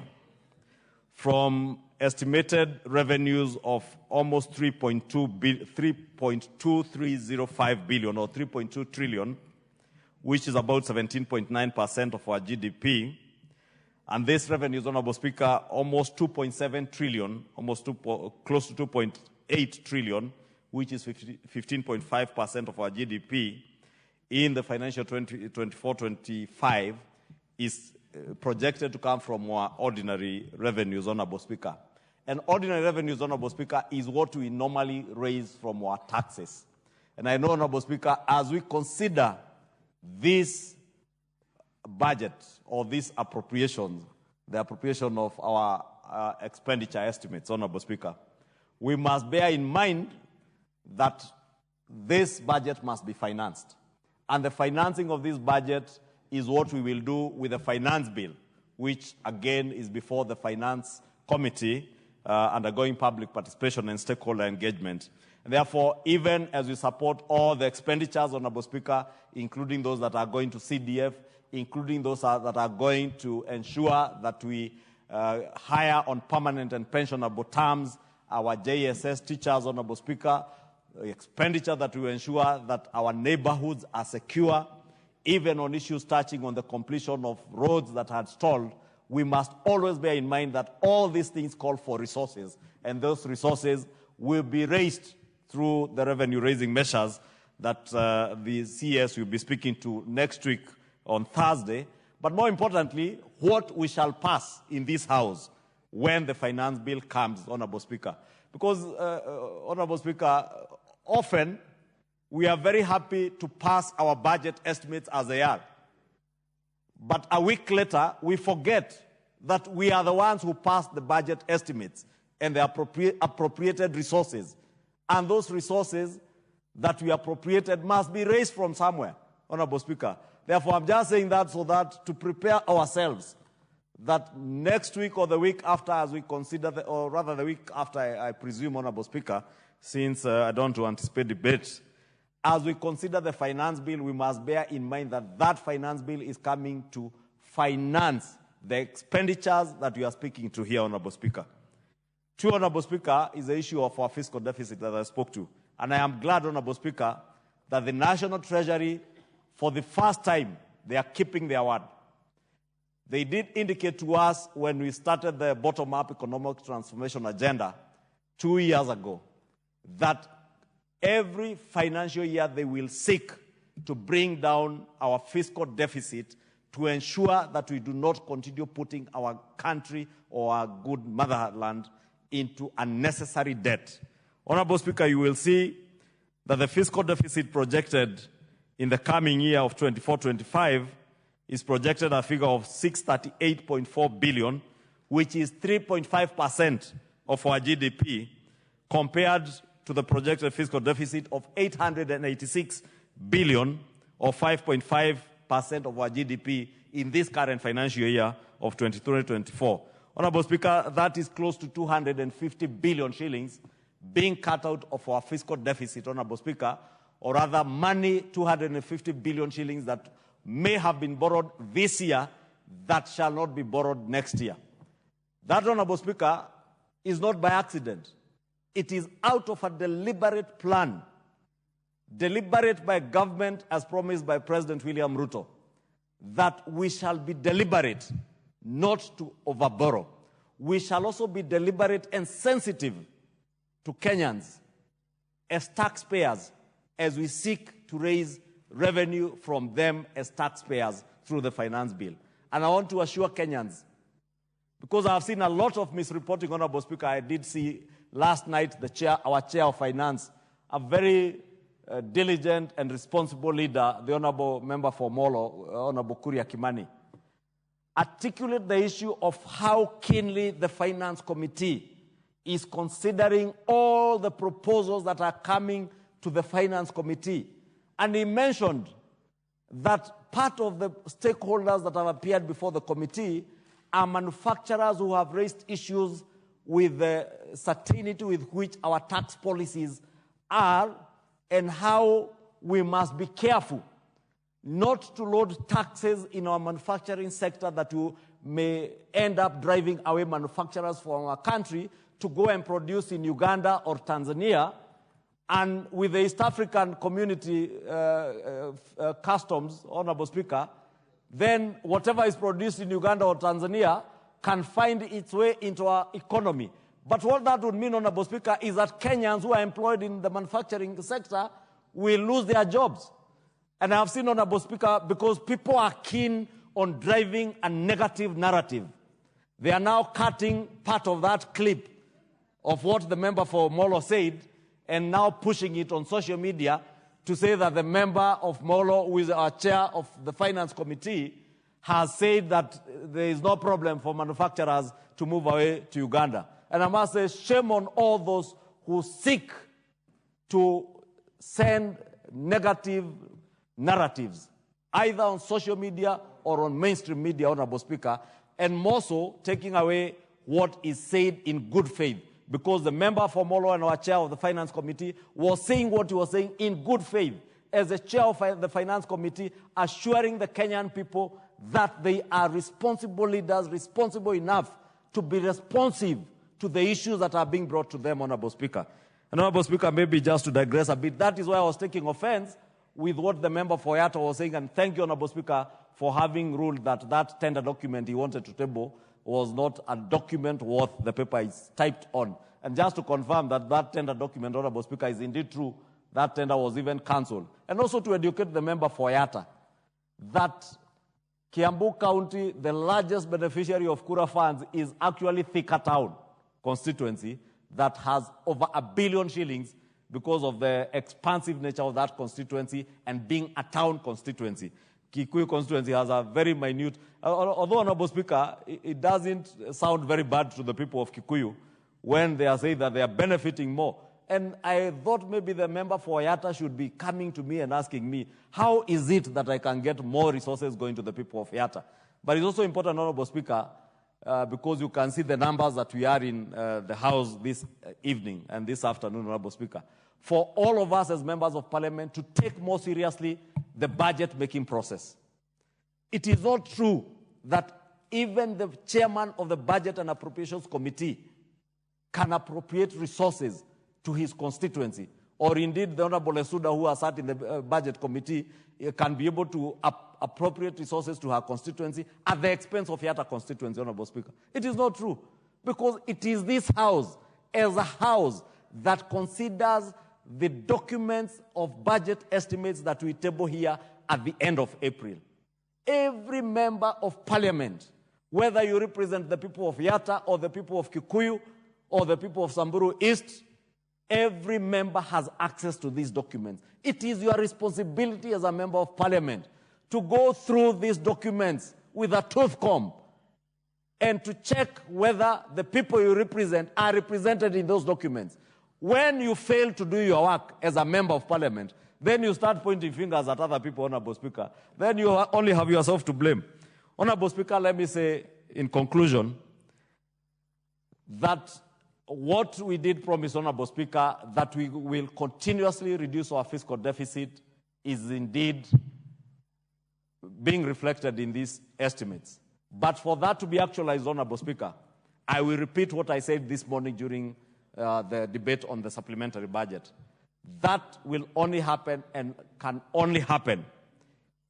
from estimated revenues of almost 3.2305 billion or 3.2 trillion, which is about 17.9% of our GDP, and this revenue is, Honorable Speaker, almost 2.7 trillion, close to 2.8 trillion, which is 15.5% of our GDP in the financial 24-25, is projected to come from our ordinary revenues, Honorable Speaker. And ordinary revenues, Honorable Speaker, is what we normally raise from our taxes. And I know, Honorable Speaker, as we consider this budget or this appropriation, the appropriation of our expenditure estimates, Honorable Speaker, we must bear in mind that this budget must be financed. And the financing of this budget is what we will do with the finance bill, which again is before the finance committee, undergoing public participation and stakeholder engagement. And therefore, even as we support all the expenditures, Honorable Speaker, including those that are going to CDF, including those that are going to ensure that we hire on permanent and pensionable terms our JSS teachers, Honorable Speaker, expenditure that will ensure that our neighborhoods are secure, even on issues touching on the completion of roads that had stalled, we must always bear in mind that all these things call for resources, and those resources will be raised through the revenue-raising measures that the CS will be speaking to next week on Thursday, but more importantly, what we shall pass in this House when the finance bill comes, Honorable Speaker. Because, Honorable Speaker, often we are very happy to pass our budget estimates as they are. But a week later, we forget that we are the ones who passed the budget estimates and the appropriated resources. And those resources that we appropriated must be raised from somewhere, Honorable Speaker. Therefore, I'm just saying that so that to prepare ourselves, that next week or the week after, as we consider, or rather the week after, I presume, Honorable Speaker, since I don't want to anticipate debates, as we consider the finance bill, we must bear in mind that that finance bill is coming to finance the expenditures that we are speaking to here, Honorable Speaker. Two, Honorable Speaker, is the issue of our fiscal deficit that I spoke to. And I am glad, Honorable Speaker, that the National Treasury, for the first time, they are keeping their word. They did indicate to us when we started the bottom-up economic transformation agenda 2 years ago that every financial year they will seek to bring down our fiscal deficit to ensure that we do not continue putting our country or our good motherland into unnecessary debt. Honorable Speaker, you will see that the fiscal deficit projected in the coming year of 24-25 is projected a figure of 638.4 billion, which is 3.5% of our GDP, compared to the projected fiscal deficit of 886 billion, or 5.5% of our GDP in this current financial year of 23-24. Honorable Speaker, that is close to 250 billion shillings being cut out of our fiscal deficit, Honorable Speaker, or rather money, 250 billion shillings that may have been borrowed this year that shall not be borrowed next year. That, Honorable Speaker, is not by accident. It is out of a deliberate plan, deliberate by government as promised by President William Ruto, that we shall be deliberate not to overborrow. We shall also be deliberate and sensitive to Kenyans as taxpayers as we seek to raise revenue from them as taxpayers through the finance bill. And I want to assure Kenyans, because I've seen a lot of misreporting, Honorable Speaker. I did see last night our chair of finance, a very diligent and responsible leader, the Honorable Member for Molo, Honorable Kuria Kimani, articulate the issue of how keenly the Finance Committee is considering all the proposals that are coming to the Finance Committee. And he mentioned that part of the stakeholders that have appeared before the committee are manufacturers who have raised issues with the certainty with which our tax policies are and how we must be careful not to load taxes in our manufacturing sector that may end up driving away manufacturers from our country to go and produce in Uganda or Tanzania. And with the East African community customs, Honorable Speaker, then whatever is produced in Uganda or Tanzania can find its way into our economy. But what that would mean, Honorable Speaker, is that Kenyans who are employed in the manufacturing sector will lose their jobs. And I have seen, Honorable Speaker, because people are keen on driving a negative narrative, they are now cutting part of that clip of what the member for Molo said and now pushing it on social media to say that the member of Molo, who is our chair of the Finance Committee, has said that there is no problem for manufacturers to move away to Uganda. And I must say, shame on all those who seek to send negative narratives, either on social media or on mainstream media, Honorable Speaker, and more so taking away what is said in good faith. Because the member for Molo and our chair of the Finance Committee was saying what he was saying in good faith, as the chair of the Finance Committee, assuring the Kenyan people that they are responsible leaders, responsible enough to be responsive to the issues that are being brought to them, Honorable Speaker. And Honorable Speaker, maybe just to digress a bit, that is why I was taking offense with what the member for Yatta was saying, and thank you, Honorable Speaker, for having ruled that that tender document he wanted to table was not a document worth the paper it's typed on. And just to confirm that that tender document, Honorable Speaker, is indeed true, That tender was even cancelled. And also to educate the member for Yatta that Kiambu County, the largest beneficiary of Kura funds, is actually Thika Town constituency that has over 1 billion shillings because of the expansive nature of that constituency and being a town constituency. Kikuyu constituency has a very minute, although, Honorable Speaker, it doesn't sound very bad to the people of Kikuyu when they are saying that they are benefiting more. And I thought maybe the member for Yatta should be coming to me and asking me, how is it that I can get more resources going to the people of Yatta? But it's also important, Honorable Speaker, because you can see the numbers that we are in the House this evening and this afternoon, Honorable Speaker, for all of us as members of Parliament to take more seriously the budget-making process. It is not true that even the chairman of the Budget and Appropriations Committee can appropriate resources to his constituency, or indeed the Honorable Esuda, who has sat in the Budget Committee, can be able to appropriate resources to her constituency at the expense of Yatta constituency, Honorable Speaker. It is not true, because it is this House, as a House, that considers the documents of budget estimates that we table here at the end of April. Every member of Parliament, whether you represent the people of Yatta or the people of Kikuyu or the people of Samburu East, every member has access to these documents. It is your responsibility as a member of Parliament to go through these documents with a tooth comb and to check whether the people you represent are represented in those documents. When you fail to do your work as a member of Parliament, then you start pointing fingers at other people, Honorable Speaker. Then you only have yourself to blame. Honorable Speaker, let me say in conclusion that what we did promise, Honorable Speaker, that we will continuously reduce our fiscal deficit is indeed being reflected in these estimates. But for that to be actualized, Honorable Speaker, I will repeat what I said this morning during the debate on the supplementary budget. That will only happen and can only happen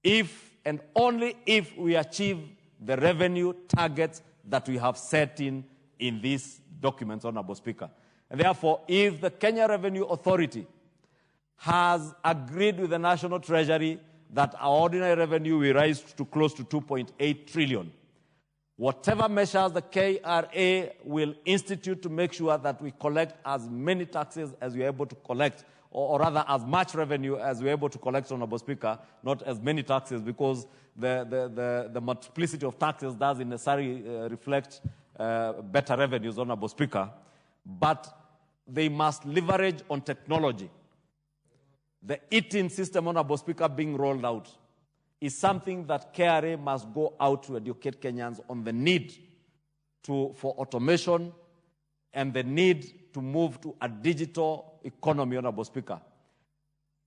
if and only if we achieve the revenue targets that we have set in these documents, Honorable Speaker. And therefore, if the Kenya Revenue Authority has agreed with the National Treasury that our ordinary revenue will rise to close to 2.8 trillion, whatever measures the KRA will institute to make sure that we collect as many taxes as we are able to collect, or rather as much revenue as we are able to collect, Honorable Speaker, not as many taxes, because the multiplicity of taxes doesn't necessarily reflect better revenues, Honorable Speaker, but they must leverage on technology. The ETIN system, Honorable Speaker, being rolled out is something that KRA must go out to educate Kenyans on the need for automation and the need to move to a digital economy, Honorable Speaker.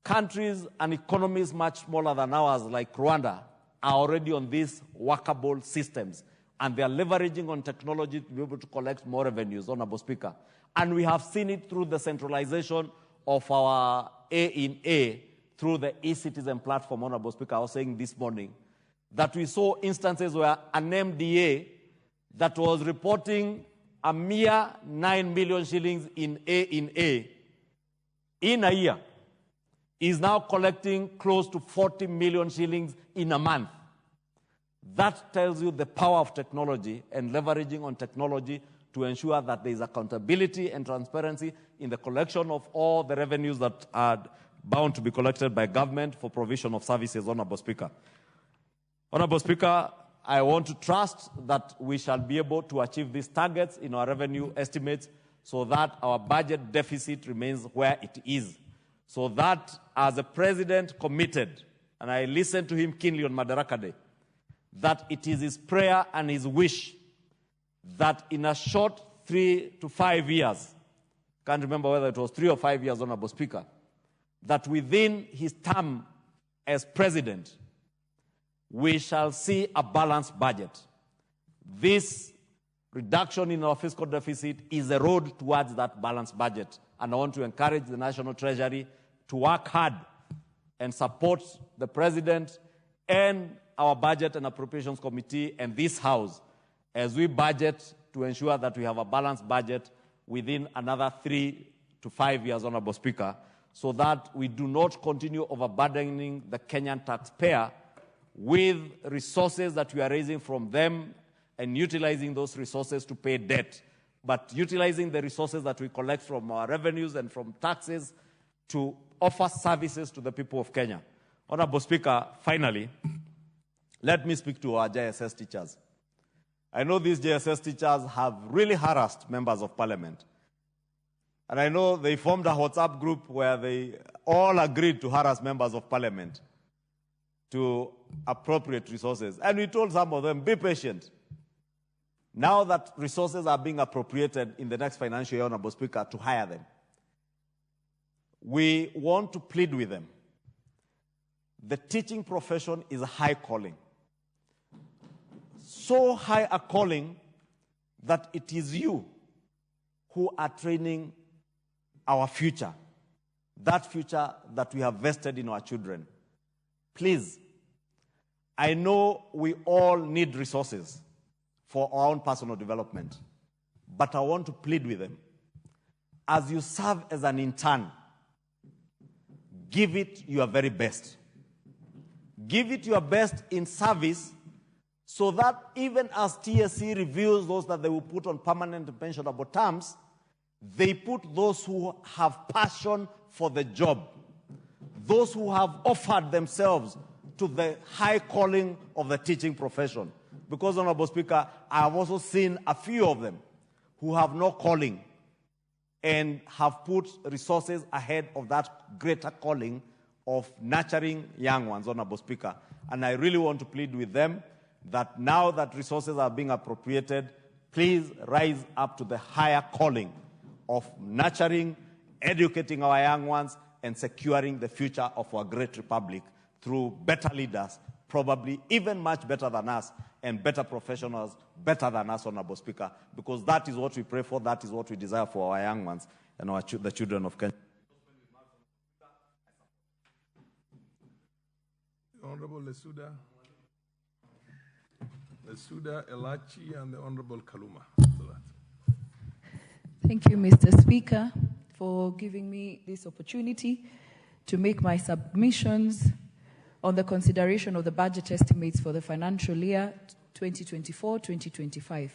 Countries and economies much smaller than ours, like Rwanda, are already on these workable systems, and they are leveraging on technology to be able to collect more revenues, Honorable Speaker. And we have seen it through the centralization of our A through the eCitizen platform, Honorable Speaker. I was saying this morning that we saw instances where an MDA that was reporting a mere 9 million shillings in A in a year is now collecting close to 40 million shillings in a month. That tells you the power of technology and leveraging on technology to ensure that there is accountability and transparency in the collection of all the revenues that are bound to be collected by government for provision of services, Honorable Speaker. Honorable Speaker, I want to trust that we shall be able to achieve these targets in our revenue estimates so that our budget deficit remains where it is. So that as the President committed, and I listened to him keenly on Madaraka Day, that it is his prayer and his wish that in a short 3 to 5 years, can't remember whether it was 3 or 5 years, Honorable Speaker, that within his term as President, we shall see a balanced budget. This reduction in our fiscal deficit is a road towards that balanced budget. And I want to encourage the National Treasury to work hard and support the President and our Budget and Appropriations Committee and this House as we budget to ensure that we have a balanced budget within another 3 to 5 years, Honorable Speaker, so that we do not continue overburdening the Kenyan taxpayer with resources that we are raising from them and utilizing those resources to pay debt, but utilizing the resources that we collect from our revenues and from taxes to offer services to the people of Kenya. Honorable Speaker, finally, let me speak to our JSS teachers. I know these JSS teachers have really harassed members of parliament. And I know they formed a WhatsApp group where they all agreed to harass members of parliament to appropriate resources. And we told some of them, be patient. Now that resources are being appropriated in the next financial year, Honorable Speaker, to hire them, we want to plead with them. The teaching profession is a high calling. So high a calling that it is you who are training our future, that future that we have vested in our children. Please, I know we all need resources for our own personal development, but I want to plead with them. As you serve as an intern, give it your very best. Give it your best in service so that even as TSC reviews those that they will put on permanent and pensionable terms, they put those who have passion for the job, those who have offered themselves to the high calling of the teaching profession. Because, Honorable Speaker, I have also seen a few of them who have no calling and have put resources ahead of that greater calling of nurturing young ones, Honorable Speaker. And I really want to plead with them that now that resources are being appropriated, please rise up to the higher calling of nurturing, educating our young ones, and securing the future of our great republic through better leaders, probably even much better than us, and better professionals, better than us, Honorable Speaker, because that is what we pray for, that is what we desire for our young ones and the children of Kenya. Honorable Lesuda, Elachi, and the Honorable Kaluma. Thank you, Mr. Speaker, for giving me this opportunity to make my submissions on the consideration of the budget estimates for the financial year 2024-2025.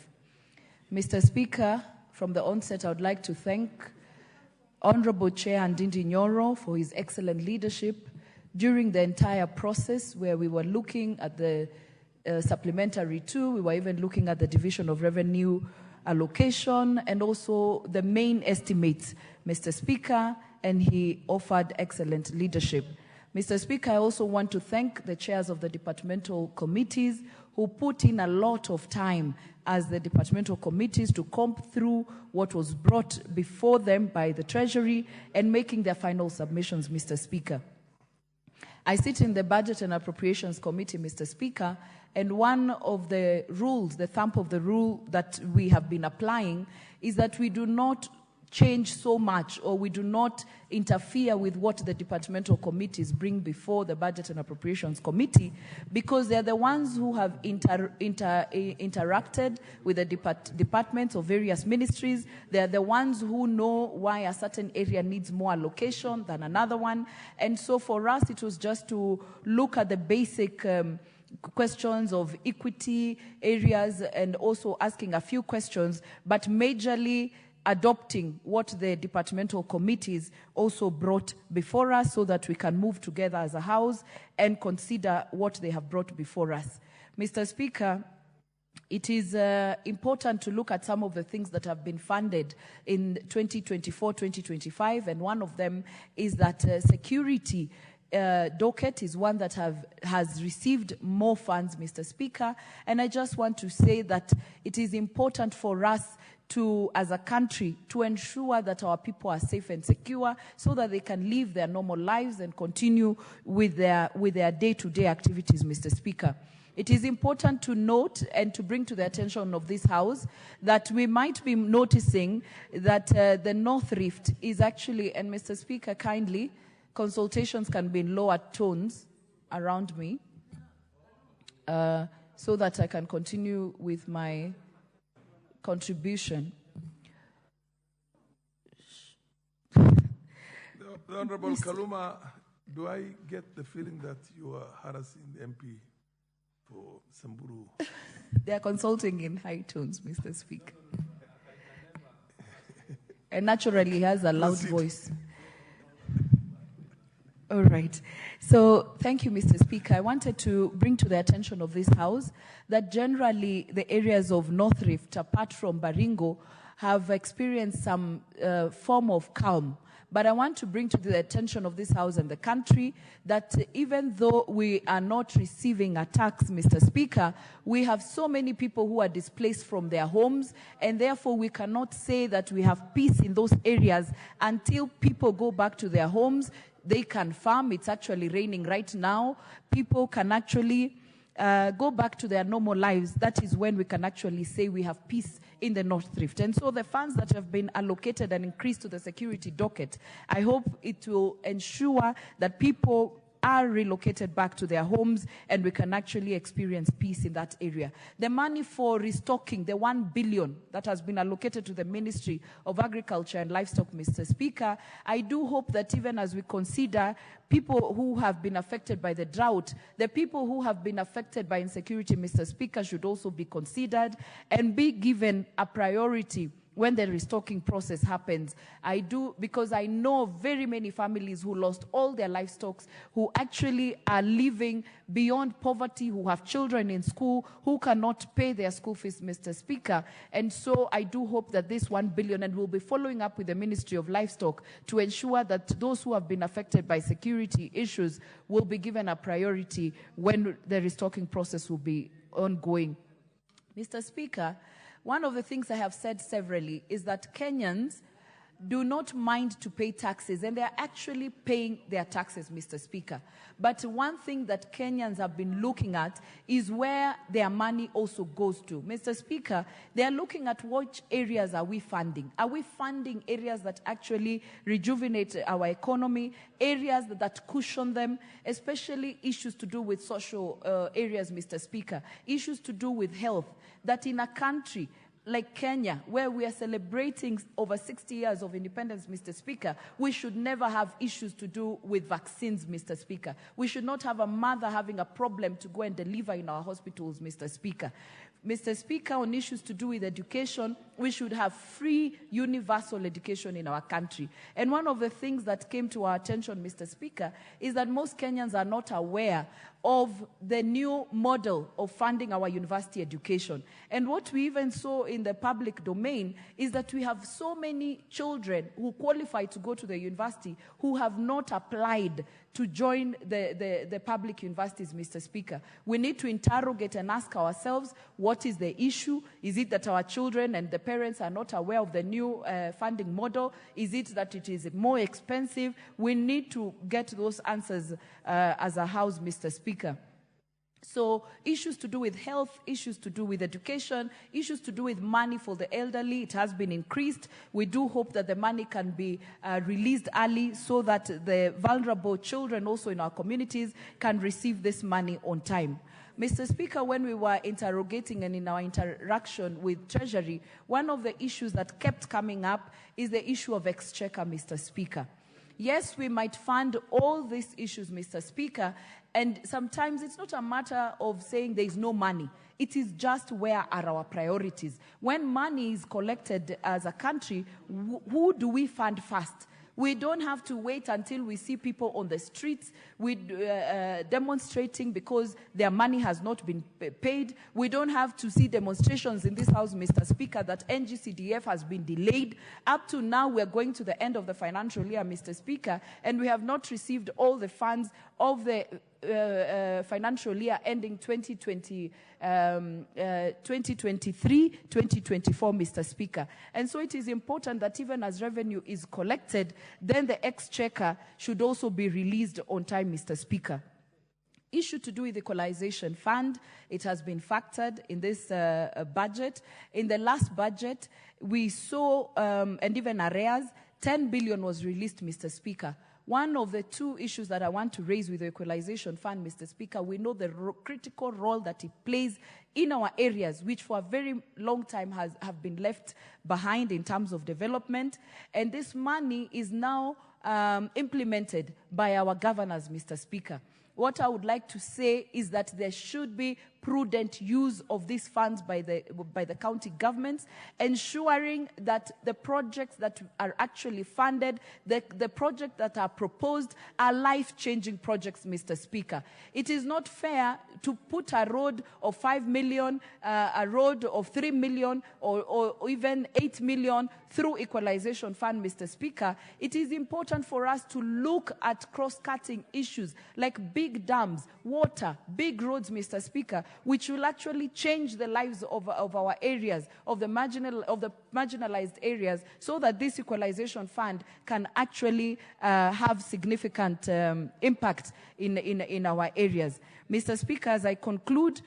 Mr. Speaker, from the onset, I would like to thank Honorable Chair Ndindi Nyoro for his excellent leadership during the entire process where we were looking at the supplementary 2, we were even looking at the division of revenue allocation and also the main estimates, Mr. Speaker, and he offered excellent leadership. Mr. Speaker, I also want to thank the chairs of the departmental committees who put in a lot of time as the departmental committees to comb through what was brought before them by the Treasury and making their final submissions, Mr. Speaker. I sit in the Budget and Appropriations Committee, Mr. Speaker, and one of the rules, the thumb of the rule that we have been applying is that we do not change so much or we do not interfere with what the departmental committees bring before the Budget and Appropriations Committee because they're the ones who have interacted with the departments of various ministries. They're the ones who know why a certain area needs more allocation than another one. And so for us, it was just to look at the basic questions of equity areas and also asking a few questions, but majorly adopting what the departmental committees also brought before us so that we can move together as a house and consider what they have brought before us. Mr. Speaker, it is important to look at some of the things that have been funded in 2024-2025, and one of them is that security docket is one that has received more funds, Mr. Speaker, and I just want to say that it is important for us to, as a country, to ensure that our people are safe and secure so that they can live their normal lives and continue with their day-to-day activities, Mr. Speaker. It is important to note and to bring to the attention of this House that we might be noticing that the North Rift is actually, and Mr. Speaker, kindly, consultations can be in lower tones around me so that I can continue with my contribution. The Honorable Kaluma, do I get the feeling that you are harassing the MP for Samburu? They are consulting in high tones, Mr. Speaker. And naturally, he has a loud voice. All right. So thank you, Mr. Speaker. I wanted to bring to the attention of this House that generally the areas of North Rift, apart from Baringo, have experienced some form of calm. But I want to bring to the attention of this House and the country that even though we are not receiving attacks, Mr. Speaker, we have so many people who are displaced from their homes, and therefore we cannot say that we have peace in those areas until people go back to their homes. They can farm. It's actually raining right now. People can actually go back to their normal lives. That is when we can actually say we have peace in the North Rift. And so the funds that have been allocated and increased to the security docket, I hope it will ensure that people are relocated back to their homes and we can actually experience peace in that area. The money for restocking, the 1 billion that has been allocated to the Ministry of Agriculture and Livestock, Mr. Speaker, I do hope that even as we consider people who have been affected by the drought, the people who have been affected by insecurity, Mr. Speaker, should also be considered and be given a priority when the restocking process happens. I do, because I know very many families who lost all their livestock, who actually are living beyond poverty, who have children in school, who cannot pay their school fees, Mr. Speaker. And so I do hope that this 1 billion, and we'll be following up with the Ministry of Livestock to ensure that those who have been affected by security issues will be given a priority when the restocking process will be ongoing. Mr. Speaker, one of the things I have said severally is that Kenyans do not mind to pay taxes, and they are actually paying their taxes, Mr. Speaker. But one thing that Kenyans have been looking at is where their money also goes to. Mr. Speaker, they are looking at which areas are we funding. Are we funding areas that actually rejuvenate our economy, areas that cushion them, especially issues to do with social areas, Mr. Speaker, issues to do with health, that in a country like Kenya, where we are celebrating over 60 years of independence, Mr. Speaker, we should never have issues to do with vaccines, Mr. Speaker. We should not have a mother having a problem to go and deliver in our hospitals, Mr. Speaker. Mr. Speaker, on issues to do with education, we should have free universal education in our country. And one of the things that came to our attention, Mr. Speaker, is that most Kenyans are not aware of the new model of funding our university education. And what we even saw in the public domain is that we have so many children who qualify to go to the university who have not applied to join the public universities, Mr. Speaker. We need to interrogate and ask ourselves, what is the issue? Is it that our children and the parents are not aware of the new funding model? Is it that it is more expensive? We need to get those answers as a House, Mr. Speaker. So issues to do with health, issues to do with education, issues to do with money for the elderly, it has been increased. We do hope that the money can be released early so that the vulnerable children also in our communities can receive this money on time. Mr. Speaker, when we were interrogating and in our interaction with Treasury, one of the issues that kept coming up is the issue of exchequer, Mr. Speaker. Yes, we might fund all these issues, Mr. Speaker, and sometimes it's not a matter of saying there is no money. It is just where are our priorities. When money is collected as a country, who do we fund first? We don't have to wait until we see people on the streets demonstrating because their money has not been paid. We don't have to see demonstrations in this House, Mr. Speaker, that NGCDF has been delayed. Up to now, we're going to the end of the financial year, Mr. Speaker, and we have not received all the funds of the financial year ending 2023, 2024, Mr. Speaker. And so it is important that even as revenue is collected, then the exchequer should also be released on time, Mr. Speaker. Issue to do with the equalization fund, it has been factored in this budget. In the last budget, we saw, and even arrears, 10 billion was released, Mr. Speaker. One of the two issues that I want to raise with the equalization fund, Mr. Speaker, we know the critical role that it plays in our areas, which for a very long time have been left behind in terms of development. And this money is now implemented by our governors, Mr. Speaker. What I would like to say is that there should be prudent use of these funds by the county governments, ensuring that the projects that are actually funded, the projects that are proposed are life-changing projects, Mr. Speaker. It is not fair to put a road of 5 million, a road of 3 million, or even 8 million through equalization fund, Mr. Speaker. It is important for us to look at cross-cutting issues like big dams, water, big roads, Mr. Speaker, which will actually change the lives of our areas, of the marginalized areas, so that this equalization fund can actually have significant impact in our areas. Mr. Speaker, as I conclude,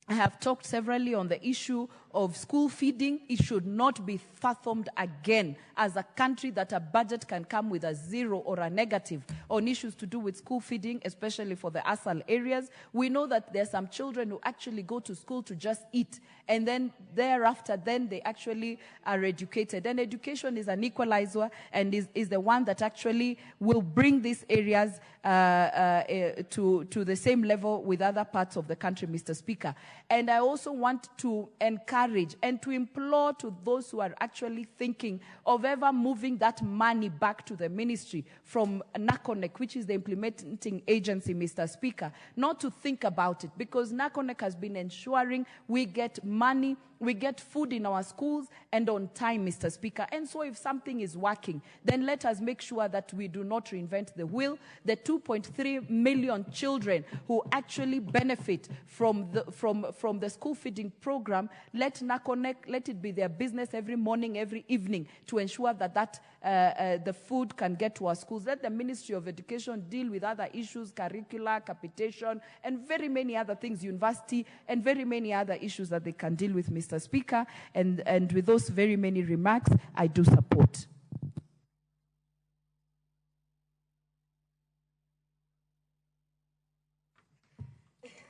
I have talked severally on the issue of school feeding. It should not be fathomed again as a country that a budget can come with a zero or a negative on issues to do with school feeding, especially for the ASAL areas. We know that there are some children who actually go to school to just eat, and then thereafter, then they actually are educated. And education is an equalizer and is the one that actually will bring these areas to the same level with other parts of the country, Mr. Speaker. And I also want to encourage and to implore to those who are actually thinking of ever moving that money back to the ministry from NACONEC, which is the implementing agency, Mr. Speaker, not to think about it, because NACONEC has been ensuring we get money, we get food in our schools and on time, Mr. Speaker. And so if something is working, then let us make sure that we do not reinvent the wheel. The 2.3 million children who actually benefit from the school feeding program, let NACONEC, let it be their business every morning, every evening, to ensure that the food can get to our schools. Let the Ministry of Education deal with other issues, curricula, capitation, and very many other things, university, and very many other issues that they can deal with, Mr. Speaker. And with those very many remarks, I do support.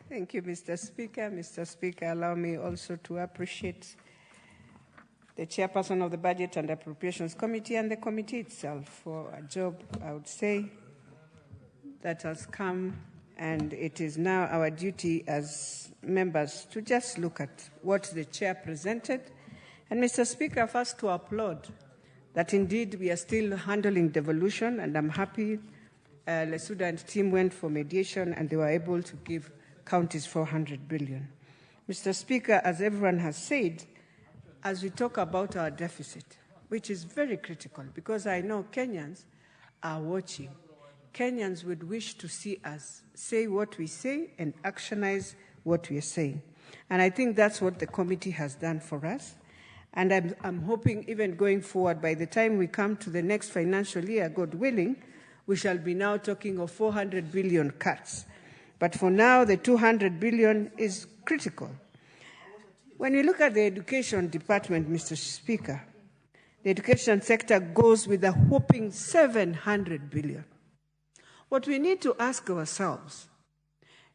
Thank you, Mr. Speaker. Mr. Speaker, allow me also to appreciate the chairperson of the Budget and Appropriations Committee and the committee itself for a job, I would say, that has come, and it is now our duty as members to just look at what the chair presented. And Mr. Speaker, first to applaud that indeed we are still handling devolution, and I'm happy Lesuda and team went for mediation and they were able to give counties 400 billion. Mr. Speaker, as everyone has said, as we talk about our deficit, which is very critical, because I know Kenyans are watching. Kenyans would wish to see us say what we say and actionize what we are saying. And I think that's what the committee has done for us. And I'm hoping even going forward, by the time we come to the next financial year, God willing, we shall be now talking of 400 billion cuts. But for now, the 200 billion is critical. When we look at the education department, Mr. Speaker, the education sector goes with a whopping 700 billion. What we need to ask ourselves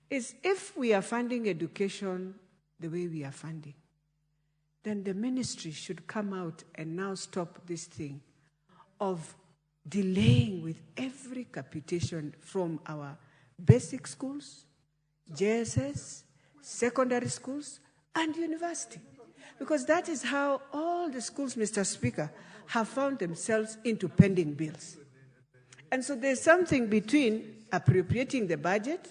is, if we are funding education the way we are funding, then the ministry should come out and now stop this thing of delaying with every capitation from our basic schools, JSS, secondary schools, and university. Because that is how all the schools, Mr. Speaker, have found themselves into pending bills. And so there's something between appropriating the budget,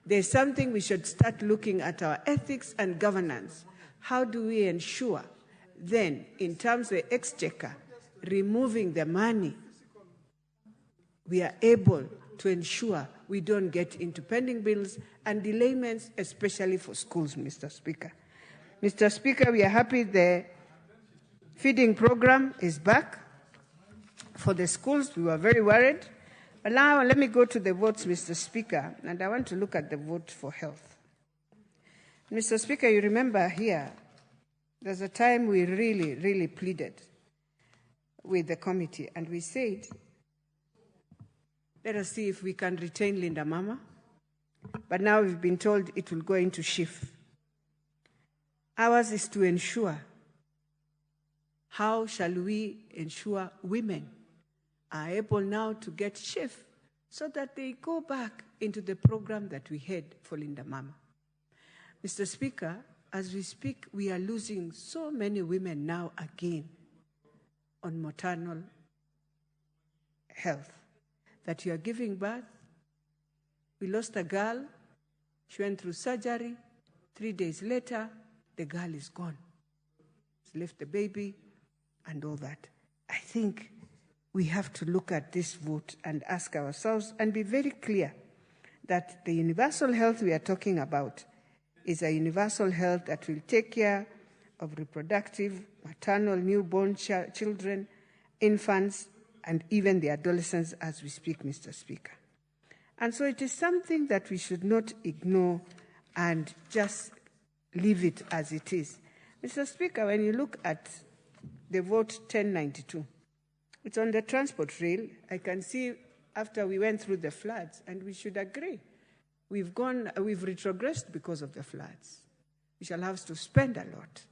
there's something we should start looking at our ethics and governance. How do we ensure then, in terms of the exchequer, removing the money, we are able to ensure we don't get into pending bills and delayments, especially for schools, Mr. Speaker. Mr. Speaker, we are happy the feeding program is back for the schools. We were very worried. But now let me go to the votes, Mr. Speaker, and I want to look at the vote for health. Mr. Speaker, you remember here, there's a time we really pleaded with the committee, and we said, let us see if we can retain Linda Mama. But now we've been told it will go into shift. Ours is to ensure, how shall we ensure women are able now to get shift so that they go back into the program that we had for Linda Mama. Mr. Speaker, as we speak, we are losing so many women now again on maternal health, that you are giving birth. We lost a girl. She went through surgery. 3 days later, the girl is gone. She's left the baby and all that. I think we have to look at this vote and ask ourselves and be very clear that the universal health we are talking about is a universal health that will take care of reproductive, maternal, newborn children, infants, and even the adolescents as we speak, Mr. Speaker. And so it is something that we should not ignore and just leave it as it is. Mr. Speaker, when you look at the vote 1092, it's on the transport rail. I can see after we went through the floods, and we should agree, we've retrogressed because of the floods. We shall have to spend a lot.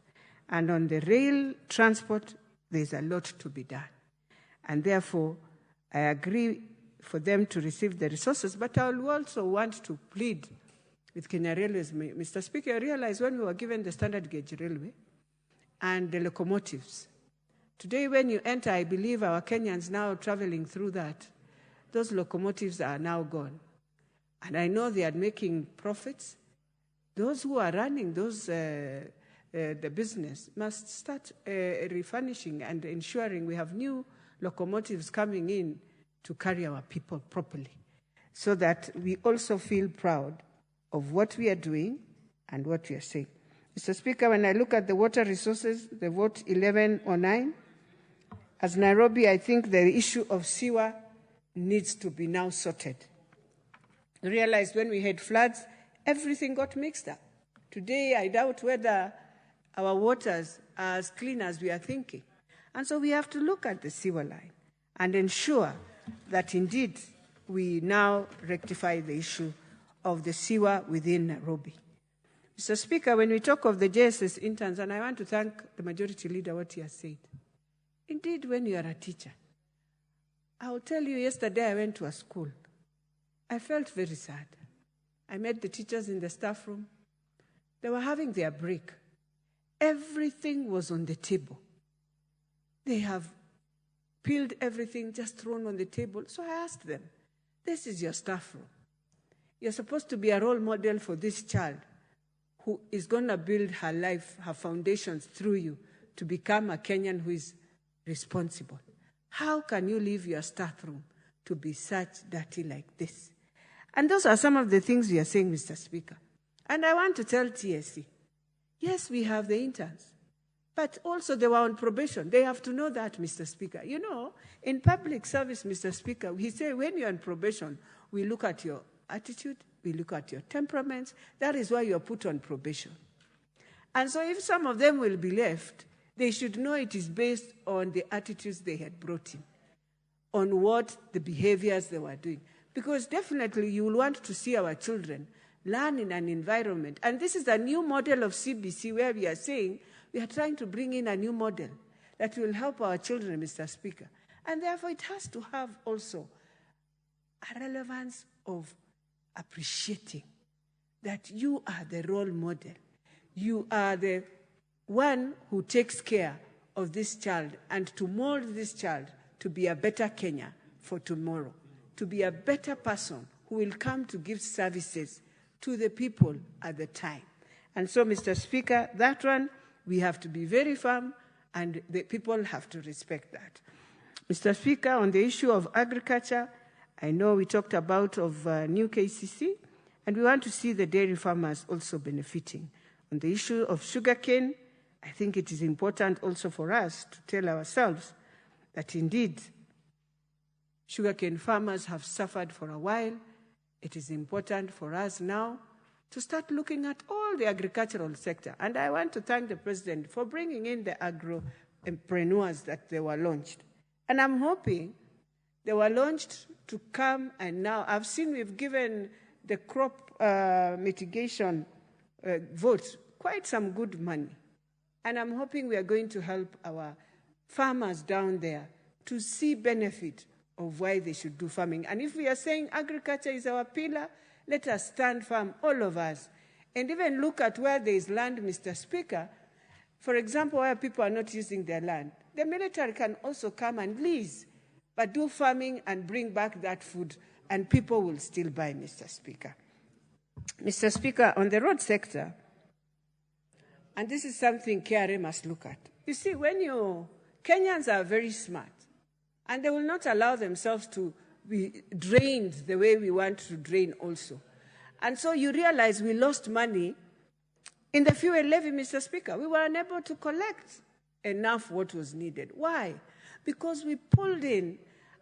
And on the rail transport, there's a lot to be done. And therefore, I agree for them to receive the resources, but I will also want to plead with Kenya Railways. Mr. Speaker, I realize when we were given the standard gauge railway and the locomotives, today when you enter, I believe our Kenyans now traveling through that, those locomotives are now gone. And I know they are making profits. Those who are running the business must start refurnishing and ensuring we have new locomotives coming in to carry our people properly, so that we also feel proud of what we are doing and what we are saying. Mr. Speaker, when I look at the water resources, the vote 1109, as Nairobi, I think the issue of sewer needs to be now sorted. I realized when we had floods, everything got mixed up. Today, I doubt whether our waters are as clean as we are thinking. And so we have to look at the sewer line and ensure that indeed we now rectify the issue of the sewer within Nairobi. Mr. Speaker, when we talk of the JSS interns, and I want to thank the Majority Leader what he has said. Indeed, when you are a teacher, I will tell you, yesterday I went to a school. I felt very sad. I met the teachers in the staff room. They were having their break. Everything was on the table. They have peeled everything, just thrown on the table. So I asked them, this is your staff room. You're supposed to be a role model for this child who is going to build her life, her foundations through you to become a Kenyan who is responsible. How can you leave your staff room to be such dirty like this? And those are some of the things we are saying, Mr. Speaker. And I want to tell TSC, yes, we have the interns, but also they were on probation. They have to know that, Mr. Speaker. You know, in public service, Mr. Speaker, we say when you're on probation, we look at your attitude, we look at your temperaments. That is why you're put on probation. And so if some of them will be left, they should know it is based on the attitudes they had brought in, on what the behaviors they were doing. Because definitely you will want to see our children learn in an environment. And this is a new model of CBC where we are saying we are trying to bring in a new model that will help our children, Mr. Speaker. And therefore it has to have also a relevance of appreciating that you are the role model. You are the one who takes care of this child and to mold this child to be a better Kenya for tomorrow, to be a better person who will come to give services to the people at the time. And so, Mr. Speaker, that one, we have to be very firm, and the people have to respect that. Mr. Speaker, on the issue of agriculture, I know we talked about new KCC, and we want to see the dairy farmers also benefiting. On the issue of sugarcane, I think it is important also for us to tell ourselves that indeed sugarcane farmers have suffered for a while. It is important for us now to start looking at all the agricultural sector. And I want to thank the President for bringing in the agro-entrepreneurs that they were launched. And I'm hoping they were launched to come, and now I've seen we've given the crop mitigation votes quite some good money. And I'm hoping we are going to help our farmers down there to see benefit of why they should do farming. And if we are saying agriculture is our pillar, let us stand firm, all of us. And even look at where there is land, Mr. Speaker. For example, where people are not using their land. The military can also come and lease, but do farming and bring back that food, and people will still buy, Mr. Speaker. Mr. Speaker, on the road sector, and this is something KRA must look at. You see, Kenyans are very smart, and they will not allow themselves to be drained the way we want to drain also. And so you realize we lost money in the fuel levy, Mr. Speaker. We were unable to collect enough what was needed. Why? Because we pulled in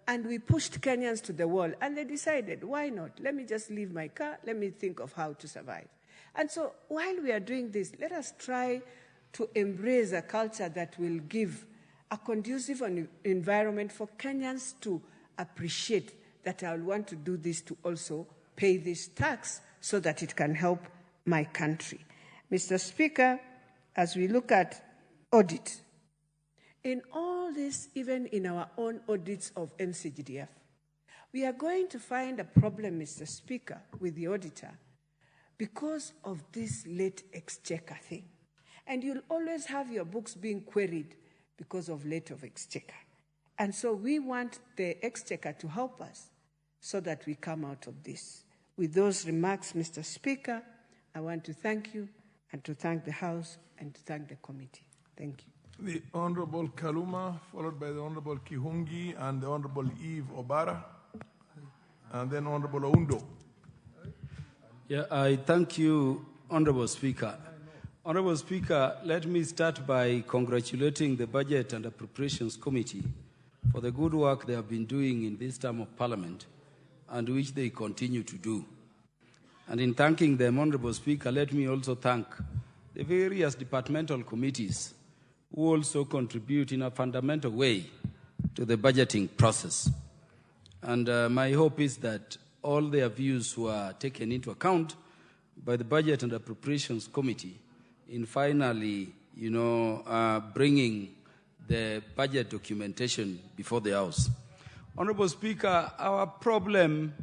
and we pushed Kenyans to the wall, and they decided, why not? Let me just leave my car, let me think of how to survive. And so while we are doing this, let us try to embrace a culture that will give a conducive environment for Kenyans to appreciate that I want to do this to also pay this tax so that it can help my country. Mr. Speaker, as we look at audit, in all this, even in our own audits of NCGDF, we are going to find a problem, Mr. Speaker, with the auditor because of this late exchequer thing. And you'll always have your books being queried because of late of exchequer. And so we want the exchequer to help us so that we come out of this. With those remarks, Mr. Speaker, I want to thank you and to thank the House and to thank the committee. Thank you. The Honorable Kaluma, followed by the Honorable Kihungi and the Honorable Eve Obara, and then Honorable Oundo. Yeah, I thank you, Honorable Speaker. Honorable Speaker, let me start by congratulating the Budget and Appropriations Committee for the good work they have been doing in this term of Parliament and which they continue to do. And in thanking them, Honorable Speaker, let me also thank the various departmental committees who also contribute in a fundamental way to the budgeting process. And my hope is that all their views were taken into account by the Budget and Appropriations Committee in finally, bringing the budget documentation before the House. Honorable Speaker, our problem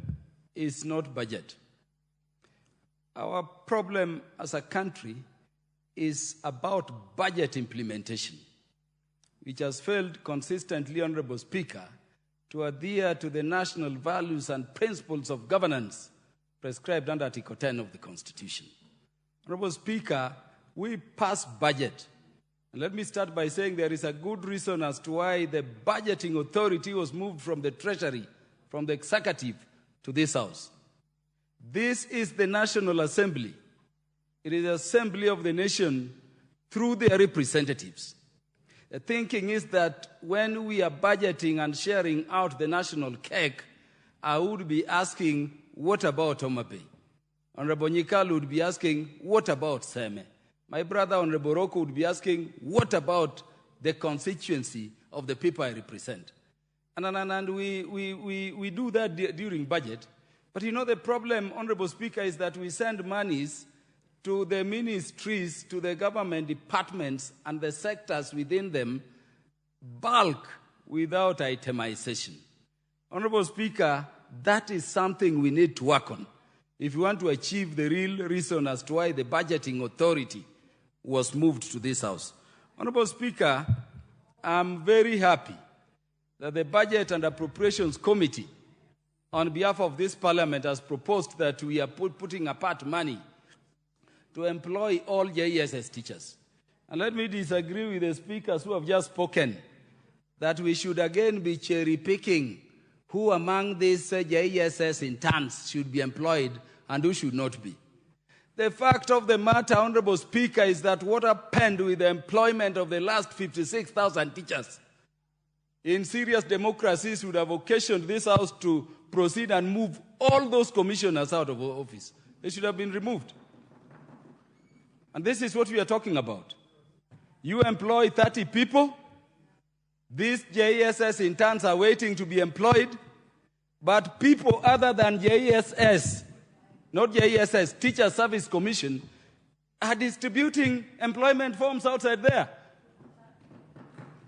is not budget. Our problem as a country is about budget implementation, which has failed consistently, Honorable Speaker, to adhere to the national values and principles of governance prescribed under Article 10 of the Constitution. Honorable Speaker, we pass budget. And let me start by saying there is a good reason as to why the budgeting authority was moved from the Treasury, from the Executive, to this House. This is the National Assembly. It is the assembly of the nation through their representatives. The thinking is that when we are budgeting and sharing out the national cake, I would be asking, what about Homa Bay? Honorable Nyikalu would be asking, what about Seme? My brother, Honorable Roko, would be asking, what about the constituency of the people I represent? And we do that during budget. But the problem, Honorable Speaker, is that we send monies to the ministries, to the government departments and the sectors within them, bulk without itemization. Honorable Speaker, that is something we need to work on if we want to achieve the real reason as to why the budgeting authority was moved to this House. Honorable Speaker, I'm very happy that the Budget and Appropriations Committee, on behalf of this Parliament, has proposed that we are putting apart money to employ all JESS teachers. And let me disagree with the speakers who have just spoken that we should again be cherry-picking who among these JESS interns should be employed and who should not be. The fact of the matter, Honorable Speaker, is that what happened with the employment of the last 56,000 teachers in serious democracies would have occasioned this House to proceed and move all those commissioners out of office. They should have been removed. And this is what we are talking about. You employ 30 people. These JESS interns are waiting to be employed. But people other than JESS, not JESS, Teacher Service Commission, are distributing employment forms outside there.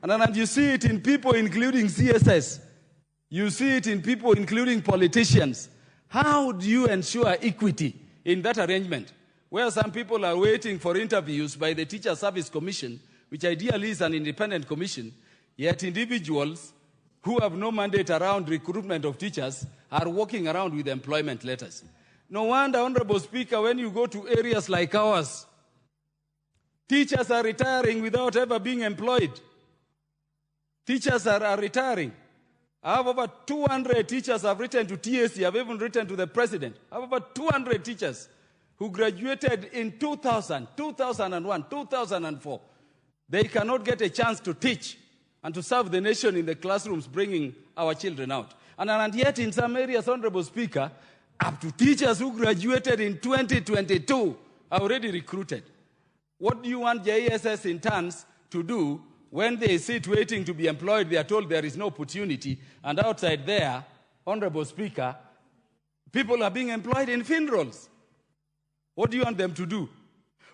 And you see it in people including CSS. You see it in people, including politicians. How do you ensure equity in that arrangement? Where some people are waiting for interviews by the Teacher Service Commission, which ideally is an independent commission, yet individuals who have no mandate around recruitment of teachers are walking around with employment letters. No wonder, Honorable Speaker, when you go to areas like ours, teachers are retiring without ever being employed. Teachers are retiring. I have over 200 teachers have written to TSC, I've even written to the president. I have over 200 teachers who graduated in 2000, 2001, 2004. They cannot get a chance to teach and to serve the nation in the classrooms, bringing our children out. And yet in some areas, Honorable Speaker, up to teachers who graduated in 2022 are already recruited. What do you want JSS interns to do when they sit waiting to be employed? They are told there is no opportunity, and outside there, Honorable Speaker, people are being employed in FINROLs. What do you want them to do?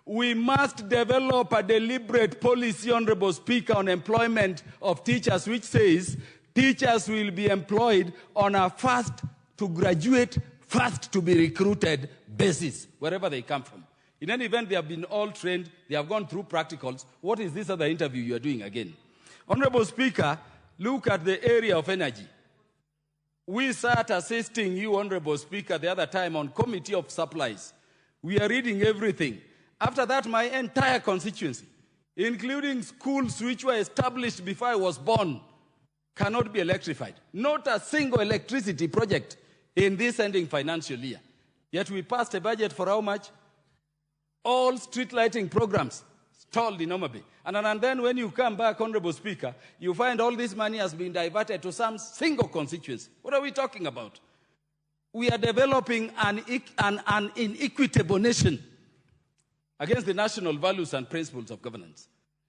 We must develop a deliberate policy, Honorable Speaker, on employment of teachers, which says teachers will be employed on a first to graduate, first to be recruited basis, wherever they come from. In any event, they have been all trained, they have gone through practicals. What is this other interview you are doing again? Honorable Speaker, look at the area of energy. We sat assisting you, Honorable Speaker, the other time on Committee of Supplies. We are reading everything. After that, my entire constituency, including schools which were established before I was born, cannot be electrified. Not a single electricity project in this ending financial year. Yet we passed a budget for how much? All street lighting programs stalled in Homa Bay. And then when you come back, Honorable Speaker, you find all this money has been diverted to some single constituency. What are we talking about? We are developing an inequitable nation against the national values and principles of governance.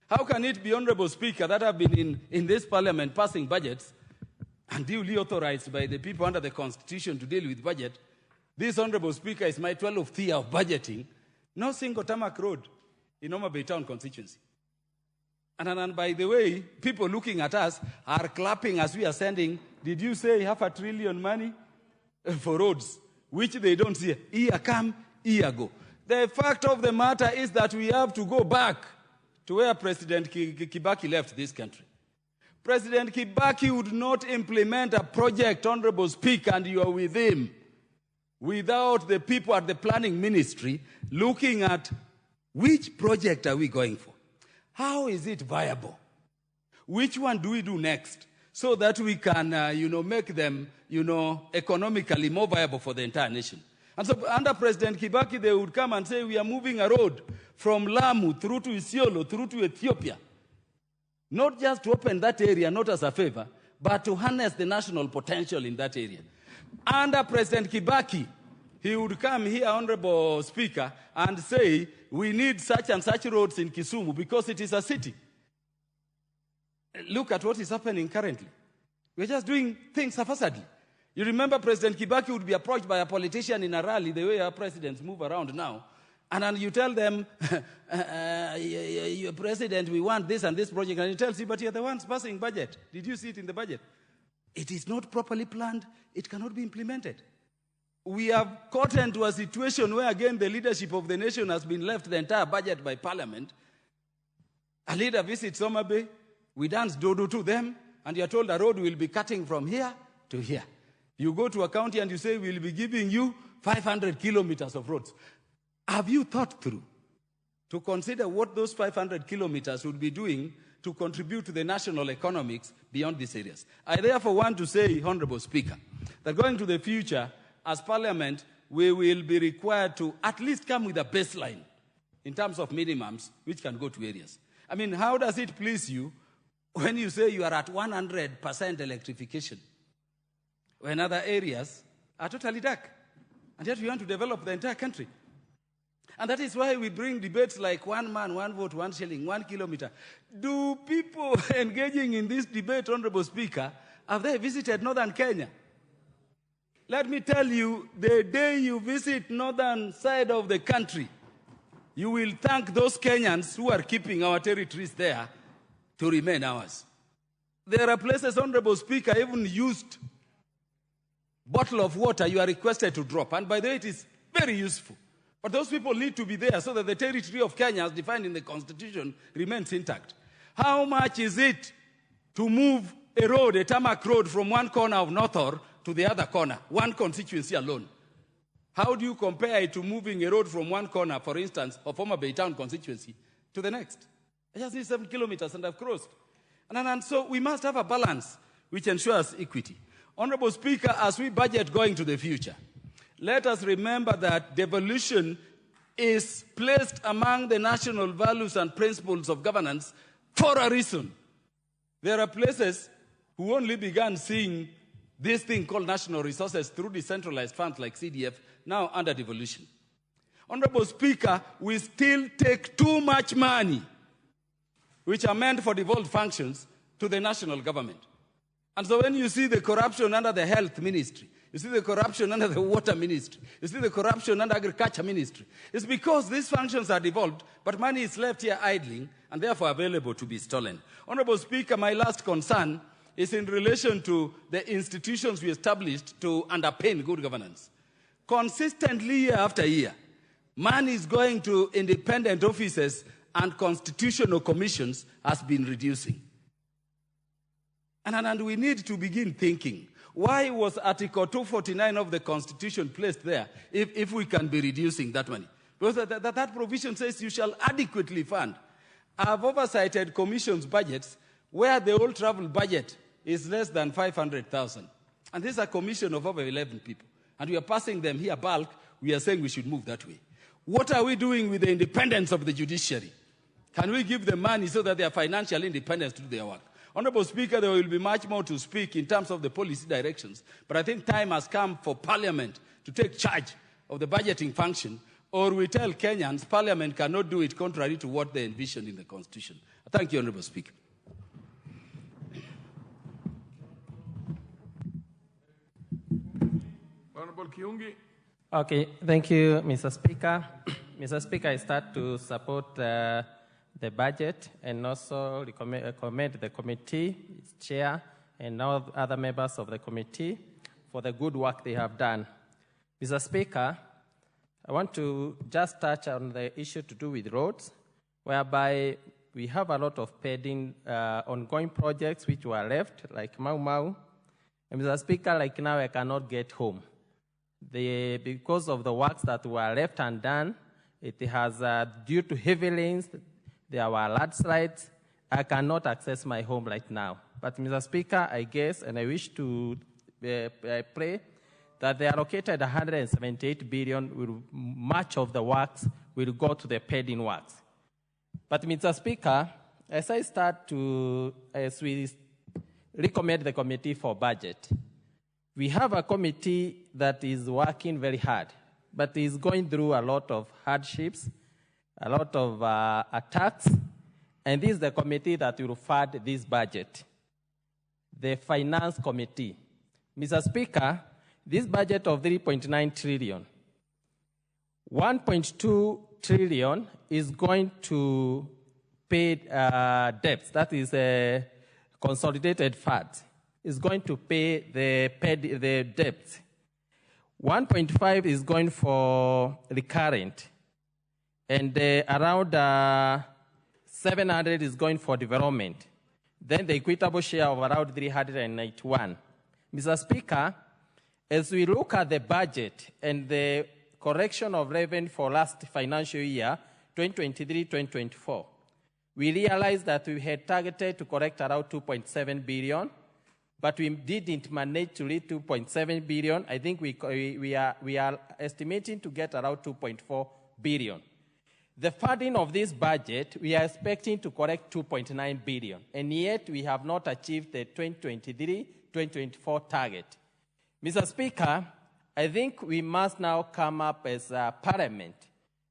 How can it be, Honorable Speaker, that have been in this parliament passing budgets and duly authorized by the people under the Constitution to deal with budget? This, Honorable Speaker, is my 12th year of budgeting. No single tarmac road in Homa Bay Town constituency. And by the way, people looking at us are clapping as we are sending, did you say $500 billion money for roads, which they don't see? Year come, year go. The fact of the matter is that we have to go back to where President Kibaki left this country. President Kibaki would not implement a project, Honorable Speaker, and you are with him, without the people at the planning ministry looking at which project are we going for? How is it viable? Which one do we do next? So that we can, make them, economically more viable for the entire nation. And so under President Kibaki, they would come and say, we are moving a road from Lamu through to Isiolo, through to Ethiopia. Not just to open that area, not as a favor, but to harness the national potential in that area. Under President Kibaki, he would come here, Honorable Speaker, and say, we need such and such roads in Kisumu because it is a city. Look at what is happening currently. We're just doing things haphazardly. You remember President Kibaki would be approached by a politician in a rally, the way our presidents move around now, and then you tell them, President, we want this and this project, and he tells you, but you're the ones passing budget. Did you see it in the budget? It is not properly planned. It cannot be implemented. We have gotten into a situation where, again, the leadership of the nation has been left the entire budget by Parliament. A leader visits Homa Bay, we dance dodo to them, and you're told a road will be cutting from here to here. You go to a county and you say, we'll be giving you 500 kilometers of roads. Have you thought through to consider what those 500 kilometers would be doing to contribute to the national economics beyond these areas? I therefore want to say, Honorable Speaker, that going to the future, as Parliament, we will be required to at least come with a baseline in terms of minimums which can go to areas. I mean, how does it please you when you say you are at 100% electrification, when other areas are totally dark, and yet we want to develop the entire country? And that is why we bring debates like 1 man, 1 vote, 1 shilling, 1 kilometer. Do people engaging in this debate, Honorable Speaker, have they visited northern Kenya? Let me tell you, the day you visit northern side of the country, you will thank those Kenyans who are keeping our territories there to remain ours. There are places, Honorable Speaker, even used bottle of water you are requested to drop. And by the way, it is very useful. But those people need to be there so that the territory of Kenya, as defined in the Constitution, remains intact. How much is it to move a road, a tarmac road, from one corner of Northor to the other corner, one constituency alone? How do you compare it to moving a road from one corner, for instance, of Homa Bay Town constituency, to the next? I just need 7 kilometers and I've crossed. And so we must have a balance which ensures equity. Honorable Speaker, as we budget going to the future, let us remember that devolution is placed among the national values and principles of governance for a reason. There are places who only began seeing this thing called national resources through decentralized funds like CDF, now under devolution. Honorable Speaker, we still take too much money, which are meant for devolved functions, to the national government. And so when you see the corruption under the health ministry, you see the corruption under the water ministry, you see the corruption under agriculture ministry, it's because these functions are devolved, but money is left here idling and therefore available to be stolen. Honorable Speaker, my last concern is in relation to the institutions we established to underpin good governance. Consistently, year after year, money is going to independent offices and constitutional commissions has been reducing. And we need to begin thinking, why was Article 249 of the Constitution placed there if we can be reducing that money? Because that provision says you shall adequately fund. I have oversighted commissions' budgets where the whole travel budget is less than 500,000. And this is a commission of over 11 people. And we are passing them here bulk. We are saying we should move that way. What are we doing with the independence of the judiciary? Can we give them money so that they are financially independent to do their work? Honorable Speaker, there will be much more to speak in terms of the policy directions, but I think time has come for Parliament to take charge of the budgeting function, or we tell Kenyans Parliament cannot do it contrary to what they envisioned in the Constitution. Thank you, Honorable Speaker. Honorable Kiungi. Okay, thank you, Mr. Speaker. Mr. Speaker, I start to support the budget and also commend the committee, its chair, and all other members of the committee for the good work they have done. Mr. Speaker, I want to just touch on the issue to do with roads, whereby we have a lot of pending ongoing projects which were left, like Mau Mau. And Mr. Speaker, like now I cannot get home. Because of the works that were left undone, it has, due to heavy rains, there were landslides. I cannot access my home right now. But, Mr. Speaker, I guess, and I wish to pray that the allocated 178 billion, much of the works will go to the pending works. But, Mr. Speaker, as we recommend the committee for budget, we have a committee that is working very hard, but is going through a lot of hardships, a lot of attacks, and this is the committee that will fund this budget, the Finance Committee. Mr. Speaker, this budget of 3.9 trillion, 1.2 trillion is going to pay debts, that is a consolidated fund, is going to pay the debts. 1.5 is going for recurrent. And around 700 is going for development. Then the equitable share of around 391. Mr. Speaker, as we look at the budget and the correction of revenue for last financial year, 2023-2024, we realized that we had targeted to correct around 2.7 billion, but we didn't manage to reach 2.7 billion. I think we are estimating to get around 2.4 billion. The funding of this budget, we are expecting to correct 2.9 billion, and yet we have not achieved the 2023-2024 target. Mr. Speaker, I think we must now come up as a Parliament,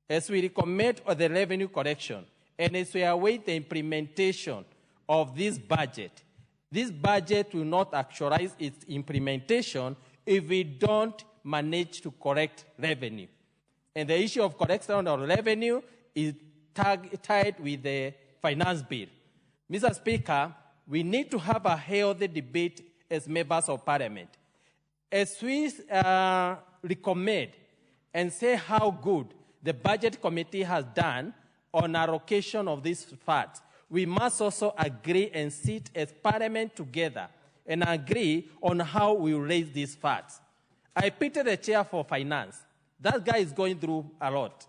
as we recommend the revenue correction, and as we await the implementation of this budget. This budget will not actualize its implementation if we don't manage to correct revenue. And the issue of correction of revenue is tied with the finance bill. Mr. Speaker, we need to have a healthy debate as members of Parliament. as we recommend and say how good the budget committee has done on allocation of these funds, we must also agree and sit as Parliament together and agree on how we raise these funds. I pity the chair for finance. That guy is going through a lot.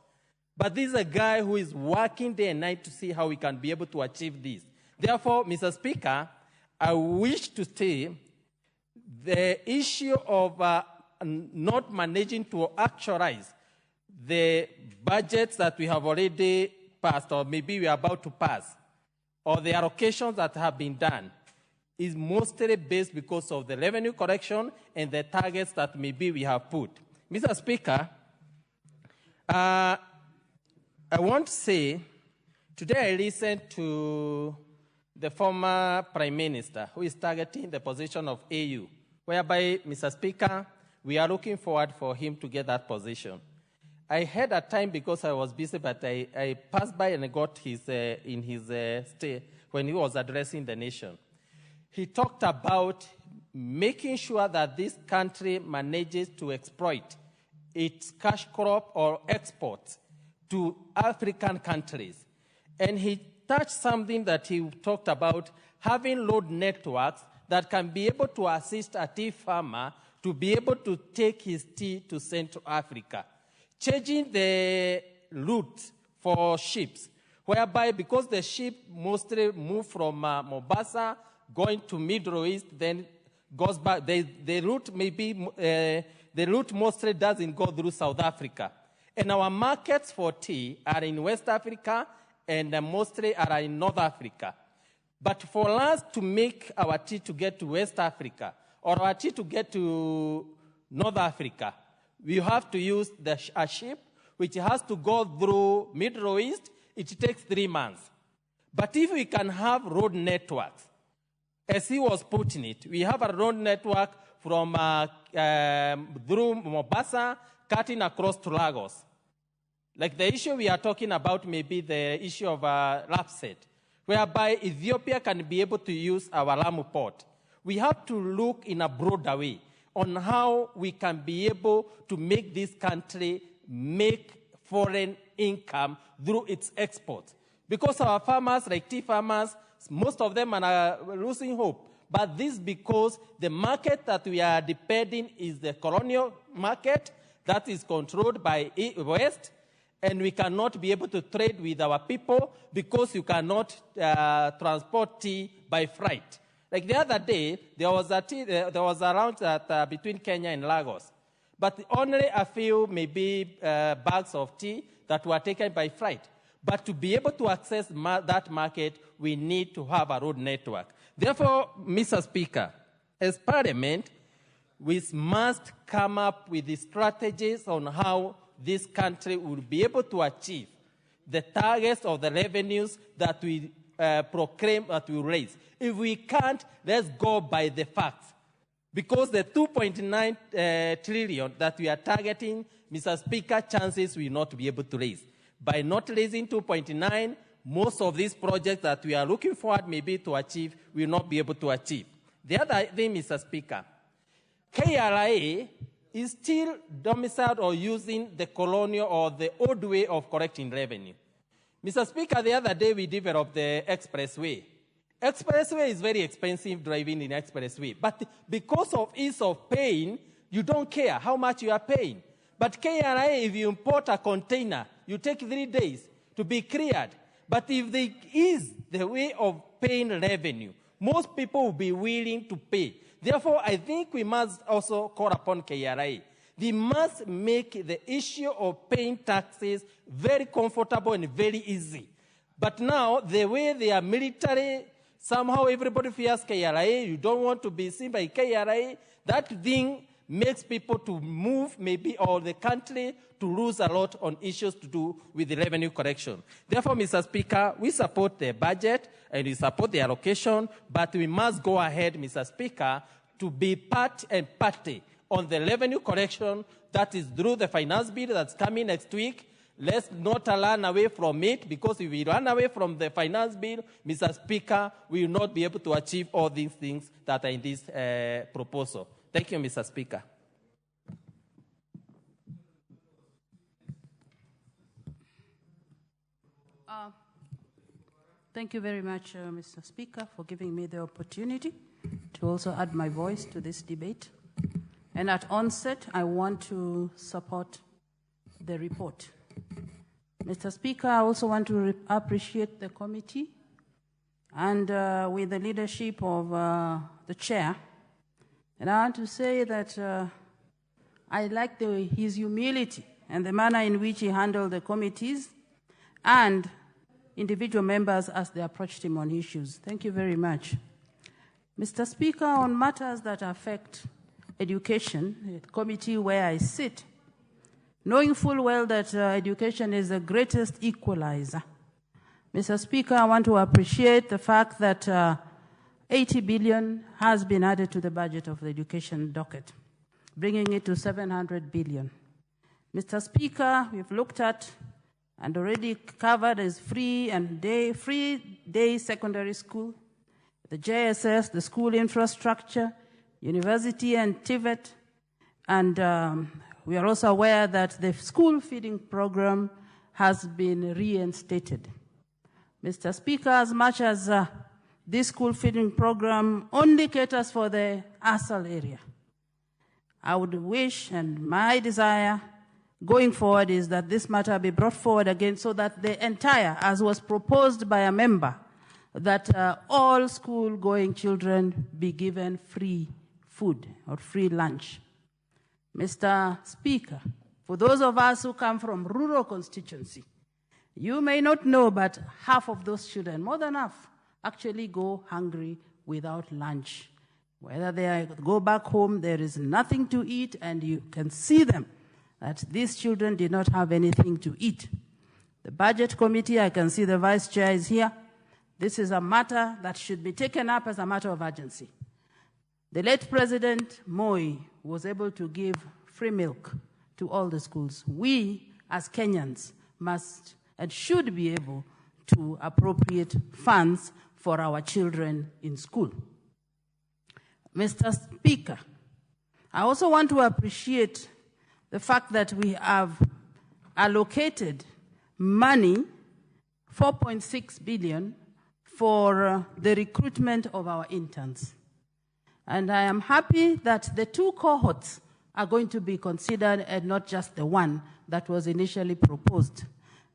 But this is a guy who is working day and night to see how we can be able to achieve this. Therefore, Mr. Speaker, I wish to say the issue of not managing to actualize the budgets that we have already passed, or maybe we are about to pass, or the allocations that have been done, is mostly based because of the revenue correction and the targets that maybe we have put. Mr. Speaker, I want to say, today I listened to the former Prime Minister who is targeting the position of AU, whereby, Mr. Speaker, we are looking forward for him to get that position. I had a time because I was busy, but I passed by and I got his, in his stay when he was addressing the nation. He talked about making sure that this country manages to exploit its cash crop or exports to African countries. And he touched something that he talked about, having road networks that can be able to assist a tea farmer to be able to take his tea to Central Africa. Changing the route for ships, whereby because the ship mostly move from Mombasa, going to Middle East, then goes back, the route maybe, the route mostly doesn't go through South Africa. And our markets for tea are in West Africa and mostly are in North Africa. But for us to make our tea to get to West Africa or our tea to get to North Africa, we have to use a ship which has to go through Middle East. It takes 3 months. But if we can have road networks, as he was putting it, we have a road network from through Mombasa, cutting across to Lagos. Like the issue we are talking about may be the issue of Lapset, whereby Ethiopia can be able to use our Lamu port. We have to look in a broader way on how we can be able to make this country make foreign income through its exports. Because our farmers, like tea farmers, most of them are losing hope. But this because the market that we are depending is the colonial market that is controlled by West, and we cannot be able to trade with our people because you cannot transport tea by freight. Like the other day, there was a round between Kenya and Lagos, but only a few, maybe bags of tea that were taken by freight. But to be able to access that market, we need to have a road network. Therefore, Mr. Speaker, as Parliament, we must come up with the strategies on how this country will be able to achieve the targets of the revenues that we proclaim that we raise. If we can't, let's go by the facts. Because the 2.9 trillion that we are targeting, Mr. Speaker, chances we will not be able to raise. By not raising 2.9, most of these projects that we are looking forward maybe to achieve, we will not be able to achieve. The other thing, Mr. Speaker, KRA is still domiciled or using the colonial or the old way of collecting revenue. Mr. Speaker, the other day we developed the expressway. Expressway is very expensive driving in expressway, but because of ease of paying, you don't care how much you are paying. But KRA, if you import a container, you take 3 days to be cleared. But if they ease the way of paying revenue, most people will be willing to pay. Therefore, I think we must also call upon KRA. They must make the issue of paying taxes very comfortable and very easy. But now, the way they are military, somehow everybody fears KRA. You don't want to be seen by KRA. That thing makes people to move maybe or the country to lose a lot on issues to do with the revenue collection. Therefore, Mr. Speaker, we support the budget and we support the allocation, but we must go ahead, Mr. Speaker, to be part and party on the revenue collection that is through the finance bill that's coming next week. Let's not run away from it, because if we run away from the finance bill, Mr. Speaker, we will not be able to achieve all these things that are in this proposal. Thank you, Mr. Speaker. Thank you very much, Mr. Speaker, for giving me the opportunity to also add my voice to this debate. And at onset, I want to support the report. Mr. Speaker, I also want to appreciate the committee and with the leadership of the chair. And I want to say that I like his humility and the manner in which he handled the committees and individual members as they approached him on issues. Thank you very much. Mr. Speaker, on matters that affect education, the committee where I sit, knowing full well that education is the greatest equalizer, Mr. Speaker, I want to appreciate the fact that 80 billion has been added to the budget of the education docket, bringing it to 700 billion. Mr. Speaker, we've looked at and already covered as free day secondary school, the JSS, the school infrastructure, university and TVET, and we are also aware that the school feeding program has been reinstated. Mr. Speaker, as much as this school feeding program only caters for the ASAL area, I would wish, and my desire going forward is that this matter be brought forward again so that the entire, as was proposed by a member, that all school-going children be given free food or free lunch. Mr. Speaker, for those of us who come from rural constituency, you may not know, but half of those children, more than half, actually go hungry without lunch. Whether they go back home, there is nothing to eat, and you can see them that these children did not have anything to eat. The Budget Committee, I can see the Vice Chair is here. This is a matter that should be taken up as a matter of urgency. The late President Moi was able to give free milk to all the schools. We, as Kenyans, must and should be able to appropriate funds for our children in school. Mr. Speaker, I also want to appreciate the fact that we have allocated money, 4.6 billion, for the recruitment of our interns. And I am happy that the 2 cohorts are going to be considered and not just the one that was initially proposed.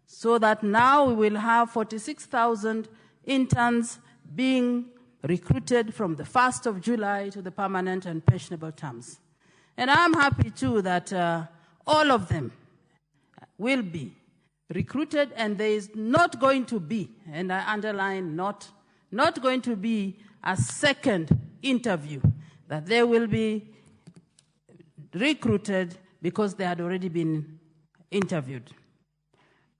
So that now we will have 46,000 interns being recruited from the 1st of July to the permanent and pensionable terms. And I'm happy too that all of them will be recruited, and there is not going to be, and I underline not going to be a second interview, that they will be recruited because they had already been interviewed.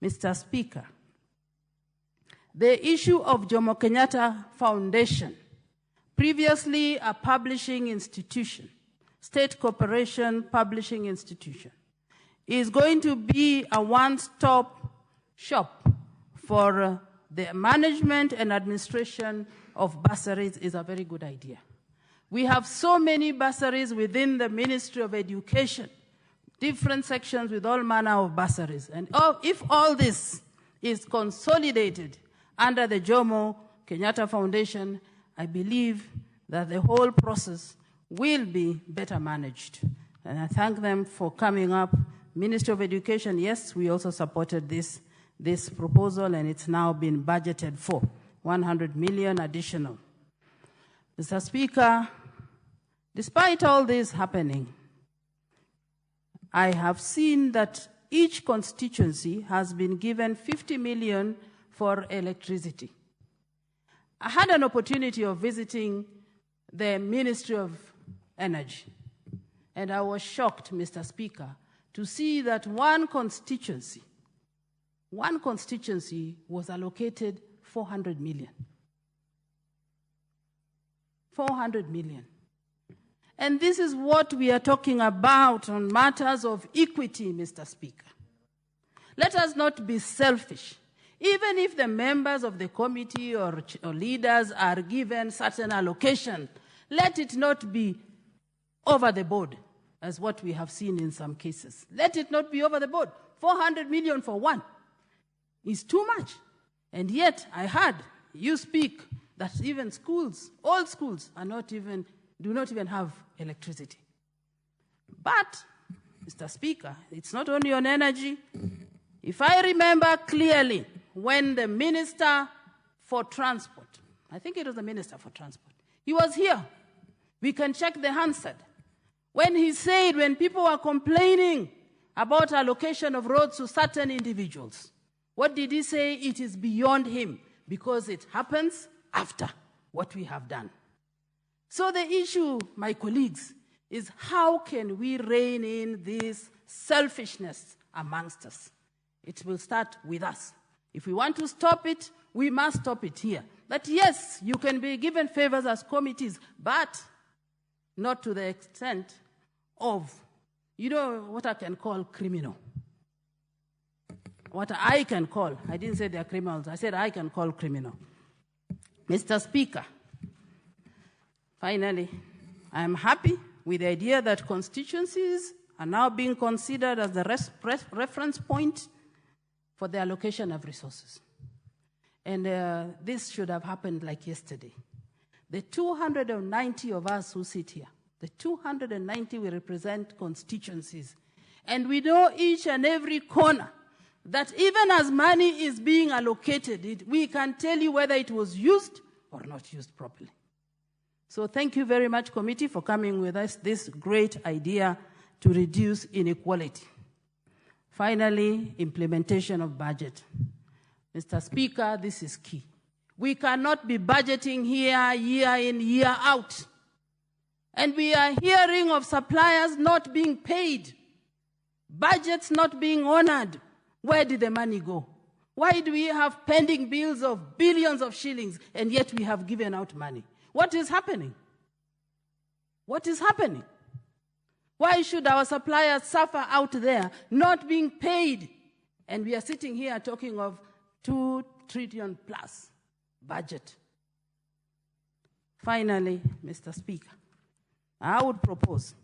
Mr. Speaker, the issue of Jomo Kenyatta Foundation, previously a publishing institution, state corporation publishing institution, is going to be a one-stop shop for the management and administration of bursaries is a very good idea. We have so many bursaries within the Ministry of Education, different sections with all manner of bursaries. And if all this is consolidated under the Jomo Kenyatta Foundation, I believe that the whole process will be better managed. And I thank them for coming up. Ministry of Education, yes, we also supported this proposal, and it's now been budgeted for 100 million additional. Mr. Speaker, despite all this happening, I have seen that each constituency has been given 50 million for electricity. I had an opportunity of visiting the Ministry of Energy, and I was shocked, Mr. Speaker, to see that one constituency was allocated 400 million. 400 million. And this is what we are talking about on matters of equity, Mr. Speaker. Let us not be selfish. Even if the members of the committee or leaders are given certain allocation, let it not be over the board, as what we have seen in some cases. Let it not be over the board. 400 million for one is too much. And yet, I heard you speak that even schools, all schools, do not even have electricity. But, Mr. Speaker, it's not only on energy. If I remember clearly, when the Minister for Transport, I think it was the Minister for Transport, he was here. We can check the handset. When he said, when people were complaining about allocation of roads to certain individuals, what did he say? It is beyond him because it happens after what we have done. So the issue, my colleagues, is how can we rein in this selfishness amongst us? It will start with us. If we want to stop it, we must stop it here. That yes, you can be given favors as committees, but not to the extent of, you know, what I can call criminal. What I can call, I didn't say they're criminals, I said I can call criminal. Mr. Speaker, finally, I am happy with the idea that constituencies are now being considered as the reference point for the allocation of resources. And this should have happened like yesterday. The 290 of us who sit here, the 290 we represent constituencies, and we know each and every corner that even as money is being allocated, we can tell you whether it was used or not used properly. So thank you very much, committee, for coming with us this great idea to reduce inequality. Finally, implementation of budget. Mr. Speaker, this is key. We cannot be budgeting here year in, year out. And we are hearing of suppliers not being paid, budgets not being honored. Where did the money go? Why do we have pending bills of billions of shillings and yet we have given out money? What is happening? What is happening? Why should our suppliers suffer out there not being paid? And we are sitting here talking of 2 trillion plus budget. Finally, Mr. Speaker, I would propose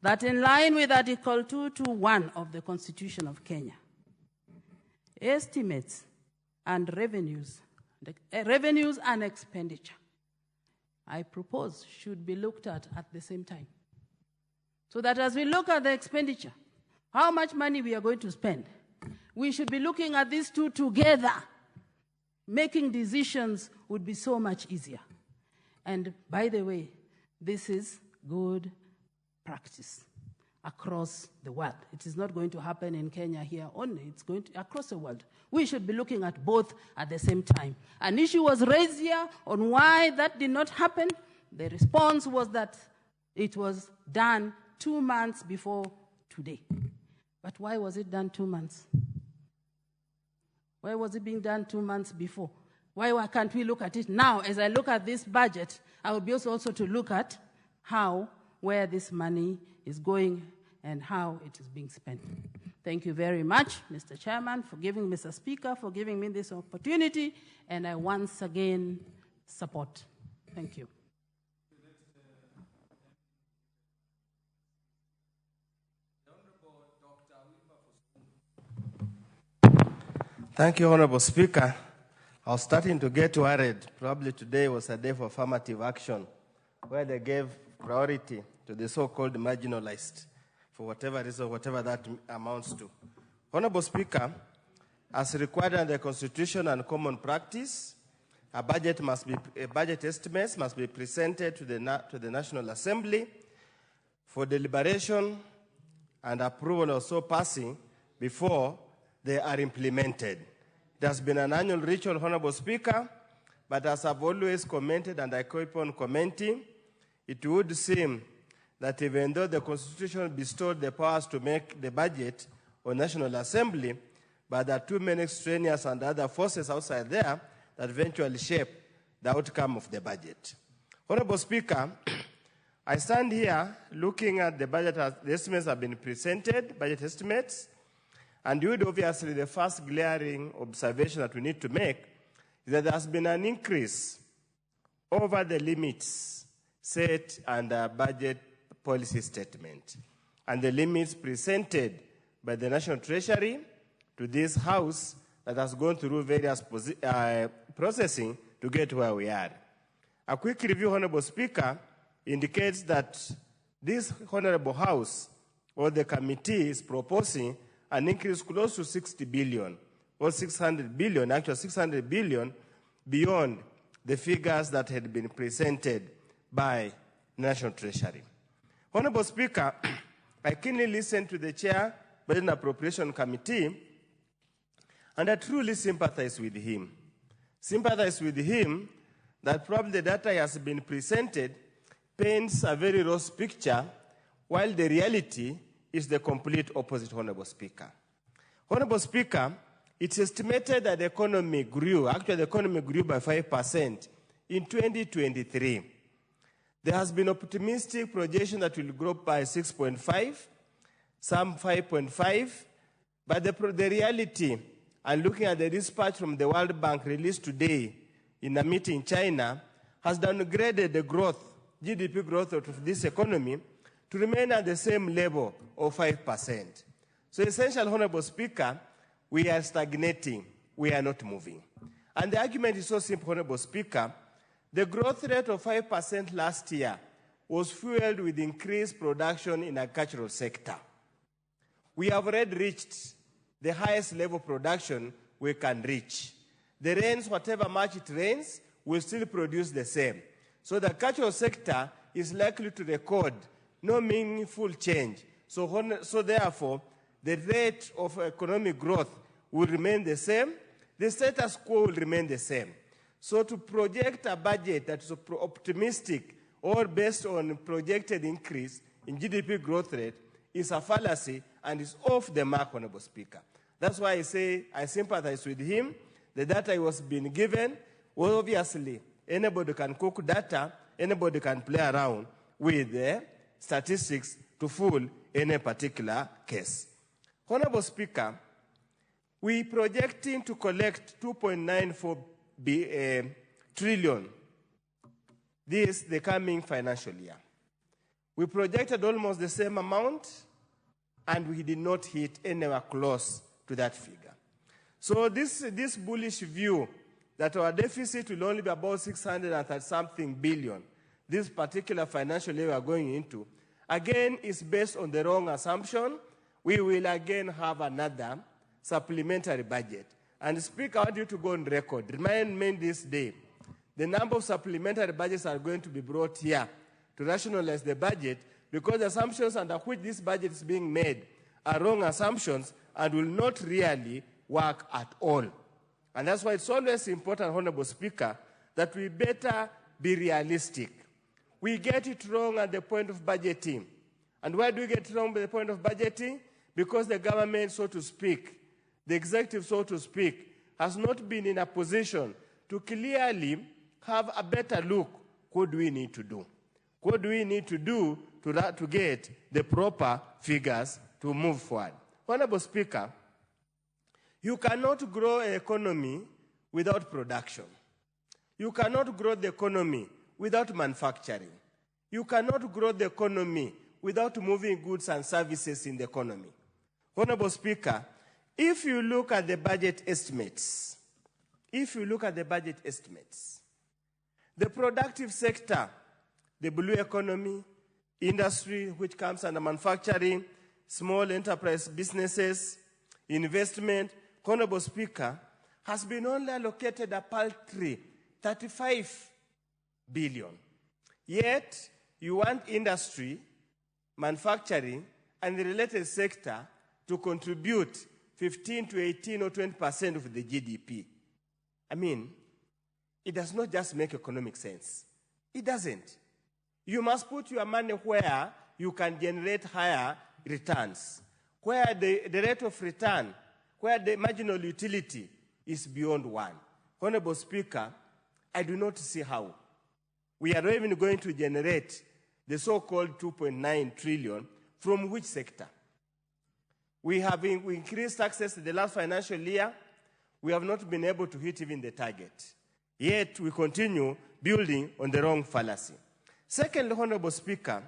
that in line with Article 221 of the Constitution of Kenya, estimates and revenues and expenditure, I propose should be looked at the same time. So that as we look at the expenditure, how much money we are going to spend, we should be looking at these two together. Making decisions would be so much easier. And by the way, this is good practice across the world. It is not going to happen in Kenya here only. It's going to across the world. We should be looking at both at the same time. An issue was raised here on why that did not happen. The response was that it was done 2 months before today. But why was it done 2 months? Why was it being done 2 months before? Why can't we look at it now? As I look at this budget, I will be also to look at where this money is going and how it is being spent. Thank you very much, Mr. Chairman, Mr. Speaker, for giving me this opportunity, and I once again support. Thank you. Thank you, Honorable Speaker. I was starting to get worried. Probably today was a day for affirmative action, where they gave priority to the so-called marginalized, for whatever reason, whatever that amounts to. Honorable Speaker, as required under the Constitution and common practice, budget estimates must be presented to the National Assembly for deliberation and approval, or so passing, before they are implemented. It has been an annual ritual, Honorable Speaker, but as I've always commented, and I keep on commenting, it would seem that even though the Constitution bestowed the powers to make the budget on National Assembly, but there are too many extraneous and other forces outside there that eventually shape the outcome of the budget. Honorable Speaker, I stand here looking at the budget as the estimates have been presented, budget estimates, and obviously the first glaring observation that we need to make is that there has been an increase over the limits set under budget policy statement and the limits presented by the National Treasury to this House that has gone through various processing to get where we are. A quick review, Honorable Speaker, indicates that this Honorable House or the committee is proposing an increase close to 60 billion or 600 billion, actually 600 billion beyond the figures that had been presented by National Treasury. Honorable Speaker, I keenly listened to the Chair, Budget and Appropriation Committee, and I truly sympathize with him. Sympathize with him that probably the data has been presented paints a very rose picture, while the reality is the complete opposite, Honorable Speaker. Honorable Speaker, it's estimated that the economy grew, actually the economy grew by 5% in 2023. There has been optimistic projection that will grow by 6.5, some 5.5, but the reality, and looking at the dispatch from the World Bank released today in a meeting in China, has downgraded the growth, GDP growth of this economy to remain at the same level of 5%. So essentially, Honorable Speaker, we are stagnating, we are not moving. And the argument is so simple, Honorable Speaker. The growth rate of 5% last year was fueled with increased production in the agricultural sector. We have already reached the highest level of production we can reach. The rains, whatever much it rains, will still produce the same. So the agricultural sector is likely to record no meaningful change. So therefore, the rate of economic growth will remain the same. The status quo will remain the same. So to project a budget that is optimistic or based on projected increase in GDP growth rate is a fallacy and is off the mark, Honorable Speaker. That's why I say I sympathize with him. The data he was being given, well, obviously, anybody can cook data, anybody can play around with the statistics to fool any particular case. Honorable Speaker, we projecting to collect 2.94 trillion the coming financial year. We projected almost the same amount, and we did not hit anywhere close to that figure. So this bullish view that our deficit will only be about 630-something billion, this particular financial year we are going into, again is based on the wrong assumption. We will again have another supplementary budget. And Speaker, I want you to go on record. Remind me this day, the number of supplementary budgets are going to be brought here to rationalize the budget, because the assumptions under which this budget is being made are wrong assumptions and will not really work at all. And that's why it's always important, Honorable Speaker, that we better be realistic. We get it wrong at the point of budgeting. And why do we get it wrong at the point of budgeting? Because the government, so to speak, the executive, so to speak, has not been in a position to clearly have a better look. What do we need to do? What do we need to do to get the proper figures to move forward? Honorable Speaker, you cannot grow an economy without production. You cannot grow the economy without manufacturing. You cannot grow the economy without moving goods and services in the economy. Honorable Speaker, if you look at the budget estimates, the productive sector, the blue economy, industry, which comes under manufacturing, small enterprise businesses, investment, Honorable Speaker, has been only allocated a paltry 35 billion. Yet, you want industry, manufacturing, and the related sector to contribute 15 to 18 or 20% of the GDP. I mean, it does not just make economic sense. It doesn't. You must put your money where you can generate higher returns, where the rate of return, where the marginal utility is beyond one. Honorable Speaker, I do not see how. We are not even going to generate the so-called 2.9 trillion from which sector? We have increased taxes in the last financial year. We have not been able to hit even the target. Yet we continue building on the wrong fallacy. Second, Honorable Speaker,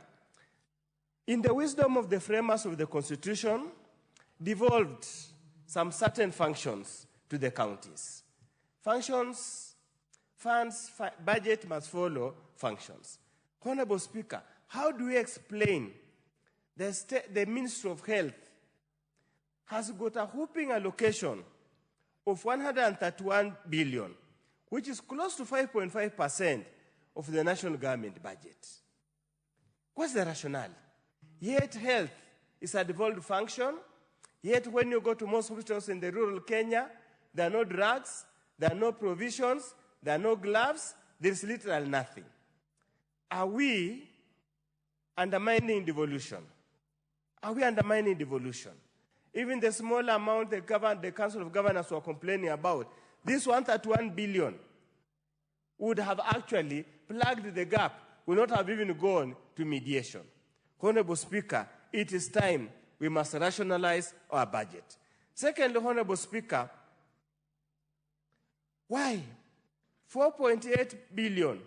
in the wisdom of the framers of the Constitution, devolved some certain functions to the counties. Budget must follow functions. Honorable Speaker, how do we explain the Ministry of Health has got a whopping allocation of 131 billion, which is close to 5.5% of the national government budget? What's the rationale? Yet health is a devolved function, yet when you go to most hospitals in the rural Kenya, there are no drugs, there are no provisions, there are no gloves, there is literally nothing. Are we undermining devolution? Are we undermining devolution? Even the small amount the Council of Governors were complaining about, this 131 billion would have actually plugged the gap, would not have even gone to mediation. Honorable Speaker, it is time we must rationalize our budget. Secondly, Honorable Speaker, why 4.8 billion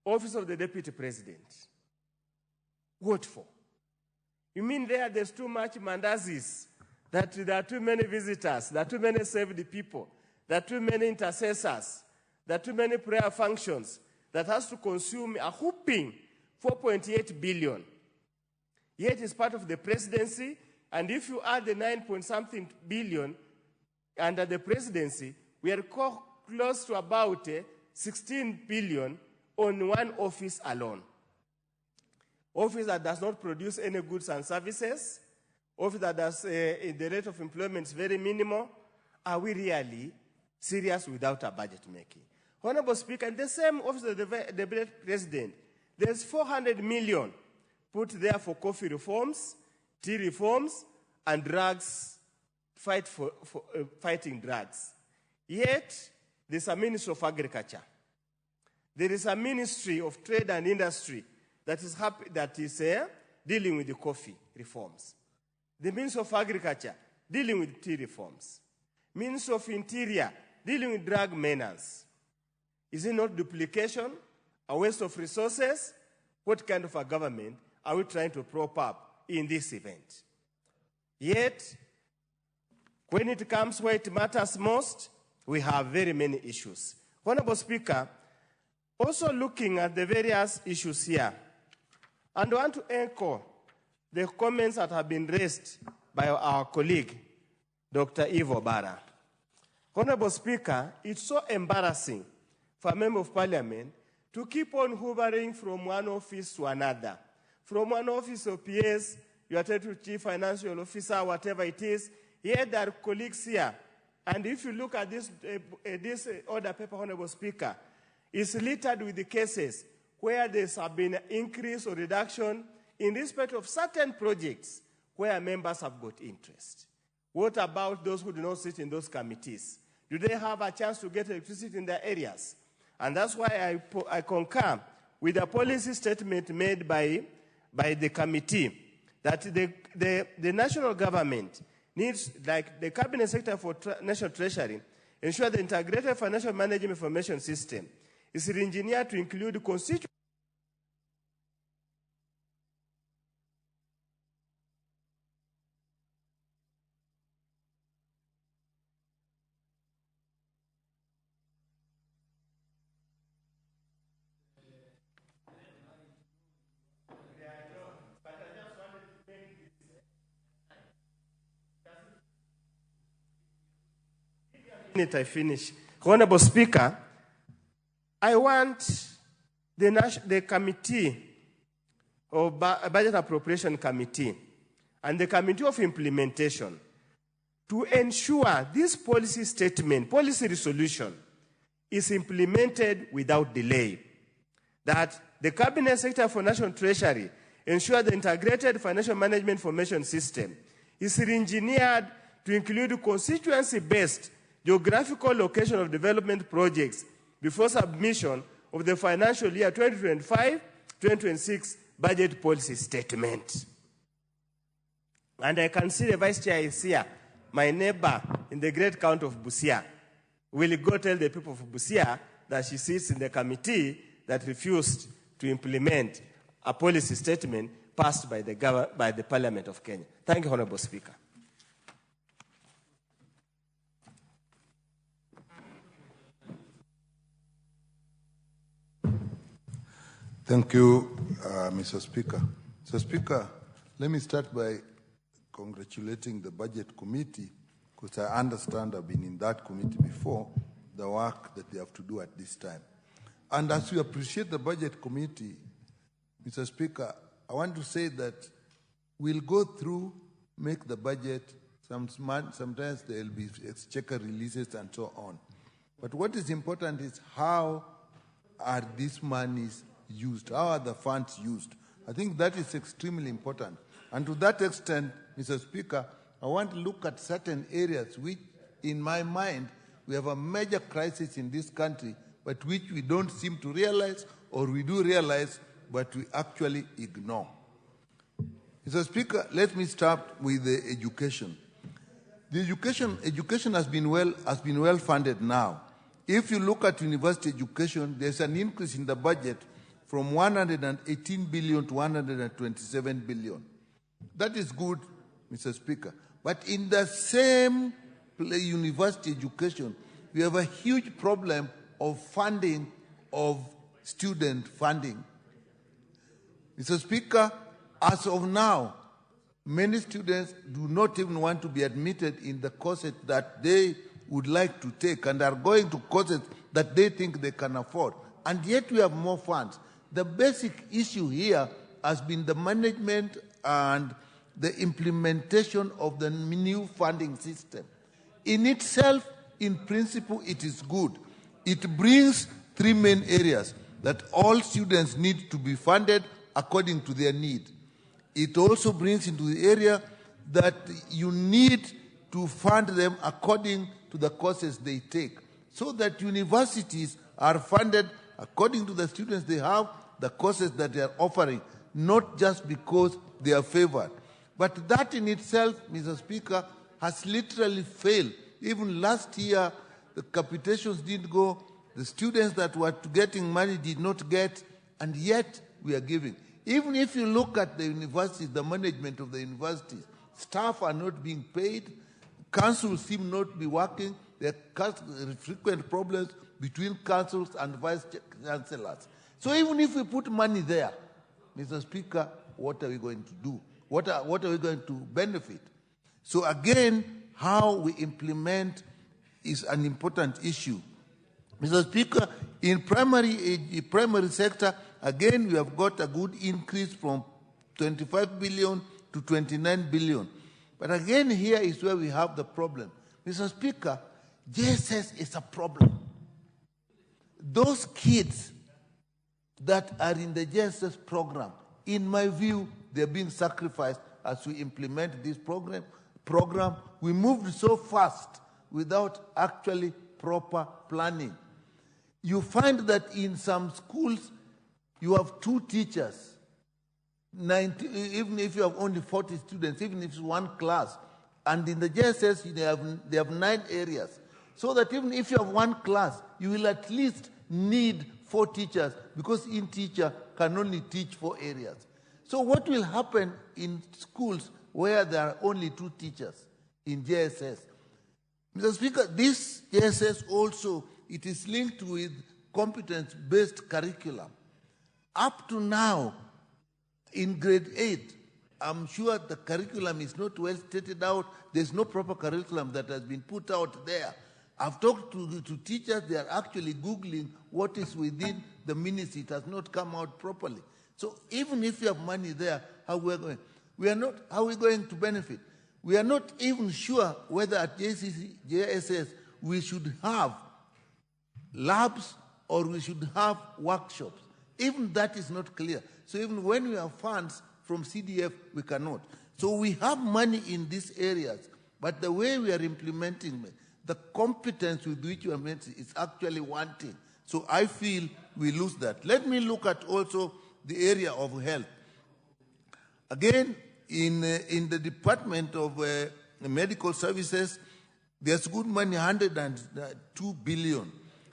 Office of the Deputy President? What for? You mean there's too much mandazis, that there are too many visitors, there are too many saved people, there are too many intercessors, there are too many prayer functions that has to consume a whopping 4.8 billion. Yet it's part of the presidency, and if you add the 9-point-something billion under the presidency, we are close to about 16 billion on one office alone. Office that does not produce any goods and services, office that does, the rate of employment is very minimal. Are we really serious without a budget making? Honorable Speaker, in the same office of the President, there's 400 million put there for coffee reforms, tea reforms, and drugs, fighting drugs. Yet, there's a Ministry of Agriculture. There is a Ministry of Trade and Industry that is dealing with the coffee reforms. The Ministry of Agriculture dealing with tea reforms. Ministry of Interior dealing with drug menace. Is it not duplication, a waste of resources? What kind of a government are we trying to prop up in this event? Yet, when it comes where it matters most, we have very many issues. Honorable Speaker, also looking at the various issues here, and I want to echo the comments that have been raised by our colleague, Dr. Ivo Bara. Honorable Speaker, it's so embarrassing for a member of parliament to keep on hovering from one office to another. From one office of PS, you are to chief financial officer, whatever it is. Here there are colleagues here. And if you look at this order paper, Honorable Speaker, it's littered with the cases where there's been an increase or reduction in respect of certain projects where members have got interest. What about those who do not sit in those committees? Do they have a chance to get electricity in their areas? And that's why I concur with the policy statement made by the committee that the national government needs, like the Cabinet Secretary for National Treasury, ensure the integrated financial management information system is engineered to include constituent I finish. Honorable Speaker, I want the committee of Budget Appropriation Committee and the Committee of Implementation to ensure this policy statement, policy resolution, is implemented without delay. That the Cabinet Secretary for National Treasury ensure the integrated financial management information system is re-engineered to include constituency-based geographical location of development projects before submission of the financial year 2025-2026 budget policy statement. And I can see the Vice Chair is here, my neighbor in the great county of Busia. Will go tell the people of Busia that she sits in the committee that refused to implement a policy statement passed by the Parliament of Kenya. Thank you, Honorable Speaker. Thank you, Mr. Speaker. Mr. Speaker, let me start by congratulating the Budget Committee, because I understand I've been in that committee before, the work that they have to do at this time. And as we appreciate the Budget Committee, Mr. Speaker, I want to say that we'll go through, make the budget, sometimes there will be exchequer releases and so on. But what is important is how are these monies used? How are the funds used? I think that is extremely important. And to that extent, Mr. Speaker, I want to look at certain areas which, in my mind, we have a major crisis in this country, but which we don't seem to realize, or we do realize, but we actually ignore. Mr. Speaker, let me start with the education. The education has been well funded now. If you look at university education, there's an increase in the budget from 118 billion to 127 billion. That is good, Mr. Speaker. But in the same university education, we have a huge problem of funding of student funding. Mr. Speaker, as of now, many students do not even want to be admitted in the courses that they would like to take and are going to courses that they think they can afford. And yet we have more funds. The basic issue here has been the management and the implementation of the new funding system. In itself, in principle, it is good. It brings three main areas: that all students need to be funded according to their need. It also brings into the area that you need to fund them according to the courses they take, so that universities are funded according to the students they have, the courses that they are offering, not just because they are favored. But that in itself, Mr. Speaker, has literally failed. Even last year, the capitations didn't go, the students that were getting money did not get, and yet we are giving. Even if you look at the universities, the management of the universities, staff are not being paid, councils seem not to be working, there are frequent problems between councils and vice chancellors. So even if we put money there, Mr. Speaker, what are we going to do? What are we going to benefit? So again, how we implement is an important issue. Mr. Speaker, in primary sector, again, we have got a good increase from 25 billion to 29 billion. But again, here is where we have the problem. Mr. Speaker, JSS is a problem. Those kids that are in the JSS program, in my view, they're being sacrificed as we implement this program. We moved so fast without actually proper planning. You find that in some schools, you have 2 teachers, even if you have only 40 students, even if it's one class. And in the JSS, they have 9 areas. So that even if you have one class, you will at least need 4 teachers, because each teacher can only teach 4 areas. So what will happen in schools where there are only 2 teachers in JSS? Mr. Speaker, this JSS also, it is linked with competence-based curriculum. Up to now, in grade 8, I'm sure the curriculum is not well stated out. There's no proper curriculum that has been put out there. I've talked to teachers, they are actually Googling what is within the minutes. It has not come out properly. So even if you have money there, how are we going to benefit? We are not even sure whether at JSS we should have labs or we should have workshops. Even that is not clear. So even when we have funds from CDF, we cannot. So we have money in these areas, but the way we are implementing it, the competence with which we are implementing is actually wanting. So I feel we lose that. Let me look at also the area of health. Again, in the Department of Medical Services, there's good money, 102 billion,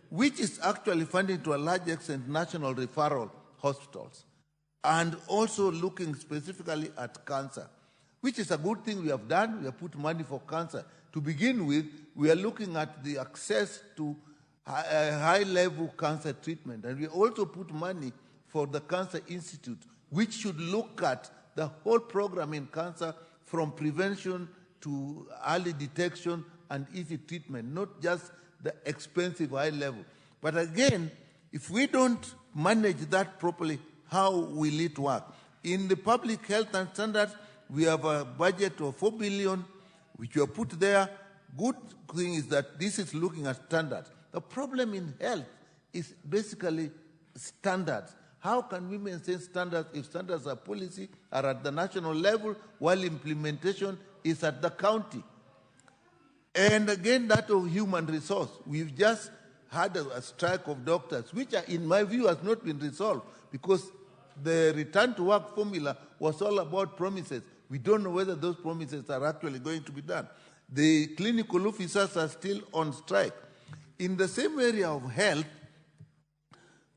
which is actually funding to a large extent national referral hospitals, and also looking specifically at cancer, which is a good thing we have done. We have put money for cancer. To begin with, we are looking at the access to high-level cancer treatment, and we also put money for the Cancer Institute, which should look at the whole program in cancer from prevention to early detection and easy treatment, not just the expensive high level. But again, if we don't manage that properly, how will it work? In the public health and standards, we have a budget of 4 billion, which we have put there. Good thing is that this is looking at standards. The problem in health is basically standards. How can we maintain standards if standards are policy are at the national level while implementation is at the county? And again, that of human resource. We've just had a strike of doctors, which in my view has not been resolved because the return to work formula was all about promises. We don't know whether those promises are actually going to be done. The clinical officers are still on strike. In the same area of health,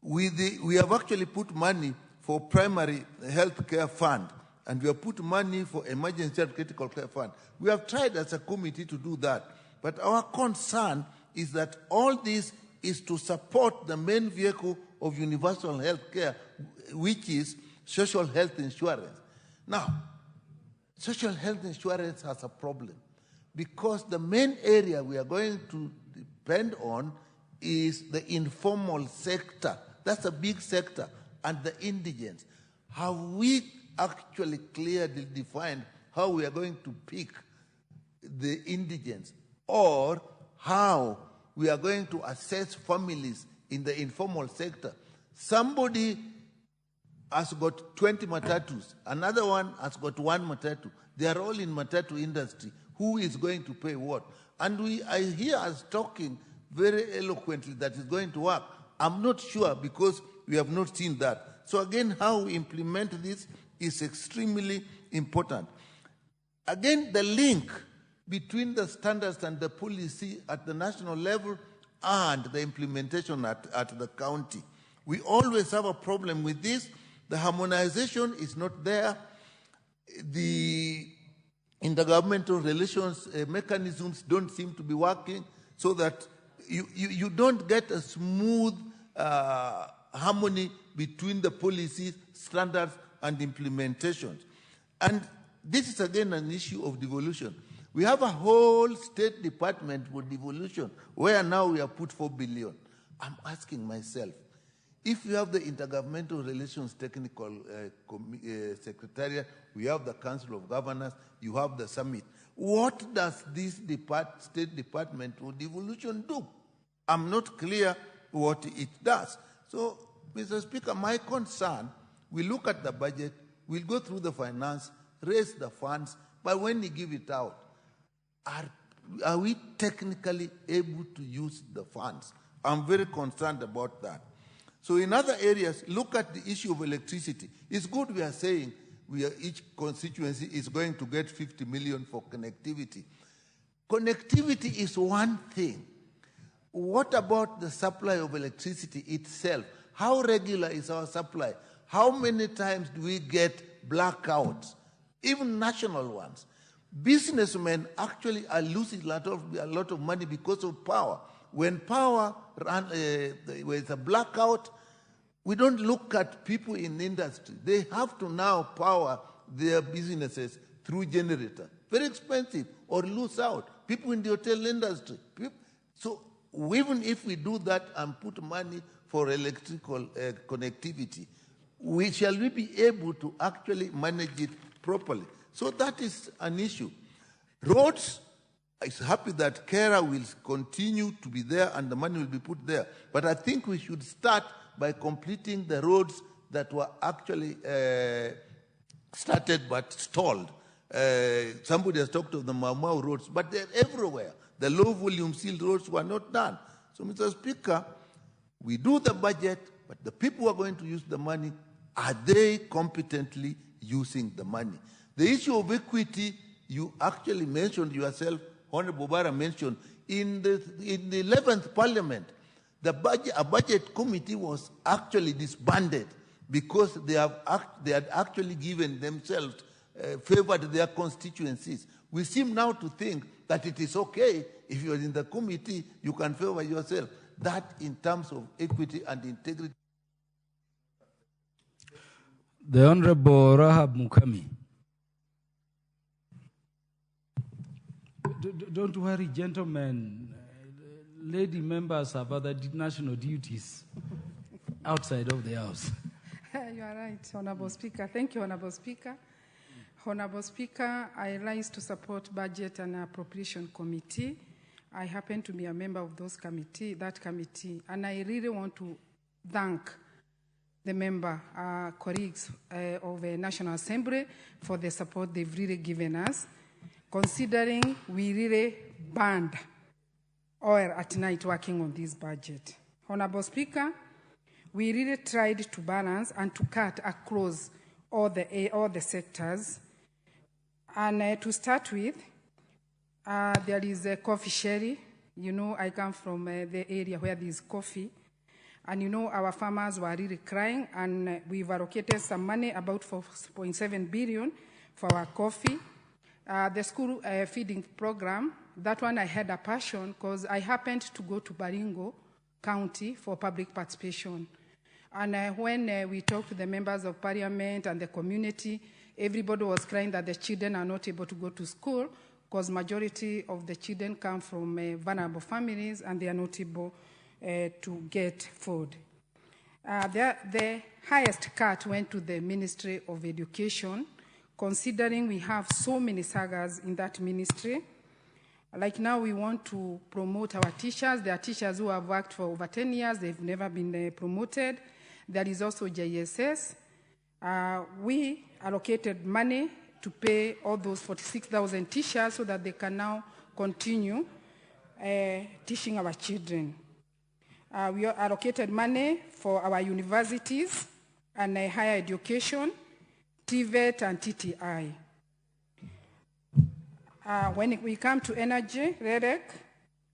we have actually put money for primary health care fund, and we have put money for emergency and critical care fund. We have tried as a committee to do that, but our concern is that all this is to support the main vehicle of universal health care, which is social health insurance. Now, social health insurance has a problem because the main area we are going to depend on is the informal sector. That's a big sector, and the indigents. Have we actually clearly defined how we are going to pick the indigents, or how we are going to assess families in the informal sector? Somebody has got 20 matatus, another one has got 1 matatu. They are all in matatu industry. Who is going to pay what? And I hear us talking very eloquently that it's going to work. I'm not sure because we have not seen that. So again, how we implement this is extremely important. Again, the link between the standards and the policy at the national level and the implementation at the county. We always have a problem with this. The harmonization is not there. The intergovernmental relations mechanisms don't seem to be working, so that you don't get a smooth harmony between the policies, standards, and implementations. And this is again an issue of devolution. We have a whole State Department for devolution, where now we have put 4 billion. I'm asking myself, if you have the Intergovernmental Relations Technical Secretariat, we have the Council of Governors, you have the summit, what does this State Department for devolution do? I'm not clear what it does. So, Mr. Speaker, my concern, we look at the budget, we'll go through the finance, raise the funds, but when we give it out, are we technically able to use the funds? I'm very concerned about that. So in other areas, look at the issue of electricity. It's good we are saying each constituency is going to get 50 million for connectivity. Connectivity is one thing. What about the supply of electricity itself? How regular is our supply? How many times do we get blackouts, even national ones? Businessmen actually are losing a lot of money because of power. When power with a blackout, we don't look at people in industry. They have to now power their businesses through generator. Very expensive, or lose out. People in the hotel industry. So even if we do that and put money for electrical connectivity, shall we be able to actually manage it properly? So that is an issue. Roads, I'm happy that CARA will continue to be there and the money will be put there. But I think we should start by completing the roads that were actually started but stalled. Somebody has talked of the Mau Mau roads, but they're everywhere. The low-volume sealed roads were not done. So, Mr. Speaker, we do the budget, but the people who are going to use the money, are they competently using the money? The issue of equity, you actually mentioned yourself, Honorable Bara mentioned, in the 11th Parliament, a budget committee was actually disbanded because they had actually given themselves, favored their constituencies. We seem now to think that it is okay if you're in the committee, you can favor yourself. That in terms of equity and integrity. The Honorable Rahab Mukami. Don't worry, gentlemen. Lady members have other national duties outside of the House. You are right, Honorable Speaker. Thank you, Honorable Speaker. Honorable Speaker, I rise to support Budget and Appropriation Committee. I happen to be a member of that committee, and I really want to thank the member, colleagues of the National Assembly for the support they've really given us, considering we really burned oil at night working on this budget. Honorable Speaker, we really tried to balance and to cut across all the sectors. And to start with, there is a coffee sherry. You know, I come from the area where there is coffee. And you know, our farmers were really crying, and we've allocated some money, about 4.7 billion, for our coffee. The school feeding program, that one I had a passion because I happened to go to Baringo County for public participation. And when we talked to the members of parliament and the community, everybody was crying that the children are not able to go to school because majority of the children come from vulnerable families and they are not able to get food. The highest cut went to the Ministry of Education, considering we have so many sagas in that ministry. Like now we want to promote our teachers. There are teachers who have worked for over 10 years. They've never been promoted. There is also JSS. We allocated money to pay all those 46,000 teachers so that they can now continue teaching our children. We allocated money for our universities and higher education, TVET and TTI. When we come to energy, REREC,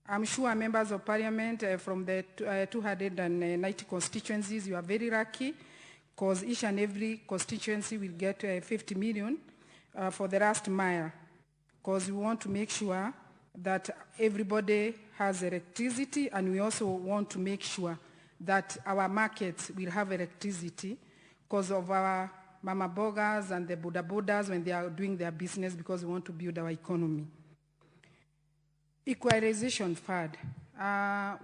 I'm sure members of parliament from the 290 constituencies, you are very lucky because each and every constituency will get 50 million for the last mile, because we want to make sure that everybody has electricity, and we also want to make sure that our markets will have electricity because of our mama bogas and the boda bodas when they are doing their business, because we want to build our economy. Equalization fund.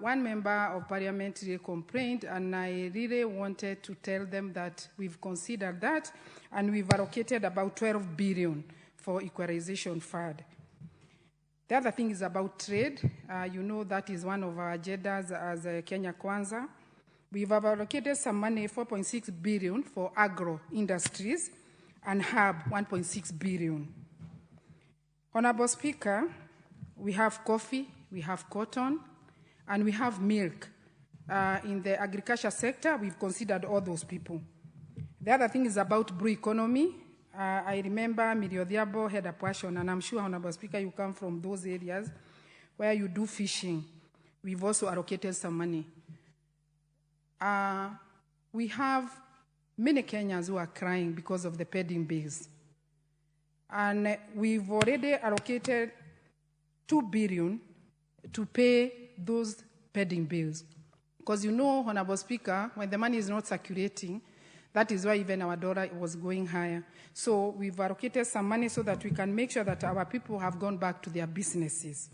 One member of parliament really complained, and I really wanted to tell them that we've considered that, and we've allocated about 12 billion for equalization fund. The other thing is about trade. You know that is one of our agendas as Kenya Kwanza. We've allocated some money, 4.6 billion for agro industries, and HUB 1.6 billion. Honorable Speaker, we have coffee, we have cotton, and we have milk. In the agriculture sector, we've considered all those people. The other thing is about blue economy. I remember Milio Diabo had a passion, and I'm sure, Honorable Speaker, you come from those areas where you do fishing. We've also allocated some money. We have many Kenyans who are crying because of the pending bills. And we've already allocated 2 billion to pay those pending bills. Because you know, Honorable Speaker, when the money is not circulating, that is why even our dollar was going higher. So we've allocated some money so that we can make sure that our people have gone back to their businesses.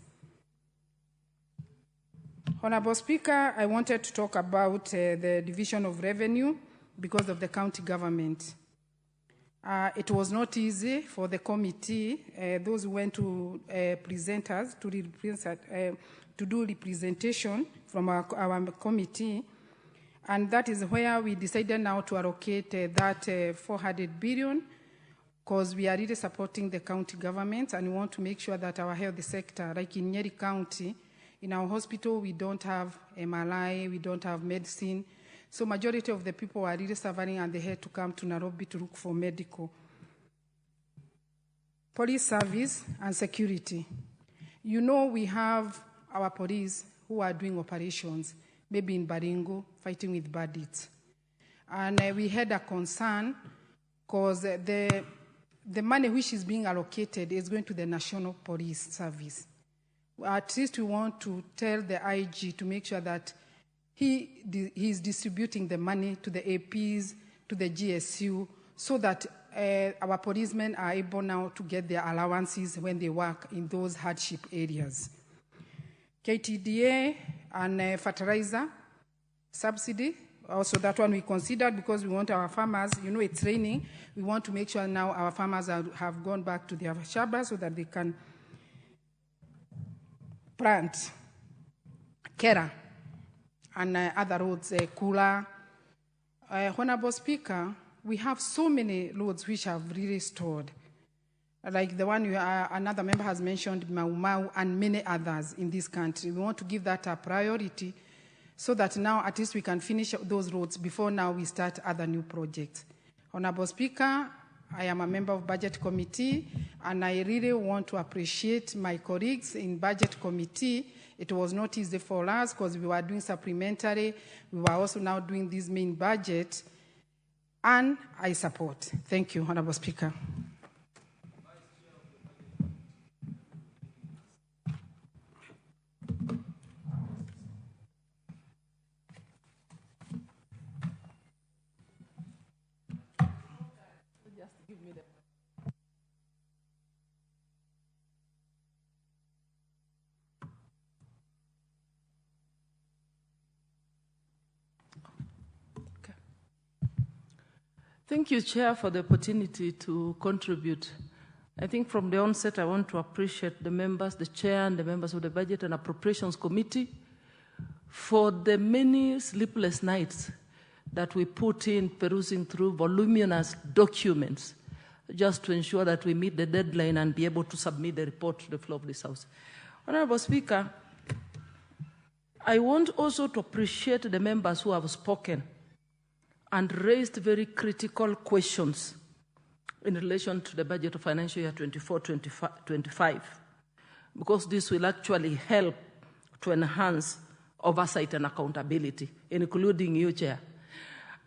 Honorable Speaker, I wanted to talk about the division of revenue because of the county government. It was not easy for the committee, those who went to present us, to do representation from our committee. And that is where we decided now to allocate that 400 billion, because we are really supporting the county government, and we want to make sure that our health sector, like in Nyeri County, in our hospital, we don't have MRI, we don't have medicine. So majority of the people are really suffering, and they had to come to Nairobi to look for medical. Police service and security. You know, we have our police who are doing operations, maybe in Baringo, fighting with bandits. And we had a concern because the money which is being allocated is going to the National Police Service. At least we want to tell the IG to make sure that he is distributing the money to the APs, to the GSU, so that our policemen are able now to get their allowances when they work in those hardship areas. KTDA and fertilizer subsidy, also that one we considered because we want our farmers, it's raining. We want to make sure now our farmers have gone back to their shamba so that they can plant Kera and other roads, Kula. Honorable Speaker, we have so many roads which have really stored, like the one another member has mentioned, Mau Mau, and many others in this country. We want to give that a priority so that now at least we can finish those roads before now we start other new projects. Honorable Speaker, I am a member of Budget Committee, and I really want to appreciate my colleagues in Budget Committee. It was not easy for us because we were doing supplementary. We were also now doing this main budget, and I support. Thank you, Honorable Speaker. Thank you, Chair, for the opportunity to contribute. I think from the onset, I want to appreciate the members, the Chair, and the members of the Budget and Appropriations Committee for the many sleepless nights that we put in perusing through voluminous documents just to ensure that we meet the deadline and be able to submit the report to the floor of this House. Honorable Speaker, I want also to appreciate the members who have spoken and raised very critical questions in relation to the budget of financial year 24-25, because this will actually help to enhance oversight and accountability, including you, Chair.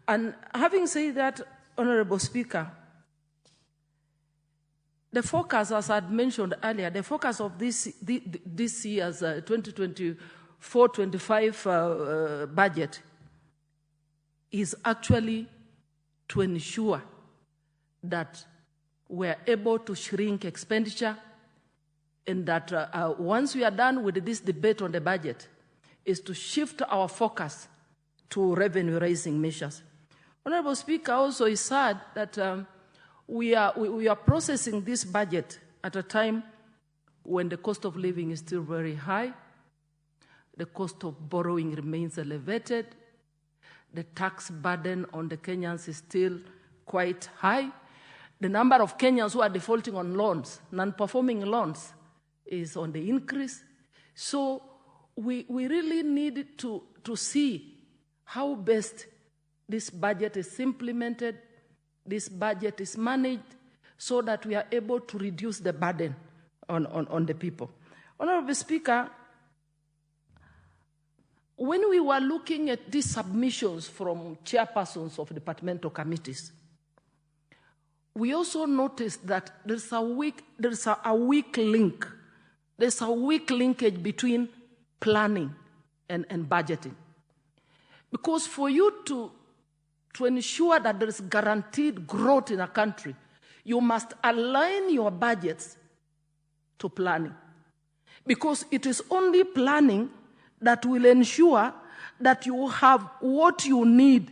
And having said that, Honorable Speaker, the focus, as I had mentioned earlier, the focus of this year's 2024-25 budget is actually to ensure that we're able to shrink expenditure, and that once we are done with this debate on the budget, is to shift our focus to revenue-raising measures. Honorable Speaker, also is sad that we are processing this budget at a time when the cost of living is still very high, the cost of borrowing remains elevated, the tax burden on the Kenyans is still quite high. The number of Kenyans who are defaulting on loans, non-performing loans, is on the increase. So we really need to see how best this budget is implemented, this budget is managed, so that we are able to reduce the burden on the people. Honorable Speaker, when we were looking at these submissions from chairpersons of departmental committees, we also noticed that there's a weak link. There's a weak linkage between planning and budgeting. Because for you to ensure that there is guaranteed growth in a country, you must align your budgets to planning. Because it is only planning that will ensure that you have what you need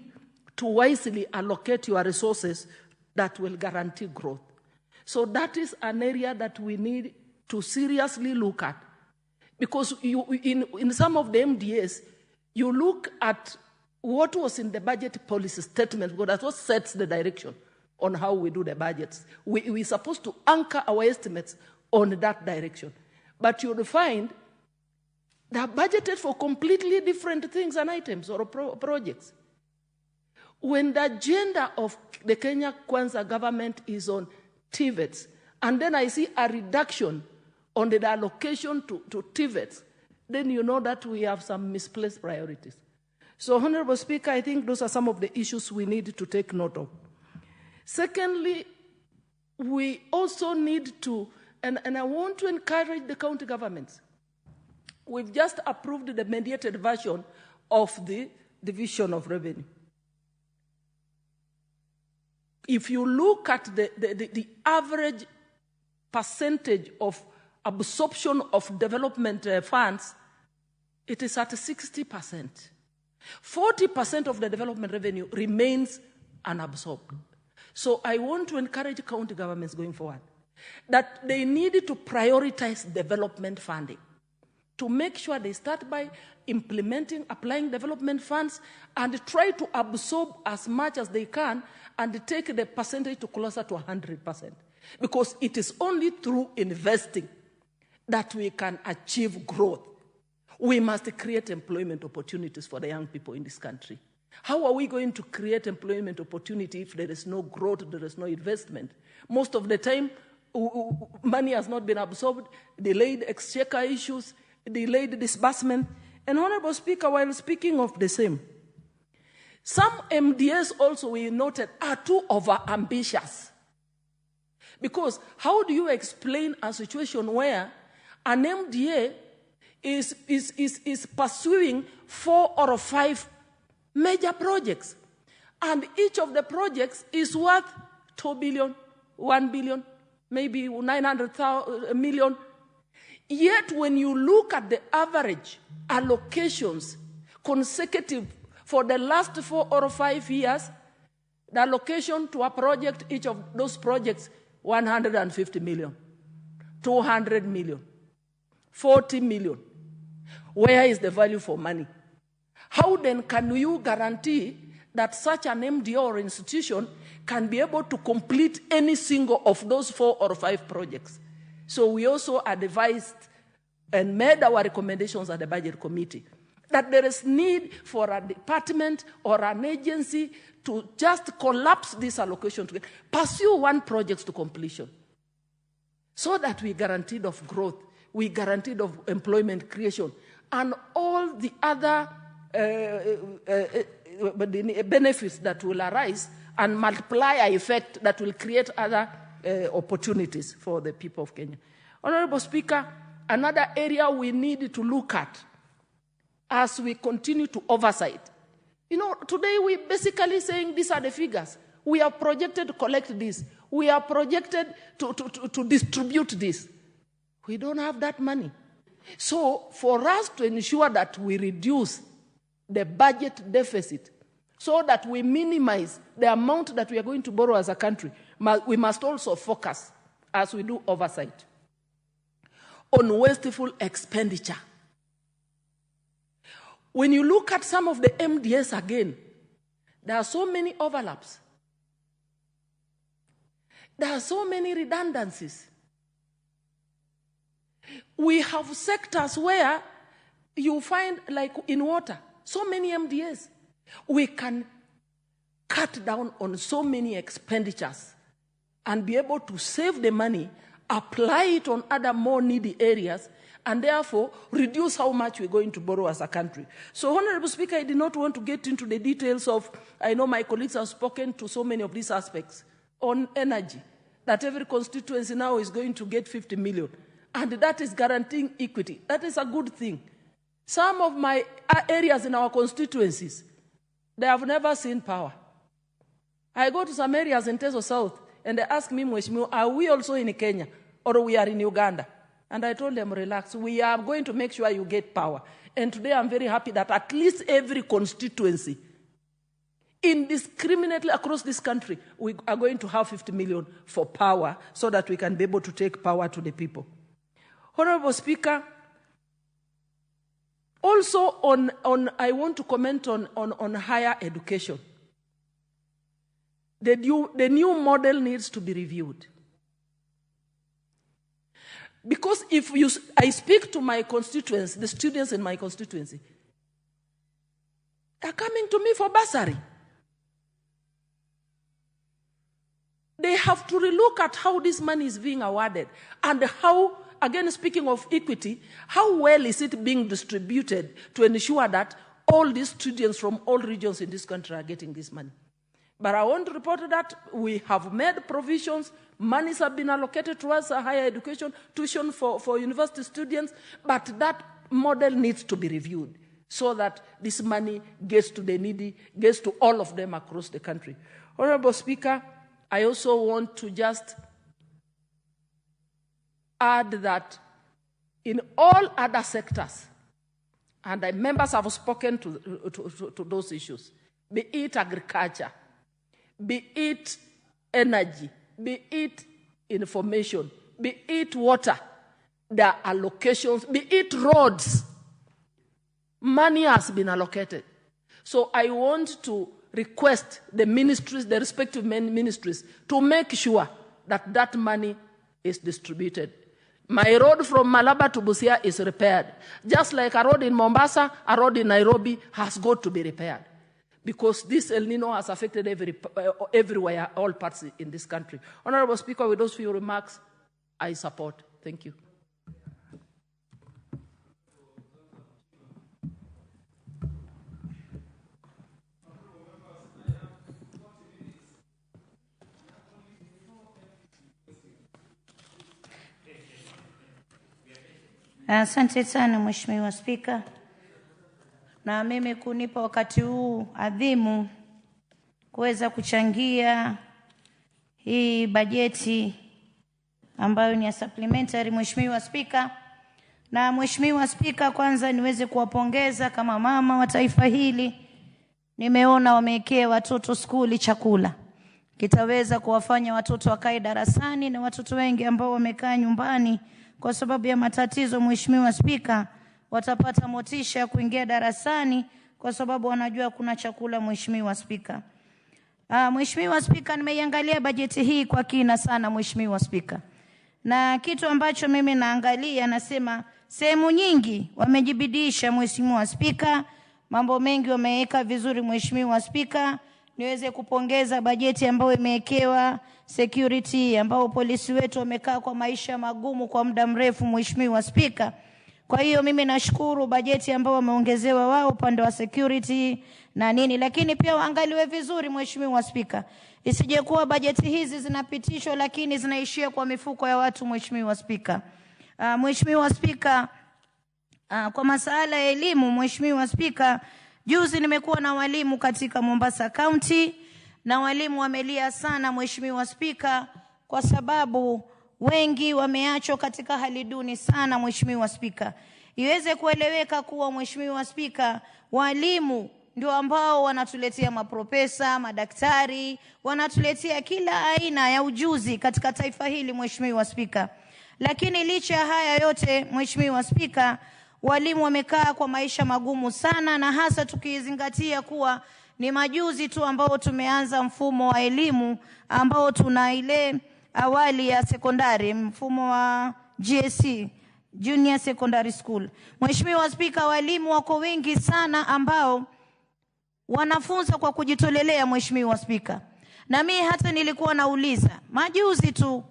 to wisely allocate your resources that will guarantee growth. So that is an area that we need to seriously look at. Because in some of the MDAs, you look at what was in the budget policy statement, because that's what sets the direction on how we do the budgets. We're supposed to anchor our estimates on that direction. But you'll find they are budgeted for completely different things and items or projects. When the agenda of the Kenya Kwanza government is on TVETs, and then I see a reduction on the allocation to TVETs, then you know that we have some misplaced priorities. So, Honorable Speaker, I think those are some of the issues we need to take note of. Secondly, we also need to, and I want to encourage the county governments. We've just approved the mediated version of the Division of Revenue. if you look at the average percentage of absorption of development funds, it is at 60%. 40% of the development revenue remains unabsorbed. So I want to encourage county governments going forward that they need to prioritize development funding, to make sure they start by implementing, applying development funds, and try to absorb as much as they can and take the percentage to closer to 100%. Because it is only through investing that we can achieve growth. We must create employment opportunities for the young people in this country. How are we going to create employment opportunity if there is no growth, there is no investment? Most of the time, money has not been absorbed, delayed exchequer issues, delayed disbursement. And Honorable Speaker, while speaking of the same, some MDAs also, we noted, are too over-ambitious. Because how do you explain a situation where an MDA is pursuing 4 or 5 major projects, and each of the projects is worth 2 billion, 1 billion, maybe 900 million. Yet when you look at the average allocations consecutive for the last 4 or 5 years, the allocation to a project, each of those projects, 150 million, 200 million, 40 million. Where is the value for money? How then can you guarantee that such an MDO or institution can be able to complete any single of those 4 or 5 projects? So we also advised and made our recommendations at the Budget Committee that there is need for a department or an agency to just collapse this allocation together, pursue one project to completion, so that we guaranteed of growth, we guaranteed of employment creation, and all the other benefits that will arise and multiplier effect that will create other opportunities for the people of Kenya. Honorable Speaker, another area we need to look at as we continue to oversight. You know, today we're basically saying these are the figures. We are projected to collect this. We are projected to distribute this. We don't have that money. So for us to ensure that we reduce the budget deficit so that we minimize the amount that we are going to borrow as a country, we must also focus, as we do oversight, on wasteful expenditure. When you look at some of the MDS again, there are so many overlaps. There are so many redundancies. We have sectors where you find, like in water, so many MDAs. We can cut down on so many expenditures and be able to save the money, apply it on other more needy areas, and therefore reduce how much we're going to borrow as a country. So, Honorable Speaker, I did not want to get into the details of, I know my colleagues have spoken to so many of these aspects on energy, that every constituency now is going to get 50 million. And that is guaranteeing equity. That is a good thing. Some of my areas in our constituencies, they have never seen power. I go to some areas in Teso South, and they ask me, Mheshimiwa, are we also in Kenya, or we are in Uganda? And I told them, relax, we are going to make sure you get power. And today I'm very happy that at least every constituency, indiscriminately across this country, we are going to have 50 million for power so that we can be able to take power to the people. Honorable Speaker, also I want to comment on higher education. The new model needs to be reviewed. Because I speak to my constituents, the students in my constituency, they're coming to me for bursary. They have to relook at how this money is being awarded and how, again speaking of equity, how well is it being distributed to ensure that all these students from all regions in this country are getting this money. But I want to report that we have made provisions. Monies have been allocated towards higher education, tuition for university students, but that model needs to be reviewed so that this money gets to the needy, gets to all of them across the country. Honorable Speaker, I also want to just add that in all other sectors, and the members have spoken to those issues, be it agriculture, be it energy, be it information, be it water, there are allocations, be it roads, money has been allocated. So I want to request the ministries, the respective ministries, to make sure that that money is distributed. My road from Malaba to Busia is repaired. Just like a road in Mombasa, a road in Nairobi has got to be repaired. Because this El Nino has affected everywhere, all parts in this country. Honorable Speaker, with those few remarks, I support. Thank you. Asante sana Mheshimiwa Spika, na mimi kunipa wakati huu adhimu kuweza kuchangia hii bajeti ambayo ni ya supplementary. Mheshimiwa Spika, na Mheshimiwa Spika, kwanza niweze kuwapongeza kama mama wa taifa hili. Nimeona wamewekea watoto skuli chakula kitaweza kuwafanya watoto wakae darasani, na watoto wengi ambao wamekaa nyumbani kwa sababu ya matatizo, Mheshimiwa Spika, watapata motisha kuingia darasani kwa sababu wanajua kuna chakula. Mheshimiwa Spika, Mheshimiwa Spika, nimeiangalia bajeti hii kwa kina sana Mheshimiwa Spika, na kitu ambacho mimi naangalia, nasema sehemu nyingi wamejibidisha Mheshimiwa Spika, mambo mengi wameweka vizuri Mheshimiwa Spika. Niweze kupongeza bajeti ambayo imewekewa security, ambao polisi wetu wamekaa kwa maisha magumu kwa muda mrefu Mheshimiwa Spika. Kwa hiyo mimi nashukuru bajeti ambayo wameongezewa wao upande wa security na nini, lakini pia waangaliwe vizuri Mheshimiwa Spika. Isije kuwa bajeti hizi zinapitishwa lakini zinaishia kwa mifuko ya watu Mheshimiwa Spika. Mheshimiwa Spika, kwa masuala ya elimu Mheshimiwa Spika, juzi nimekuwa na walimu katika Mombasa County, na walimu wamelia sana Mheshimiwa Spika, kwa sababu wengi wameachwa katika hali duni sana Mheshimiwa Spika. Iweze kueleweka kuwa Mheshimiwa Spika, walimu ndio ambao wanatuletea maprofesa, madaktari, wanatuletea kila aina ya ujuzi katika taifa hili Mheshimiwa Spika. Lakini licha ya haya yote Mheshimiwa Spika, walimu wamekaa kwa maisha magumu sana, na hasa tukizingatia kuwa ni majuzi tu ambao tumeanza mfumo wa elimu ambao tuna ile awali ya sekondari, mfumo wa GSC, Junior Secondary School. Mheshimiwa Spika, walimu wako wengi sana ambao wanafunza kwa kujitolelea Mheshimiwa Spika. Na mimi hata nilikuwa nauliza, majuzi tu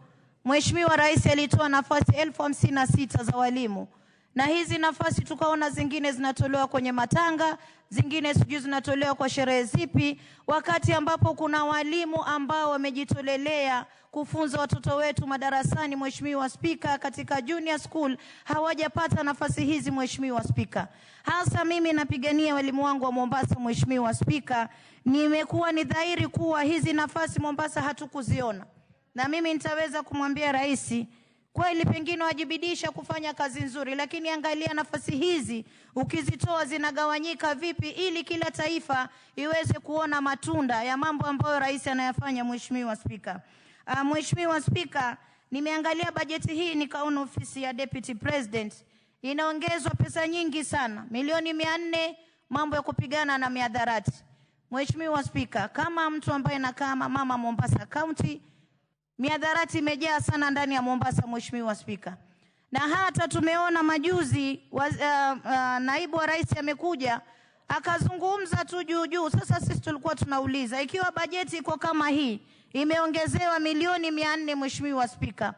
Mheshimiwa Rais alitoa nafasi 1056 za walimu. Na hizi nafasi tukaona zingine zinatolewa kwenye matanga, zingine sijui zinatolewa kwa sherehe zipi, wakati ambapo kuna walimu ambao wamejitolelea kufunza watoto wetu madarasani Mheshimiwa Spika, katika junior school hawajapata nafasi hizi Mheshimiwa Spika. Hasa mimi napigania walimu wangu wa Mombasa Mheshimiwa Spika, nimekuwa ni dhahiri kuwa hizi nafasi Mombasa hatukuziona. Na mimi nitaweza kumwambia Rais, kweli pengine wajibidisha kufanya kazi nzuri, lakini angalia nafasi hizi ukizitoa zinagawanyika vipi ili kila taifa iweze kuona matunda ya mambo ambayo Rais anayafanya Mheshimiwa Spika. Mheshimiwa Spika, nimeangalia bajeti hii nikaona ofisi ya Deputy President inaongezwa pesa nyingi sana, milioni 400 mambo ya kupigana na mihadarati. Mheshimiwa Spika, kama mtu ambaye nakaa mama Mombasa County, mihadarati imejaa sana ndani ya Mombasa Mheshimiwa Spika. Na hata tumeona majuzi naibu wa Rais amekuja akazungumza tu juu. Sasa sisi tulikuwa tunauliza, ikiwa bajeti iko kama hii imeongezewa milioni 400 Mheshimiwa Spika,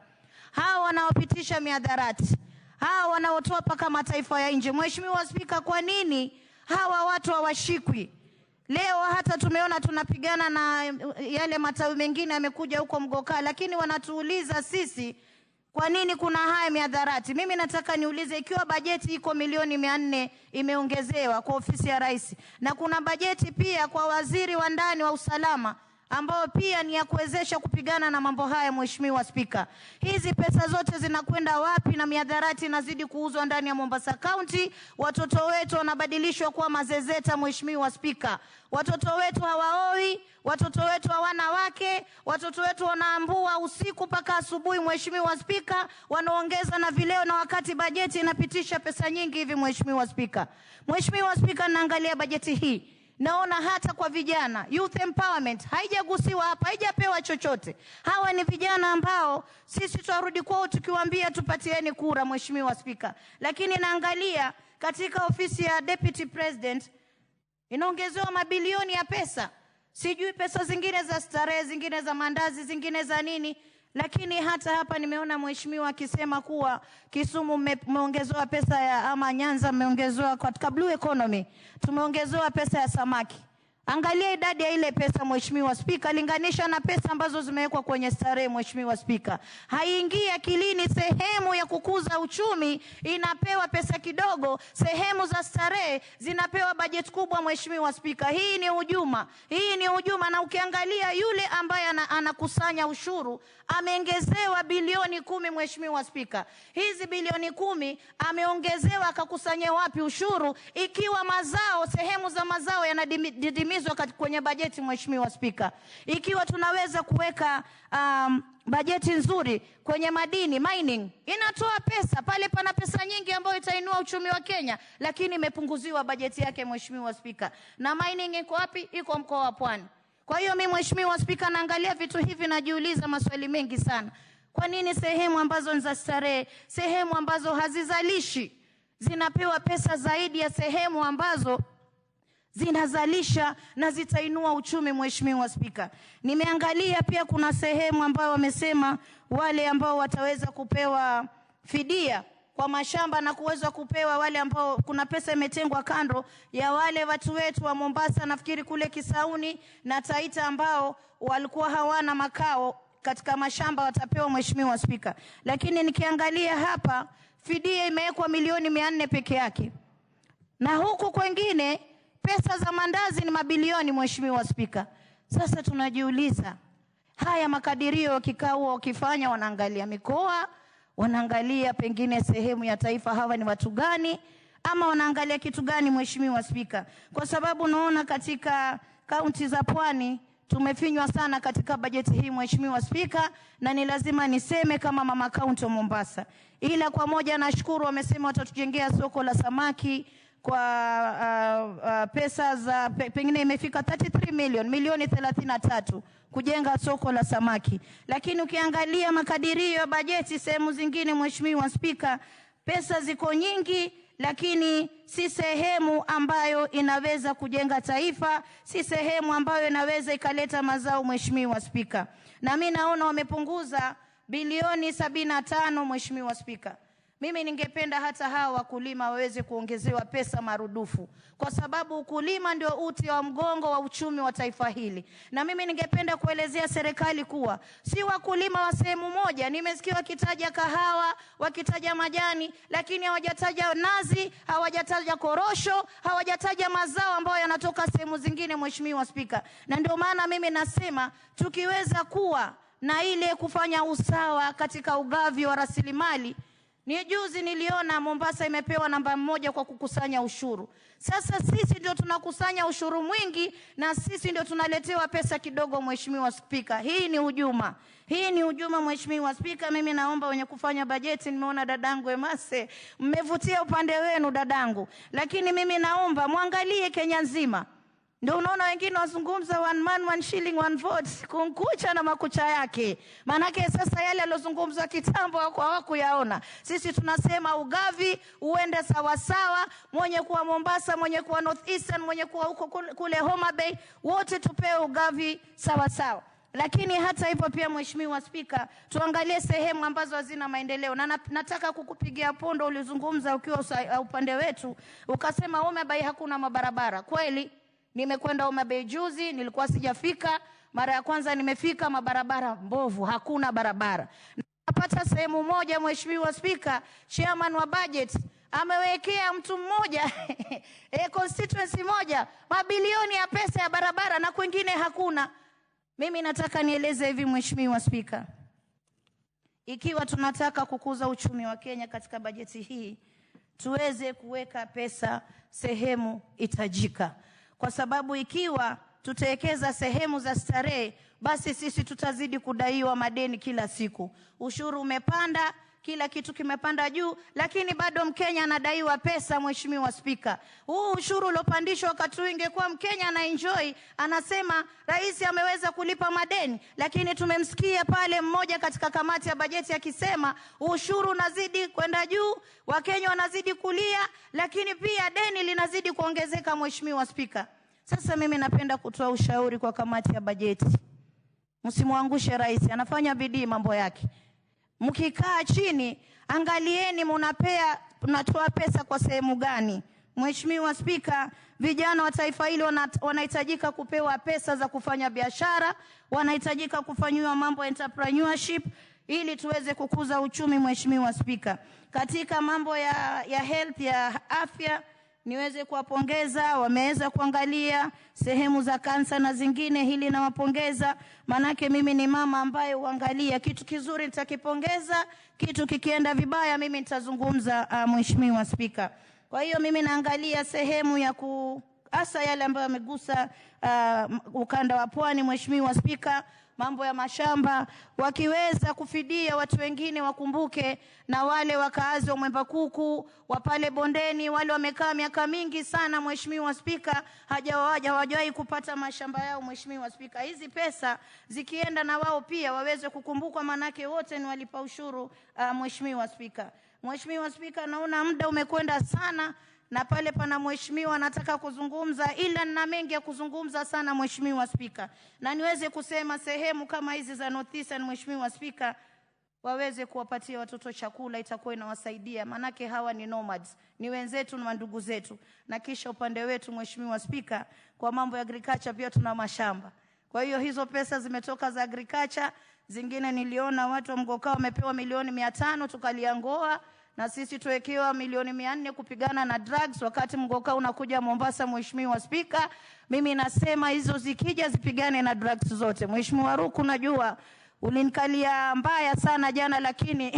hawa wanaopitisha mihadarati, hawa wanaotoa paka mataifa ya nje Mheshimiwa Spika, kwa nini hawa watu hawashikwi? Leo hata tumeona tunapigana na yale matawi mengine yamekuja huko Mgoka, lakini wanatuuliza sisi kwa nini kuna haya mihadarati. Mimi nataka niulize, ikiwa bajeti iko milioni 400 imeongezewa kwa ofisi ya Rais, na kuna bajeti pia kwa waziri wa ndani wa usalama ambayo pia ni ya kuwezesha kupigana na mambo haya. Mheshimiwa Spika, hizi pesa zote zinakwenda wapi? Na mihadarati inazidi kuuzwa ndani ya Mombasa County. Watoto wetu wanabadilishwa kuwa mazezeta. Mheshimiwa Spika, watoto wetu hawaoi, watoto wetu hawana wake, watoto wetu wanaambua usiku mpaka asubuhi. Mheshimiwa Spika, wanaongeza na vileo, na wakati bajeti inapitisha pesa nyingi hivi. Mheshimiwa Spika, Mheshimiwa Spika, naangalia bajeti hii, naona hata kwa vijana youth empowerment haijagusiwa hapa, haijapewa chochote. Hawa ni vijana ambao sisi tuarudi kwao tukiwaambia tupatieni kura. Mheshimiwa Spika, lakini naangalia katika ofisi ya Deputy President inaongezewa mabilioni ya pesa, sijui pesa zingine za starehe, zingine za mandazi, zingine za nini. Lakini hata hapa nimeona mheshimiwa akisema kuwa Kisumu mmeongezewa pesa ya, ama Nyanza mmeongezewa katika blue economy, tumeongezewa pesa ya samaki. Angalia idadi ya ile pesa Mheshimiwa Spika, linganisha na pesa ambazo zimewekwa kwenye starehe. Mheshimiwa Spika, haingii akilini sehemu ya kukuza uchumi inapewa pesa kidogo, sehemu za starehe zinapewa bajeti kubwa. Mheshimiwa Spika, hii ni hujuma, hii ni hujuma. Na ukiangalia yule ambaye anakusanya ushuru ameongezewa bilioni 10. Mheshimiwa Spika, hizi bilioni 10 ameongezewa akakusanya wapi ushuru, ikiwa mazao, sehemu za mazao yanadidimizwa kwenye bajeti? Mheshimiwa Spika, ikiwa tunaweza kuweka bajeti nzuri kwenye madini, mining inatoa pesa pale, pana pesa nyingi ambayo itainua uchumi wa Kenya, lakini imepunguziwa bajeti yake. Mheshimiwa Spika, na mining iko wapi? Iko mkoa wa Pwani. Kwa hiyo mimi Mheshimiwa Spika, naangalia vitu hivi najiuliza maswali mengi sana. Kwa nini sehemu ambazo ni za starehe, sehemu ambazo hazizalishi zinapewa pesa zaidi ya sehemu ambazo zinazalisha na zitainua uchumi? Mheshimiwa Spika, nimeangalia pia kuna sehemu ambayo wamesema wale ambao wataweza kupewa fidia kwa mashamba na kuweza kupewa wale ambao kuna pesa imetengwa kando ya wale watu wetu wa Mombasa, nafikiri kule Kisauni na Taita, ambao walikuwa hawana makao katika mashamba, watapewa. Mheshimiwa Spika, lakini nikiangalia hapa fidia imewekwa milioni 400 peke yake, na huku kwengine pesa za mandazi ni mabilioni. Mheshimiwa Spika, sasa tunajiuliza haya makadirio kikao wakifanya, wanaangalia mikoa, wanaangalia pengine sehemu ya taifa, hawa ni watu gani, ama wanaangalia kitu gani? Mheshimiwa Spika, kwa sababu naona katika kaunti za Pwani tumefinywa sana katika bajeti hii. Mheshimiwa Spika, na ni lazima niseme kama mama kaunti wa Mombasa, ila kwa moja nashukuru wamesema watatujengea soko la samaki kwa pesa za pengine imefika 33 milioni 33 kujenga soko la samaki. Lakini ukiangalia makadirio ya bajeti sehemu zingine, Mheshimiwa Spika, pesa ziko nyingi, lakini si sehemu ambayo inaweza kujenga taifa, si sehemu ambayo inaweza ikaleta mazao. Mheshimiwa Spika, na mimi naona wamepunguza bilioni 75. Mheshimiwa Spika, mimi ningependa hata hawa wakulima waweze kuongezewa pesa marudufu, kwa sababu ukulima ndio uti wa mgongo wa uchumi wa taifa hili. Na mimi ningependa kuelezea serikali kuwa si wakulima wa sehemu moja. Nimesikia wakitaja kahawa, wakitaja majani, lakini hawajataja nazi, hawajataja korosho, hawajataja mazao ambayo yanatoka sehemu zingine. Mheshimiwa Spika, na ndio maana mimi nasema tukiweza kuwa na ile kufanya usawa katika ugavi wa rasilimali. Ni juzi niliona Mombasa imepewa namba 1 kwa kukusanya ushuru. Sasa sisi ndio tunakusanya ushuru mwingi na sisi ndio tunaletewa pesa kidogo. Mheshimiwa Spika, hii ni hujuma. Hii ni hujuma. Mheshimiwa Spika, mimi naomba wenye kufanya bajeti, nimeona dadangu Emase mmevutia upande wenu dadangu, lakini mimi naomba muangalie Kenya nzima. Ndio unaona wengine wazungumza 1 man 1 shilling 1 vote, kunkucha na makucha yake. Manake sasa yale alozungumza kitambo hawakuyaona. Sisi tunasema ugavi uende sawa sawa, mwenye kuwa Mombasa, mwenye kuwa North Eastern, mwenye kuwa huko kule Homa Bay, wote tupewe ugavi sawa sawa. Lakini hata hivyo pia Mheshimiwa Spika, tuangalie sehemu ambazo hazina maendeleo. Na nataka kukupigia pondo, ulizungumza ukiwa upande wetu, ukasema Homa Bay hakuna mabarabara. Kweli, nimekwenda Homa Bay juzi, nilikuwa sijafika. Mara ya kwanza nimefika, mabarabara mbovu, hakuna barabara. Napata sehemu moja Mheshimiwa Spika, chairman wa budget amewekea mtu mmoja constituency moja mabilioni ya pesa ya barabara, na kwingine hakuna. Mimi nataka nieleze hivi Mheshimiwa Spika. Ikiwa tunataka kukuza uchumi wa Kenya katika bajeti hii, tuweze kuweka pesa sehemu itajika. Kwa sababu ikiwa tutawekeza sehemu za starehe, basi sisi tutazidi kudaiwa madeni kila siku. Ushuru umepanda, kila kitu kimepanda juu, lakini bado Mkenya anadaiwa pesa. Mheshimiwa Spika, huu ushuru uliopandishwa wakati ingekuwa Mkenya na enjoy, anasema rais ameweza kulipa madeni, lakini tumemsikia pale mmoja katika kamati ya bajeti akisema ushuru unazidi kwenda juu, Wakenya wanazidi kulia, lakini pia deni linazidi kuongezeka. Mheshimiwa Spika, sasa mimi napenda kutoa ushauri kwa kamati ya bajeti. Msimwangushe rais, anafanya bidii mambo yake. Mkikaa chini, angalieni mnatoa pesa kwa sehemu gani. Mheshimiwa Spika, vijana wa taifa hili wanahitajika kupewa pesa za kufanya biashara, wanahitajika kufanyiwa mambo entrepreneurship ili tuweze kukuza uchumi. Mheshimiwa Spika, katika mambo ya health, ya afya, niweze kuwapongeza, wameweza kuangalia sehemu za kansa na zingine, hili na wapongeza. Manake mimi ni mama ambaye huangalia kitu kizuri nitakipongeza, kitu kikienda vibaya mimi nitazungumza. Mheshimiwa Spika, kwa hiyo mimi naangalia sehemu ya hasa yale ambayo yamegusa ukanda wa pwani. Mheshimiwa Spika, mambo ya mashamba, wakiweza kufidia watu wengine, wakumbuke na wale wakaazi wa Mwembakuku, wa pale bondeni, wale wamekaa miaka mingi sana. Mheshimiwa Spika, hawajawahi kupata mashamba yao. Mheshimiwa Spika, hizi pesa zikienda na wao pia waweze kukumbukwa, manake wote ni walipa ushuru. Mheshimiwa Spika, Mheshimiwa Spika, naona muda umekwenda sana, na pale pana mheshimiwa nataka kuzungumza, ila nina mengi ya kuzungumza sana. Mheshimiwa Spika, na niweze kusema sehemu kama hizi za North Eastern, Mheshimiwa Spika, waweze kuwapatia watoto chakula, itakuwa inawasaidia, manake hawa ni nomads, ni wenzetu na ndugu zetu. Na kisha upande wetu Mheshimiwa Spika, kwa mambo ya agriculture pia tuna mashamba. Kwa hiyo hizo pesa zimetoka za agriculture, zingine niliona watu wa Mgoka wamepewa milioni 500 tukaliangoa, na sisi tuwekewa milioni 400 kupigana na drugs, wakati Mgoka unakuja Mombasa. Mheshimiwa Spika, mimi nasema hizo zikija zipigane na drugs zote. Mheshimiwa Ruku, najua ulinikalia mbaya sana jana, lakini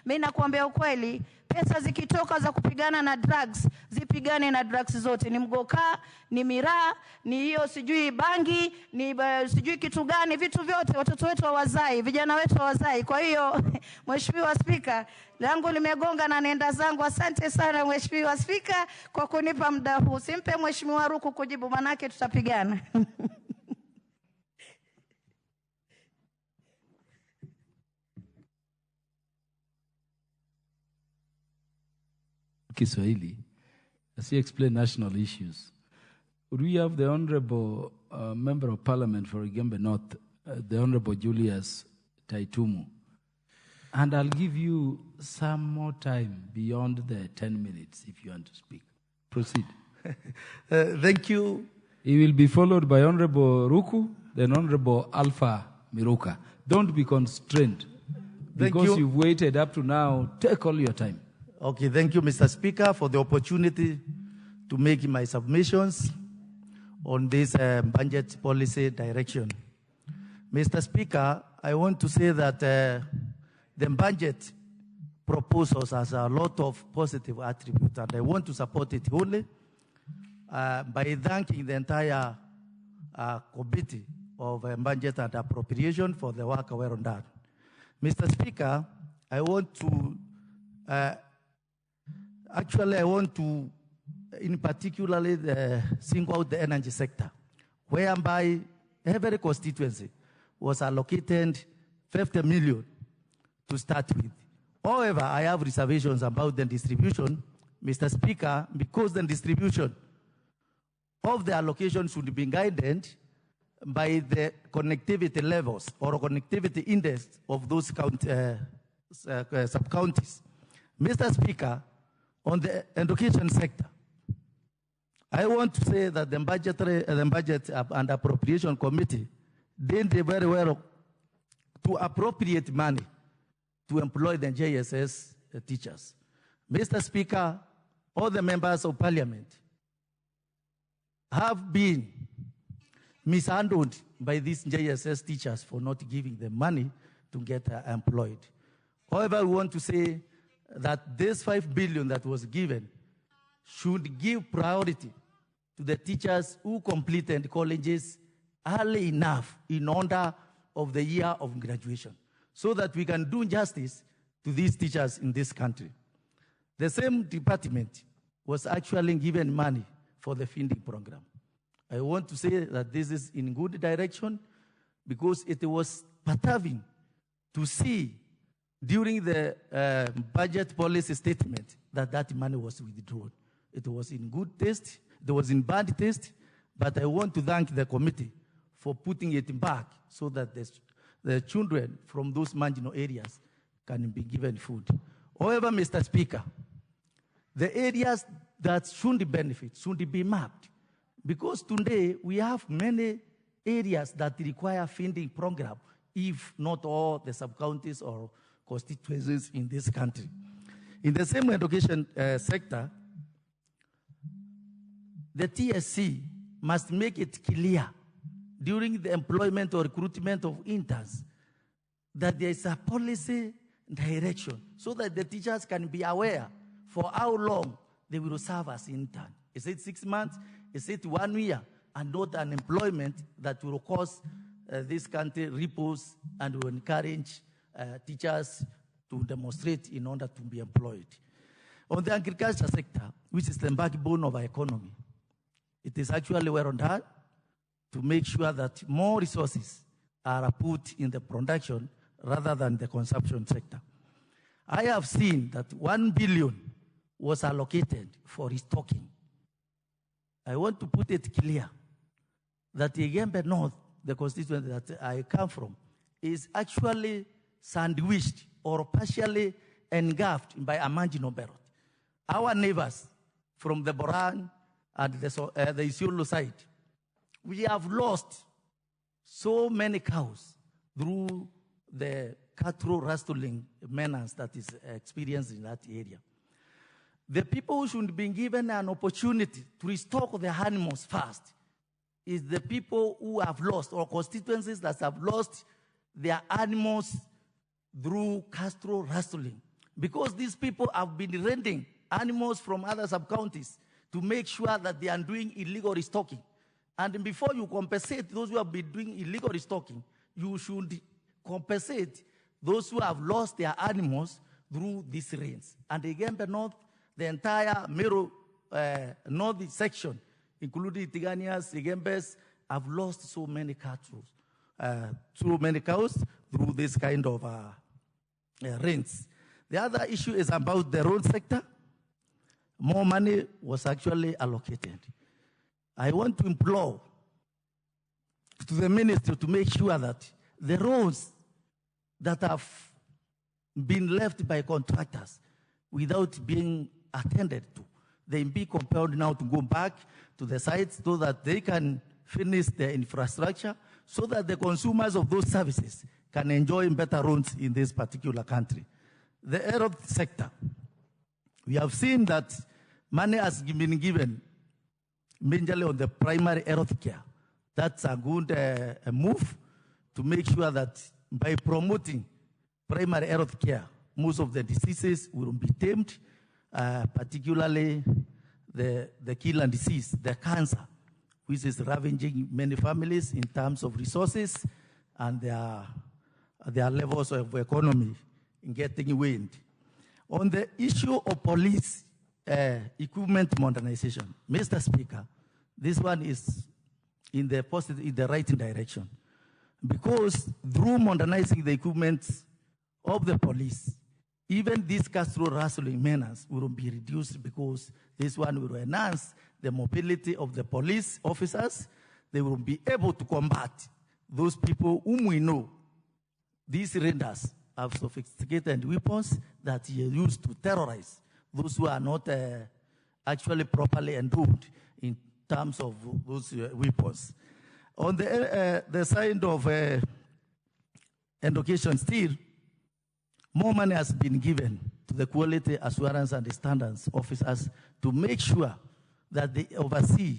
mimi nakuambia ukweli, pesa zikitoka za kupigana na drugs, zipigane na drugs zote. Ni Mgoka, ni miraa, ni hiyo sijui bangi, ni sijui kitu gani, vitu vyote watoto wetu hawazai, vijana wetu hawazai. Kwa hiyo Mheshimiwa Spika, langu limegonga na nenda zangu. Asante sana Mheshimiwa Spika kwa kunipa muda huu. Simpe Mheshimiwa Ruku kujibu, manake tutapigana. Kiswahili, as he explained national issues. Would we have the Honorable Member of Parliament for Igembe North, the Honorable Julius Taitumu? And I'll give you some more time beyond the 10 minutes if you want to speak. Proceed. Thank you. He will be followed by Honorable Ruku, then Honorable Alpha Miruka. Don't be constrained. Because you've waited up to now, take all your time. Okay, thank you, Mr. Speaker, for the opportunity to make my submissions on this budget policy direction. Mr. Speaker, I want to say that the budget proposals has a lot of positive attributes, and I want to support it only by thanking the entire committee of budget and appropriation for the work well done. Mr. Speaker, I want to in particularly single out the energy sector, whereby every constituency was allocated 50 million to start with. However, I have reservations about the distribution, Mr. Speaker, because the distribution of the allocation should be guided by the connectivity levels or connectivity index of those sub-counties. Mr. Speaker, on the education sector, I want to say that the Budget and Appropriation Committee did very well to appropriate money to employ the JSS teachers. Mr. Speaker, all the members of Parliament have been mishandled by these JSS teachers for not giving them money to get employed. However, we want to say that this 5 billion that was given should give priority to the teachers who completed colleges early enough in order of the year of graduation, so that we can do justice to these teachers in this country. The same department was actually given money for the feeding program. I want to say that this is in good direction because it was perturbing to see during the budget policy statement that money was withdrawn. It was in good taste, it was in bad taste, but I want to thank the committee for putting it back so that the children from those marginal areas can be given food. However, Mr. Speaker, the areas that should benefit should be mapped, because today we have many areas that require feeding program, if not all the sub-counties or constituencies in this country. In the same education sector, the TSC must make it clear during the employment or recruitment of interns that there is a policy direction so that the teachers can be aware for how long they will serve as intern. Is it 6 months? Is it 1 year? And not an employment that will cause this country repose and will encourage teachers to demonstrate in order to be employed. On the agriculture sector, which is the backbone of our economy, it is actually well done to make sure that more resources are put in the production rather than the consumption sector. I have seen that 1 billion was allocated for restocking. I want to put it clear that the Igembe North, the constituency that I come from, is actually sandwiched or partially engulfed by a marginal belt. Our neighbors from the Boran and the Isiolo side, we have lost so many cows through the cattle rustling menace that is experienced in that area. The people who should be given an opportunity to restock their animals first is the people who have lost, or constituencies that have lost their animals through cattle rustling. Because these people have been renting animals from other sub-counties to make sure that they are doing illegal restocking. And before you compensate those who have been doing illegal restocking, you should compensate those who have lost their animals through these rains. And again, the North, the entire Meru North section, including Tiganias, Igembes, have lost so many cattle, so many cows through this kind of rains. The other issue is about the road sector. More money was actually allocated. I want to implore to the minister to make sure that the roads that have been left by contractors without being attended to, they be compelled now to go back to the sites so that they can finish the infrastructure, so that the consumers of those services can enjoy better roads in this particular country. The health sector, we have seen that money has been given mainly on the primary health care. That's a good move to make sure that by promoting primary health care, most of the diseases will be tamed, particularly the killer disease, the cancer, which is ravaging many families in terms of resources and their levels of economy in getting wind. On the issue of police equipment modernization, Mr. Speaker, this one is in the right direction, because through modernizing the equipment of the police, even this cattle rustling menace will be reduced, because this one will enhance the mobility of the police officers. They will be able to combat those people whom we know, these raiders, have sophisticated weapons that are used to terrorize those who are not actually properly endowed in terms of those weapons. On the side of education still, more money has been given to the quality assurance and standards officers to make sure that they oversee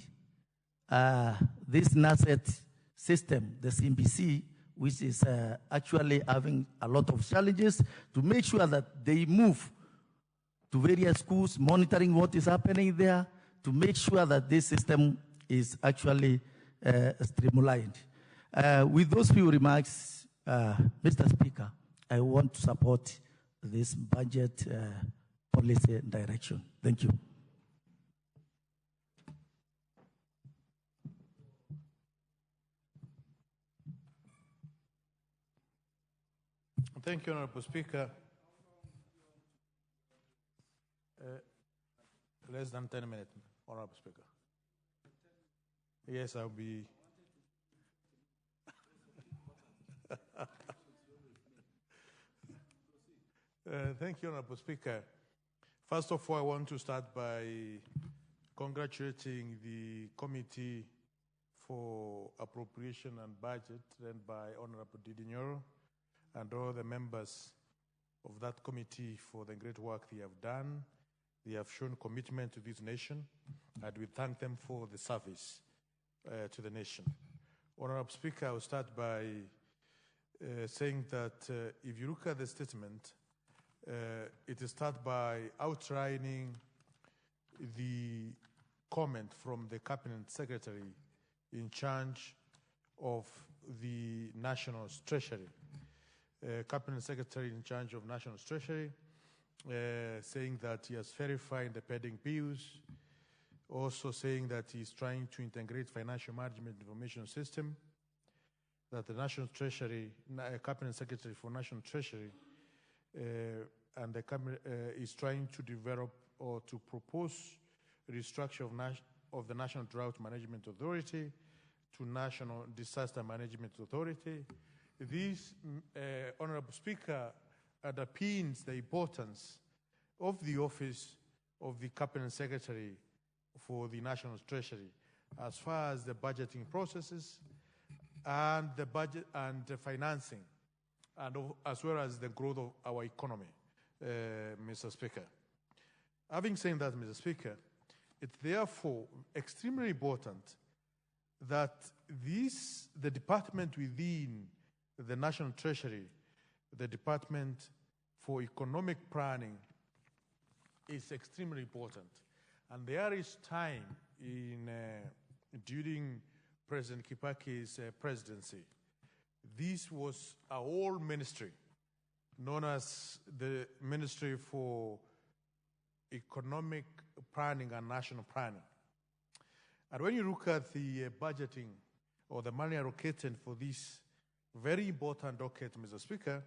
this NACET system, the CBC, which is actually having a lot of challenges, to make sure that they move to various schools, monitoring what is happening there, to make sure that this system is actually streamlined. With those few remarks, Mr. Speaker, I want to support this budget policy direction. Thank you. Thank you, Honorable Speaker. Less than 10 minutes, Honorable Speaker. Yes, I'll be. Thank you, Honorable Speaker. First of all, I want to start by congratulating the Committee for Appropriation and Budget, led by Honorable Didi Nyoro, and all the members of that committee for the great work they have done. They have shown commitment to this nation, and we thank them for the service to the nation. Honorable Speaker, I will start by saying that if you look at the statement, it is start by outlining the comment from the Cabinet Secretary in charge of the National Treasury. Cabinet Secretary in charge of National Treasury saying that he has verified the pending bills, also saying that he's trying to integrate financial management information system, that the National Treasury, Cabinet Secretary for National Treasury, and the Cabinet is trying to develop or to propose restructure of the National Drought Management Authority to National Disaster Management Authority. This, Honorable Speaker, underpins the importance of the office of the Cabinet Secretary for the National Treasury as far as the budgeting processes and the budget and the financing, and as well as the growth of our economy, Mr. Speaker. Having said that, Mr. Speaker, it's therefore extremely important that the department within the National Treasury, the Department for Economic Planning, is extremely important. And there is time during President Kibaki's presidency. This was a whole ministry known as the Ministry for Economic Planning and National Planning. And when you look at the budgeting or the money allocated for this very important docket, Mr. Speaker,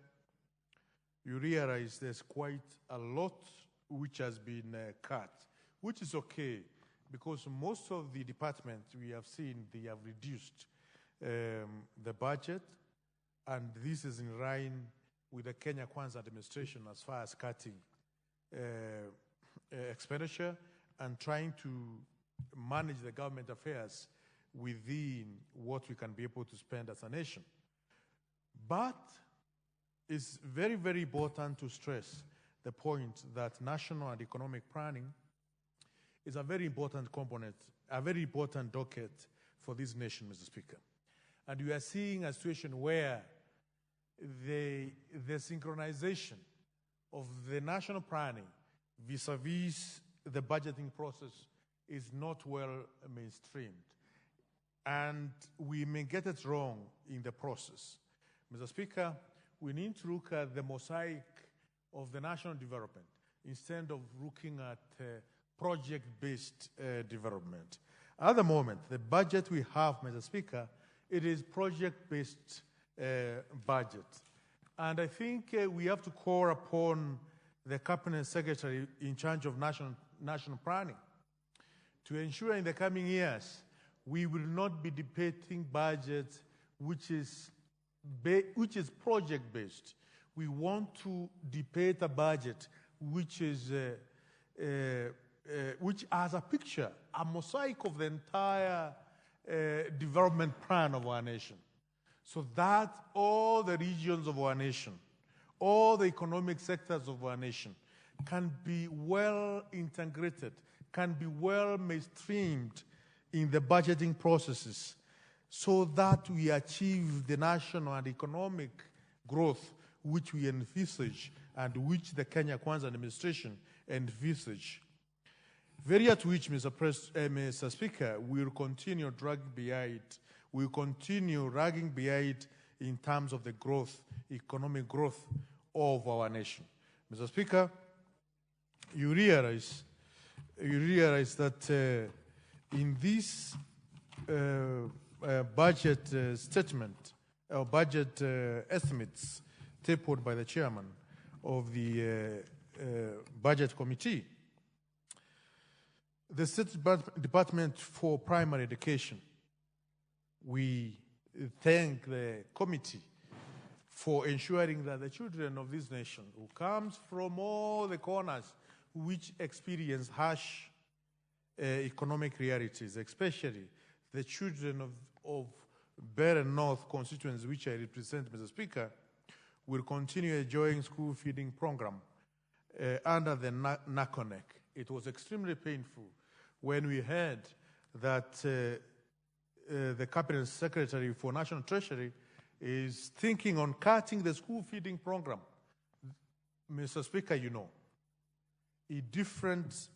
you realize there's quite a lot which has been cut, which is okay, because most of the departments we have seen, they have reduced the budget, and this is in line with the Kenya Kwanza administration as far as cutting expenditure and trying to manage the government affairs within what we can be able to spend as a nation. But it's very, very important to stress the point that national and economic planning is a very important component, a very important docket for this nation, Mr. Speaker. And we are seeing a situation where the synchronization of the national planning vis-a-vis the budgeting process is not well mainstreamed. And we may get it wrong in the process. Mr. Speaker, we need to look at the mosaic of the national development instead of looking at project-based development. At the moment, the budget we have, Mr. Speaker, it is project-based budget. And I think we have to call upon the Cabinet Secretary in charge of national planning to ensure in the coming years we will not be debating budgets which is project-based. We want to debate a budget which is which has a picture, a mosaic of the entire development plan of our nation, so that all the regions of our nation, all the economic sectors of our nation can be well integrated, can be well mainstreamed in the budgeting processes, so that we achieve the national and economic growth which we envisage and which the Kenya Kwanza administration envisage. Very at which, Mr. Speaker, we will continue dragging behind, we will continue dragging behind in terms of the growth, economic growth of our nation. Mr. Speaker, you realize that in this budget statement, or budget estimates tabled by the chairman of the budget committee, the State Department for Primary Education, we thank the committee for ensuring that the children of this nation, who comes from all the corners which experience harsh economic realities, especially the children of Better North constituents, which I represent, Mr. Speaker, will continue enjoying school feeding program under the NACONEC. It was extremely painful when we heard that the Cabinet Secretary for National Treasury is thinking on cutting the school feeding program. Mr. Speaker, you know, in different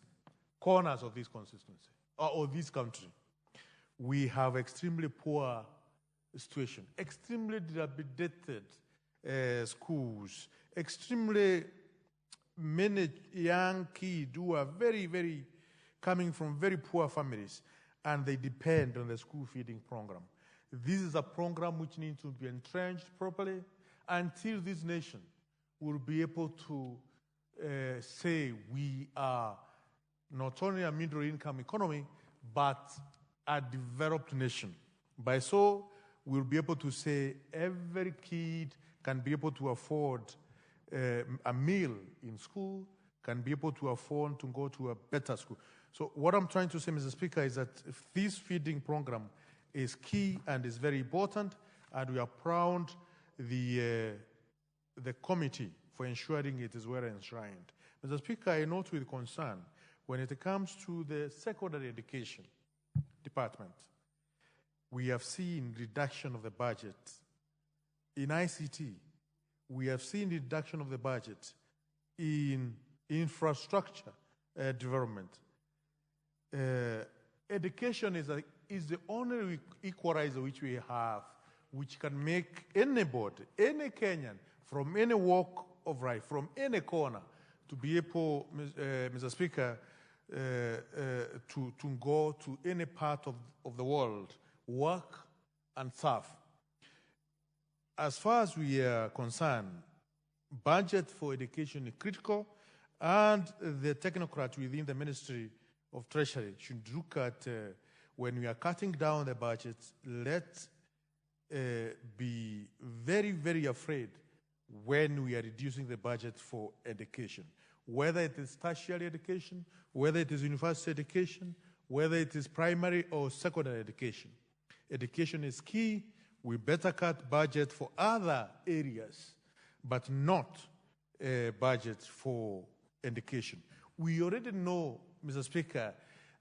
corners of this constituency, or this country, we have extremely poor situation, extremely dilapidated schools, extremely many young kids who are very coming from very poor families, and they depend on the school feeding program. This is a program which needs to be entrenched properly until this nation will be able to say we are not only a middle-income economy, but a developed nation. By so, we'll be able to say every kid can be able to afford a meal in school, can be able to afford to go to a better school. So what I'm trying to say, Mr. Speaker, is that this feeding program is key and is very important, and we are proud the committee for ensuring it is well enshrined. Mr. Speaker, I note with concern when it comes to the secondary education department, we have seen reduction of the budget. In ICT, we have seen reduction of the budget in infrastructure development. Education is the only equalizer which we have, which can make anybody, any Kenyan, from any walk of life, from any corner, to be able, Mr. Speaker, to go to any part of the world, work and serve. As far as we are concerned, budget for education is critical, and the technocrats within the Ministry of Treasury should look at when we are cutting down the budget, let's be very afraid when we are reducing the budget for education, whether it is tertiary education, whether it is university education, whether it is primary or secondary education. Education is key. We better cut budget for other areas, but not budget for education. We already know, Mr. Speaker,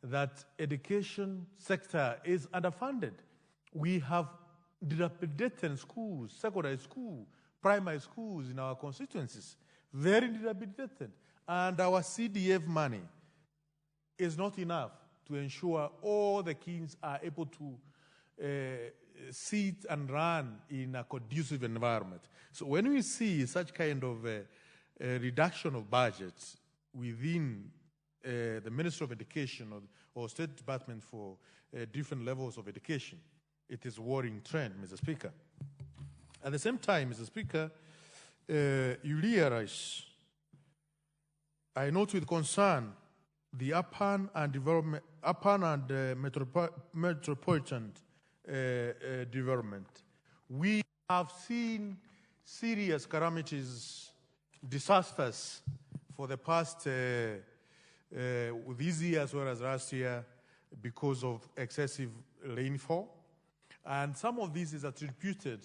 that education sector is underfunded. We have dilapidated schools, secondary school, primary schools in our constituencies, very dilapidated. And our CDF money is not enough to ensure all the kids are able to sit and run in a conducive environment. So when we see such kind of reduction of budgets within the Ministry of Education or State Department for different levels of education, it is a worrying trend, Mr. Speaker. At the same time, Mr. Speaker, you realize, I note with concern the urban and metropolitan development. We have seen serious calamities, disasters for the past this year as well as last year because of excessive rainfall. And some of this is attributed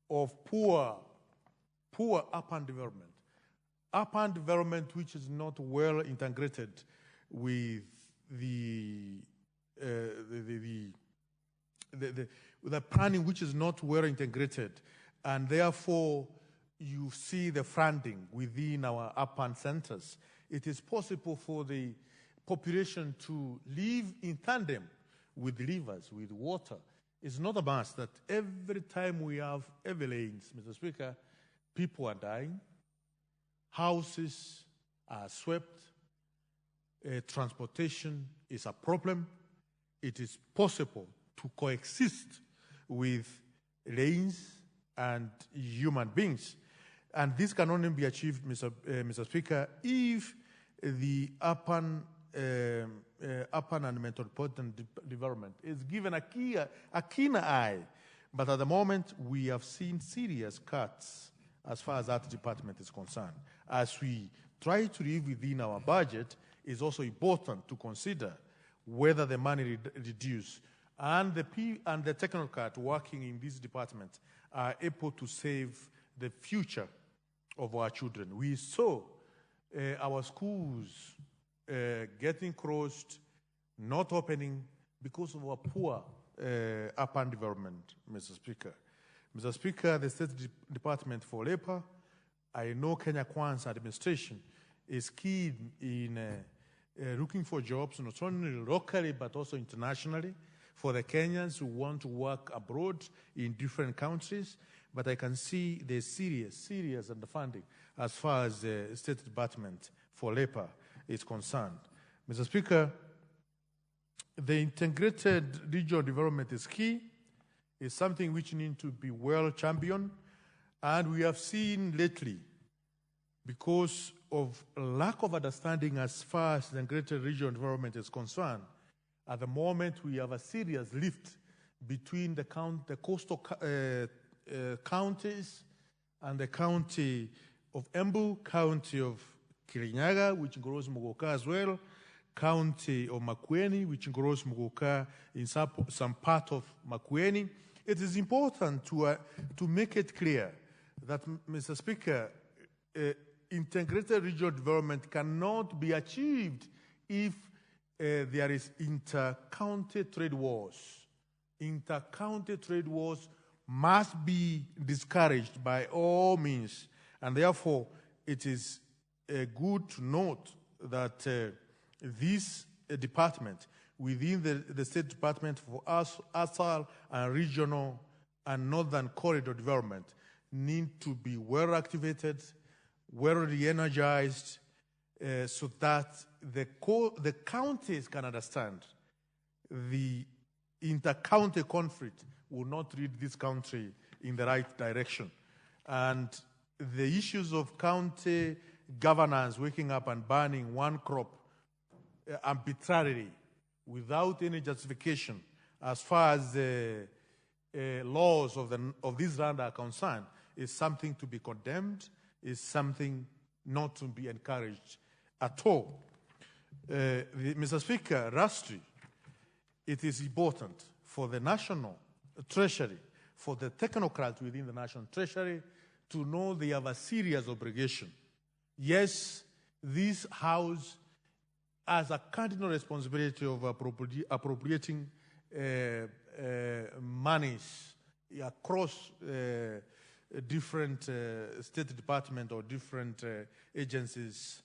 of poor urban development. Urban development which is not well integrated with the the planning which is not well integrated, and therefore you see the funding within our urban centers. It is possible for the population to live in tandem with rivers, with water. It's not a must that every time we have avalanches, Mr. Speaker, people are dying, houses are swept, transportation is a problem. It is possible to coexist with rains and human beings. And this can only be achieved, Mr. Speaker, if the urban and metropolitan development is given a keener eye. But at the moment, we have seen serious cuts as far as that department is concerned. As we try to live within our budget, it's also important to consider whether the money reduced and the technocrat working in this department are able to save the future of our children. We saw our schools getting closed, not opening because of our poor urban development, Mr. Speaker. Mr. Speaker, the State Department for Labor, I know Kenya Kwanza administration is keen in looking for jobs, not only locally but also internationally, for the Kenyans who want to work abroad in different countries. But I can see there's serious underfunding as far as the State Department for Labor is concerned. Mr. Speaker, the integrated regional development is key. It's something which needs to be well championed. And we have seen lately, because of lack of understanding as far as the integrated regional development is concerned, at the moment we have a serious lift between the coastal counties and the county of Embu, county of Kirinyaga, which grows Muguka as well, county of Makueni, which grows Muguka in some part of Makueni. It is important to make it clear that, Mr. Speaker, integrated regional development cannot be achieved if there is inter-county trade wars. Inter-county trade wars must be discouraged by all means, and therefore it is good to note that this department within the State Department for ASAL and regional and northern corridor development need to be well activated, well re-energized, so that the counties can understand the inter-county conflict will not lead this country in the right direction. And the issues of county governance waking up and banning one crop arbitrarily without any justification as far as the laws of this land are concerned is something to be condemned, is something not to be encouraged at all. Mr. Speaker, lastly, it is important for the National Treasury, for the technocrats within the National Treasury to know they have a serious obligation. Yes, this House has a cardinal responsibility of appropriating monies across different state departments or different agencies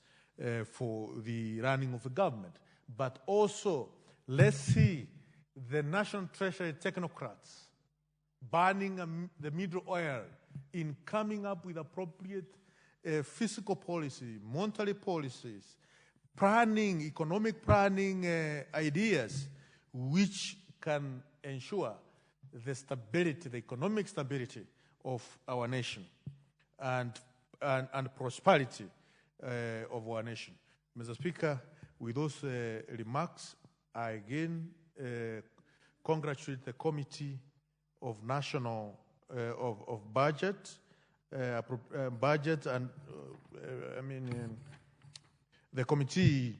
for the running of the government. But also, let's see the National Treasury technocrats burning the middle oil in coming up with appropriate fiscal policy, monetary policies, planning, economic planning ideas which can ensure the stability, the economic stability of our nation and prosperity of our nation. Mr. Speaker, with those remarks, I again congratulate the Committee of National of Budget, Budget and the Committee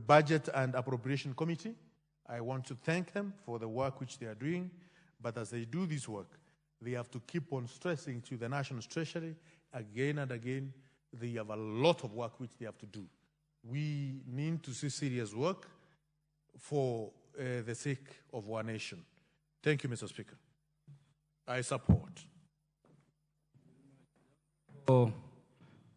Budget and Appropriation Committee. I want to thank them for the work which they are doing, but as they do this work, they have to keep on stressing to the National Treasury again and again, they have a lot of work which they have to do. We need to see serious work for the sake of our nation. Thank you, Mr. Speaker. I support. Oh,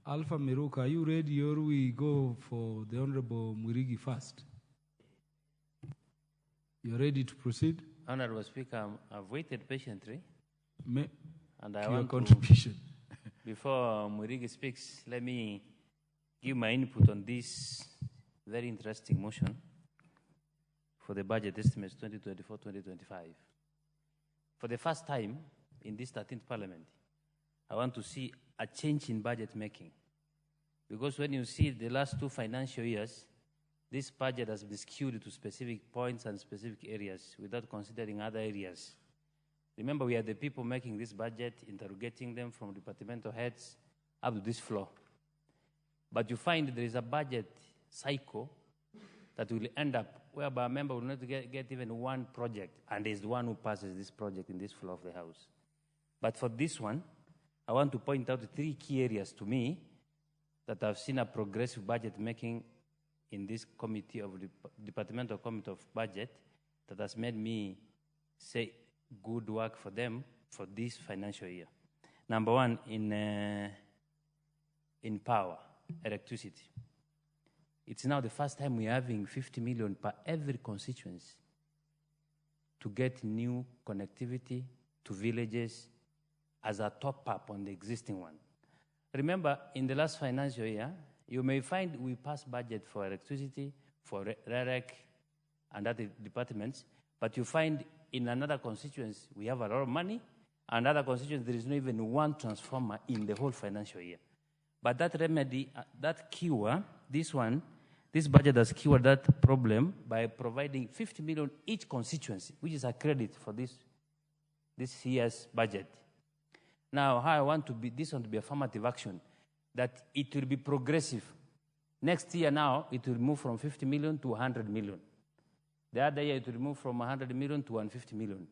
Alpha Miruka, are you ready or we go for the Honorable Murigi first? You're ready to proceed? Honorable Speaker, I've waited patiently. And I your want contribution. Before Murigi speaks, let me give my input on this very interesting motion for the budget estimates 2024-2025. For the first time in this 13th Parliament, I want to see a change in budget making. Because when you see the last 2 financial years, this budget has been skewed to specific points and specific areas without considering other areas. Remember, we are the people making this budget, interrogating them from departmental heads up to this floor. But you find there is a budget cycle that will end up whereby a member will not get even one project, and is the one who passes this project in this floor of the House. But for this one, I want to point out 3 key areas to me that I've seen a progressive budget making in this committee of the Departmental Committee of Budget that has made me say good work for them for this financial year. Number 1, in power, electricity. It's now the first time we're having 50 million per every constituency to get new connectivity to villages as a top-up on the existing one. Remember, in the last financial year, you may find we passed budget for electricity, for REREC, and other departments, but you find in another constituency we have a lot of money, and other constituencies there is not even one transformer in the whole financial year. But that remedy, that cure, this budget has cured that problem by providing 50 million each constituency, which is a credit for this year's budget. Now, how I want to be, this one to be affirmative action, that it will be progressive. Next year now, it will move from 50 million to 100 million. The other year, it will move from 100 million to 150 million.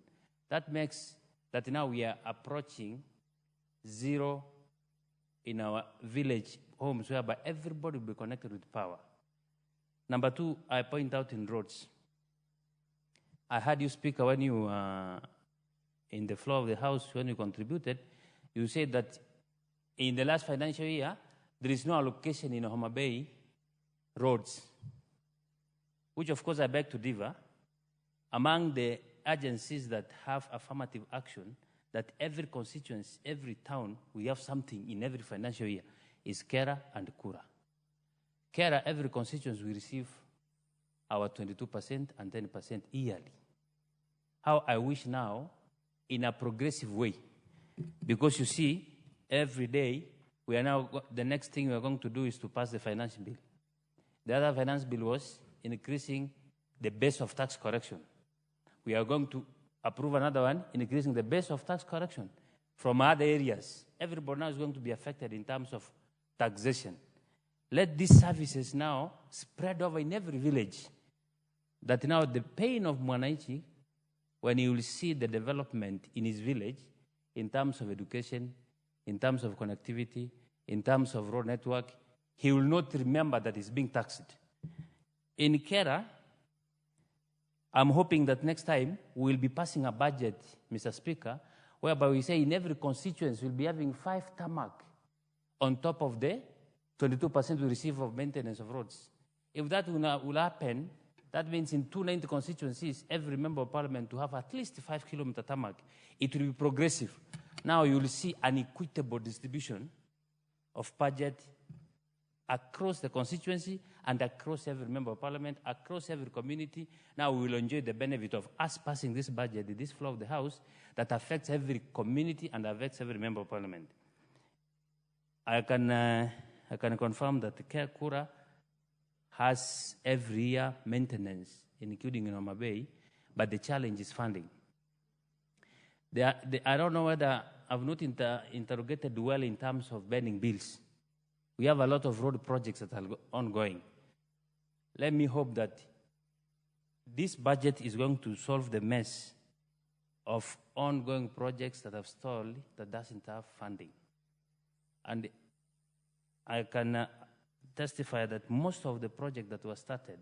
That makes that now we are approaching zero in our village homes, whereby everybody will be connected with power. Number 2, I point out in roads. I heard you speak when you, in the floor of the House, when you contributed, you said that in the last financial year, there is no allocation in Homa Bay roads, which of course I beg to differ. Among the agencies that have affirmative action, that every constituency, every town, we have something in every financial year, is Kera and Kura. Kera, every constituency will receive our 22% and 10% yearly. How I wish now, in a progressive way, because you see, every day, we are now, the next thing we are going to do is to pass the finance bill. The other finance bill was increasing the base of tax correction. We are going to approve another one, increasing the base of tax correction from other areas. Everybody now is going to be affected in terms of taxation. Let these services now spread over in every village. That now the pain of Mwananchi, when he will see the development in his village, in terms of education, in terms of connectivity, in terms of road network, he will not remember that he's being taxed. In Kera, I'm hoping that next time we'll be passing a budget, Mr. Speaker, whereby we say in every constituency we'll be having 5 tarmac on top of the 22% we receive of maintenance of roads. If that will happen, that means in 290 constituencies, every member of parliament to have at least 5-kilometer tarmac. It will be progressive. Now you will see an equitable distribution of budget across the constituency and across every member of parliament, across every community. Now we will enjoy the benefit of us passing this budget in this floor of the House that affects every community and affects every member of parliament. I can confirm that Kura has every year maintenance, including in Homa Bay, but the challenge is funding. I don't know whether I've not interrogated well in terms of burning bills. We have a lot of road projects that are ongoing. Let me hope that this budget is going to solve the mess of ongoing projects that have stalled, that doesn't have funding. And I can testify that most of the projects that were started,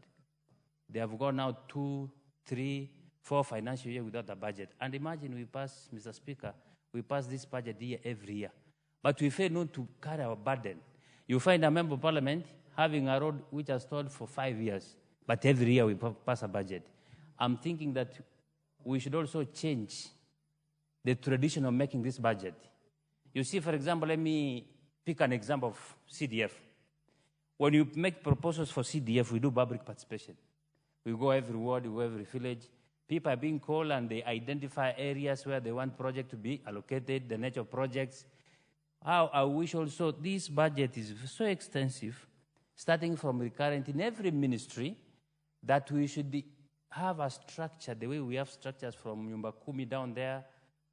they have gone out 2-3 3, 4 financial years without a budget. And imagine we pass, Mr. Speaker, we pass this budget year every year. But we fail not to carry our burden. You find a member of parliament having a road which has stalled for 5 years, but every year we pass a budget. I'm thinking that we should also change the tradition of making this budget. You see, for example, let me pick an example of CDF. When you make proposals for CDF, we do public participation. We go every ward, we go every village. People are being called and they identify areas where they want project to be allocated, the nature of projects. How I wish also this budget is so extensive, starting from recurrent in every ministry, that we should have a structure, the way we have structures from Nyumba Kumi down there,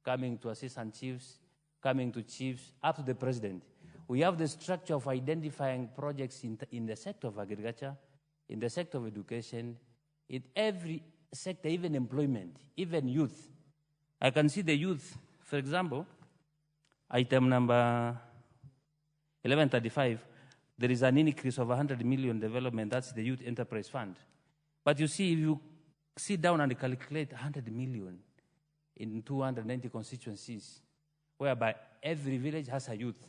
coming to assistant chiefs, coming to chiefs, up to the president. We have the structure of identifying projects in the sector of agriculture, in the sector of education, in every sector, even employment, even youth. I can see the youth, for example, item number 1135, there is an increase of 100 million development, that's the Youth Enterprise Fund. But you see, if you sit down and calculate 100 million in 290 constituencies, whereby every village has a youth,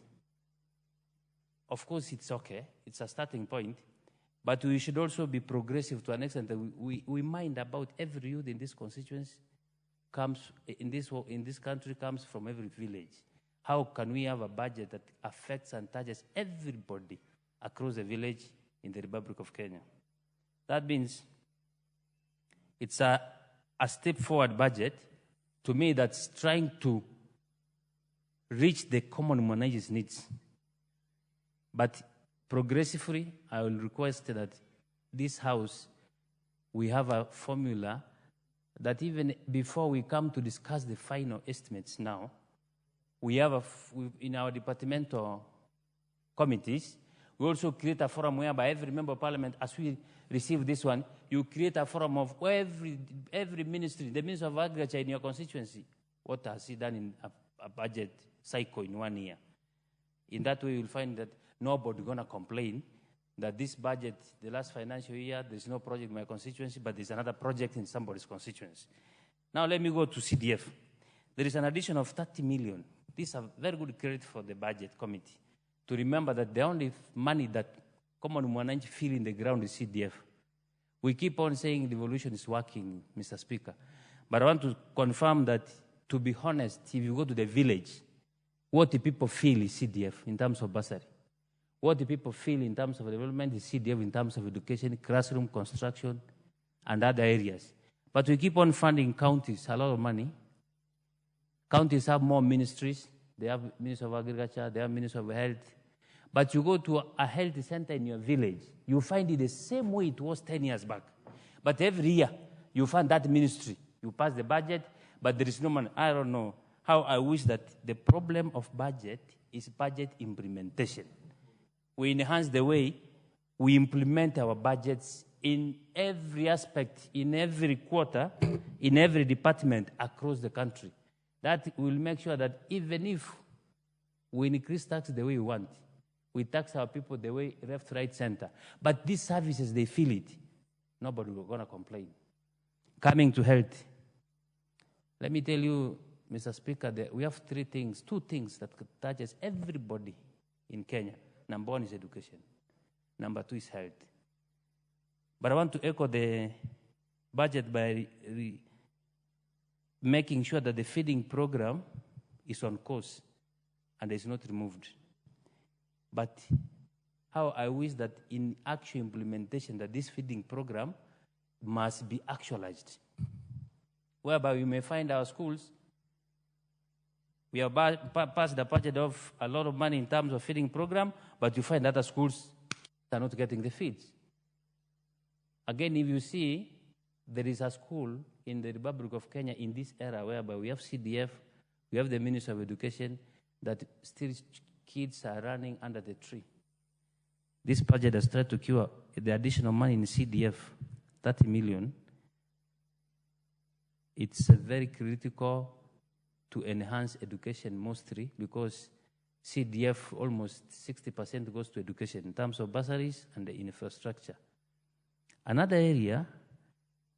of course it's okay, it's a starting point, but we should also be progressive to an extent that we mind about every youth in this constituency comes, in this country comes from every village. How can we have a budget that affects and touches everybody across the village in the Republic of Kenya? That means it's a step forward budget, to me, that's trying to reach the common manager's needs. But progressively, I will request that this House, we have a formula that even before we come to discuss the final estimates now, we have in our departmental committees, we also create a forum whereby every member of parliament, as we receive this one, you create a forum of every ministry, the Minister of Agriculture in your constituency, what has he done in a budget cycle in 1 year. In that way, you'll find that nobody going to complain that this budget, the last financial year, there's no project in my constituency, but there's another project in somebody's constituency. Now let me go to CDF. There is an addition of 30 million. This is a very good credit for the budget committee to remember that the only money that common mwananchi feel in the ground is CDF. We keep on saying devolution is working, Mr. Speaker, but I want to confirm that, to be honest, if you go to the village, what the people feel is CDF in terms of bursary. What the people feel in terms of development is CDF in terms of education, classroom construction, and other areas. But we keep on funding counties a lot of money. Counties have more ministries. They have Minister of Agriculture, they have Minister of Health. But you go to a health center in your village, you find it the same way it was 10 years back. But every year, you find that ministry. You pass the budget, but there is no money. I don't know how I wish that the problem of budget is budget implementation. We enhance the way we implement our budgets in every aspect, in every quarter, in every department across the country. That will make sure that even if we increase tax the way we want, we tax our people the way left, right, center, but these services, they feel it, nobody will going to complain. Coming to health, let me tell you, Mr. Speaker, that we have two things that touches everybody in Kenya. Number one is education. Number two is health. But I want to echo the budget by making sure that the feeding program is on course and is not removed. But how I wish that in actual implementation that this feeding program must be actualized. Whereby we may find our schools, we have passed the budget of a lot of money in terms of feeding program, but you find other schools are not getting the feeds. Again, if you see, there is a school in the Republic of Kenya in this era whereby we have CDF, we have the Minister of Education, that still kids are running under the tree. This budget has tried to cure the additional money in CDF, 30 million. It's very critical to enhance education mostly because CDF almost 60% goes to education in terms of bursaries and the infrastructure. Another area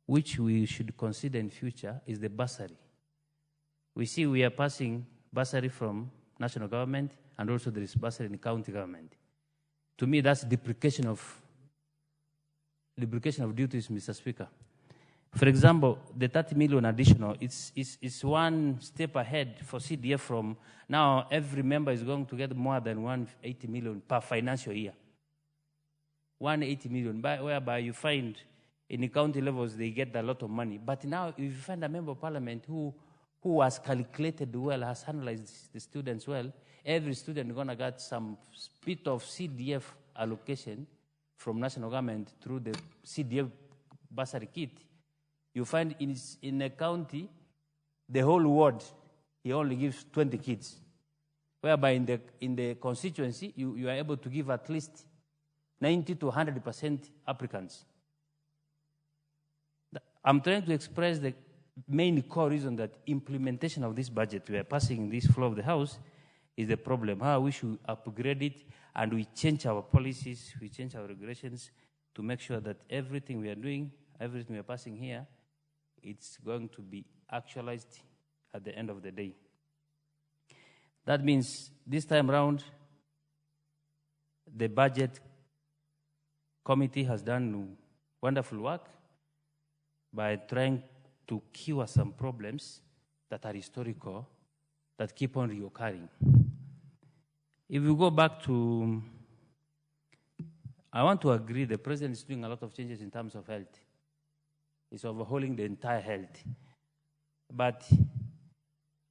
which we should consider in future is the bursary. We see we are passing bursary from national government, and also there is bursary in county government. To me, that's duplication of duties, Mr. Speaker. For example, the 30 million additional, it's one step ahead for CDF from now every member is going to get more than 180 million per financial year. 180 million, whereby you find in the county levels they get a lot of money. But now if you find a member of parliament who has calculated well, has analyzed the students well, every student is going to get some bit of CDF allocation from national government through the CDF bursary kit. You find in a county, the whole ward, he only gives 20 kids. Whereby in the constituency, you are able to give at least 90 to 100% applicants. I'm trying to express the main core reason that implementation of this budget we are passing in this floor of the House is the problem. How we should upgrade it, and we change our policies, we change our regulations to make sure that everything we are doing, everything we are passing here, it's going to be actualized at the end of the day. That means this time around, the budget committee has done wonderful work by trying to cure some problems that are historical, that keep on reoccurring. If you go back to, I want to agree the president is doing a lot of changes in terms of health. It's overhauling the entire health. But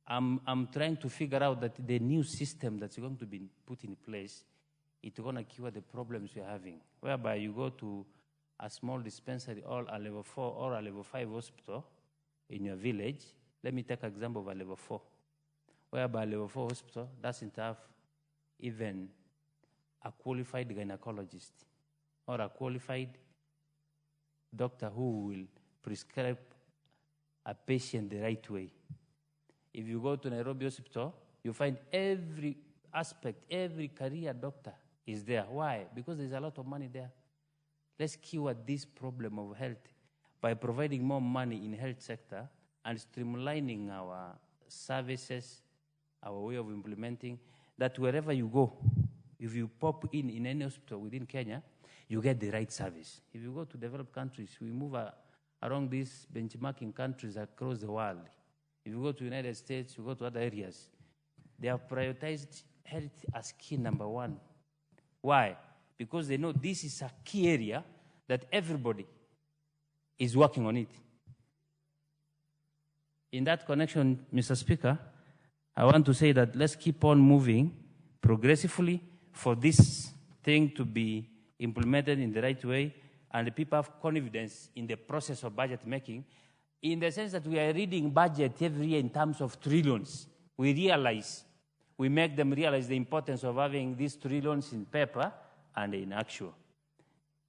I'm trying to figure out that the new system that's going to be put in place, it's going to cure the problems we're having, whereby you go to a small dispensary or a level 4 or a level 5 hospital in your village. Let me take an example of a level 4, whereby a level 4 hospital doesn't have even a qualified gynecologist or a qualified doctor who will prescribe a patient the right way. If you go to Nairobi Hospital, you find every aspect, every career doctor is there. Why? Because there's a lot of money there. Let's cure this problem of health by providing more money in the health sector and streamlining our services, our way of implementing, that wherever you go, if you pop in any hospital within Kenya, you get the right service. If you go to developed countries, we move around these benchmarking countries across the world. If you go to the United States, you go to other areas, they have prioritized health as key number one. Why? Because they know this is a key area that everybody is working on it. In that connection, Mr. Speaker, I want to say that let's keep on moving progressively for this thing to be implemented in the right way, and the people have confidence in the process of budget making, in the sense that we are reading budget every year in terms of trillions. We make them realize the importance of having these trillions in paper and in actual.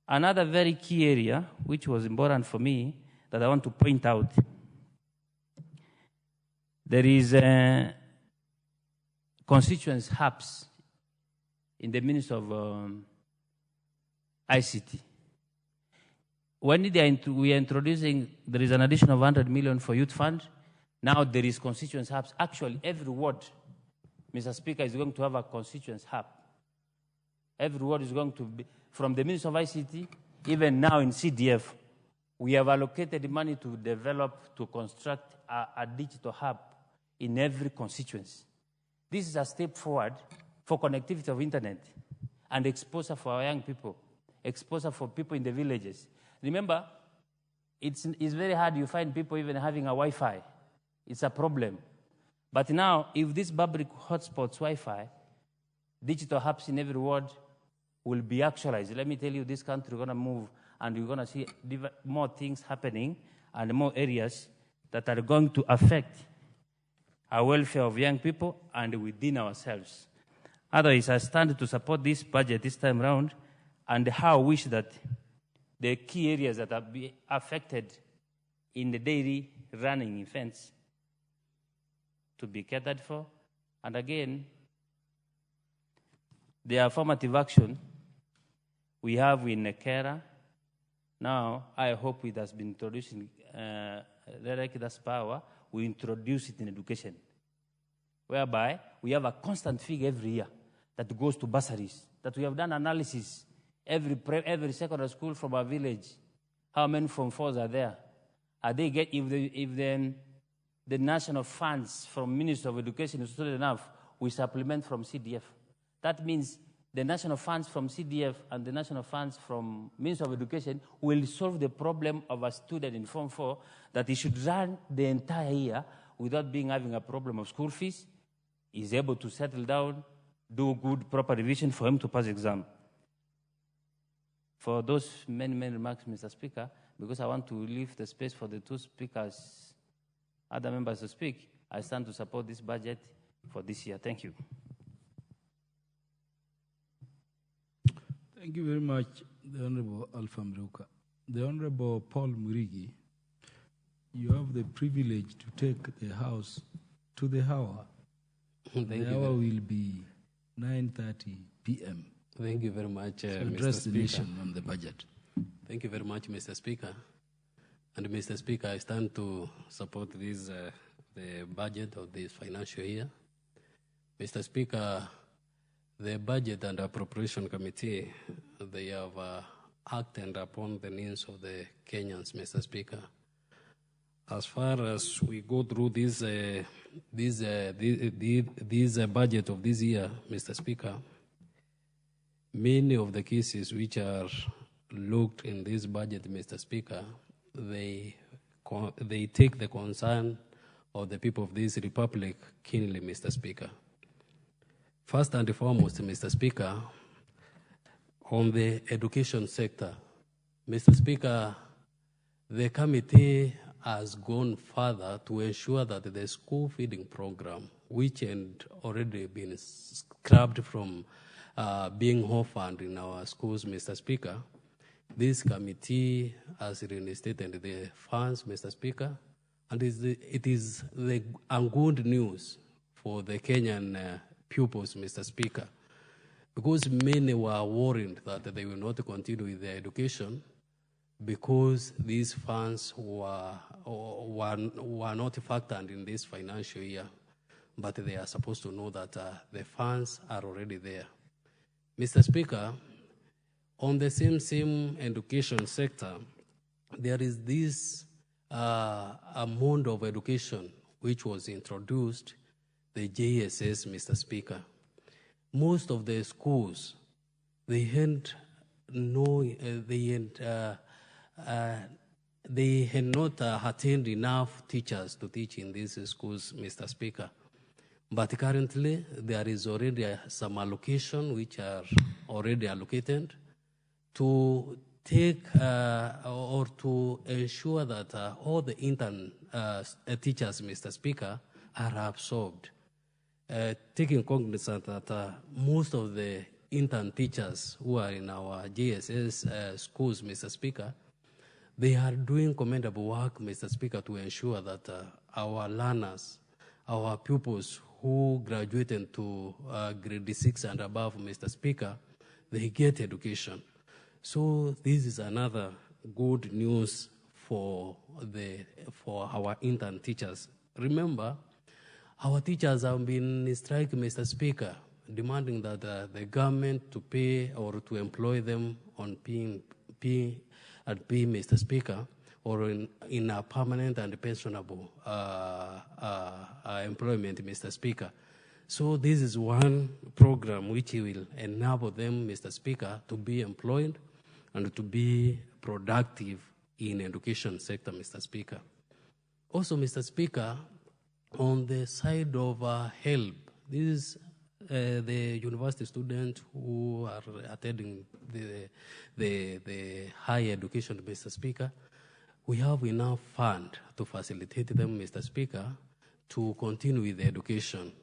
Another very key area, which was important for me, that I want to point out, there is constituents hubs in the Ministry of ICT. When we are introducing, there is an addition of 100 million for youth fund. Now there is constituents hubs. Actually, every ward, Mr. Speaker, is going to have a constituents hub. Every ward is going to be, from the Ministry of ICT, even now in CDF, we have allocated money to develop, to construct a digital hub in every constituency. This is a step forward for connectivity of internet and exposure for our young people, exposure for people in the villages. Remember, it's very hard you find people even having a Wi-Fi. It's a problem. But now, if this public hotspots Wi-Fi, digital hubs in every ward will be actualized. Let me tell you, this country is going to move, and you're going to see more things happening and more areas that are going to affect our welfare of young people and within ourselves. Otherwise, I stand to support this budget this time around, and how I wish that the key areas that are be affected in the daily running events to be catered for. And again, the affirmative action we have in Kera, Now, I hope it has been introduced in like that's power, we introduce it in education, whereby we have a constant figure every year that goes to bursaries, that we have done analysis every secondary school from our village, how many Form 4s are there? Are they if the national funds from Ministry of Education is not enough, we supplement from CDF. That means the national funds from CDF and the national funds from Ministry of Education will solve the problem of a student in Form 4 that he should run the entire year without having a problem of school fees. He's able to settle down, do good, proper revision for him to pass exam. For those many remarks, Mr. Speaker, because I want to leave the space for the two speakers, other members to speak, I stand to support this budget for this year. Thank you. Thank you very much, the Honorable Alpha Mriuka. The Honorable Paul Murigi, you have the privilege to take the House to the hour. The hour will be 9:30 p.m. Thank you very much, So Mr. address the Speaker. nation on the budget. Thank you very much, Mr. Speaker. And Mr. Speaker, I stand to support this, the budget of this financial year. Mr. Speaker, the Budget and Appropriation Committee, they have acted upon the needs of the Kenyans, Mr. Speaker. As far as we go through this budget of this year, Mr. Speaker, many of the cases which are looked in this budget, Mr. Speaker, they take the concern of the people of this republic keenly, Mr. Speaker. First and foremost, Mr. Speaker, on the education sector, Mr. Speaker, the committee has gone further to ensure that the school feeding program, which had already been scrapped from being orphaned in our schools, Mr. Speaker, this committee has reinstated the funds, Mr. Speaker, and it is the good news for the Kenyan pupils, Mr. Speaker, because many were worried that they will not continue with their education because these funds were not factored in this financial year, but they are supposed to know that the funds are already there. Mr. Speaker, on the same education sector, there is this amount of education which was introduced, the JSS, Mr. Speaker. Most of the schools, they had not attained enough teachers to teach in these schools, Mr. Speaker. But currently, there is already some allocation which are already allocated to take or to ensure that all the intern teachers, Mr. Speaker, are absorbed. Taking cognizance that most of the intern teachers who are in our JSS schools, Mr. Speaker, they are doing commendable work, Mr. Speaker, to ensure that our learners, our pupils who graduated to grade 6 and above, Mr. Speaker, they get education. So this is another good news for our intern teachers. Remember, our teachers have been in strike, Mr. Speaker, demanding that the government to pay or to employ them on P, Mr. Speaker, or in a permanent and pensionable employment, Mr. Speaker. So this is one program which will enable them, Mr. Speaker, to be employed and to be productive in education sector, Mr. Speaker. Also, Mr. Speaker, on the side of help, this is the university students who are attending the higher education, Mr. Speaker. We have enough fund to facilitate them, Mr. Speaker, to continue with the education,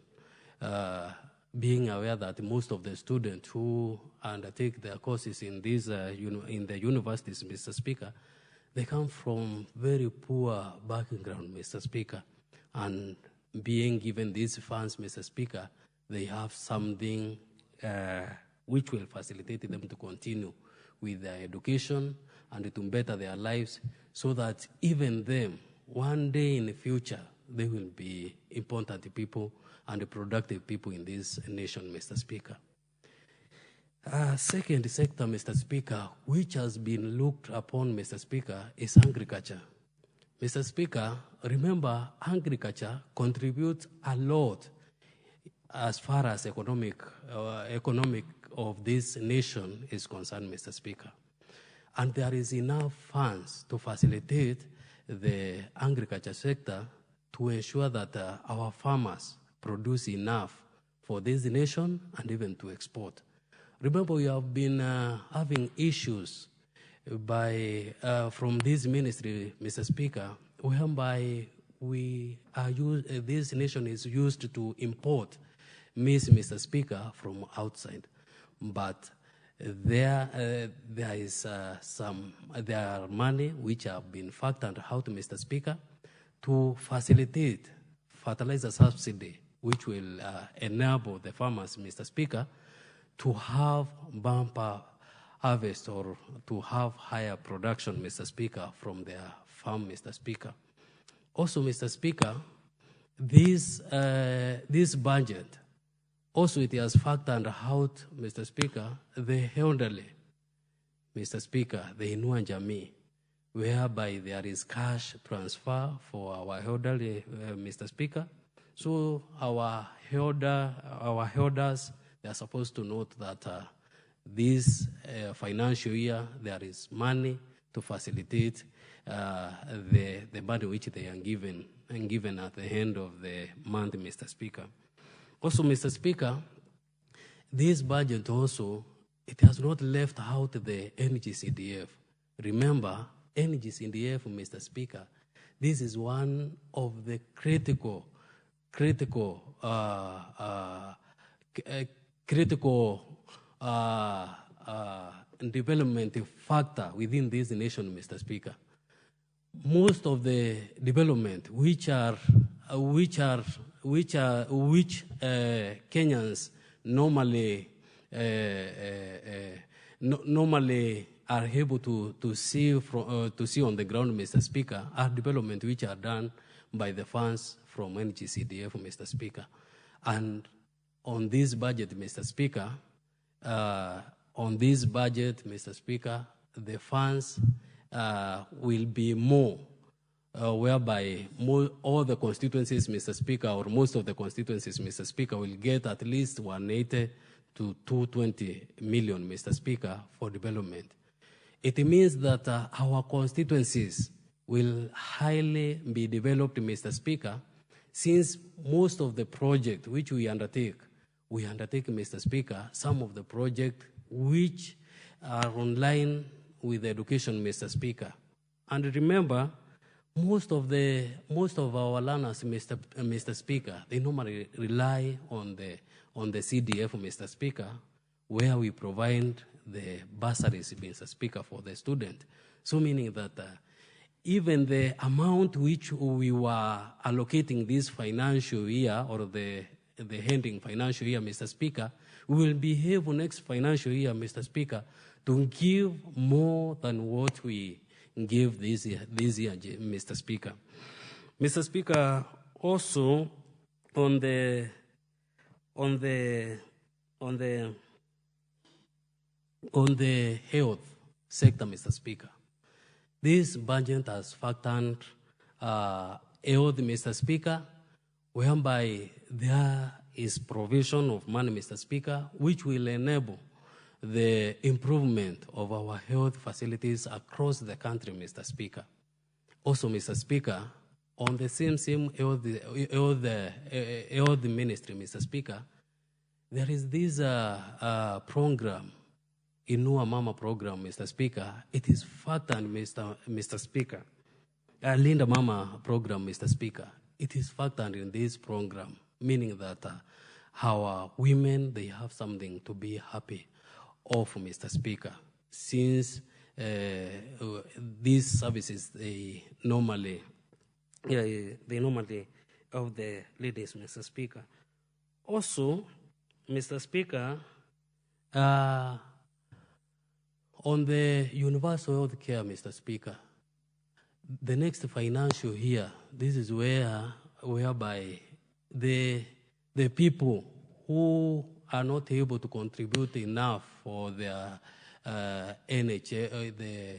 being aware that most of the students who undertake their courses in these in the universities, Mr. Speaker, they come from very poor background, Mr. Speaker, and being given these funds, Mr. Speaker, they have something which will facilitate them to continue with their education and to better their lives so that even them, one day in the future, they will be important people and productive people in this nation, Mr. Speaker. Second sector, Mr. Speaker, which has been looked upon, Mr. Speaker, is agriculture. Mr. Speaker, remember, agriculture contributes a lot as far as economic of this nation is concerned, Mr. Speaker. And there is enough funds to facilitate the agriculture sector to ensure that our farmers produce enough for this nation and even to export. Remember, we have been having issues from this ministry, Mr. Speaker, whereby this nation is used to import maize, Mr. Speaker, from outside. But there are money which have been factored out, Mr. Speaker, to facilitate fertilizer subsidy, which will enable the farmers, Mr. Speaker, to have bumper harvest or to have higher production, Mr. Speaker, from their farm, Mr. Speaker. Also, Mr. Speaker, this budget, also it has factored out, Mr. Speaker, the elderly, Mr. Speaker, the Inua Jamii, whereby there is cash transfer for our elderly, Mr. Speaker. So our elders, they are supposed to note that this financial year there is money to facilitate the money which they are given at the end of the month, Mr. Speaker. Also, Mr. Speaker, this budget also, it has not left out the NGCDF. Remember, NGCDF, Mr. Speaker, this is one of the critical development factor within this nation, Mr. Speaker. Most of the development which Kenyans normally are able to see on the ground, Mr. Speaker, are development which are done by the funds from NGCDF, Mr. Speaker. And on this budget, Mr. Speaker, the funds will be more, whereby all the constituencies, Mr. Speaker, or most of the constituencies, Mr. Speaker, will get at least 180 to 220 million, Mr. Speaker, for development. It means that our constituencies will highly be developed, Mr. Speaker, since most of the projects which we undertake, Mr. Speaker, some of the projects which are online with education, Mr. Speaker. And remember, most of our learners, Mr. Speaker, they normally rely on the CDF, Mr. Speaker, where we provide the bursaries, Mr. Speaker, for the student. So meaning that even the amount which we were allocating this financial year or the ending financial year, Mr. Speaker, we will be able next financial year, Mr. Speaker, to give more than what we give this year, Mr. Speaker. Mr. Speaker, also on the health sector, Mr. Speaker, this budget has factored health, Mr. Speaker, whereby there is provision of money, Mr. Speaker, which will enable the improvement of our health facilities across the country, Mr. Speaker. Also, Mr. Speaker, on the same health ministry, Mr. Speaker, there is this program, Inua Mama program, Mr. Speaker. It is factored, Mr. Speaker. Linda Mama program, Mr. Speaker. It is factored in this program, meaning that our women, they have something to be happy of, Mr. Speaker, since these services, they normally of the ladies, Mr. Speaker. Also, Mr. Speaker, On the universal health care, Mr. Speaker, the next financial year, this is whereby the people who are not able to contribute enough for their NHA, the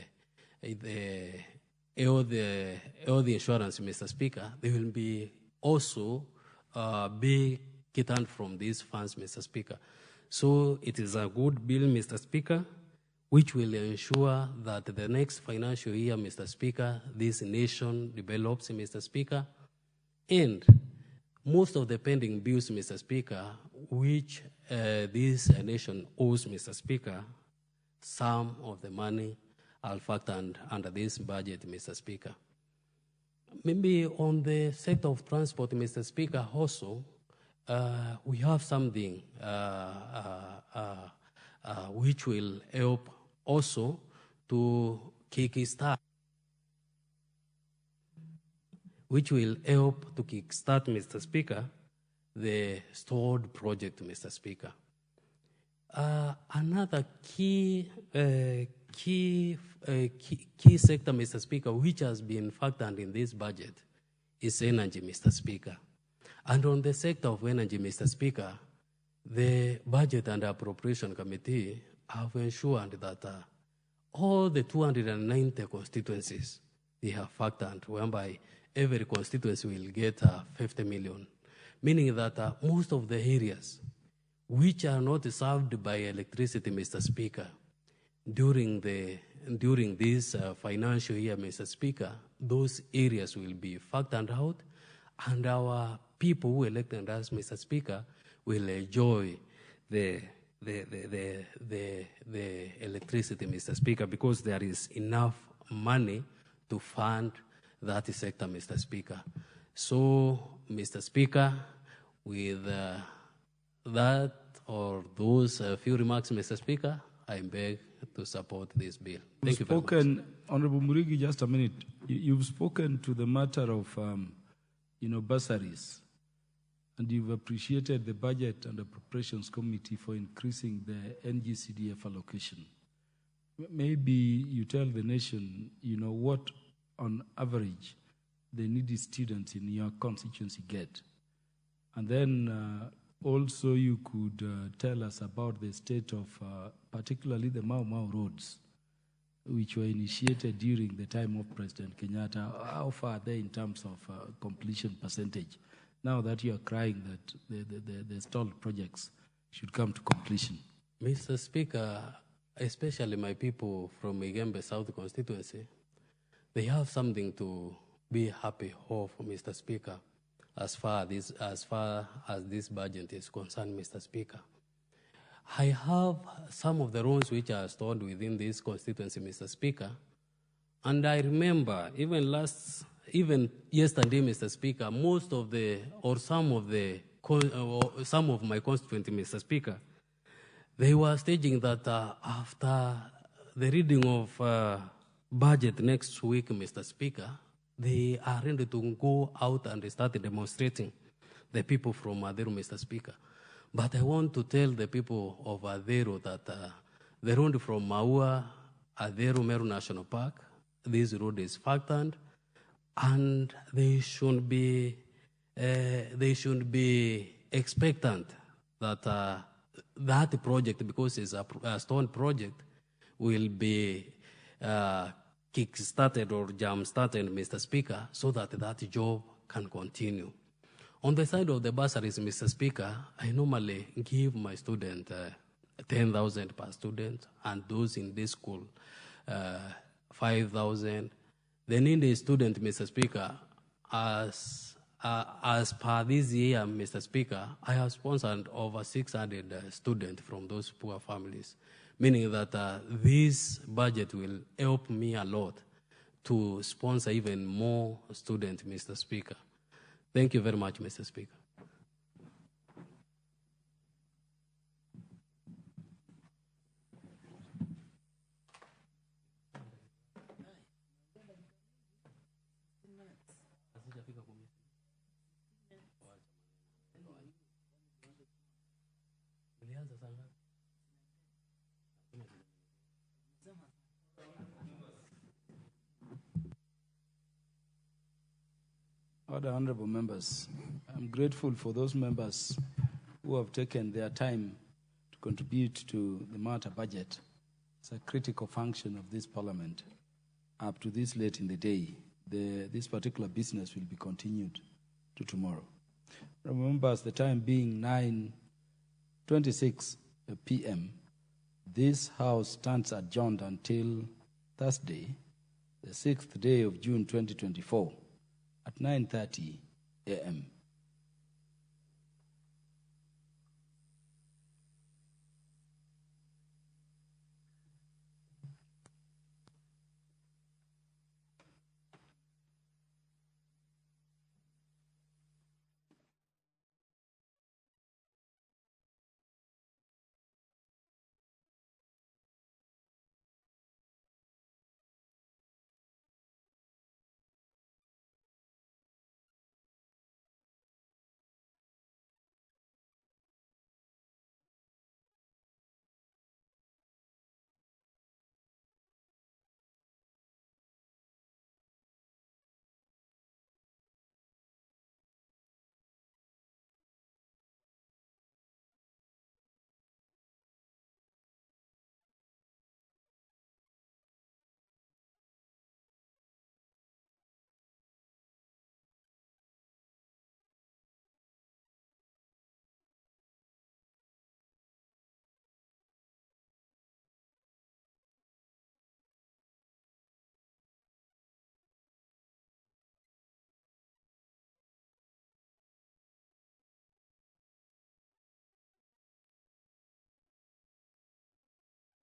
health insurance, Mr. Speaker, they will be also be catered from these funds, Mr. Speaker. So it is a good bill, Mr. Speaker, which will ensure that the next financial year, Mr. Speaker, this nation develops, Mr. Speaker, and most of the pending bills, Mr. Speaker, which this nation owes, Mr. Speaker, some of the money are factored under this budget, Mr. Speaker. Maybe on the sector of transport, Mr. Speaker, also, we have something which will help also to kickstart, Mr. Speaker, the stored project, Mr. Speaker. Another key sector, Mr. Speaker, which has been factored in this budget is energy, Mr. Speaker. And on the sector of energy, Mr. Speaker, the Budget and Appropriation Committee have ensured that all the 290 constituencies, they have factored, whereby every constituency will get 50 million, meaning that most of the areas which are not served by electricity, Mr. Speaker, during this financial year, Mr. Speaker, those areas will be factored out, and our people who elected us, Mr. Speaker, will enjoy the electricity, Mr. Speaker, because there is enough money to fund that sector, Mr. Speaker. So, Mr. Speaker, with that or those few remarks, Mr. Speaker, I beg to support this bill. Thank you very much. Honorable Murigi, just a minute. You've spoken to the matter of, bursaries, and you've appreciated the Budget and Appropriations Committee for increasing the NGCDF allocation. Maybe you tell the nation, what on average the needy students in your constituency get. And then also you could tell us about the state of particularly the Mau Mau roads, which were initiated during the time of President Kenyatta. How far are they in terms of completion percentage? Now that you are crying that the stalled projects should come to completion. Mr. Speaker, especially my people from Igembe South constituency, they have something to be happy of, Mr. Speaker, as far as this budget is concerned, Mr. Speaker. I have some of the roads which are stored within this constituency, Mr. Speaker, and I remember even yesterday, Mr. Speaker, some of my constituents, Mr. Speaker, they were staging that after the reading of budget next week, Mr. Speaker, they are ready to go out and start demonstrating, the people from Adero, Mr. Speaker. But I want to tell the people of Adero that the road from Maua, Adero Meru National Park, this road is factored, and they should be expectant that that project, because it's a stone project, will be kick-started or jam-started, Mr. Speaker, so that that job can continue. On the side of the bursaries, Mr. Speaker, I normally give my student 10,000 per student, and those in this school 5,000. The needy student, Mr. Speaker, as per this year, Mr. Speaker, I have sponsored over 600 students from those poor families, meaning that this budget will help me a lot to sponsor even more students, Mr. Speaker. Thank you very much, Mr. Speaker. Other honorable members, I'm grateful for those members who have taken their time to contribute to the matter budget. It's a critical function of this parliament. Up to this late in the day, this particular business will be continued to tomorrow. Remember, the time being 9:26 p.m., this House stands adjourned until Thursday, the 6th day of June 2024, at 9:30 a.m.